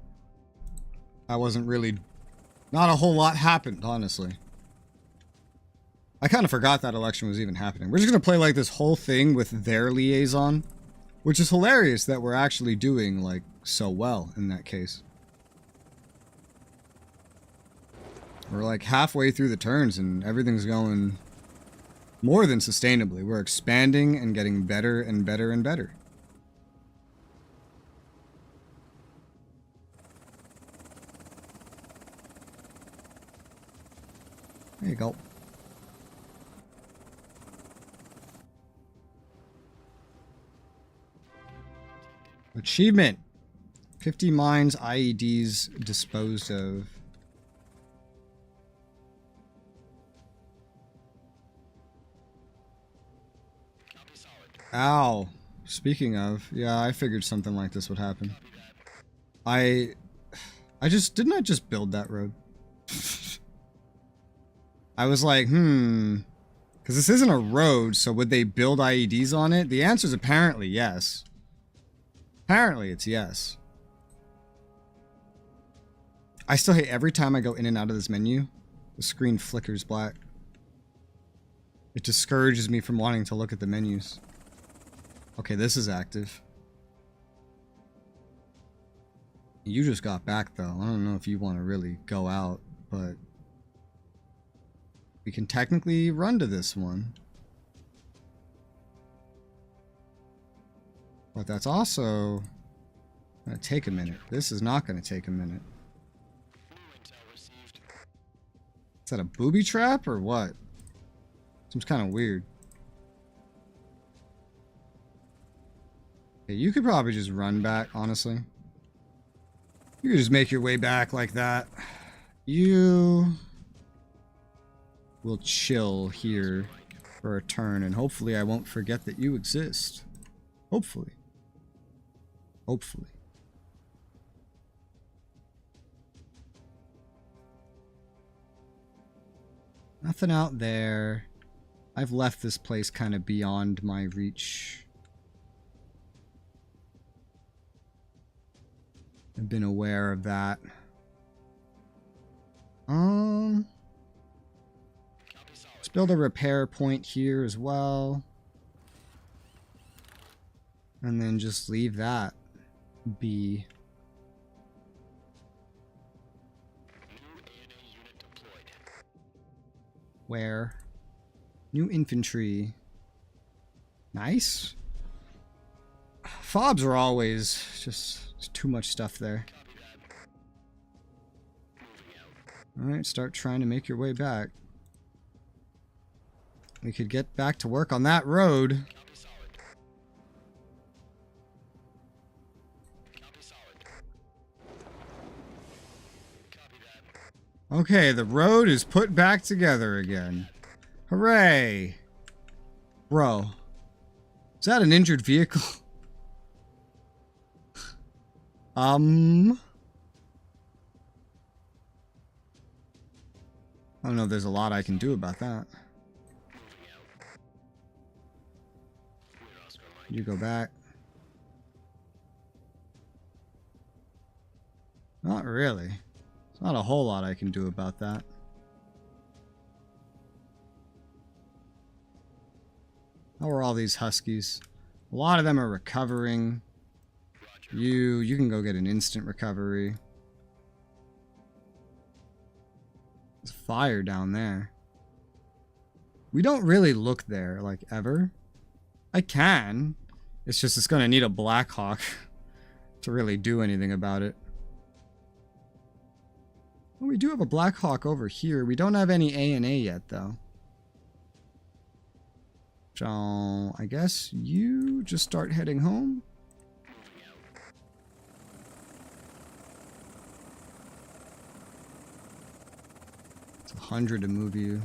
[SPEAKER 1] I wasn't really... Not a whole lot happened, honestly. I kind of forgot that election was even happening. We're just going to play like this whole thing with their liaison. Which is hilarious that we're actually doing like so well in that case. We're like halfway through the turns and everything's going more than sustainably. We're expanding and getting better and better and better. There you go. Achievement. 50 mines IEDs disposed of.
[SPEAKER 2] Copy solid.
[SPEAKER 1] Ow. Speaking of, yeah, I figured something like this would happen. I didn't I just build that road? I was like, because this isn't a road, so would they build IEDs on it? The answer is apparently yes. Apparently it's yes. I still hate every time I go in and out of this menu, the screen flickers black. It discourages me from wanting to look at the menus. Okay, this is active. You just got back though. I don't know if you want to really go out, but we can technically run to this one. But that's also gonna take a minute. This is not gonna take a minute. Is that a booby trap or what? Seems kind of weird. Okay, you could probably just run back, honestly. You could just make your way back like that. You will chill here for a turn, and hopefully I won't forget that you exist. Hopefully. Hopefully. Nothing out there. I've left this place kind of beyond my reach. I've been aware of that. Let's build a repair point here as well. And then just leave that be. Where? New infantry. Nice. Fobs are always just too much stuff there. Alright, start trying to make your way back. We could get back to work on that road. Okay, the road is put back together again. Hooray! Bro. Is that an injured vehicle? I don't know if there's a lot I can do about that. You go back. Not really. There's not a whole lot I can do about that. How are all these huskies? A lot of them are recovering. You can go get an instant recovery. There's fire down there. We don't really look there, like, ever. I can. It's just it's gonna need a Blackhawk to really do anything about it. Well, we do have a Blackhawk over here. We don't have any A&A yet, though. So, I guess you just start heading home. It's 100 to move you.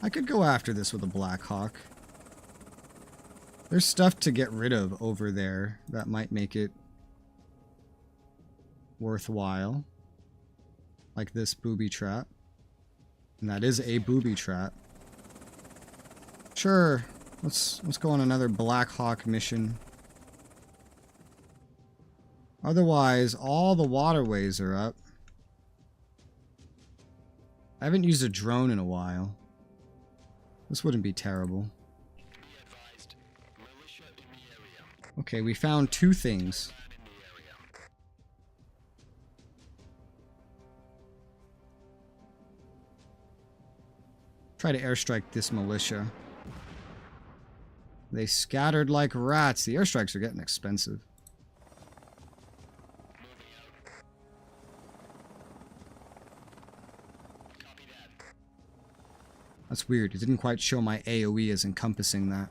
[SPEAKER 1] I could go after this with a Blackhawk. There's stuff to get rid of over there that might make it worthwhile. Like this booby trap. And that is a booby trap. Sure, let's go on another Blackhawk mission. Otherwise, all the waterways are up. I haven't used a drone in a while. This wouldn't be terrible. Okay, we found two things. Try to airstrike this militia. They scattered like rats. The airstrikes are getting expensive. That's weird. It didn't quite show my AoE as encompassing that.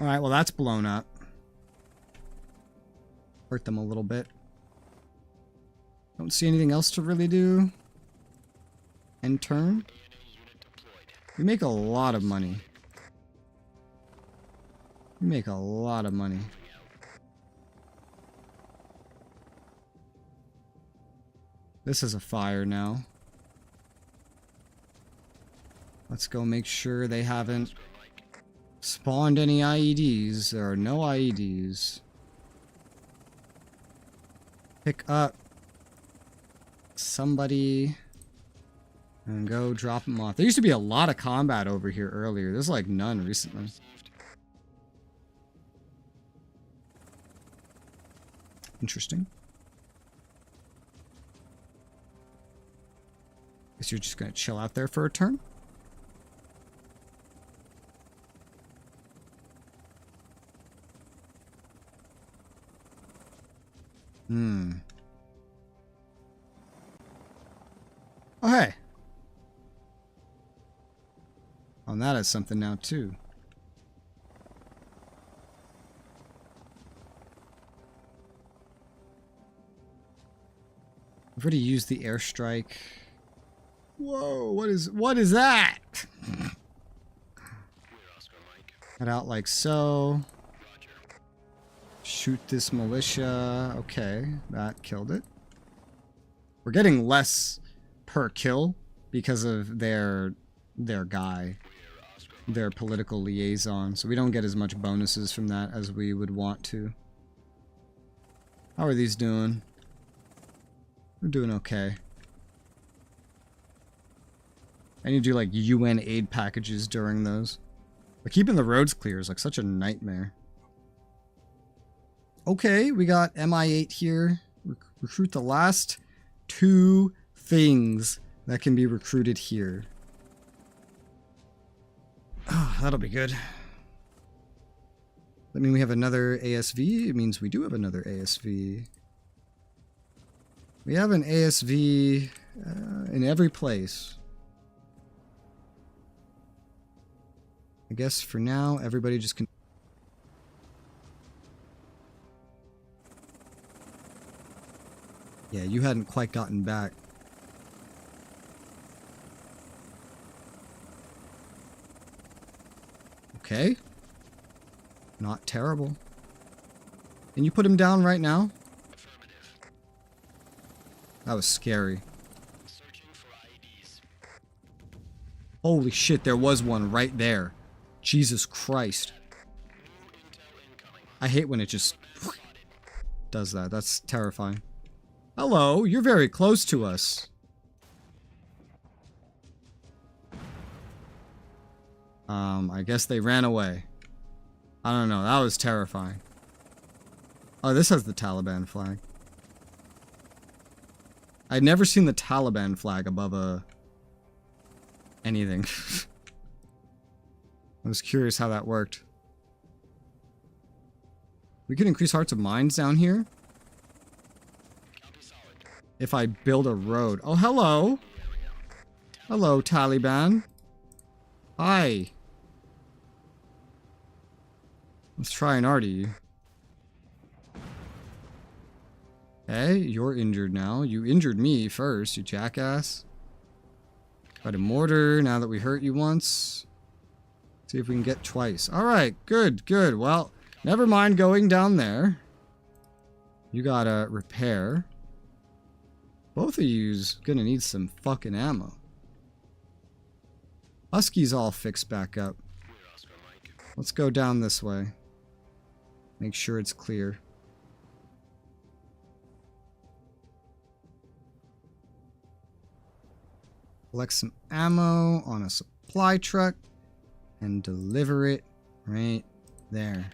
[SPEAKER 1] Alright, well that's blown up. Hurt them a little bit. Don't see anything else to really do. End turn. We make a lot of money. We make a lot of money. This is a fire now. Let's go make sure they haven't spawned any IEDs. There are no IEDs. pick up somebody and go drop them off. There used to be a lot of combat over here earlier. There's like none recently. Interesting. Guess you're just gonna chill out there for a turn? Oh, hey. Oh, that is something now, too. I've already used the airstrike. Whoa, what is that? Head out like so. Shoot this militia. Okay, that killed it. We're getting less per kill because of their guy, their political liaison, so we don't get as much bonuses from that as we would want to. How are these doing? We're doing okay. I need to do like UN aid packages during those. But keeping the roads clear is like such a nightmare. Okay, we got MI8 here. Recruit the last 2 things that can be recruited here. Oh, that'll be good. That mean we have another ASV? It means we do have another ASV. We have an ASV in every place. I guess for now, everybody just can... Yeah, you hadn't quite gotten back. Okay. Not terrible. Can you put him down right now? That was scary. Holy shit, there was one right there. Jesus Christ. I hate when it just does that. That's terrifying. Hello, you're very close to us. I guess they ran away. I don't know, that was terrifying. Oh, this has the Taliban flag. I'd never seen the Taliban flag above anything. I was curious how that worked. We could increase hearts of minds down here. If I build a road. Oh, hello. Hello, Taliban. Hi. Let's try and arty. Hey, you're injured now. You injured me first, you jackass. Got a mortar now that we hurt you once. See if we can get twice. Alright, good, good. Well, never mind going down there. You gotta repair. Both of you's gonna need some fucking ammo. Husky's all fixed back up. Let's go down this way. Make sure it's clear. Collect some ammo on a supply truck and deliver it right there.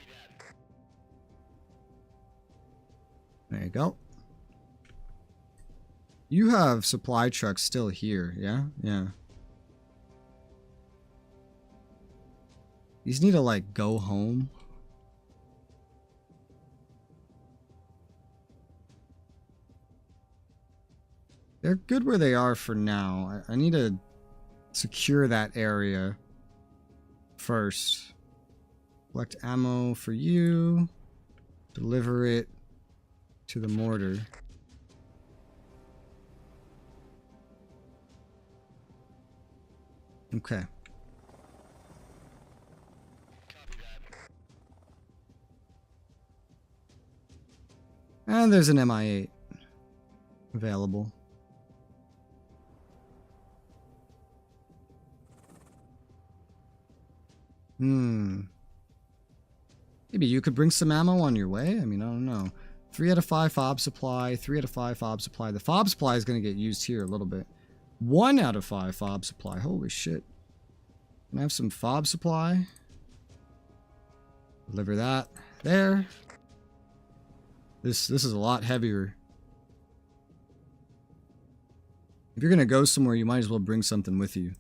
[SPEAKER 1] There you go. You have supply trucks still here, yeah? Yeah. These need to, like, go home. They're good where they are for now. I need to secure that area first. Collect ammo for you. Deliver it to the mortar. Okay. And there's an MI8 available. Maybe you could bring some ammo on your way? I mean, I don't know. 3 out of 5 fob supply, 3 out of 5 fob supply. The fob supply is going to get used here a little bit. 1 out of 5 fob supply. Holy shit. Can I have some fob supply? Deliver that there. This is a lot heavier. If you're going to go somewhere, you might as well bring something with you.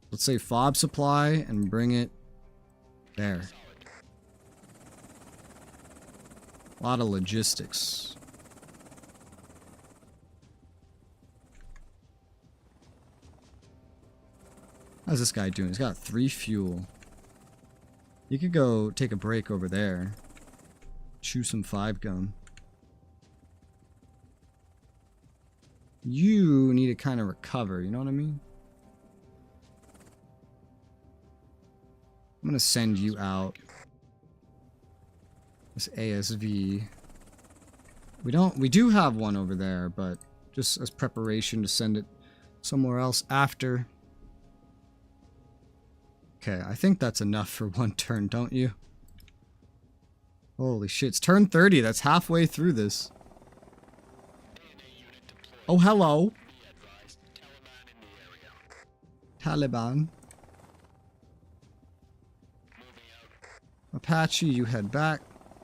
[SPEAKER 1] Let's say fob supply and bring it there. A lot of logistics. How's this guy doing? He's got 3 fuel. You could go take a break over there. Chew some 5 gum. You need to kind of recover, you know what I mean? I'm gonna send you out. This ASV. We do have one over there, but just as preparation to send it somewhere else after. Okay, I think that's enough for 1 turn, don't you? Holy shit, it's turn 30. That's halfway through this. Oh, hello. Taliban. Apache, you head back.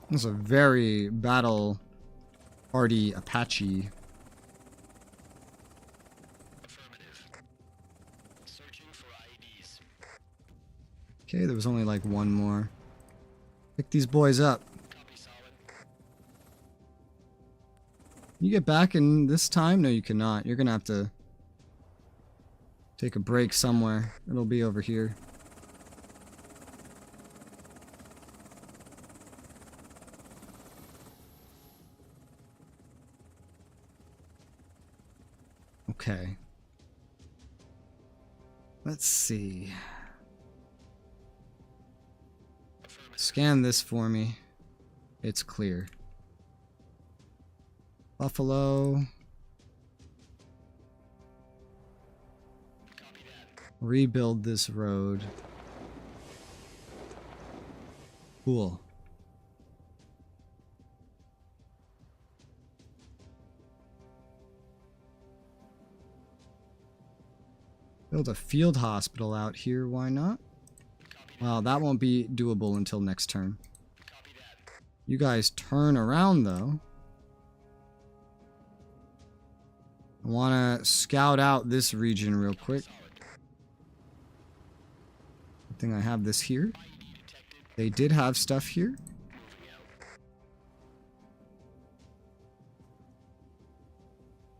[SPEAKER 1] This is a very battle hardy Apache. Okay, there was only like 1 more. Pick these boys up. Can you get back in this time? No, you cannot. You're gonna have to take a break somewhere. It'll be over here. Okay. Let's see. Scan this for me. It's clear. Buffalo. Rebuild this road. Cool. Build a field hospital out here, why not? Well, that won't be doable until next turn. You guys turn around, though. I want to scout out this region real quick. I think I have this here. They did have stuff here.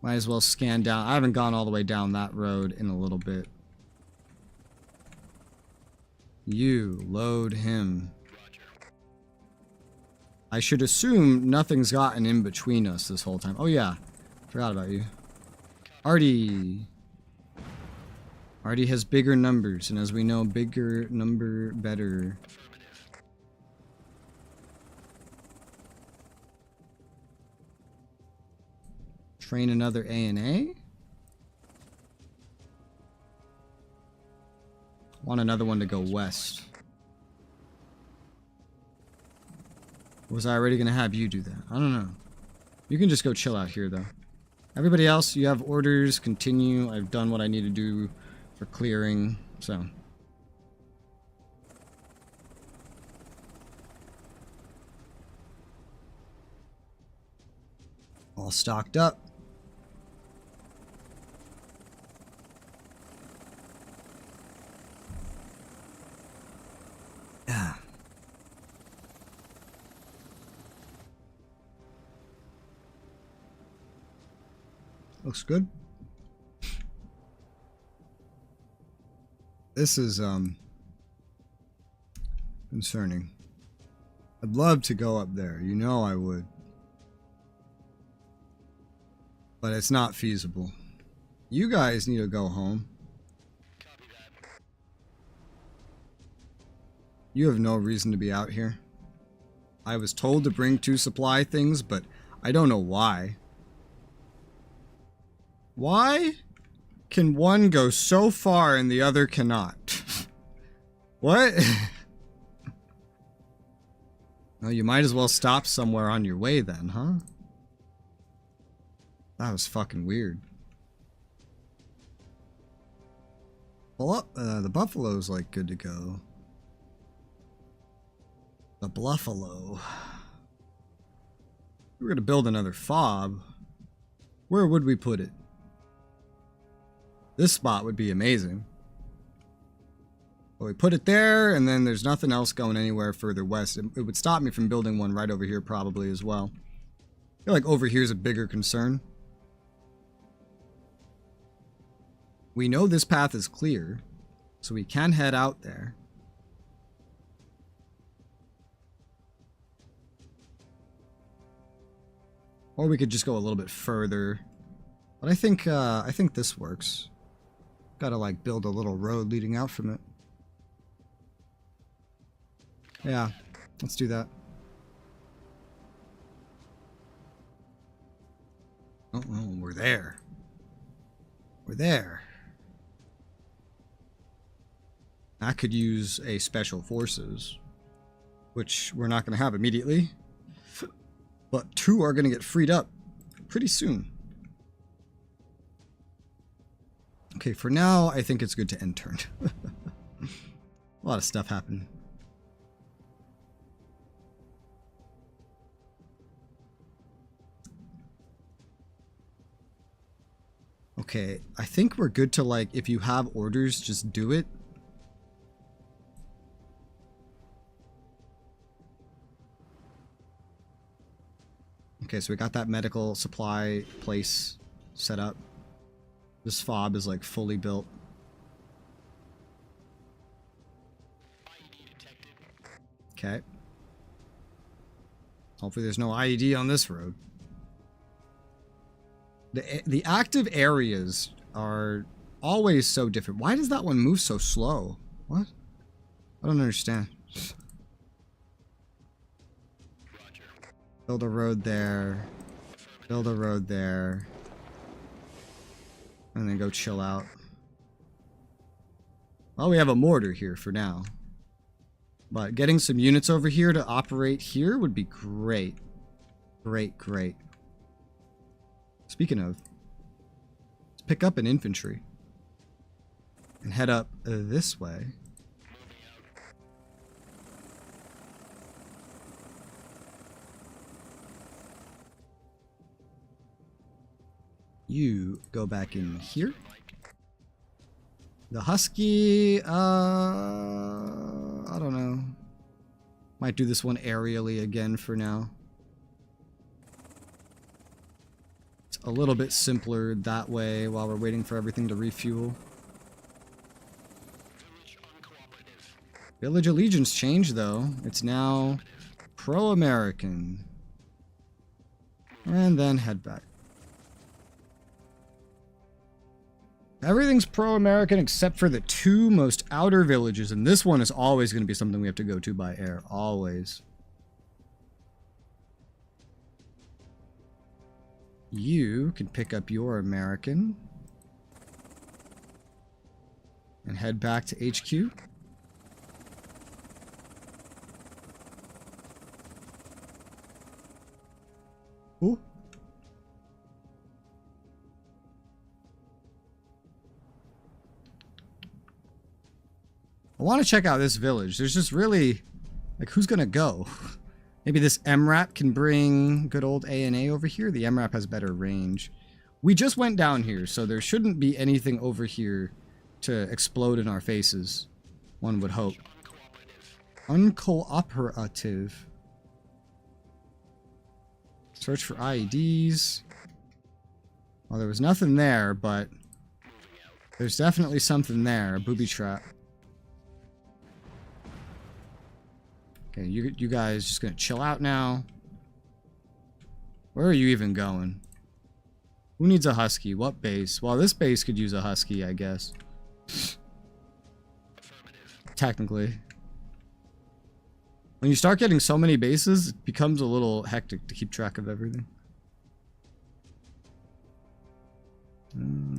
[SPEAKER 1] Might as well scan down. I haven't gone all the way down that road in a little bit. You load him. I should assume nothing's gotten in between us this whole time. Oh yeah, forgot about you. Artie. Artie has bigger numbers, and as we know, bigger number better. Train another A&A? Want another one to go west. Was I already gonna have you do that? I don't know. You can just go chill out here, though. Everybody else, you have orders, continue. I've done what I need to do for clearing, so. All stocked up. Yeah. Looks good. This is concerning. I'd love to go up there, you know I would. But it's not feasible. You guys need to go home. You have no reason to be out here. I was told to bring 2 supply things, but I don't know why. Why can one go so far and the other cannot? What? Well, you might as well stop somewhere on your way then, huh? That was fucking weird. Well, the buffalo's like good to go. The bluffalo. We're gonna build another fob. Where would we put it? This spot would be amazing. Well, we put it there, and then there's nothing else going anywhere further west. It would stop me from building one right over here probably as well. I feel like over here is a bigger concern. We know this path is clear, so we can head out there. Or we could just go a little bit further. But I think this works. Gotta like build a little road leading out from it. Yeah, let's do that. Oh, we're there. We're there. I could use a special forces, which we're not going to have immediately. But 2 are going to get freed up pretty soon. Okay, for now, I think it's good to end turn. A lot of stuff happened. Okay, I think we're good to, like, if you have orders, just do it. Okay, so we got that medical supply place set up. This fob is like fully built. Okay. Hopefully there's no IED on this road. The active areas are always so different. Why does that one move so slow? What? I don't understand. Build a road there. Build a road there. And then go chill out. Well, we have a mortar here for now. But getting some units over here to operate here would be great. Great, great. Speaking of, let's pick up an infantry. And head up this way. You go back in here. The Husky, I don't know. Might do this one aerially again for now. It's a little bit simpler that way while we're waiting for everything to refuel. Village allegiance changed though. It's now pro-American. And then head back. Everything's pro-American except for the 2 most outer villages, and this one is always going to be something we have to go to by air. Always. You can pick up your American and head back to HQ. Ooh. I want to check out this village. There's just really, like, who's gonna go? Maybe this MRAP can bring good old A&A over here. The MRAP has better range. We just went down here, so there shouldn't be anything over here to explode in our faces. One would hope. Uncooperative. Search for IEDs. Well, there was nothing there, but there's definitely something there. A booby trap. Okay, you guys just gonna chill out now? Where are you even going? Who needs a Husky? What base? Well, this base could use a Husky, I guess. Technically. When you start getting so many bases, it becomes a little hectic to keep track of everything.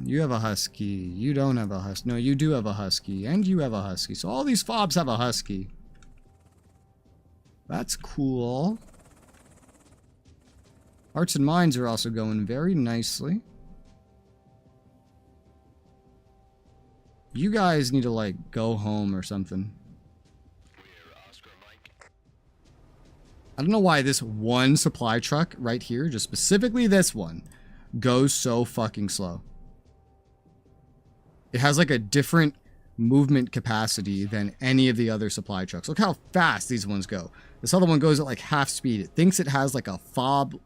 [SPEAKER 1] You have a Husky. You don't have a Husky. No, you do have a Husky. And you have a Husky. So all these fobs have a Husky. That's cool. Hearts and minds are also going very nicely. You guys need to, like, go home or something. I don't know why this one supply truck right here, just specifically this one, goes so fucking slow. It has, like, a different movement capacity than any of the other supply trucks. Look how fast these ones go. This other one goes at, like, half speed. It thinks it has, like, a fob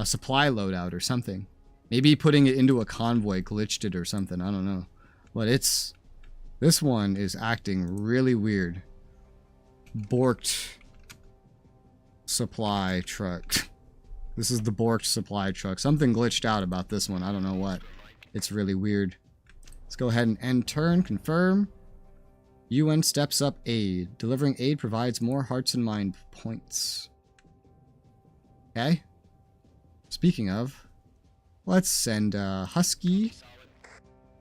[SPEAKER 1] supply loadout or something. Maybe putting it into a convoy glitched it or something. I don't know. But it's... This one is acting really weird. Borked supply truck. This is the borked supply truck. Something glitched out about this one. I don't know what. It's really weird. Let's go ahead and end turn. Confirm. UN steps up aid. Delivering aid provides more hearts and mind points. Okay. Speaking of, let's send Husky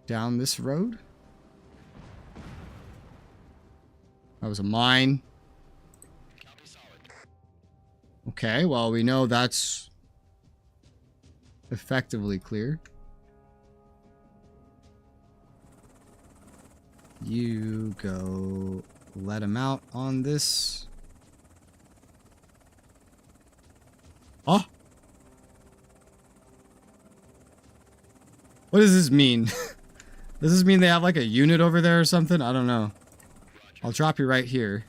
[SPEAKER 1] down this road. That was a mine. Okay, well, we know that's effectively clear. You go let him out on this. Oh! What does this mean? Does this mean they have like a unit over there or something? I don't know. I'll drop you right here.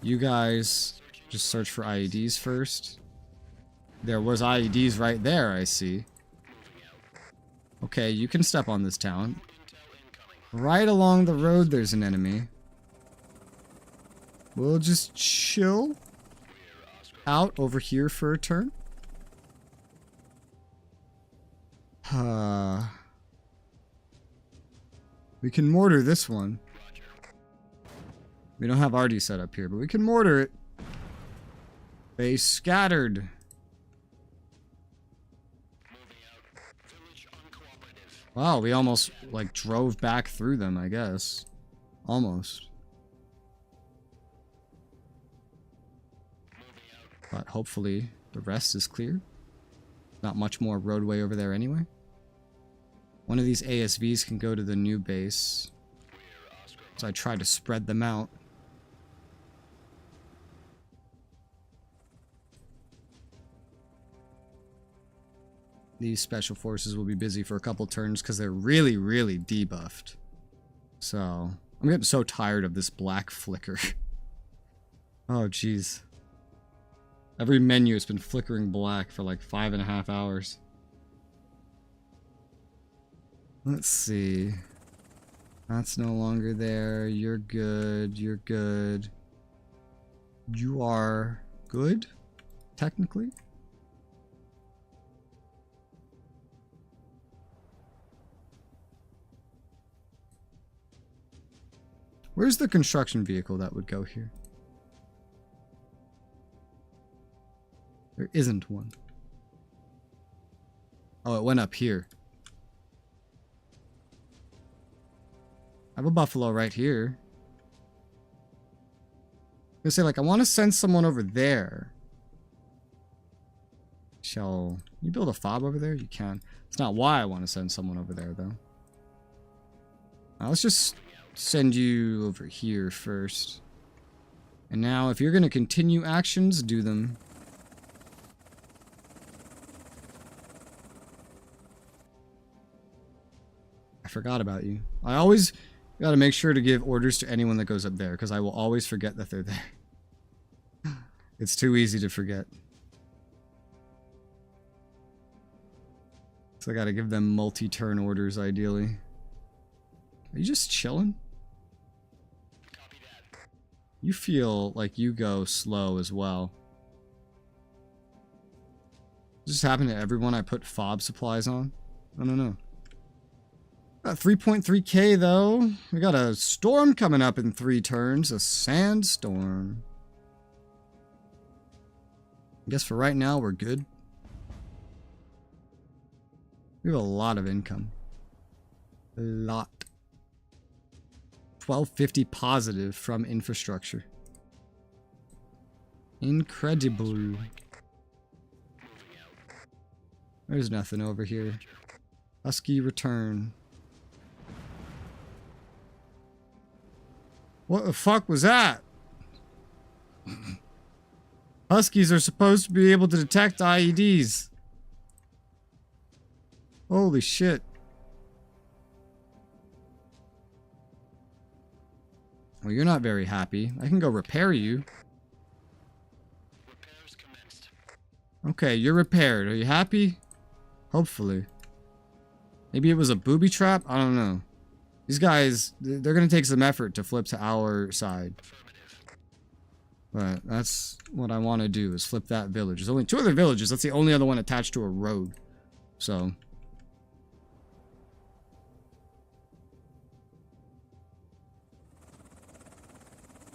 [SPEAKER 1] You guys just search for IEDs first. There was IEDs right there, I see. Okay, you can step on this town. Right along the road there's an enemy. We'll just chill out over here for a turn. We can mortar this one. We don't have RD set up here, but we can mortar it. They scattered. Wow, we almost, like, drove back through them, I guess. Almost. But hopefully the rest is clear. Not much more roadway over there anyway. One of these ASVs can go to the new base. So I tried to spread them out. These special forces will be busy for a couple turns because they're really, really debuffed. So, I'm getting so tired of this black flicker. Oh, jeez. Every menu has been flickering black for like 5.5 hours. Let's see. That's no longer there. You're good. You're good. You are good, technically. Where's the construction vehicle that would go here? There isn't one. Oh, it went up here. I have a buffalo right here. I'm gonna say, like, I want to send someone over there. Shall you build a fob over there? You can. It's not why I want to send someone over there, though. Let's just send you over here first. And now, if you're going to continue actions, do them. I forgot about you. I always got to make sure to give orders to anyone that goes up there, because I will always forget that they're there. It's too easy to forget. So I got to give them multi-turn orders, ideally. Are you just chilling? You feel like you go slow as well. Does this happen to everyone I put fob supplies on? I don't know. Got 3.3k though. We got a storm coming up in 3 turns. A sandstorm. I guess for right now we're good. We have a lot of income. A lot. 1250 positive from infrastructure. Incredible. There's nothing over here. Husky return. What the fuck was that? Huskies are supposed to be able to detect IEDs. Holy shit. Well, you're not very happy. I can go repair you.
[SPEAKER 2] Repairs commenced.
[SPEAKER 1] Okay, you're repaired. Are you happy? Hopefully. Maybe it was a booby trap? I don't know. These guys, they're going to take some effort to flip to our side. But that's what I want to do, is flip that village. There's only 2 other villages. That's the only other one attached to a road. So.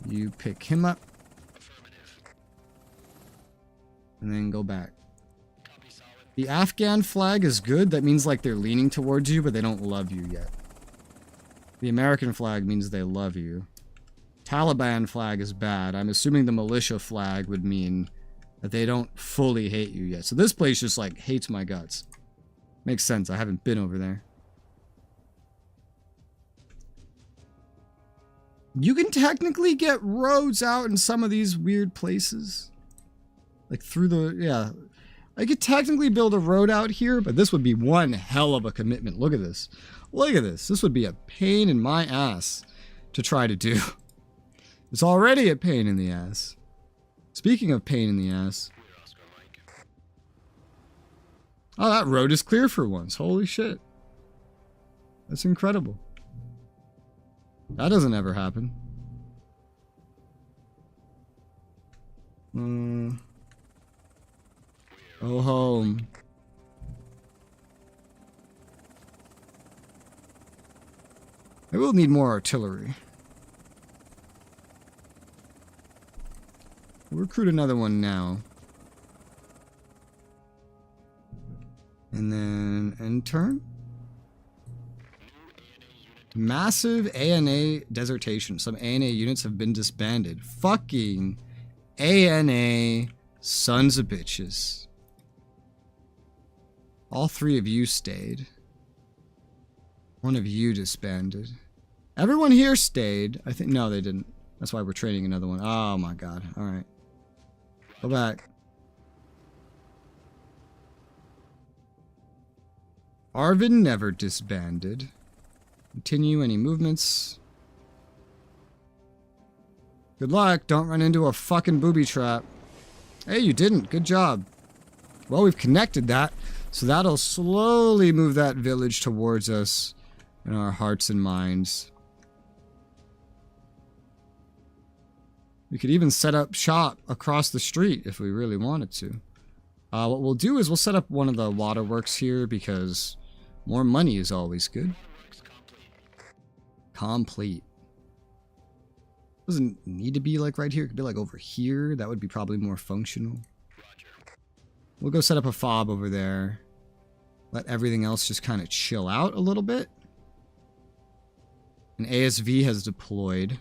[SPEAKER 1] You pick him up. And then go back. The Afghan flag is good. That means like they're leaning towards you, but they don't love you yet. The American flag means they love you. Taliban flag is bad. I'm assuming the militia flag would mean that they don't fully hate you yet. So this place just like hates my guts. Makes sense. I haven't been over there. You can technically get roads out in some of these weird places. Like through the, yeah. I could technically build a road out here, but this would be one hell of a commitment. Look at this. Look at this. This would be a pain in my ass to try to do. It's already a pain in the ass. Speaking of pain in the ass. Oh, that road is clear for once. Holy shit. That's incredible. That doesn't ever happen. Go home. I will need more artillery. We'll recruit another one now. And then intern. Massive ANA desertion. Some ANA units have been disbanded. Fucking ANA sons of bitches. All 3 of you stayed. 1 of you disbanded. Everyone here stayed. I think, no, they didn't. That's why we're training another one. Oh my god. Alright. Go back. Arvin never disbanded. Continue any movements. Good luck. Don't run into a fucking booby trap. Hey, you didn't. Good job. Well, we've connected that. So that'll slowly move that village towards us in our hearts and minds. We could even set up shop across the street if we really wanted to. What we'll do is we'll set up one of the waterworks here because more money is always good. Complete. Doesn't need to be like right here. It could be like over here. That would be probably more functional. We'll go set up a fob over there. Let everything else just kind of chill out a little bit. An ASV has deployed.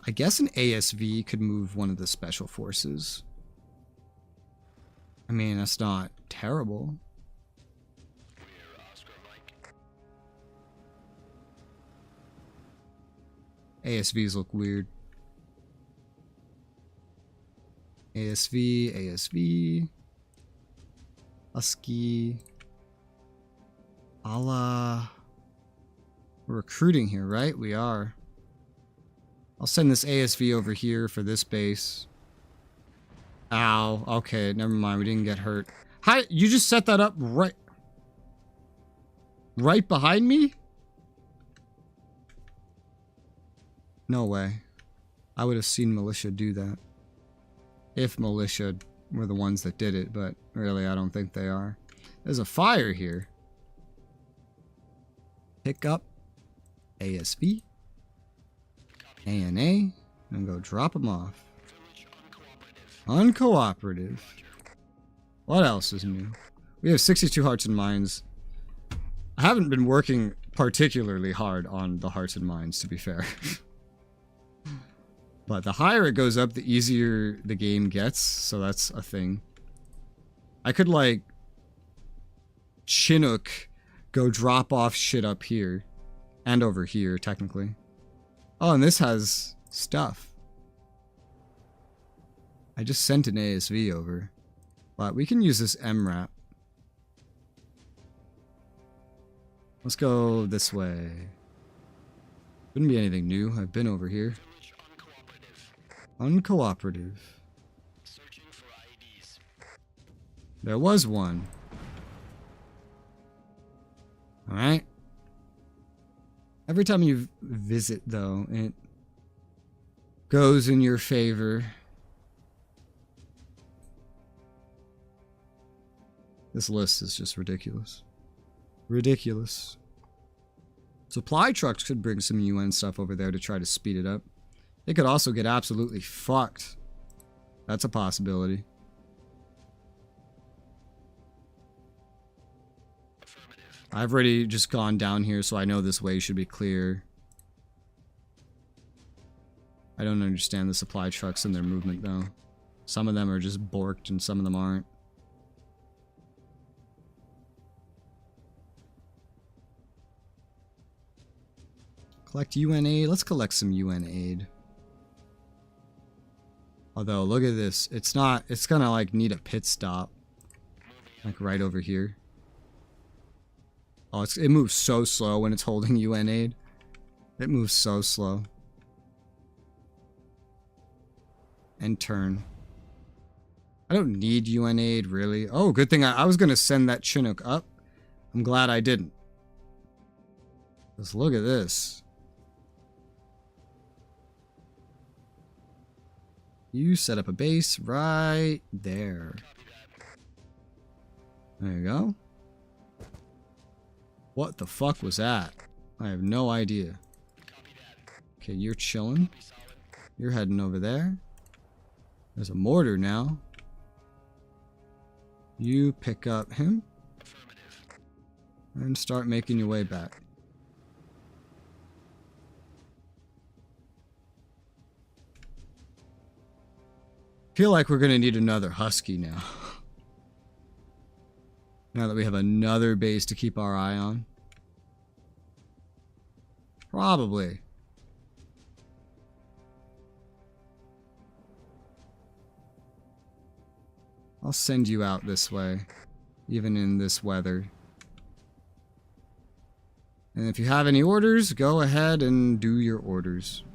[SPEAKER 1] I guess an ASV could move one of the special forces. I mean, that's not terrible. ASVs look weird. ASV. Husky. Allah. We're recruiting here, right? We are. I'll send this ASV over here for this base. Ow. Okay, never mind. We didn't get hurt. How, you just set that up right behind me? No way. I would have seen militia do that. If militia were the ones that did it, but really I don't think they are. There's a fire here. Pick up ASV. ANA. And go drop them off. Uncooperative. What else is new? We have 62 hearts and minds. I haven't been working particularly hard on the hearts and minds, to be fair. But the higher it goes up, the easier the game gets, so that's a thing. I could, like, Chinook go drop off shit up here. And over here, technically. Oh, and this has stuff. I just sent an ASV over. But we can use this MRAP. Let's go this way. Wouldn't be anything new. I've been over here. Uncooperative.
[SPEAKER 2] Searching for IEDs.
[SPEAKER 1] There was one. Alright. Every time you visit, though, it goes in your favor. This list is just ridiculous. Ridiculous. Supply trucks could bring some UN stuff over there to try to speed it up. They could also get absolutely fucked. That's a possibility. I've already just gone down here, so I know this way should be clear. I don't understand the supply trucks and their movement, though. Some of them are just borked and some of them aren't. Collect UN aid. Let's collect some UN aid. Although, look at this. It's not... It's gonna, like, need a pit stop. Like, right over here. Oh, it moves so slow when it's holding UN aid. It moves so slow. And turn. I don't need UN aid, really. Oh, good thing I was gonna send that Chinook up. I'm glad I didn't. Let's look at this. You set up a base right there. There you go. What the fuck was that? I have no idea. Okay, you're chilling. You're heading over there. There's a mortar now. You pick up him. And start making your way back. Feel like we're gonna need another Husky now. Now that we have another base to keep our eye on. Probably. I'll send you out this way, even in this weather. And if you have any orders, go ahead and do your orders.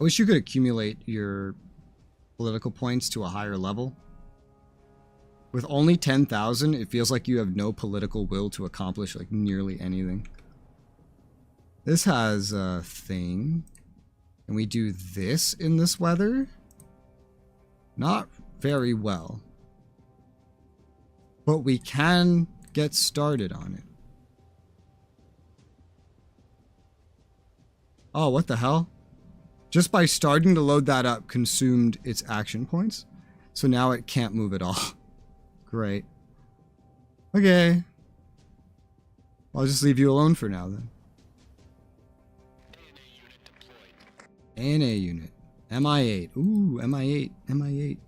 [SPEAKER 1] I wish you could accumulate your political points to a higher level. With only 10,000, it feels like you have no political will to accomplish like nearly anything. This has a thing. Can we do this in this weather? Not very well. But we can get started on it. Oh, what the hell? Just by starting to load that up consumed its action points. So now it can't move at all. Great. Okay. I'll just leave you alone for now then. ANA unit. MI8. Ooh, MI8. MI8.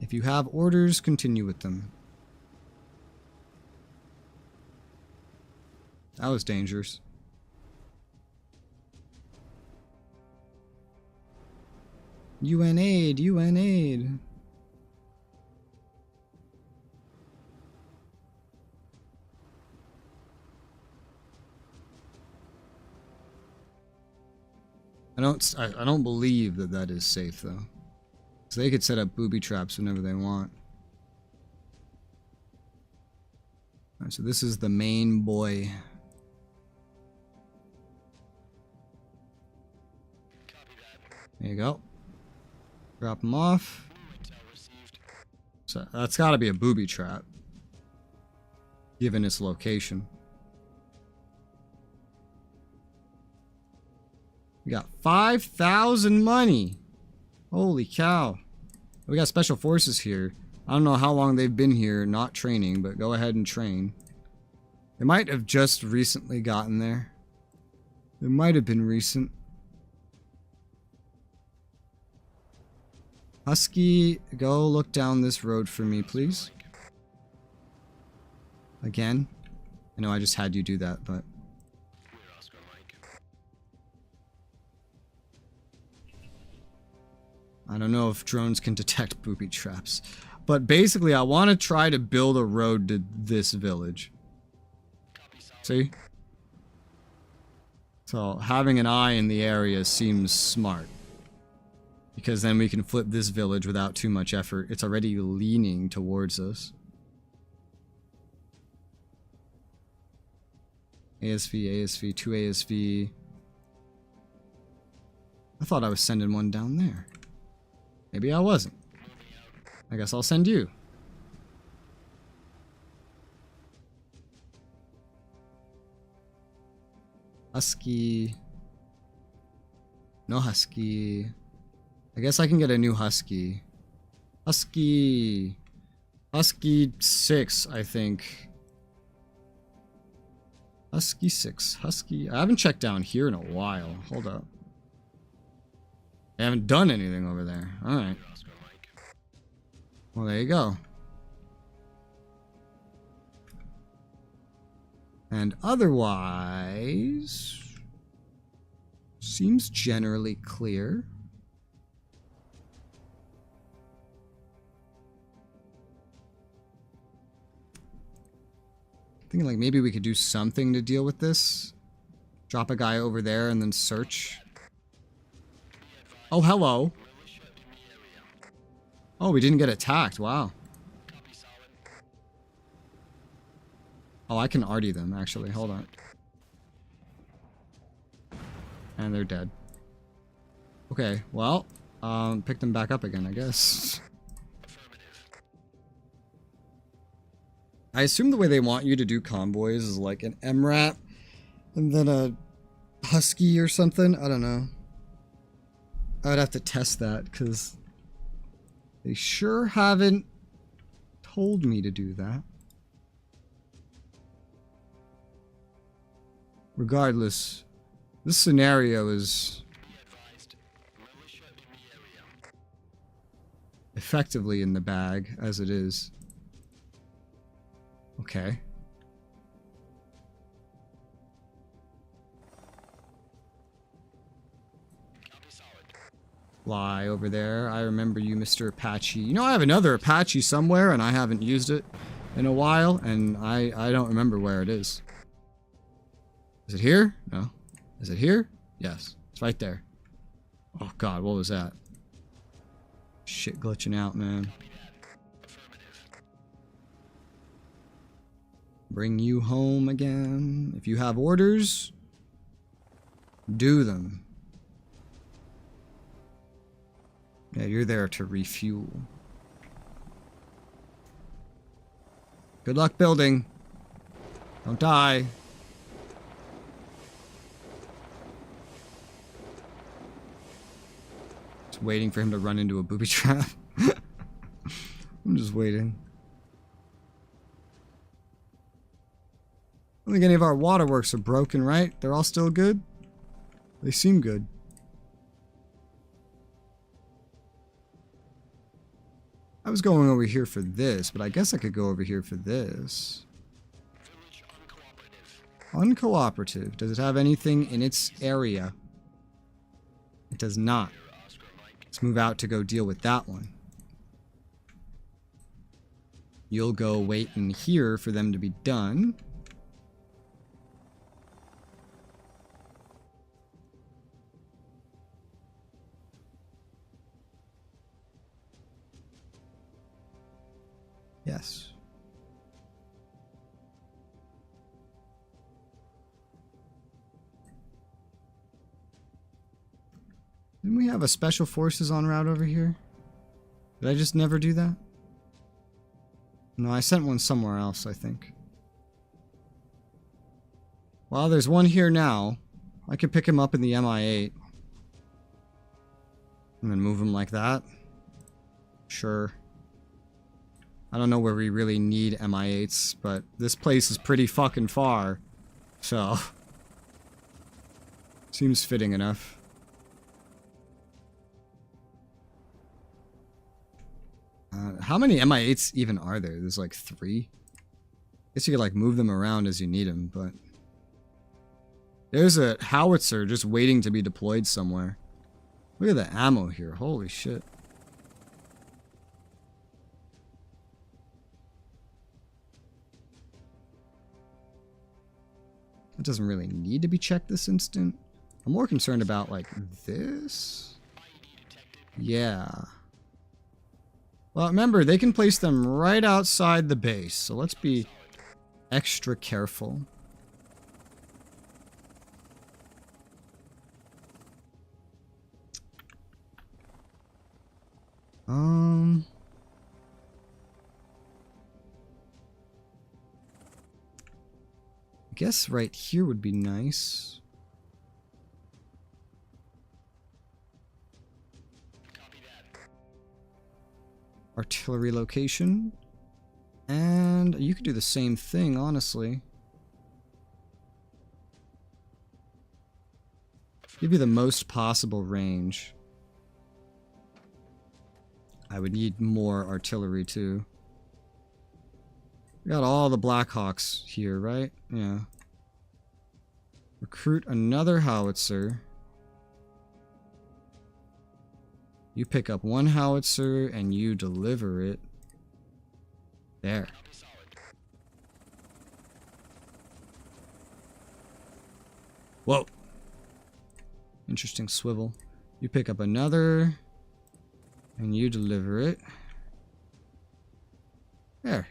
[SPEAKER 1] If you have orders, continue with them. That was dangerous. UN aid, UN aid. I don't believe that that is safe though. So they could set up booby traps whenever they want. Alright, so this is the main boy. There you go. Drop him off. So that's gotta be a booby trap. Given its location. We got 5,000 money. Holy cow. We got special forces here. I don't know how long they've been here not training, but go ahead and train. They might have just recently gotten there. It might have been recent. Husky, go look down this road for me, please. Again? I know I just had you do that, but... I don't know if drones can detect booby traps. But basically, I want to try to build a road to this village. See? So, having an eye in the area seems smart. Because then we can flip this village without too much effort. It's already leaning towards us. ASV, 2 ASV. I thought I was sending one down there. Maybe I wasn't. I guess I'll send you. Husky. No Husky. I guess I can get a new Husky. Husky. Husky 6, I think. Husky 6. Husky. I haven't checked down here in a while. Hold up. I haven't done anything over there. Alright. Well, there you go. And otherwise... seems generally clear. Thinking like maybe we could do something to deal with this. Drop a guy over there and then search. Oh, hello. Oh, we didn't get attacked. Wow. Oh, I can arty them, actually. Hold on. And they're dead. Okay, well, pick them back up again, I guess. I assume the way they want you to do convoys is like an MRAP and then a Husky or something. I don't know. I would have to test that because they sure haven't told me to do that. Regardless, this scenario is effectively in the bag as it is. Okay. Fly over there. I remember you, Mr. Apache. You know, I have another Apache somewhere, and I haven't used it in a while, and I don't remember where it is. Is it here? No. Is it here? Yes. It's right there. Oh, God. What was that? Shit glitching out, man. Bring you home again. If you have orders, do them. Yeah, you're there to refuel. Good luck building. Don't die. Just waiting for him to run into a booby trap. I'm just waiting. I don't think any of our waterworks are broken, right? They're all still good? They seem good. I was going over here for this, but I guess I could go over here for this. Uncooperative. Does it have anything in its area? It does not. Let's move out to go deal with that one. You'll go wait in here for them to be done. Yes. Didn't we have a special forces en route over here? Did I just never do that? No, I sent one somewhere else, I think. Well, there's one here now. I could pick him up in the MI-8. And then move them like that. Sure. I don't know where we really need MI8s, but this place is pretty fucking far. So... seems fitting enough. How many MI8s even are there? There's like 3? Guess you could like move them around as you need them, but... there's a howitzer just waiting to be deployed somewhere. Look at the ammo here. Holy shit. It doesn't really need to be checked this instant. I'm more concerned about like this. Yeah. Well, remember, they can place them right outside the base, so let's be extra careful. I guess right here would be nice. Artillery location. And you could do the same thing, honestly. Give you the most possible range. I would need more artillery too. We got all the Blackhawks here, right? Yeah. Recruit another howitzer. You pick up one howitzer and you deliver it. There. Whoa. Interesting swivel. You pick up another and you deliver it. There.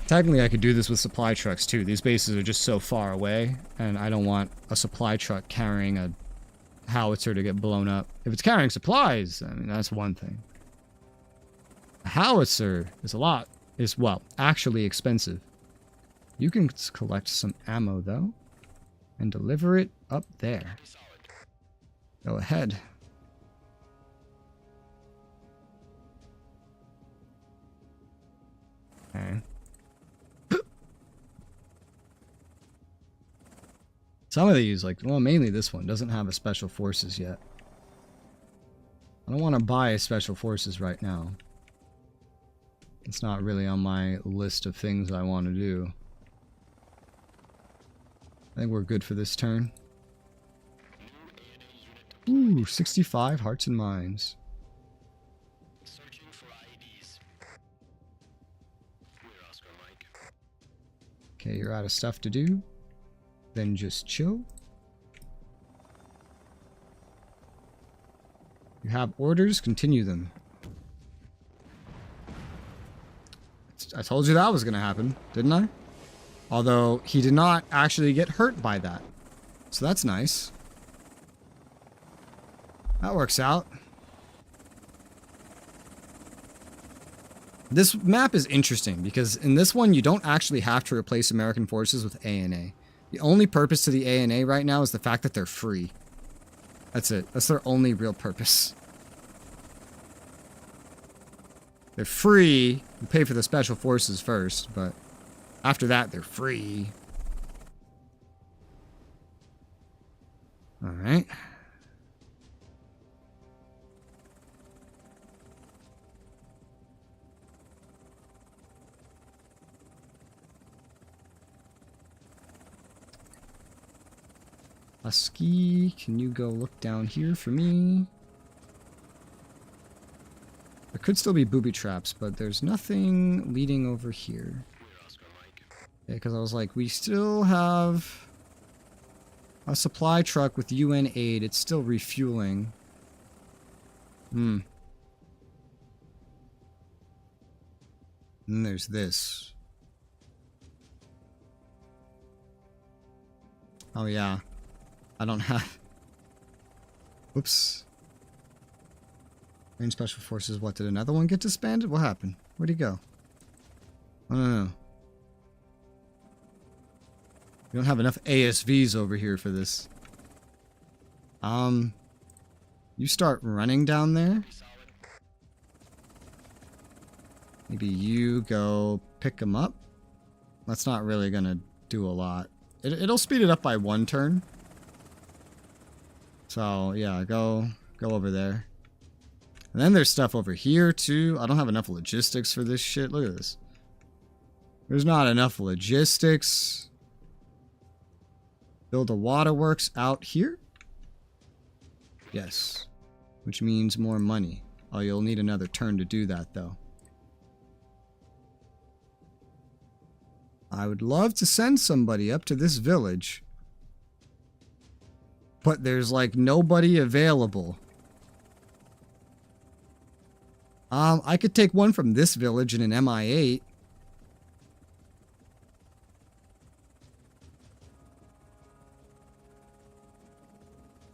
[SPEAKER 1] Technically, I could do this with supply trucks too. These bases are just so far away, and I don't want a supply truck carrying a howitzer to get blown up. If it's carrying supplies, I mean, that's one thing. A howitzer is well, actually expensive. You can collect some ammo though, and deliver it up there. Go ahead. Okay. Some of these, like, well, mainly this one, doesn't have a special forces yet. I don't want to buy a special forces right now. It's not really on my list of things I want to do. I think we're good for this turn. Ooh, 65 hearts and minds.
[SPEAKER 2] Searching for IEDs. Here, Oscar Mike.
[SPEAKER 1] Okay, you're out of stuff to do. Then just chill. You have orders, continue them. I told you that was going to happen, didn't I? Although, he did not actually get hurt by that. So that's nice. That works out. This map is interesting because in this one, you don't actually have to replace American forces with ANA. The only purpose to the ANA right now is the fact that they're free. That's it. That's their only real purpose. They're free. You pay for the special forces first, but after that, they're free. Alright. Husky, can you go look down here for me? There could still be booby traps, but there's nothing leading over here. Okay, because I was like, we still have a supply truck with UN aid. It's still refueling. And then there's this. Oh yeah. I don't have... Whoops. Main Special Forces, what, did another one get disbanded? What happened? Where'd he go? Oh, no. We don't have enough ASVs over here for this. You start running down there. Maybe you go pick him up. That's not really gonna do a lot. It'll speed it up by 1 turn. So yeah, go over there. And then there's stuff over here too. I don't have enough logistics for this shit. Look at this. There's not enough logistics. Build a waterworks out here. Yes. Which means more money. Oh, you'll need another turn to do that though. I would love to send somebody up to this village. But there's like nobody available. I could take one from this village in an MI8.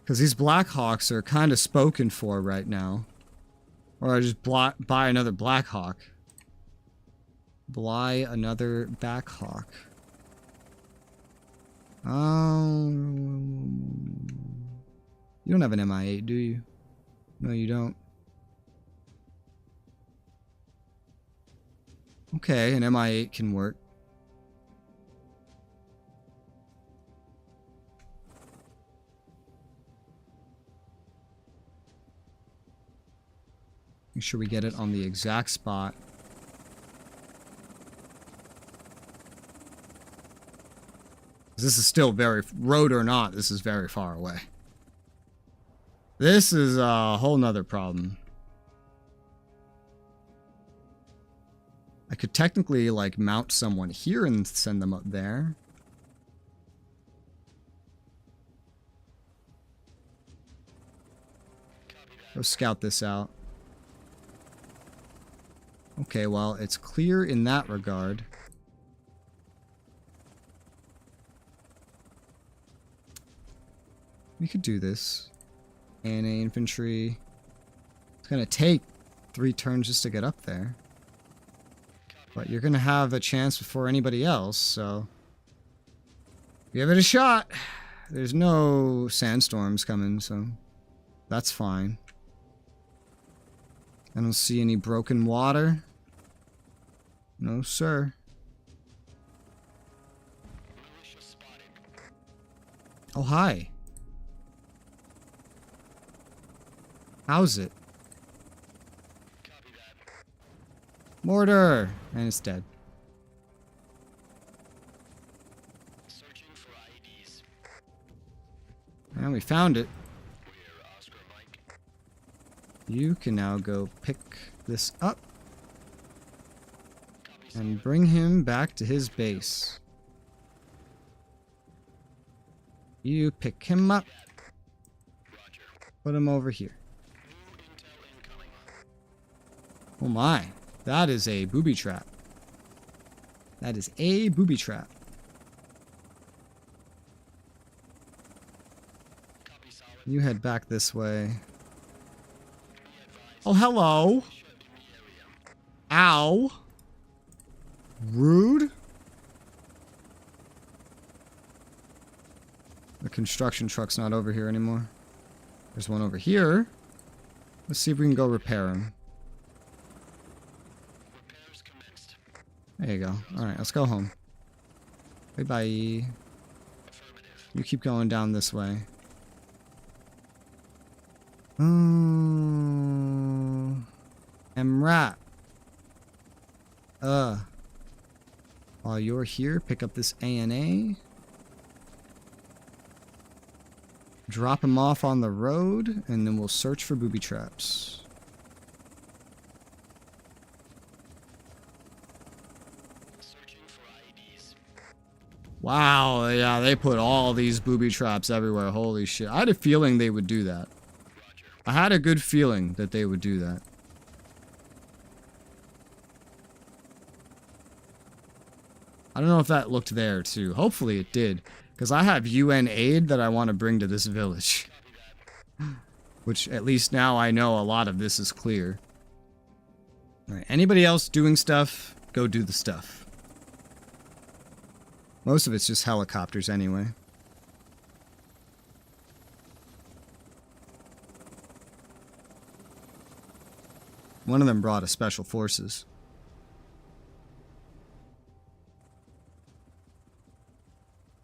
[SPEAKER 1] Because these Blackhawks are kind of spoken for right now. Or I just buy another Blackhawk. Buy another Blackhawk. You don't have an MI8, do you? No, you don't. Okay, an MI8 can work. Make sure we get it on the exact spot. This is still very, road or not, this is very far away. This is a whole nother problem. I could technically, like, mount someone here and send them up there. Go scout this out. Okay, well, it's clear in that regard. We could do this. ANA infantry. It's gonna take 3 turns just to get up there. But you're gonna have a chance before anybody else, so... give it a shot! There's no sandstorms coming, so... that's fine. I don't see any broken water. No, sir. Oh, hi. How's it? Mortar! And it's dead.
[SPEAKER 2] Searching for IDs.
[SPEAKER 1] And we found it. You can now go pick this up and bring him back to his base. You pick him up. Put him over here. Oh my, that is a booby trap. That is a booby trap. You head back this way. Oh, hello. Ow. Rude. The construction truck's not over here anymore. There's one over here. Let's see if we can go repair him. There you go. Alright, let's go home. Bye-bye. You keep going down this way. MRAP. While you're here, pick up this ANA. Drop him off on the road, and then we'll search for booby traps. Wow, yeah, they put all these booby traps everywhere. Holy shit. I had a feeling they would do that. I had a good feeling that they would do that. I don't know if that looked there, too. Hopefully it did. Because I have UN aid that I want to bring to this village. Which, at least now I know a lot of this is clear. Alright, anybody else doing stuff, go do the stuff. Most of it's just helicopters anyway. One of them brought a special forces.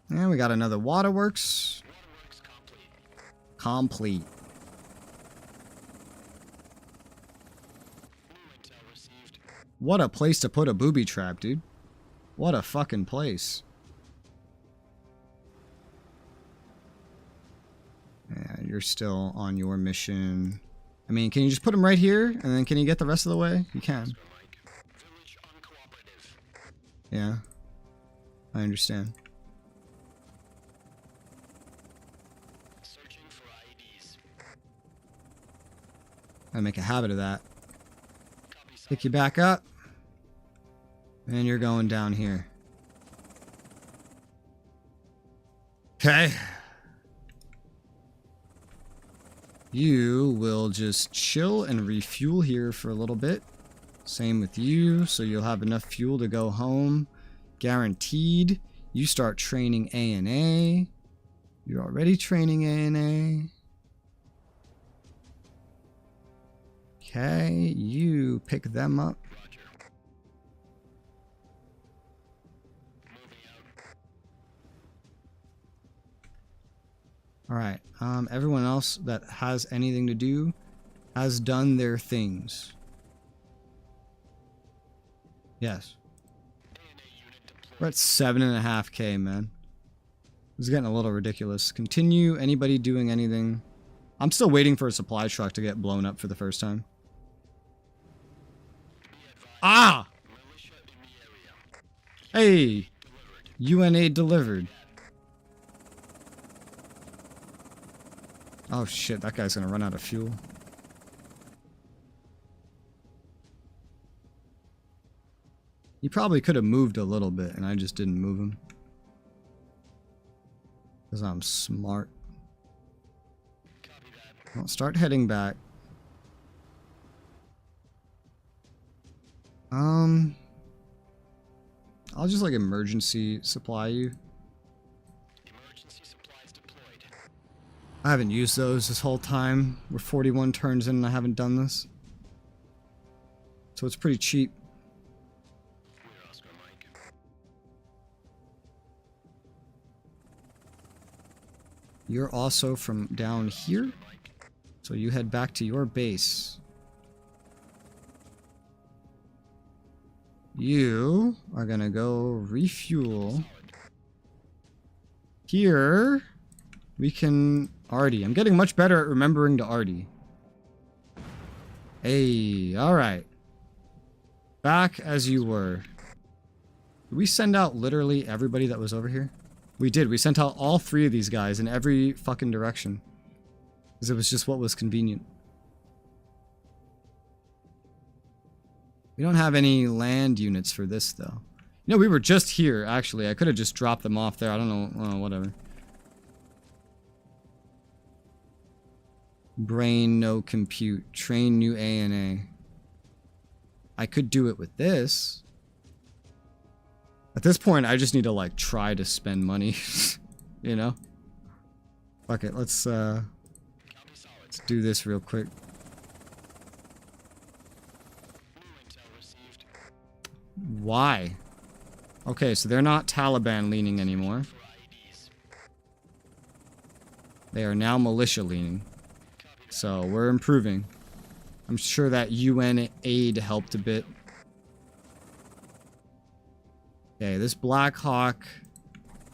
[SPEAKER 1] And we got another waterworks.
[SPEAKER 2] Waterworks complete.
[SPEAKER 1] Complete.
[SPEAKER 2] New intel received.
[SPEAKER 1] What a place to put a booby trap, dude. What a fucking place. Yeah, you're still on your mission. I mean, can you just put him right here? And then can you get the rest of the way? You can.
[SPEAKER 2] Village uncooperative.
[SPEAKER 1] Yeah. I understand.
[SPEAKER 2] Searching for IEDs.
[SPEAKER 1] I make a habit of that.
[SPEAKER 2] Copy
[SPEAKER 1] Pick you back up. And you're going down here. Okay. You will just chill and refuel here for a little bit. Same with you, so you'll have enough fuel to go home. Guaranteed. You start training A&A. You're already training A&A. Okay, you pick them up.
[SPEAKER 2] Roger. Moving out.
[SPEAKER 1] Alright, everyone else that has anything to do has done their things. Yes.
[SPEAKER 2] A&A unit deployed.
[SPEAKER 1] We're at 7.5k, man. This is getting a little ridiculous. Continue. Anybody doing anything? I'm still waiting for a supply truck to get blown up for the first time.
[SPEAKER 2] Be advised.
[SPEAKER 1] Ah!
[SPEAKER 2] Militia in the area.
[SPEAKER 1] Hey! UNA delivered. Oh shit, that guy's gonna run out of fuel. He probably could have moved a little bit, and I just didn't move him. Because I'm smart.
[SPEAKER 2] Copy that.
[SPEAKER 1] Well, start heading back. I'll just like emergency supply you.
[SPEAKER 2] Emergency supplies deployed.
[SPEAKER 1] I haven't used those this whole time. We're 41 turns in and I haven't done this. So it's pretty cheap.
[SPEAKER 2] We're Oscar Mike.
[SPEAKER 1] You're also from down here. So you head back to your base. You are gonna go refuel. Here, we can Artie. I'm getting much better at remembering to Artie. Hey, alright. Back as you were. Did we send out literally everybody that was over here? We did. We sent out all 3 of these guys in every fucking direction. Because it was just what was convenient. We don't have any land units for this, though. You know, we were just here, actually. I could have just dropped them off there. I don't know. Oh, whatever. Brain, no compute. Train new A&A. I could do it with this. At this point, I just need to, like, try to spend money. You know? Fuck it. Let's do this real quick. Why? Okay, so they're not Taliban leaning anymore. They are now militia leaning. So we're improving. I'm sure that UN aid helped a bit. Okay, this Black Hawk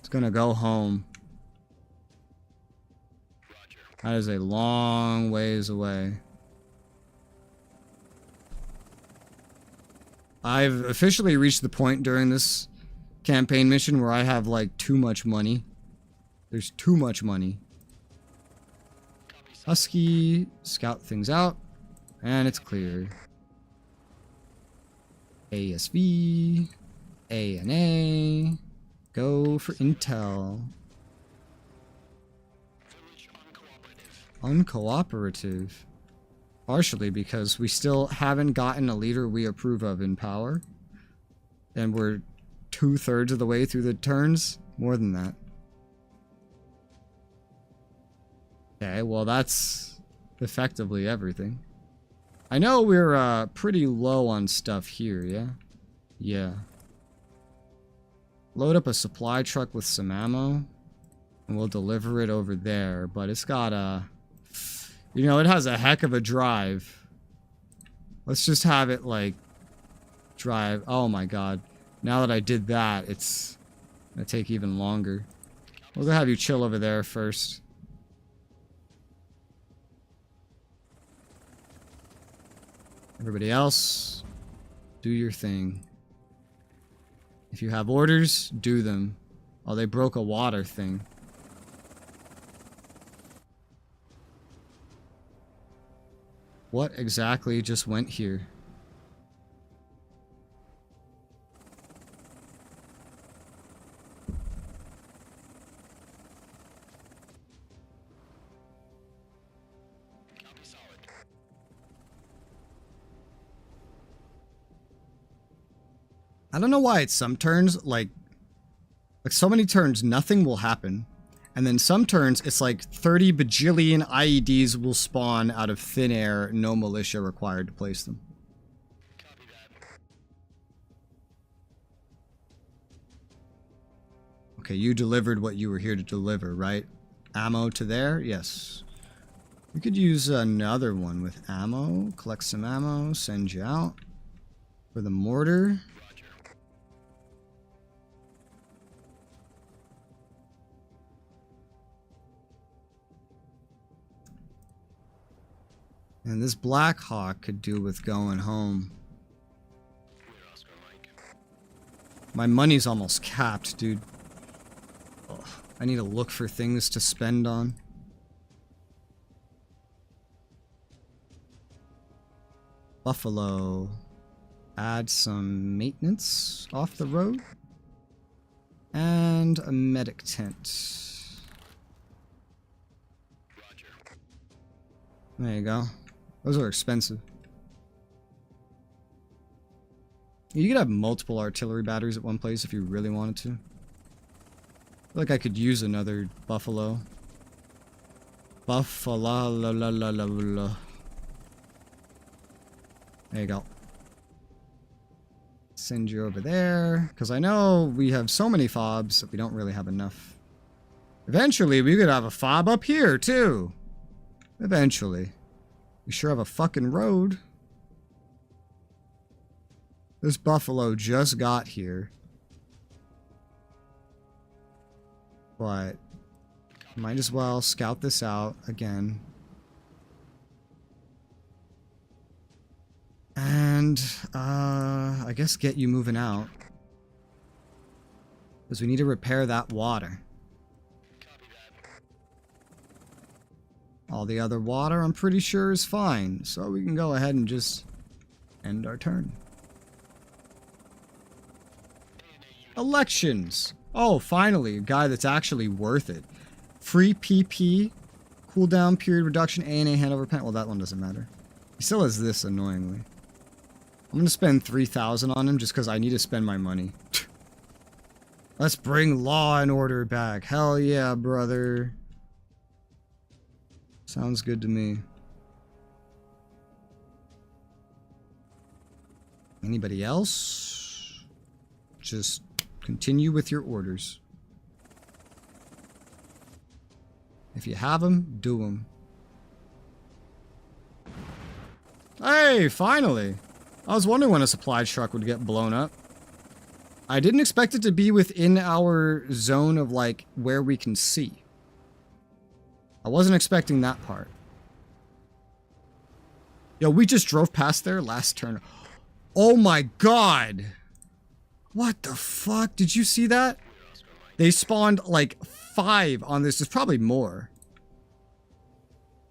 [SPEAKER 1] is gonna go home. That is a long ways away. I've officially reached the point during this campaign mission where I have like too much money. There's too much money. Husky, scout things out, and it's clear. ASV, A&A, go for intel. Uncooperative. Partially because we still haven't gotten a leader we approve of in power. And we're 2/3 of the way through the turns. More than that. Okay, well that's effectively everything. I know we're pretty low on stuff here, yeah? Yeah. Load up a supply truck with some ammo, and we'll deliver it over there, but it's got a... You know, it has a heck of a drive. Let's just have it, like, drive... Oh my god. Now that I did that, it's gonna take even longer. We'll go have you chill over there first. Everybody else, do your thing. If you have orders, do them. Oh, they broke a water thing. What exactly just went here?
[SPEAKER 2] Copy solid.
[SPEAKER 1] I don't know why it's some turns, like so many turns, nothing will happen. And then some turns, it's like 30 bajillion IEDs will spawn out of thin air, no militia required to place them.
[SPEAKER 2] Copy that.
[SPEAKER 1] Okay, you delivered what you were here to deliver, right? Ammo to there? Yes. We could use another one with ammo. Collect some ammo, send you out. For the mortar.
[SPEAKER 2] Roger.
[SPEAKER 1] And this Black Hawk could do with going home.
[SPEAKER 2] We're Oscar Mike.
[SPEAKER 1] My money's almost capped, dude. Ugh, I need to look for things to spend on. Buffalo. Add some maintenance off the road. And a medic tent.
[SPEAKER 2] Roger.
[SPEAKER 1] There you go. Those are expensive. You could have multiple artillery batteries at one place if you really wanted to. I feel like I could use another buffalo. Buffalo la la la la la. There you go. Send you over there. Because I know we have so many fobs that we don't really have enough. Eventually, we could have a fob up here, too. Eventually. We sure have a fucking road. This buffalo just got here. But might as well scout this out again. And I guess get you moving out. Because we need to repair that water.
[SPEAKER 2] Copy that.
[SPEAKER 1] All the other water, I'm pretty sure, is fine. So we can go ahead and just end our turn. Elections. Oh, finally, a guy that's actually worth it. Free PP, cooldown period reduction, A&A handover pen. Well, that one doesn't matter. He still has this, annoyingly. I'm gonna spend 3,000 on him just because I need to spend my money. Let's bring law and order back. Hell yeah, brother. Sounds good to me. Anybody else? Just continue with your orders. If you have them, do them. Hey, finally! I was wondering when a supply truck would get blown up. I didn't expect it to be within our zone of, like, where we can see. I wasn't expecting that part. Yo, we just drove past there last turn. Oh my god! What the fuck? Did you see that? They spawned, like, 5 on this. There's probably more.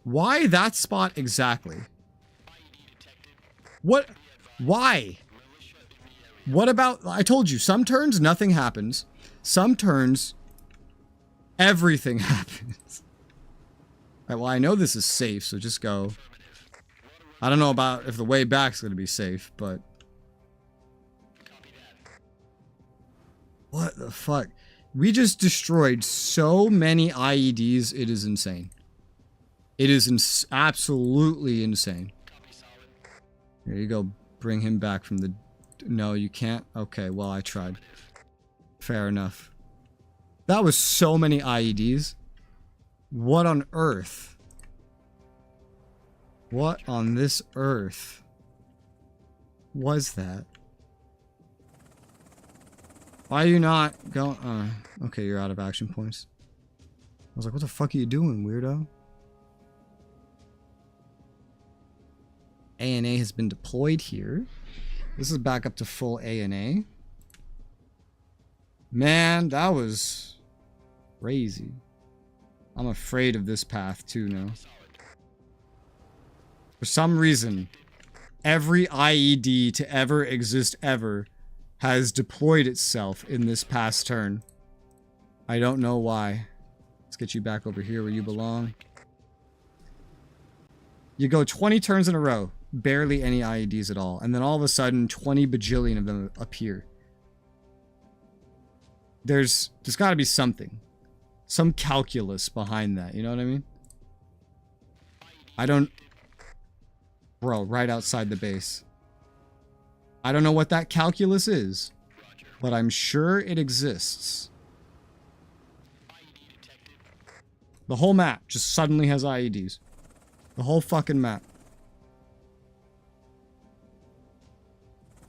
[SPEAKER 1] Why that spot exactly? What? Why? What about... I told you, some turns, nothing happens. Some turns, everything happens. Alright, well, I know this is safe, so just go. I don't know about if the way back's going to be safe, but... What the fuck? We just destroyed so many IEDs, it is insane. It is absolutely insane.
[SPEAKER 2] Copy solid.
[SPEAKER 1] Here you go. Bring him back from the... No, you can't? Okay, well, I tried. Fair enough. That was so many IEDs. What on earth? What on this earth was that? Why are you not going... okay, you're out of action points. I was like, what the fuck are you doing, weirdo? ANA has been deployed here. This is back up to full ANA. Man, that was crazy. I'm afraid of this path too now. For some reason, every IED to ever exist ever has deployed itself in this past turn. I don't know why. Let's get you back over here where you belong. You go 20 turns in a row. Barely any IEDs at all. And then all of a sudden, 20 bajillion of them appear. There's got to be something. Some calculus behind that. You know what I mean? I don't... Bro, right outside the base. I don't know what that calculus is. But I'm sure it exists. The whole map just suddenly has IEDs. The whole fucking map.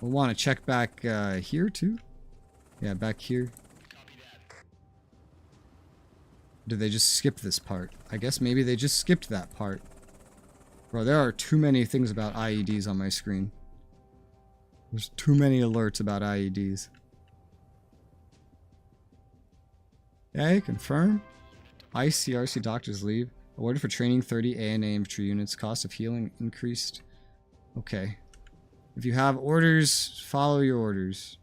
[SPEAKER 1] We'll want to check back here too. Yeah, back here. Did they just skip this part? I guess maybe they just skipped that part. Bro, there are too many things about IEDs on my screen. There's too many alerts about IEDs. Okay, confirm. ICRC doctors leave. Order for training 30 ANA infantry units. Cost of healing increased. Okay. If you have orders, follow your orders.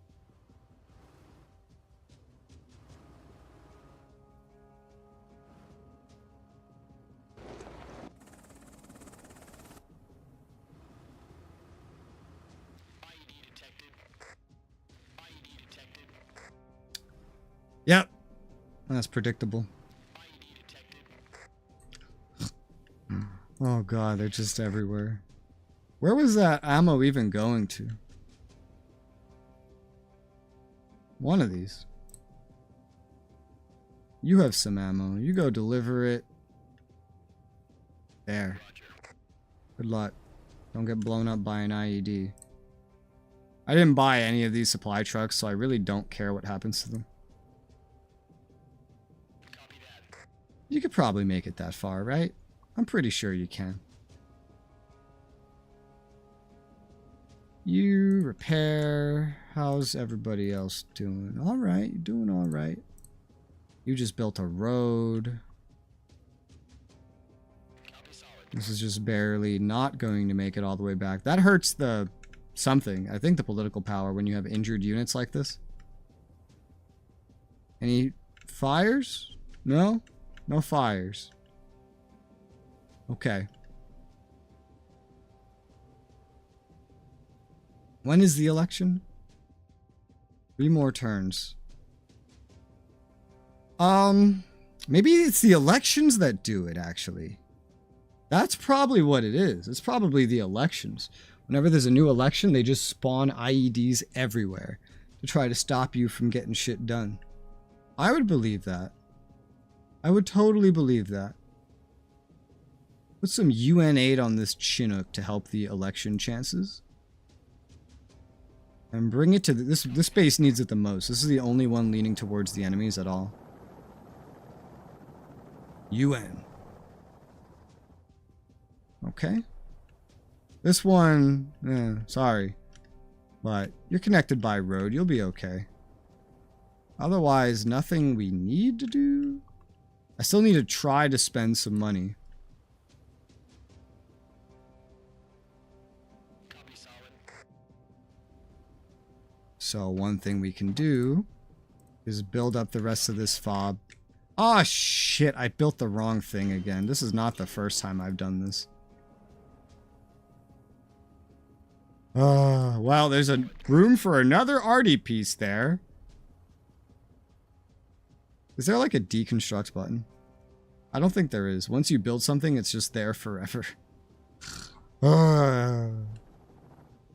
[SPEAKER 1] Yep. That's predictable. Oh god, they're just everywhere. Where was that ammo even going to? One of these. You have some ammo. You go deliver it. There. Good luck. Don't get blown up by an IED. I didn't buy any of these supply trucks, so I really don't care what happens to them. You could probably make it that far, right? I'm pretty sure you can. You repair. How's everybody else doing? Alright, you're doing alright. You just built a road. This is just barely not going to make it all the way back. That hurts the something. I think the political power when you have injured units like this. Any fires? No? No fires. Okay. When is the election? 3 more turns. Maybe it's the elections that do it, actually. That's probably what it is. It's probably the elections. Whenever there's a new election, they just spawn IEDs everywhere to try to stop you from getting shit done. I would believe that. I would totally believe that. Put some UN aid on this Chinook to help the election chances. And bring it to this base needs it the most. This is the only one leaning towards the enemies at all. UN. Okay. This one, sorry. But you're connected by road. You'll be okay. Otherwise, nothing we need to do. I still need to try to spend some money. So one thing we can do is build up the rest of this fob. Ah, shit, I built the wrong thing again. This is not the first time I've done this. Well, there's a room for another arty piece there. Is there like a deconstruct button? I don't think there is. Once you build something, it's just there forever.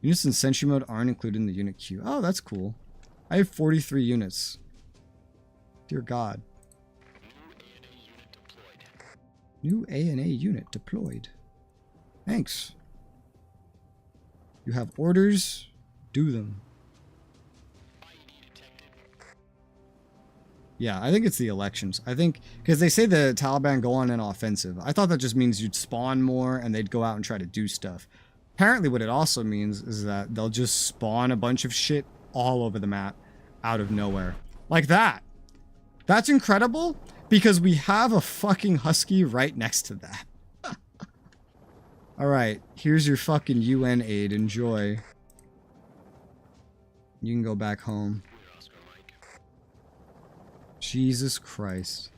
[SPEAKER 1] Units in sentry mode aren't included in the unit queue. Oh, that's cool. I have 43 units. Dear God. New A&A unit deployed. Thanks. You have orders. Do them. Yeah, I think it's the elections. I think, because they say the Taliban go on an offensive. I thought that just means you'd spawn more and they'd go out and try to do stuff. Apparently what it also means is that they'll just spawn a bunch of shit all over the map out of nowhere. Like that. That's incredible because we have a fucking husky right next to that. Alright, here's your fucking UN aid. Enjoy. You can go back home. Jesus Christ.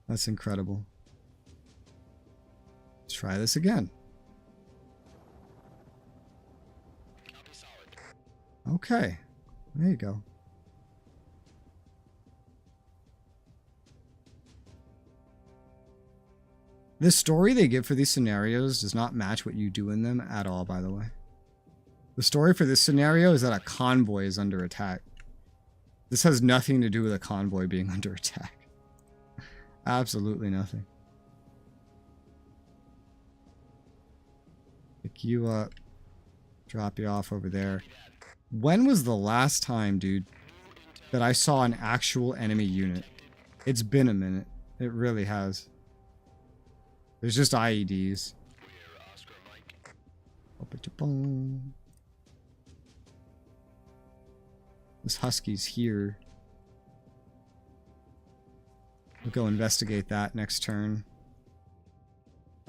[SPEAKER 1] That's incredible. Let's try this again. Okay. There you go. The story they give for these scenarios does not match what you do in them at all, by the way. The story for this scenario is that a convoy is under attack. This has nothing to do with a convoy being under attack. Absolutely nothing. Pick you up. Drop you off over there. When was the last time, dude, that I saw an actual enemy unit? It's been a minute. It really has. There's just IEDs. This husky's here. We'll go investigate that next turn.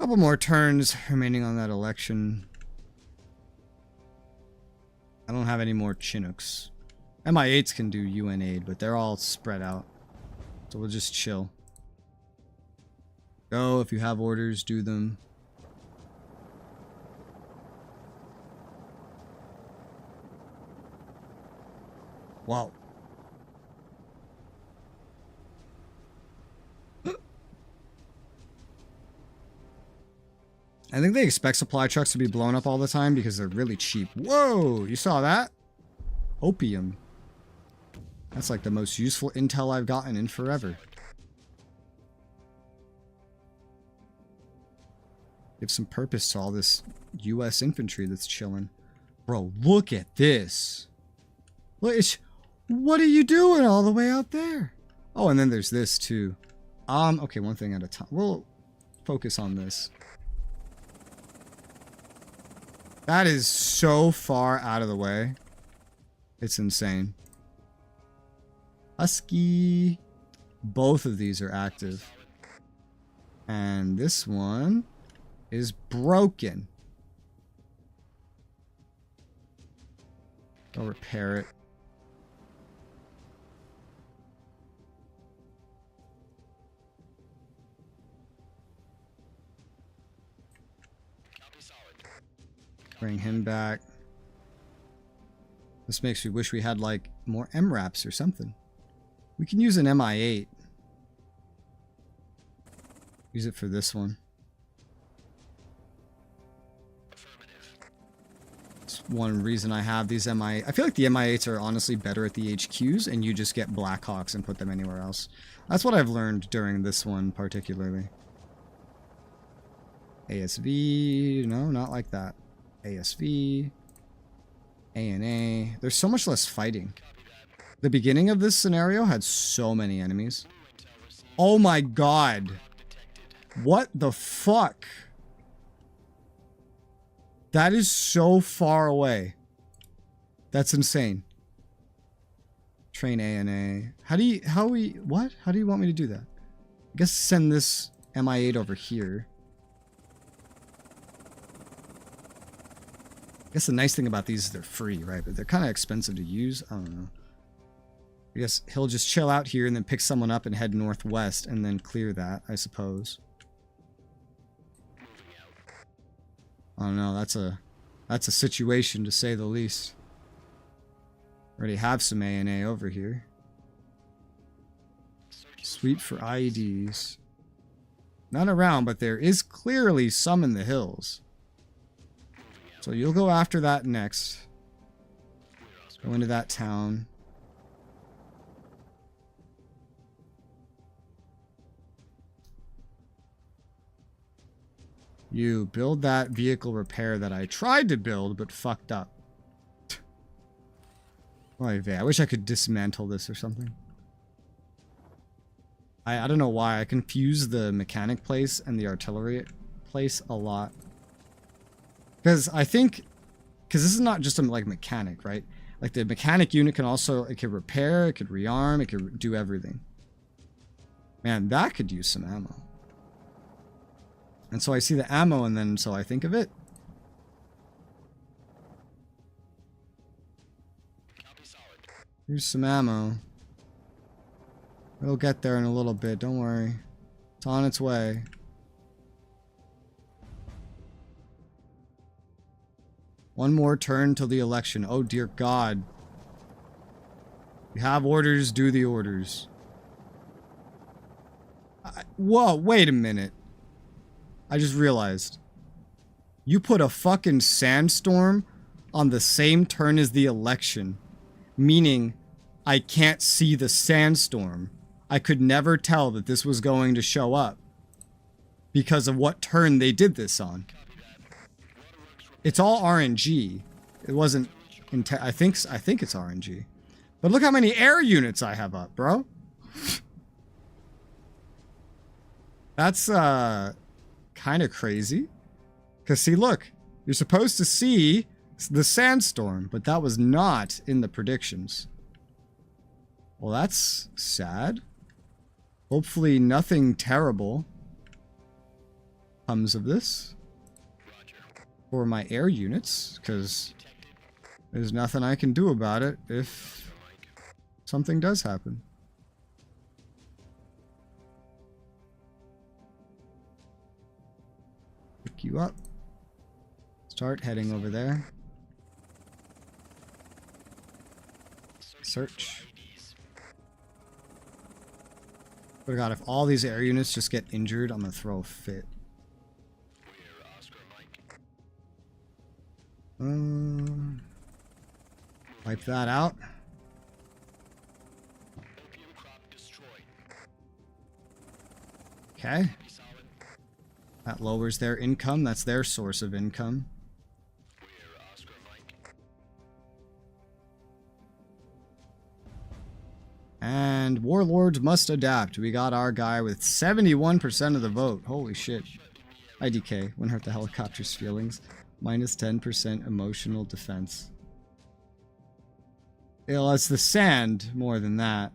[SPEAKER 1] Couple more turns remaining on that election. I don't have any more Chinooks. MI8s can do UN aid, but they're all spread out. So we'll just chill. Go, if you have orders, do them. Wow. I think they expect supply trucks to be blown up all the time because they're really cheap. Whoa, you saw that? Opium. That's like the most useful intel I've gotten in forever. Give some purpose to all this US infantry that's chilling. Bro, look at this. Look, what are you doing all the way out there? Oh, and then there's this too. Okay, one thing at a time. We'll focus on this. That is so far out of the way. It's insane. Husky. Both of these are active. And this one is broken. I'll repair it. Bring him back. This makes me wish we had like more MRAPs or something. We can use an MI8. Use it for this one. That's one reason I have these MI8. I feel like the MI8s are honestly better at the HQs and you just get Blackhawks and put them anywhere else. That's what I've learned during this one particularly. ASV, no, not like that. ASV, ANA. There's so much less fighting. The beginning of this scenario had so many enemies. Oh my god. What the fuck? That is so far away. That's insane. Train ANA. How do you want me to do that? I guess send this MI8 over here. I guess the nice thing about these is they're free, right? But they're kind of expensive to use. I don't know. I guess he'll just chill out here and then pick someone up and head northwest and then clear that, I suppose. I don't know. That's a situation to say the least. Already have some ANA over here. Sweep for IEDs. Not around, but there is clearly some in the hills. So you'll go after that next. Go into that town. You build that vehicle repair that I tried to build but fucked up. Oy vey, I wish I could dismantle this or something. I don't know why. I confuse the mechanic place and the artillery place a lot. Because I think... Because this is not just a like mechanic, right? Like the mechanic unit can also... It could repair, it could rearm, it could do everything. Man, that could use some ammo. And so I see the ammo and then so I think of it. Here's some ammo. It'll get there in a little bit, don't worry. It's on its way. One more turn till the election. Oh dear God. You have orders, do the orders. Whoa, wait a minute. I just realized. You put a fucking sandstorm on the same turn as the election. Meaning, I can't see the sandstorm. I could never tell that this was going to show up. Because of what turn they did this on. It's all RNG. It wasn't... I think it's RNG. But look how many air units I have up, bro. That's, kind of crazy. Because see, look. You're supposed to see the sandstorm. But that was not in the predictions. Well, that's sad. Hopefully nothing terrible comes of this. For my air units, because there's nothing I can do about it if something does happen. Pick you up. Start heading over there. Search. But God, if all these air units just get injured, I'm gonna throw a fit. Wipe that out. Okay. That lowers their income. That's their source of income. And warlords must adapt. We got our guy with 71% of the vote. Holy shit. IDK. Wouldn't hurt the helicopter's feelings. Minus 10% emotional defense. Well, it's the sand more than that.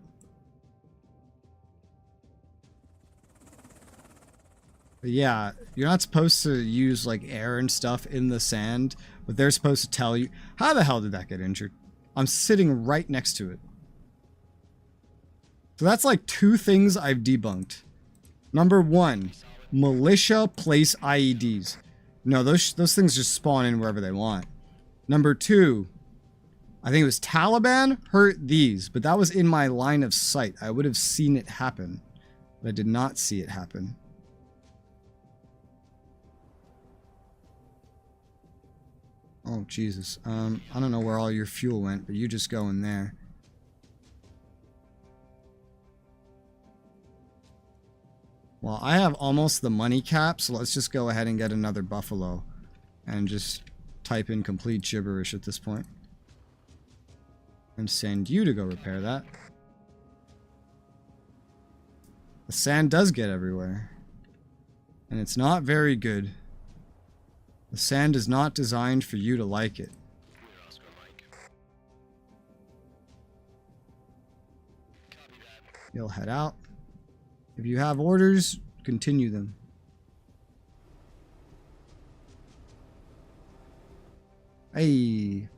[SPEAKER 1] But yeah, you're not supposed to use like air and stuff in the sand, but they're supposed to tell you. How the hell did that get injured? I'm sitting right next to it. So that's like two things I've debunked. Number one, militia place IEDs. No, those things just spawn in wherever they want. Number two, I think it was Taliban hurt these, but that was in my line of sight. I would have seen it happen, but I did not see it happen. Oh, Jesus. I don't know where all your fuel went, but you just go in there. Well, I have almost the money cap, so let's just go ahead and get another buffalo. And just type in complete gibberish at this point. And send you to go repair that. The sand does get everywhere. And it's not very good. The sand is not designed for you to like it. You'll head out. If you have orders, continue them. Hey.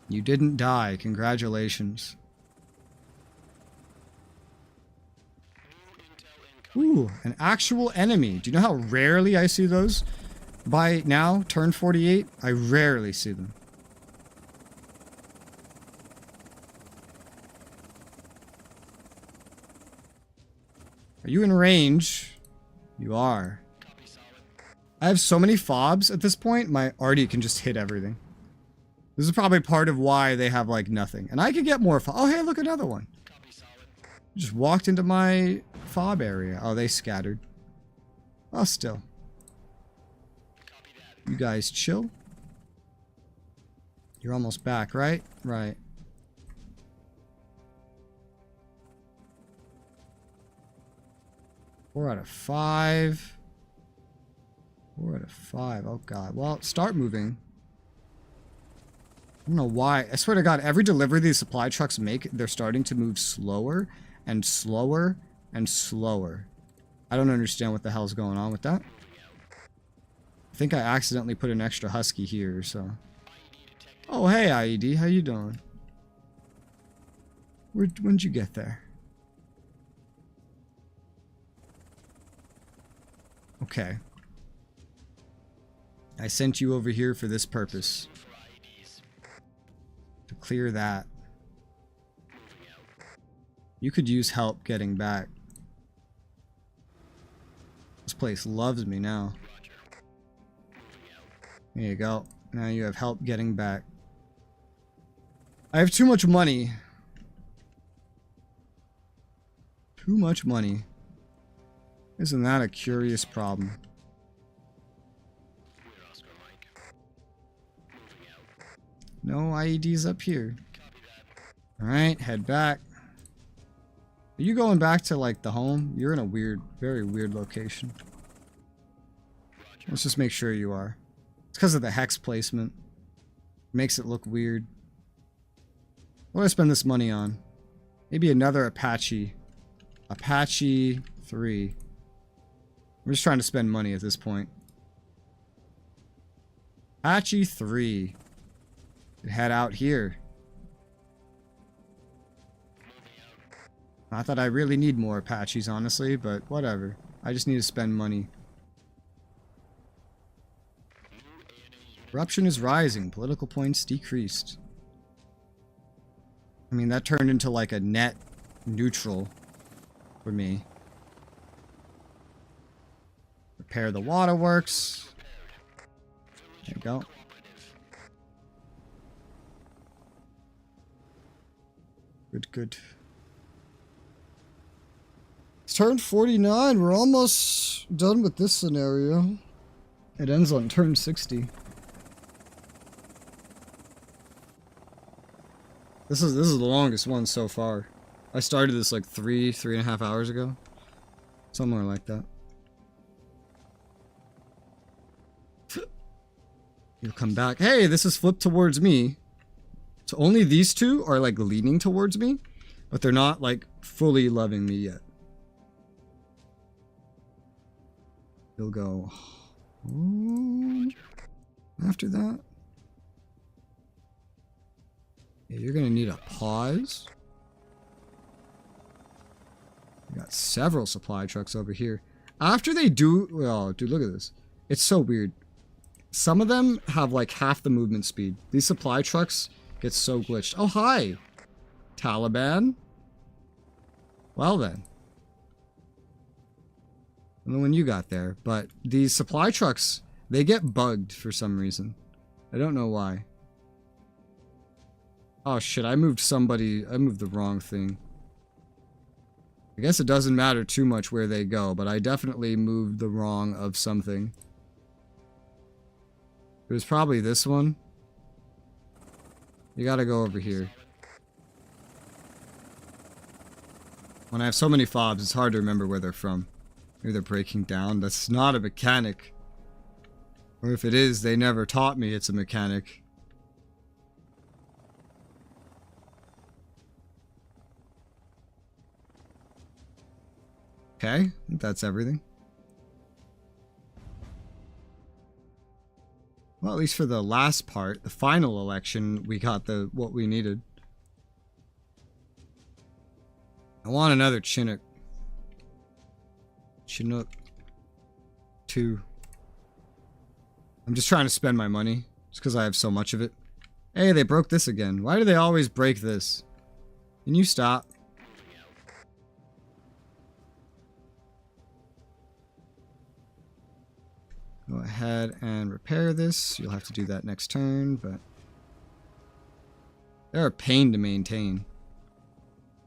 [SPEAKER 1] You didn't die. Congratulations. Ooh, an actual enemy. Do you know how rarely I see those? By now, turn 48, I rarely see them. Are you in range? You are. I have so many fobs at this point, my arty can just hit everything. This is probably part of why they have, like, nothing. And I could get more fob. Oh, hey, look, another one. Just walked into my fob area. Oh, they scattered. Oh, still. You guys chill. You're almost back, right? Right. Four out of 5. 4 out of 5. Oh, God. Well, start moving. I don't know why. I swear to God, every delivery these supply trucks make, they're starting to move slower and slower and slower. I don't understand what the hell's going on with that. I think I accidentally put an extra husky here, so. Oh, hey, IED. How you doing? When'd you get there? Okay. I sent you over here for this purpose. To clear that. You could use help getting back. This place loves me now. There you go. Now you have help getting back. I have too much money. Too much money. Isn't that a curious problem? No IEDs up here. Alright, head back. Are you going back to, like, the home? You're in a weird, very weird location. Let's just make sure you are. It's because of the hex placement. Makes it look weird. What do I spend this money on? Maybe another Apache. Apache 3. I'm just trying to spend money at this point. Apache 3. Head out here. Not that I really need more Apaches, honestly, but whatever. I just need to spend money. Corruption is rising. Political points decreased. I mean, that turned into like a net neutral for me. Repair the waterworks. There you go. Good, good. It's turned 49. We're almost done with this scenario. It ends on turn 60. This is the longest one so far. I started this like 3.5 hours ago. Somewhere like that. You'll come back. Hey, this is flipped towards me. So only these two are like leaning towards me, but they're not like fully loving me yet. You'll go after that. Yeah, you're gonna need a pause. We got several supply trucks over here. After they do, well, dude, look at this. It's so weird. Some of them have like half the movement speed. These supply trucks get so glitched. Oh, hi, Taliban. Well then. I don't know when you got there, but these supply trucks, they get bugged for some reason. I don't know why. Oh shit, I moved the wrong thing. I guess it doesn't matter too much where they go, but I definitely moved the wrong of something. It was probably this one. You gotta go over here. When I have so many fobs, it's hard to remember where they're from. Maybe they're breaking down. That's not a mechanic. Or if it is, they never taught me it's a mechanic. Okay, I think that's everything. Well, at least for the last part, the final election, we got what we needed. I want another Chinook. Chinook 2. I'm just trying to spend my money, just because I have so much of it. Hey, they broke this again. Why do they always break this? Can you stop? Go ahead and repair this. You'll have to do that next turn, but they're a pain to maintain.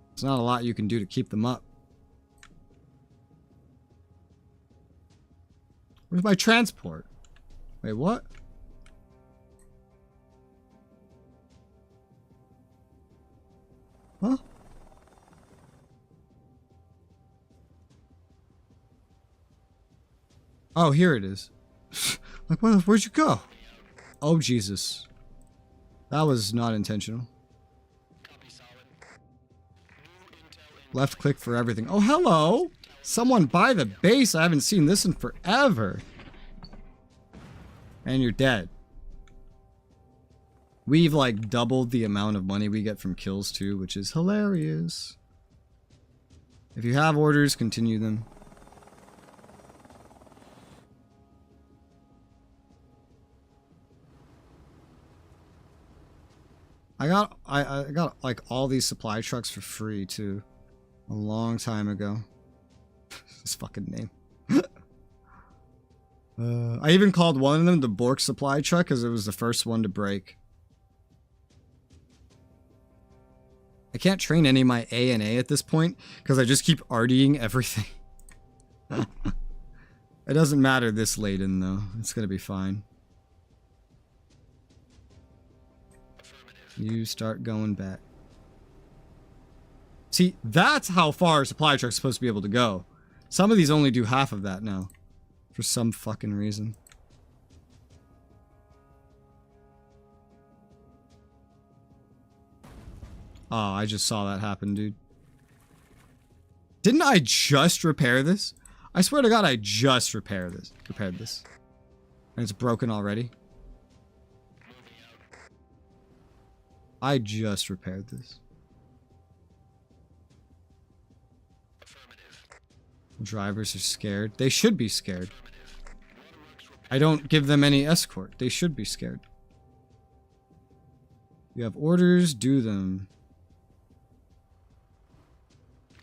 [SPEAKER 1] There's not a lot you can do to keep them up. Where's my transport? Wait, what? Huh? Oh, here it is. Like, where'd you go? Oh, Jesus. That was not intentional. Left click for everything. Oh, hello! Someone buy the base. I haven't seen this in forever. And you're dead. We've, like, doubled the amount of money we get from kills, too, which is hilarious. If you have orders, continue them. I got like all these supply trucks for free too, a long time ago. This fucking name. I even called one of them the Bork supply truck because it was the first one to break. I can't train any of my A and A at this point because I just keep RDing everything. It doesn't matter this late in though. It's gonna be fine. You start going back. See, that's how far a supply truck's supposed to be able to go. Some of these only do half of that now. For some fucking reason. Oh, I just saw that happen, dude. Didn't I just repair this? I swear to God, I just repaired this. And it's broken already. I just repaired this. Drivers are scared. They should be scared. I don't give them any escort. They should be scared. You have orders, do them.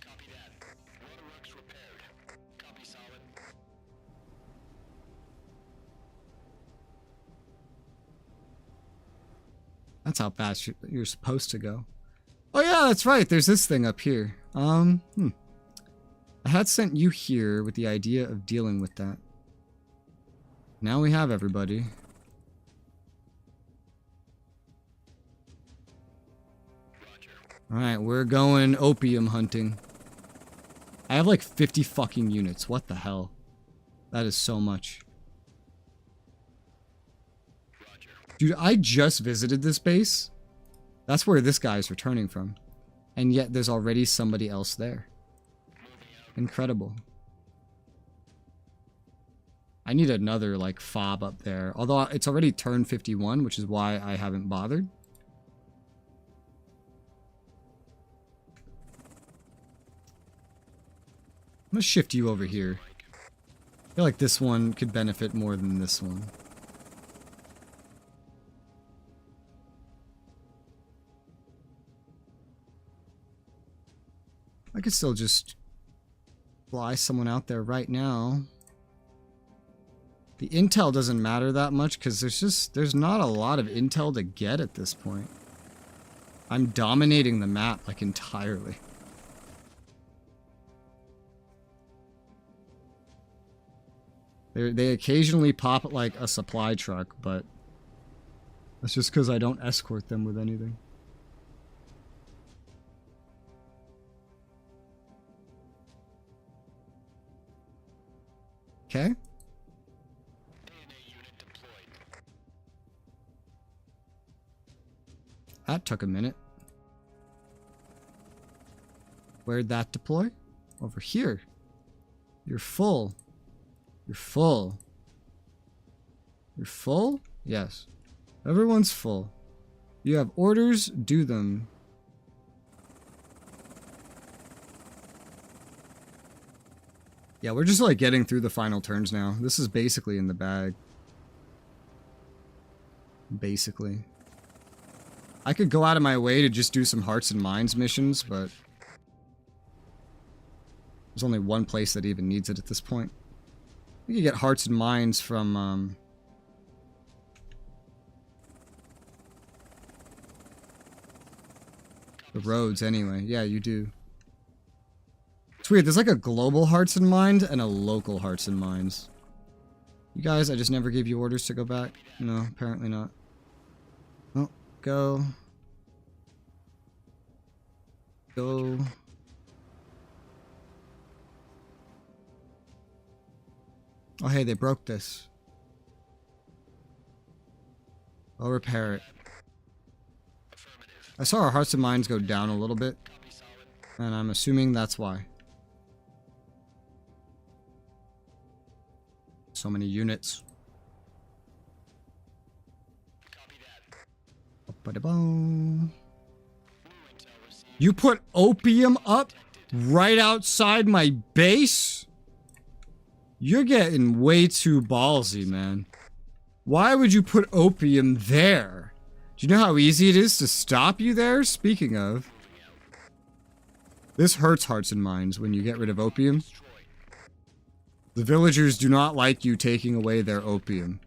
[SPEAKER 2] Copy that. Waterworks repaired. Copy solid.
[SPEAKER 1] That's how fast you're supposed to go. Oh yeah, that's right. There's this thing up here. I had sent you here with the idea of dealing with that. Now we have everybody. Alright, we're going opium hunting. I have like 50 fucking units. What the hell? That is so much. Dude, I just visited this base. That's where this guy is returning from. And yet there's already somebody else there. Incredible. I need another, like, fob up there. Although it's already turn 51, which is why I haven't bothered. I'm gonna shift you over here. I feel like this one could benefit more than this one. I could still just fly someone out there right now. The intel doesn't matter that much because there's not a lot of intel to get at this point. I'm dominating the map like entirely. They occasionally pop like a supply truck, but that's just because I don't escort them with anything. Okay. That took a minute. Where'd that deploy? Over here. You're full. You're full. You're full? Yes. Everyone's full. You have orders, do them. Yeah, we're just like getting through the final turns now. This is basically in the bag. Basically. I could go out of my way to just do some hearts and minds missions, but there's only one place that even needs it at this point. You can get hearts and minds from the roads anyway. Yeah, you do. It's weird. There's like a global hearts and minds and a local hearts and minds. You guys, I just never gave you orders to go back. No, apparently not. Oh, go. Go. Oh, hey, they broke this. I'll repair it. I saw our hearts and minds go down a little bit, and I'm assuming that's why. So many units. You put opium up right outside my base? You're getting way too ballsy, man. Why would you put opium there? Do you know how easy it is to stop you there? Speaking of. This hurts hearts and minds when you get rid of opium. The villagers do not like you taking away their opium.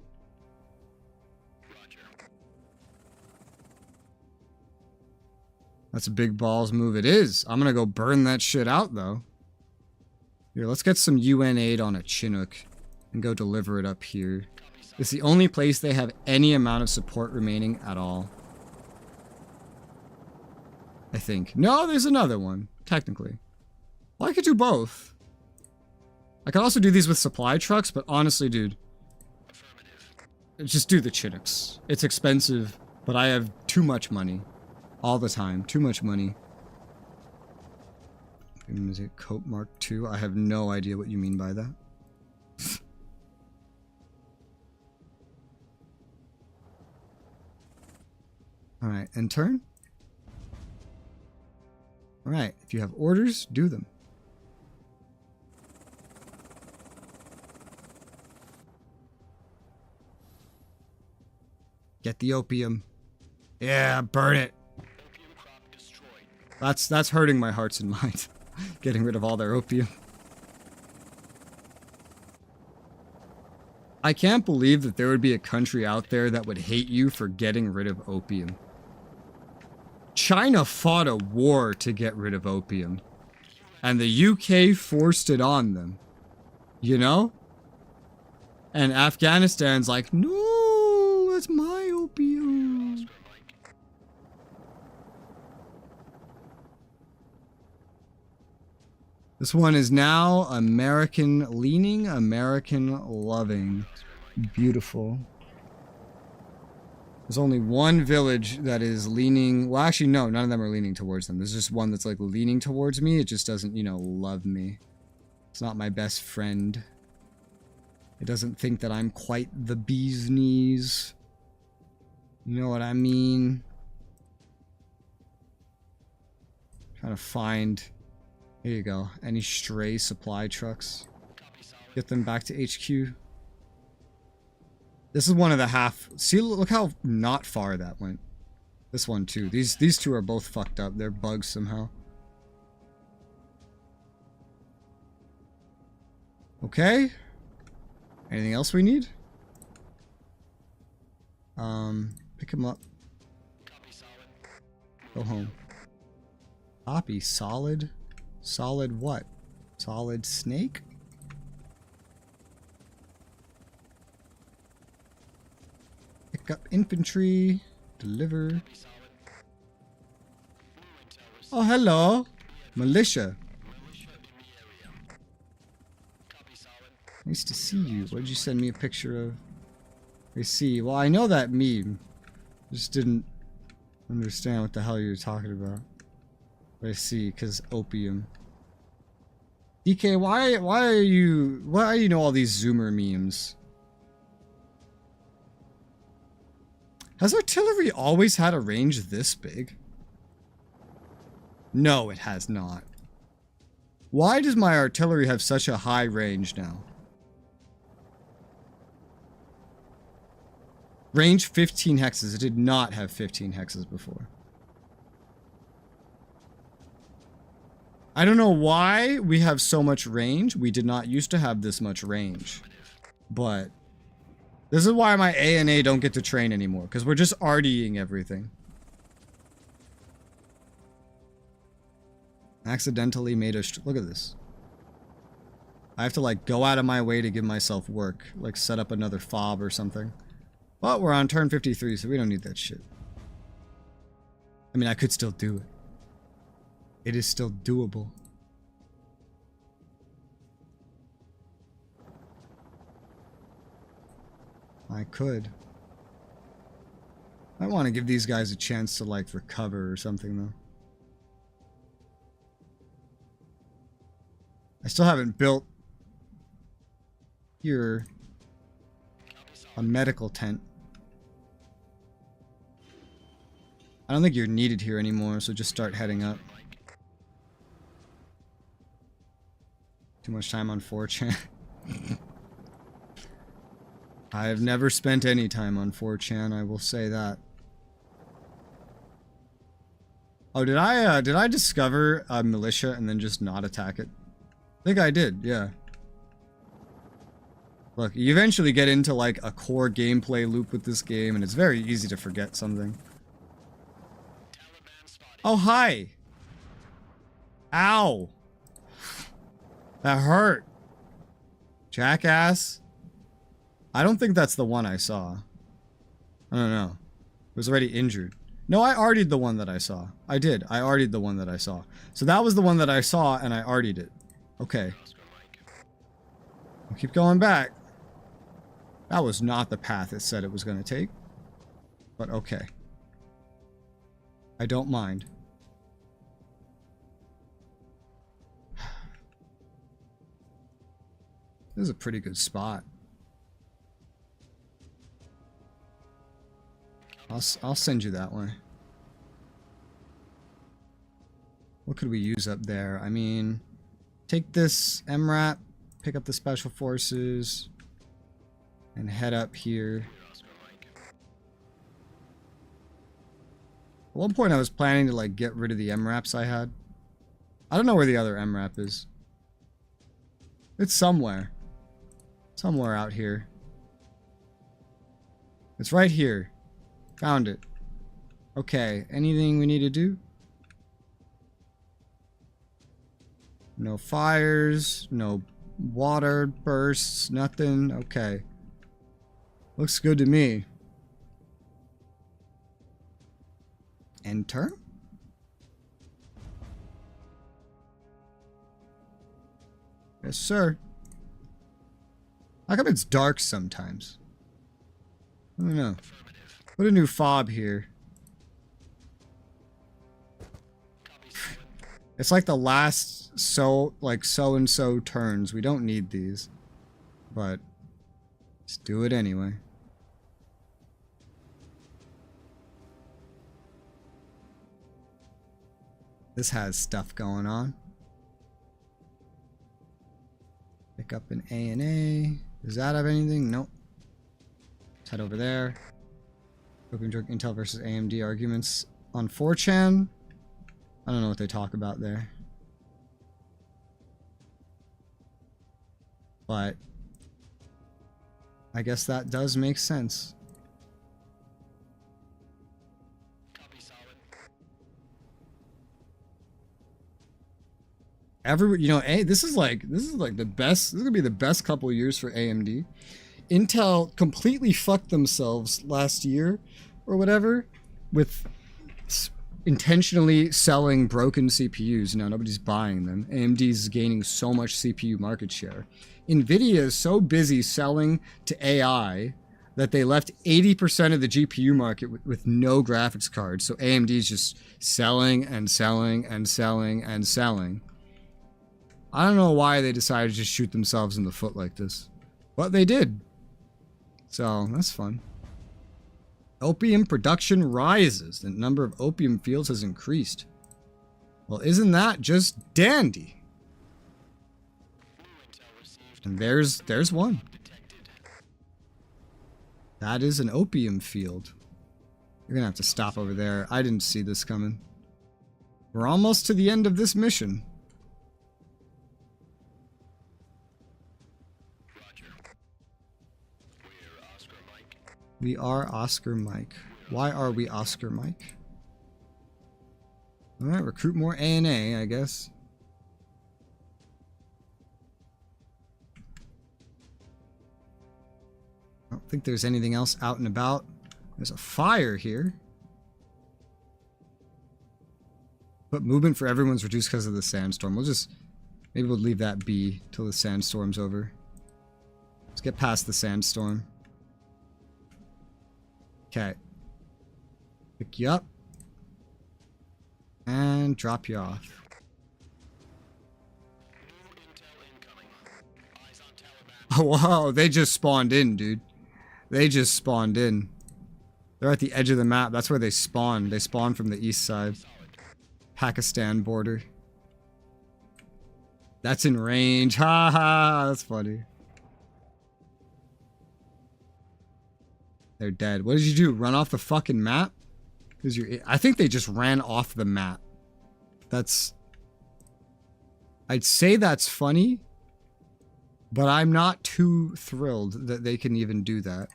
[SPEAKER 1] That's a big balls move. It is. I'm gonna go burn that shit out, though. Here, let's get some UN aid on a Chinook and go deliver it up here. It's the only place they have any amount of support remaining at all. I think. No, there's another one, technically. Well, I could do both. I could also do these with supply trucks, but honestly, dude, just do the Chinooks. It's expensive, but I have too much money. All the time. Too much money. Is it Cope Mark II? I have no idea what you mean by that. Alright, and turn. Alright, if you have orders, do them. Get the opium. Yeah, burn it. That's hurting my hearts and minds. Getting rid of all their opium. I can't believe that there would be a country out there that would hate you for getting rid of opium. China fought a war to get rid of opium. And the UK forced it on them. You know? And Afghanistan's like, no, that's my opium. This one is now American leaning, American loving. Beautiful. There's only one village that is leaning. Well, actually, no, none of them are leaning towards them. There's just one that's like leaning towards me. It just doesn't, you know, love me. It's not my best friend. It doesn't think that I'm quite the bee's knees. You know what I mean? Trying to find. Here you go. Any stray supply trucks. Get them back to HQ. This is one of the half. See, look how not far that went. This one too. These two are both fucked up. They're bugs somehow. Okay. Anything else we need? Pick him up. Go home. Copy. Solid. Solid what? Solid snake? Pick up infantry. Deliver. Oh, hello. Militia. Nice to see you. What did you send me a picture of? I see. Well, I know that meme. Just didn't understand what the hell you were talking about. But I see, because opium. DK, why do you know all these Zoomer memes? Has artillery always had a range this big? No, it has not. Why does my artillery have such a high range now? Range 15 hexes. It did not have 15 hexes before. I don't know why we have so much range. We did not used to have this much range. But this is why my A and A don't get to train anymore, because we're just RDing everything. Accidentally made a... Look at this. I have to, like, go out of my way to give myself work. Like, set up another fob or something. But we're on turn 53, so we don't need that shit. I mean, I could still do it. It is still doable. I could. I want to give these guys a chance to, like, recover or something, though. I still haven't built here a medical tent. I don't think you're needed here anymore, so just start heading up. Too much time on 4chan. I have never spent any time on 4chan, I will say that. Oh, did I discover a militia and then just not attack it? I think I did, yeah. Look, you eventually get into like a core gameplay loop with this game, and it's very easy to forget something. Oh, hi! Ow! That hurt! Jackass! I don't think that's the one I saw. I don't know. It was already injured. No, I RD'd the one that I saw. I did. I RD'd the one that I saw. So that was the one that I saw, and I RD'd it. Okay. I'll keep going back. That was not the path it said it was going to take. But okay. I don't mind. This is a pretty good spot. I'll send you that way. What could we use up there? I mean, take this MRAP, pick up the special forces, and head up here. At one point I was planning to like get rid of the MRAPs I had. I don't know where the other MRAP is. It's somewhere. Somewhere out here. It's right here. Found it. Okay, anything we need to do? No fires, no water bursts, nothing. Okay. Looks good to me. Enter? Yes, sir. How come it's dark sometimes? I don't know. Put a new fob here. It's like the last so-and-so turns. We don't need these. But let's do it anyway. This has stuff going on. Pick up an A and A. Does that have anything? Nope. Let's head over there. Open Drug Intel versus AMD arguments on 4chan. I don't know what they talk about there. But I guess that does make sense. You know, this is like the best. This is gonna be the best couple years for AMD. Intel completely fucked themselves last year or whatever with intentionally selling broken CPUs. Now nobody's buying them. AMD's gaining so much CPU market share. Nvidia is so busy selling to AI that they left 80% of the GPU market with no graphics cards. So AMD's just selling and selling and selling and selling. I don't know why they decided to just shoot themselves in the foot like this, but they did. So that's fun. Opium production rises. The number of opium fields has increased. Well, isn't that just dandy? And there's one. That is an opium field. You're gonna have to stop over there. I didn't see this coming. We're almost to the end of this mission. We are Oscar Mike. Why are we Oscar Mike? Alright, recruit more A&A, I guess. I don't think there's anything else out and about. There's a fire here. But movement for everyone's reduced because of the sandstorm. We'll just... Maybe we'll leave that be till the sandstorm's over. Let's get past the sandstorm. Okay. Pick you up. And drop you off.
[SPEAKER 2] New intel incoming. Eyes on Taliban.
[SPEAKER 1] Oh, wow. They just spawned in, dude. They just spawned in. They're at the edge of the map. That's where they spawned. They spawned from the east side. Pakistan border. That's in range. Ha ha. That's funny. They're dead. What did you do? Run off the fucking map? Because I think they just ran off the map. That's... I'd say that's funny. But I'm not too thrilled that they can even do that.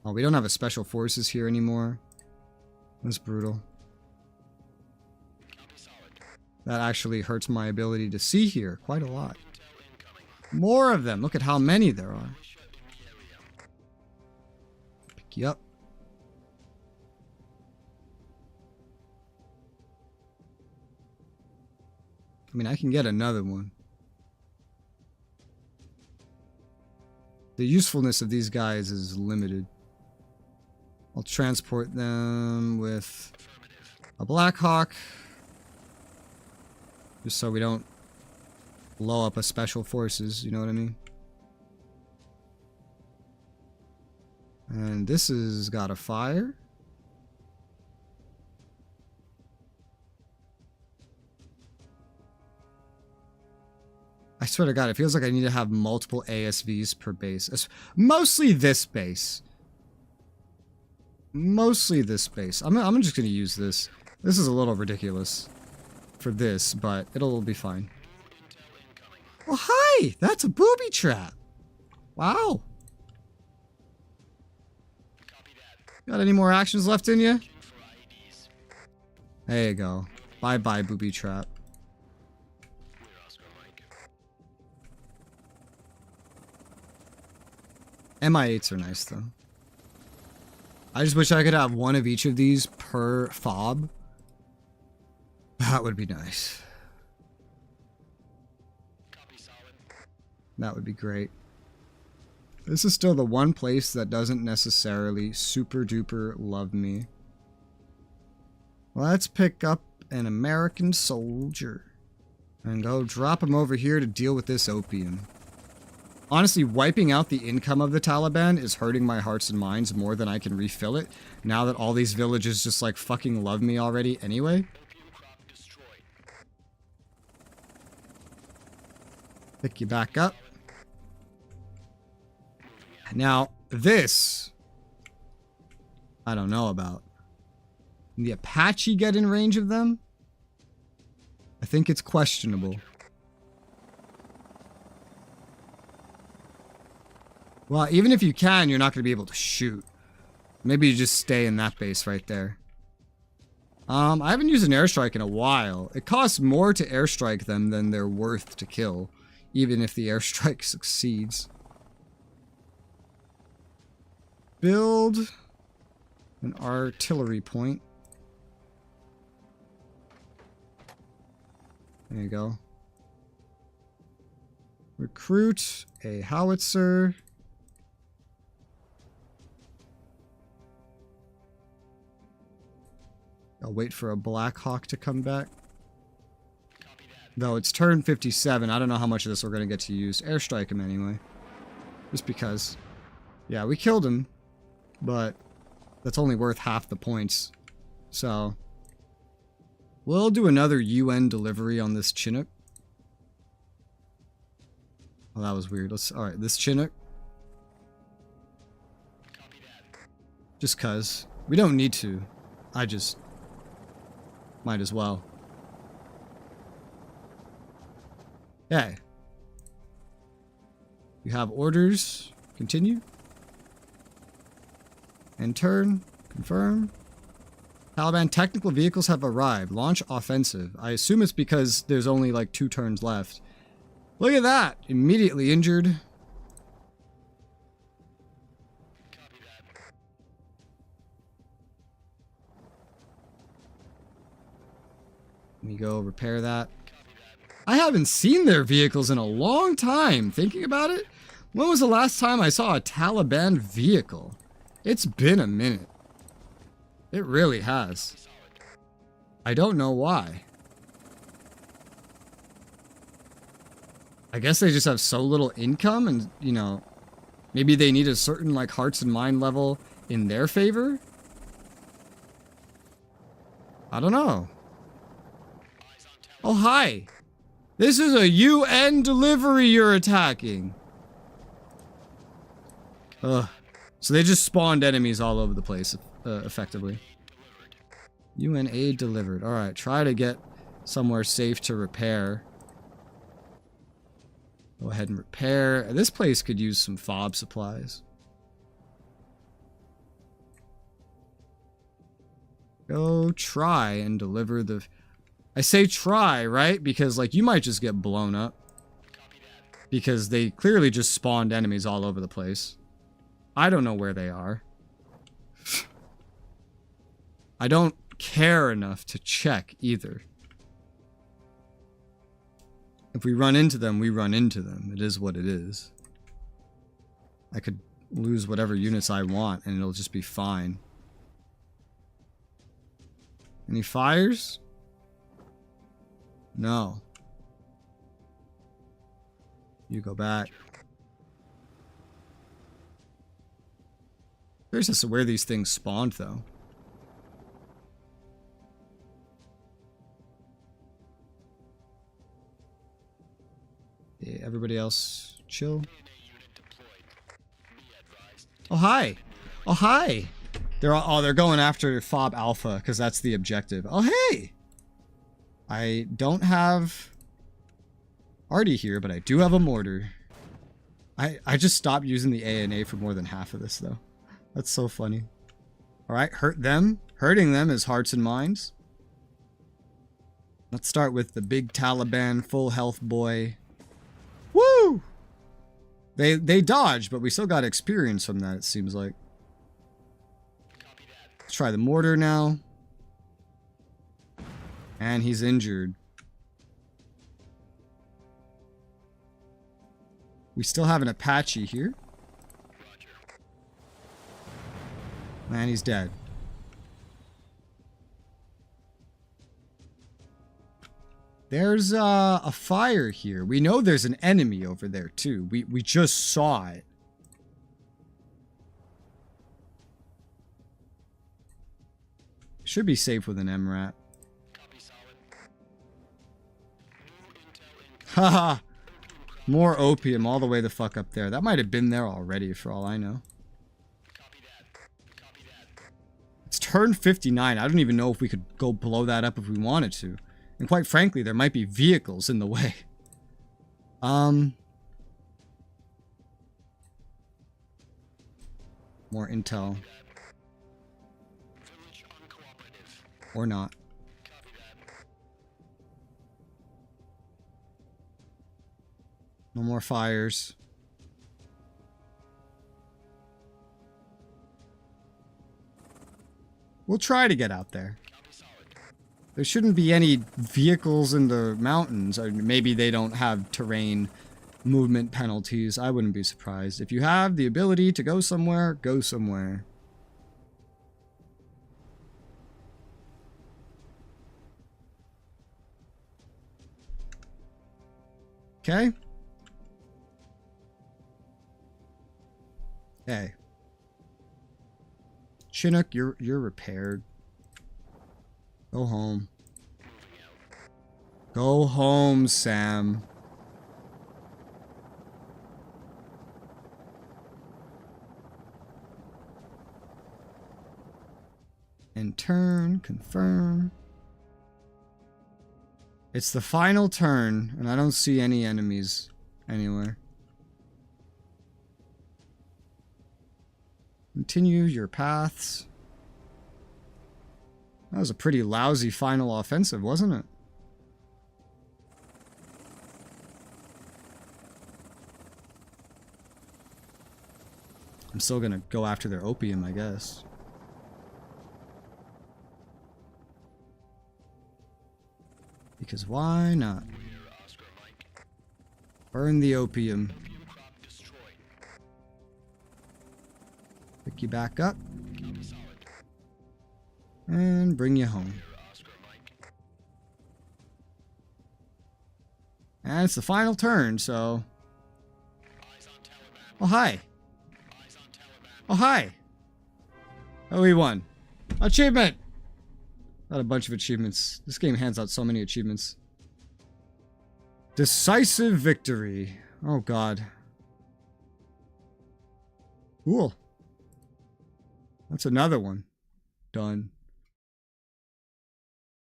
[SPEAKER 1] Oh, we don't have a special forces here anymore. That's brutal. That actually hurts my ability to see here quite a lot. More of them. Look at how many there are. Pick you up. I mean, I can get another one. The usefulness of these guys is limited. I'll transport them with a Black Hawk. Just so we don't blow up a special forces, you know what I mean? And this has got a fire. I swear to God, it feels like I need to have multiple ASVs per base. Mostly this base. Mostly this base. I'm just going to use this. This is a little ridiculous for this, but it'll be fine. Well, hi! That's a booby trap. Wow. Got any more actions left in you? There you go. Bye-bye, booby trap. MI8s are nice, though. I just wish I could have one of each of these per fob. That would be nice. That would be great. This is still the one place that doesn't necessarily super duper love me. Let's pick up an American soldier and go drop him over here to deal with this opium. Honestly, wiping out the income of the Taliban is hurting my hearts and minds more than I can refill it, now that all these villages just like fucking love me already anyway. Pick you back up. Now, this I don't know about. Can the Apache get in range of them? I think it's questionable. Well, even if you can, you're not going to be able to shoot. Maybe you just stay in that base right there. I haven't used an airstrike in a while. It costs more to airstrike them than they're worth to kill, even if the airstrike succeeds. Build an artillery point. There you go. Recruit a howitzer. I'll wait for a Black Hawk to come back. Though it's turn 57, I don't know how much of this we're going to get to use. Airstrike him anyway. Just because. Yeah, we killed him. But that's only worth half the points. So we'll do another UN delivery on this Chinook. Oh, that was weird. Alright, this Chinook. Just cuz. We don't need to. I just might as well. Okay. You have orders. Continue. And turn. Confirm. Taliban technical vehicles have arrived. Launch offensive. I assume it's because there's only like 2 turns left. Look at that! Immediately injured.
[SPEAKER 2] Copy that.
[SPEAKER 1] Let me go repair that.
[SPEAKER 2] Copy that.
[SPEAKER 1] I haven't seen their vehicles in a long time. Thinking about it, when was the last time I saw a Taliban vehicle? It's been a minute. It really has.
[SPEAKER 2] Solid.
[SPEAKER 1] I don't know why. I guess they just have so little income and, you know, maybe they need a certain, like, hearts and mind level in their favor? I don't know.
[SPEAKER 2] Eyes on Taliband.
[SPEAKER 1] Oh, hi. This is a UN delivery you're attacking. Ugh. So they just spawned enemies all over the place, effectively.
[SPEAKER 2] Delivered.
[SPEAKER 1] UN aid delivered. Alright, try to get somewhere safe to repair. Go ahead and repair. This place could use some fob supplies. Go try and deliver the... I say try, right? Because, like, you might just get blown up.
[SPEAKER 2] Copy that.
[SPEAKER 1] Because they clearly just spawned enemies all over the place. I don't know where they are. I don't care enough to check either. If we run into them, we run into them. It is what it is. I could lose whatever units I want and it'll just be fine. Any fires? No. You go back. Curious as to where these things spawned, though. Yeah, everybody else chill.
[SPEAKER 2] DNA unit deployed. Be advised.
[SPEAKER 1] Oh, hi. Oh, hi. They're going after Fob Alpha because that's the objective. Oh, hey. I don't have Artie here, but I do have a mortar. I just stopped using the ANA for more than half of this, though. That's so funny. Alright, hurt them. Hurting them is hearts and minds. Let's start with the big Taliban full health boy. Woo! They dodged, but we still got experience from that, it seems like.
[SPEAKER 2] Copy that.
[SPEAKER 1] Let's try the mortar now. And he's injured. We still have an Apache here.
[SPEAKER 2] Roger.
[SPEAKER 1] And he's dead. There's a fire here. We know there's an enemy over there too. We just saw it. Should be safe with an MRAP.
[SPEAKER 2] Copy solid. New intel incoming.
[SPEAKER 1] Haha.
[SPEAKER 2] Opium crop.
[SPEAKER 1] More opium all the way the fuck up there. That might have been there already for all I know.
[SPEAKER 2] Copy that. Copy that.
[SPEAKER 1] It's turn 59. I don't even know if we could go blow that up if we wanted to. And quite frankly, there might be vehicles in the way. More intel.
[SPEAKER 2] Village uncooperative.
[SPEAKER 1] Or not.
[SPEAKER 2] Copy that.
[SPEAKER 1] No more fires. We'll try to get out there.
[SPEAKER 2] Copy solid.
[SPEAKER 1] There shouldn't be any vehicles in the mountains. Or maybe they don't have terrain movement penalties. I wouldn't be surprised. If you have the ability to go somewhere, go somewhere. Okay. Hey. Chinook, you're repaired. Go home.
[SPEAKER 2] Moving out.
[SPEAKER 1] Go home, Sam. And turn, confirm. It's the final turn, and I don't see any enemies anywhere. Continue your paths. That was a pretty lousy final offensive, wasn't it? I'm still gonna go after their opium, I guess. Because why not? Burn the opium. Pick you back up. And bring you home. And it's the final turn, so... Oh, hi. Oh, hi. Oh, we won. Achievement! Got a bunch of achievements. This game hands out so many achievements. Decisive victory. Oh, God. Cool. That's another one. Done.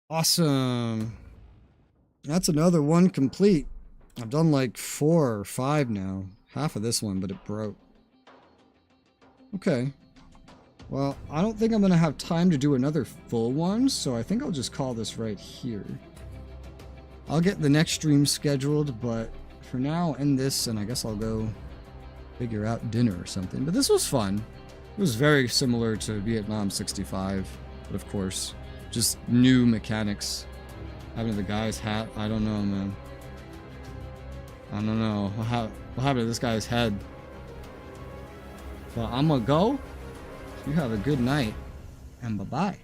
[SPEAKER 1] Awesome. That's another one complete. I've done like 4 or 5 now. Half of this one, but it broke. Okay. Well, I don't think I'm going to have time to do another full one, so I think I'll just call this right here. I'll get the next stream scheduled, but for now, end this, and I guess I'll go figure out dinner or something. But this was fun. It was very similar to Vietnam 65, but of course, just new mechanics. Having the guy's hat, I don't know, man. I don't know. What happened to this guy's head? But I'm gonna go. You have a good night, and bye-bye.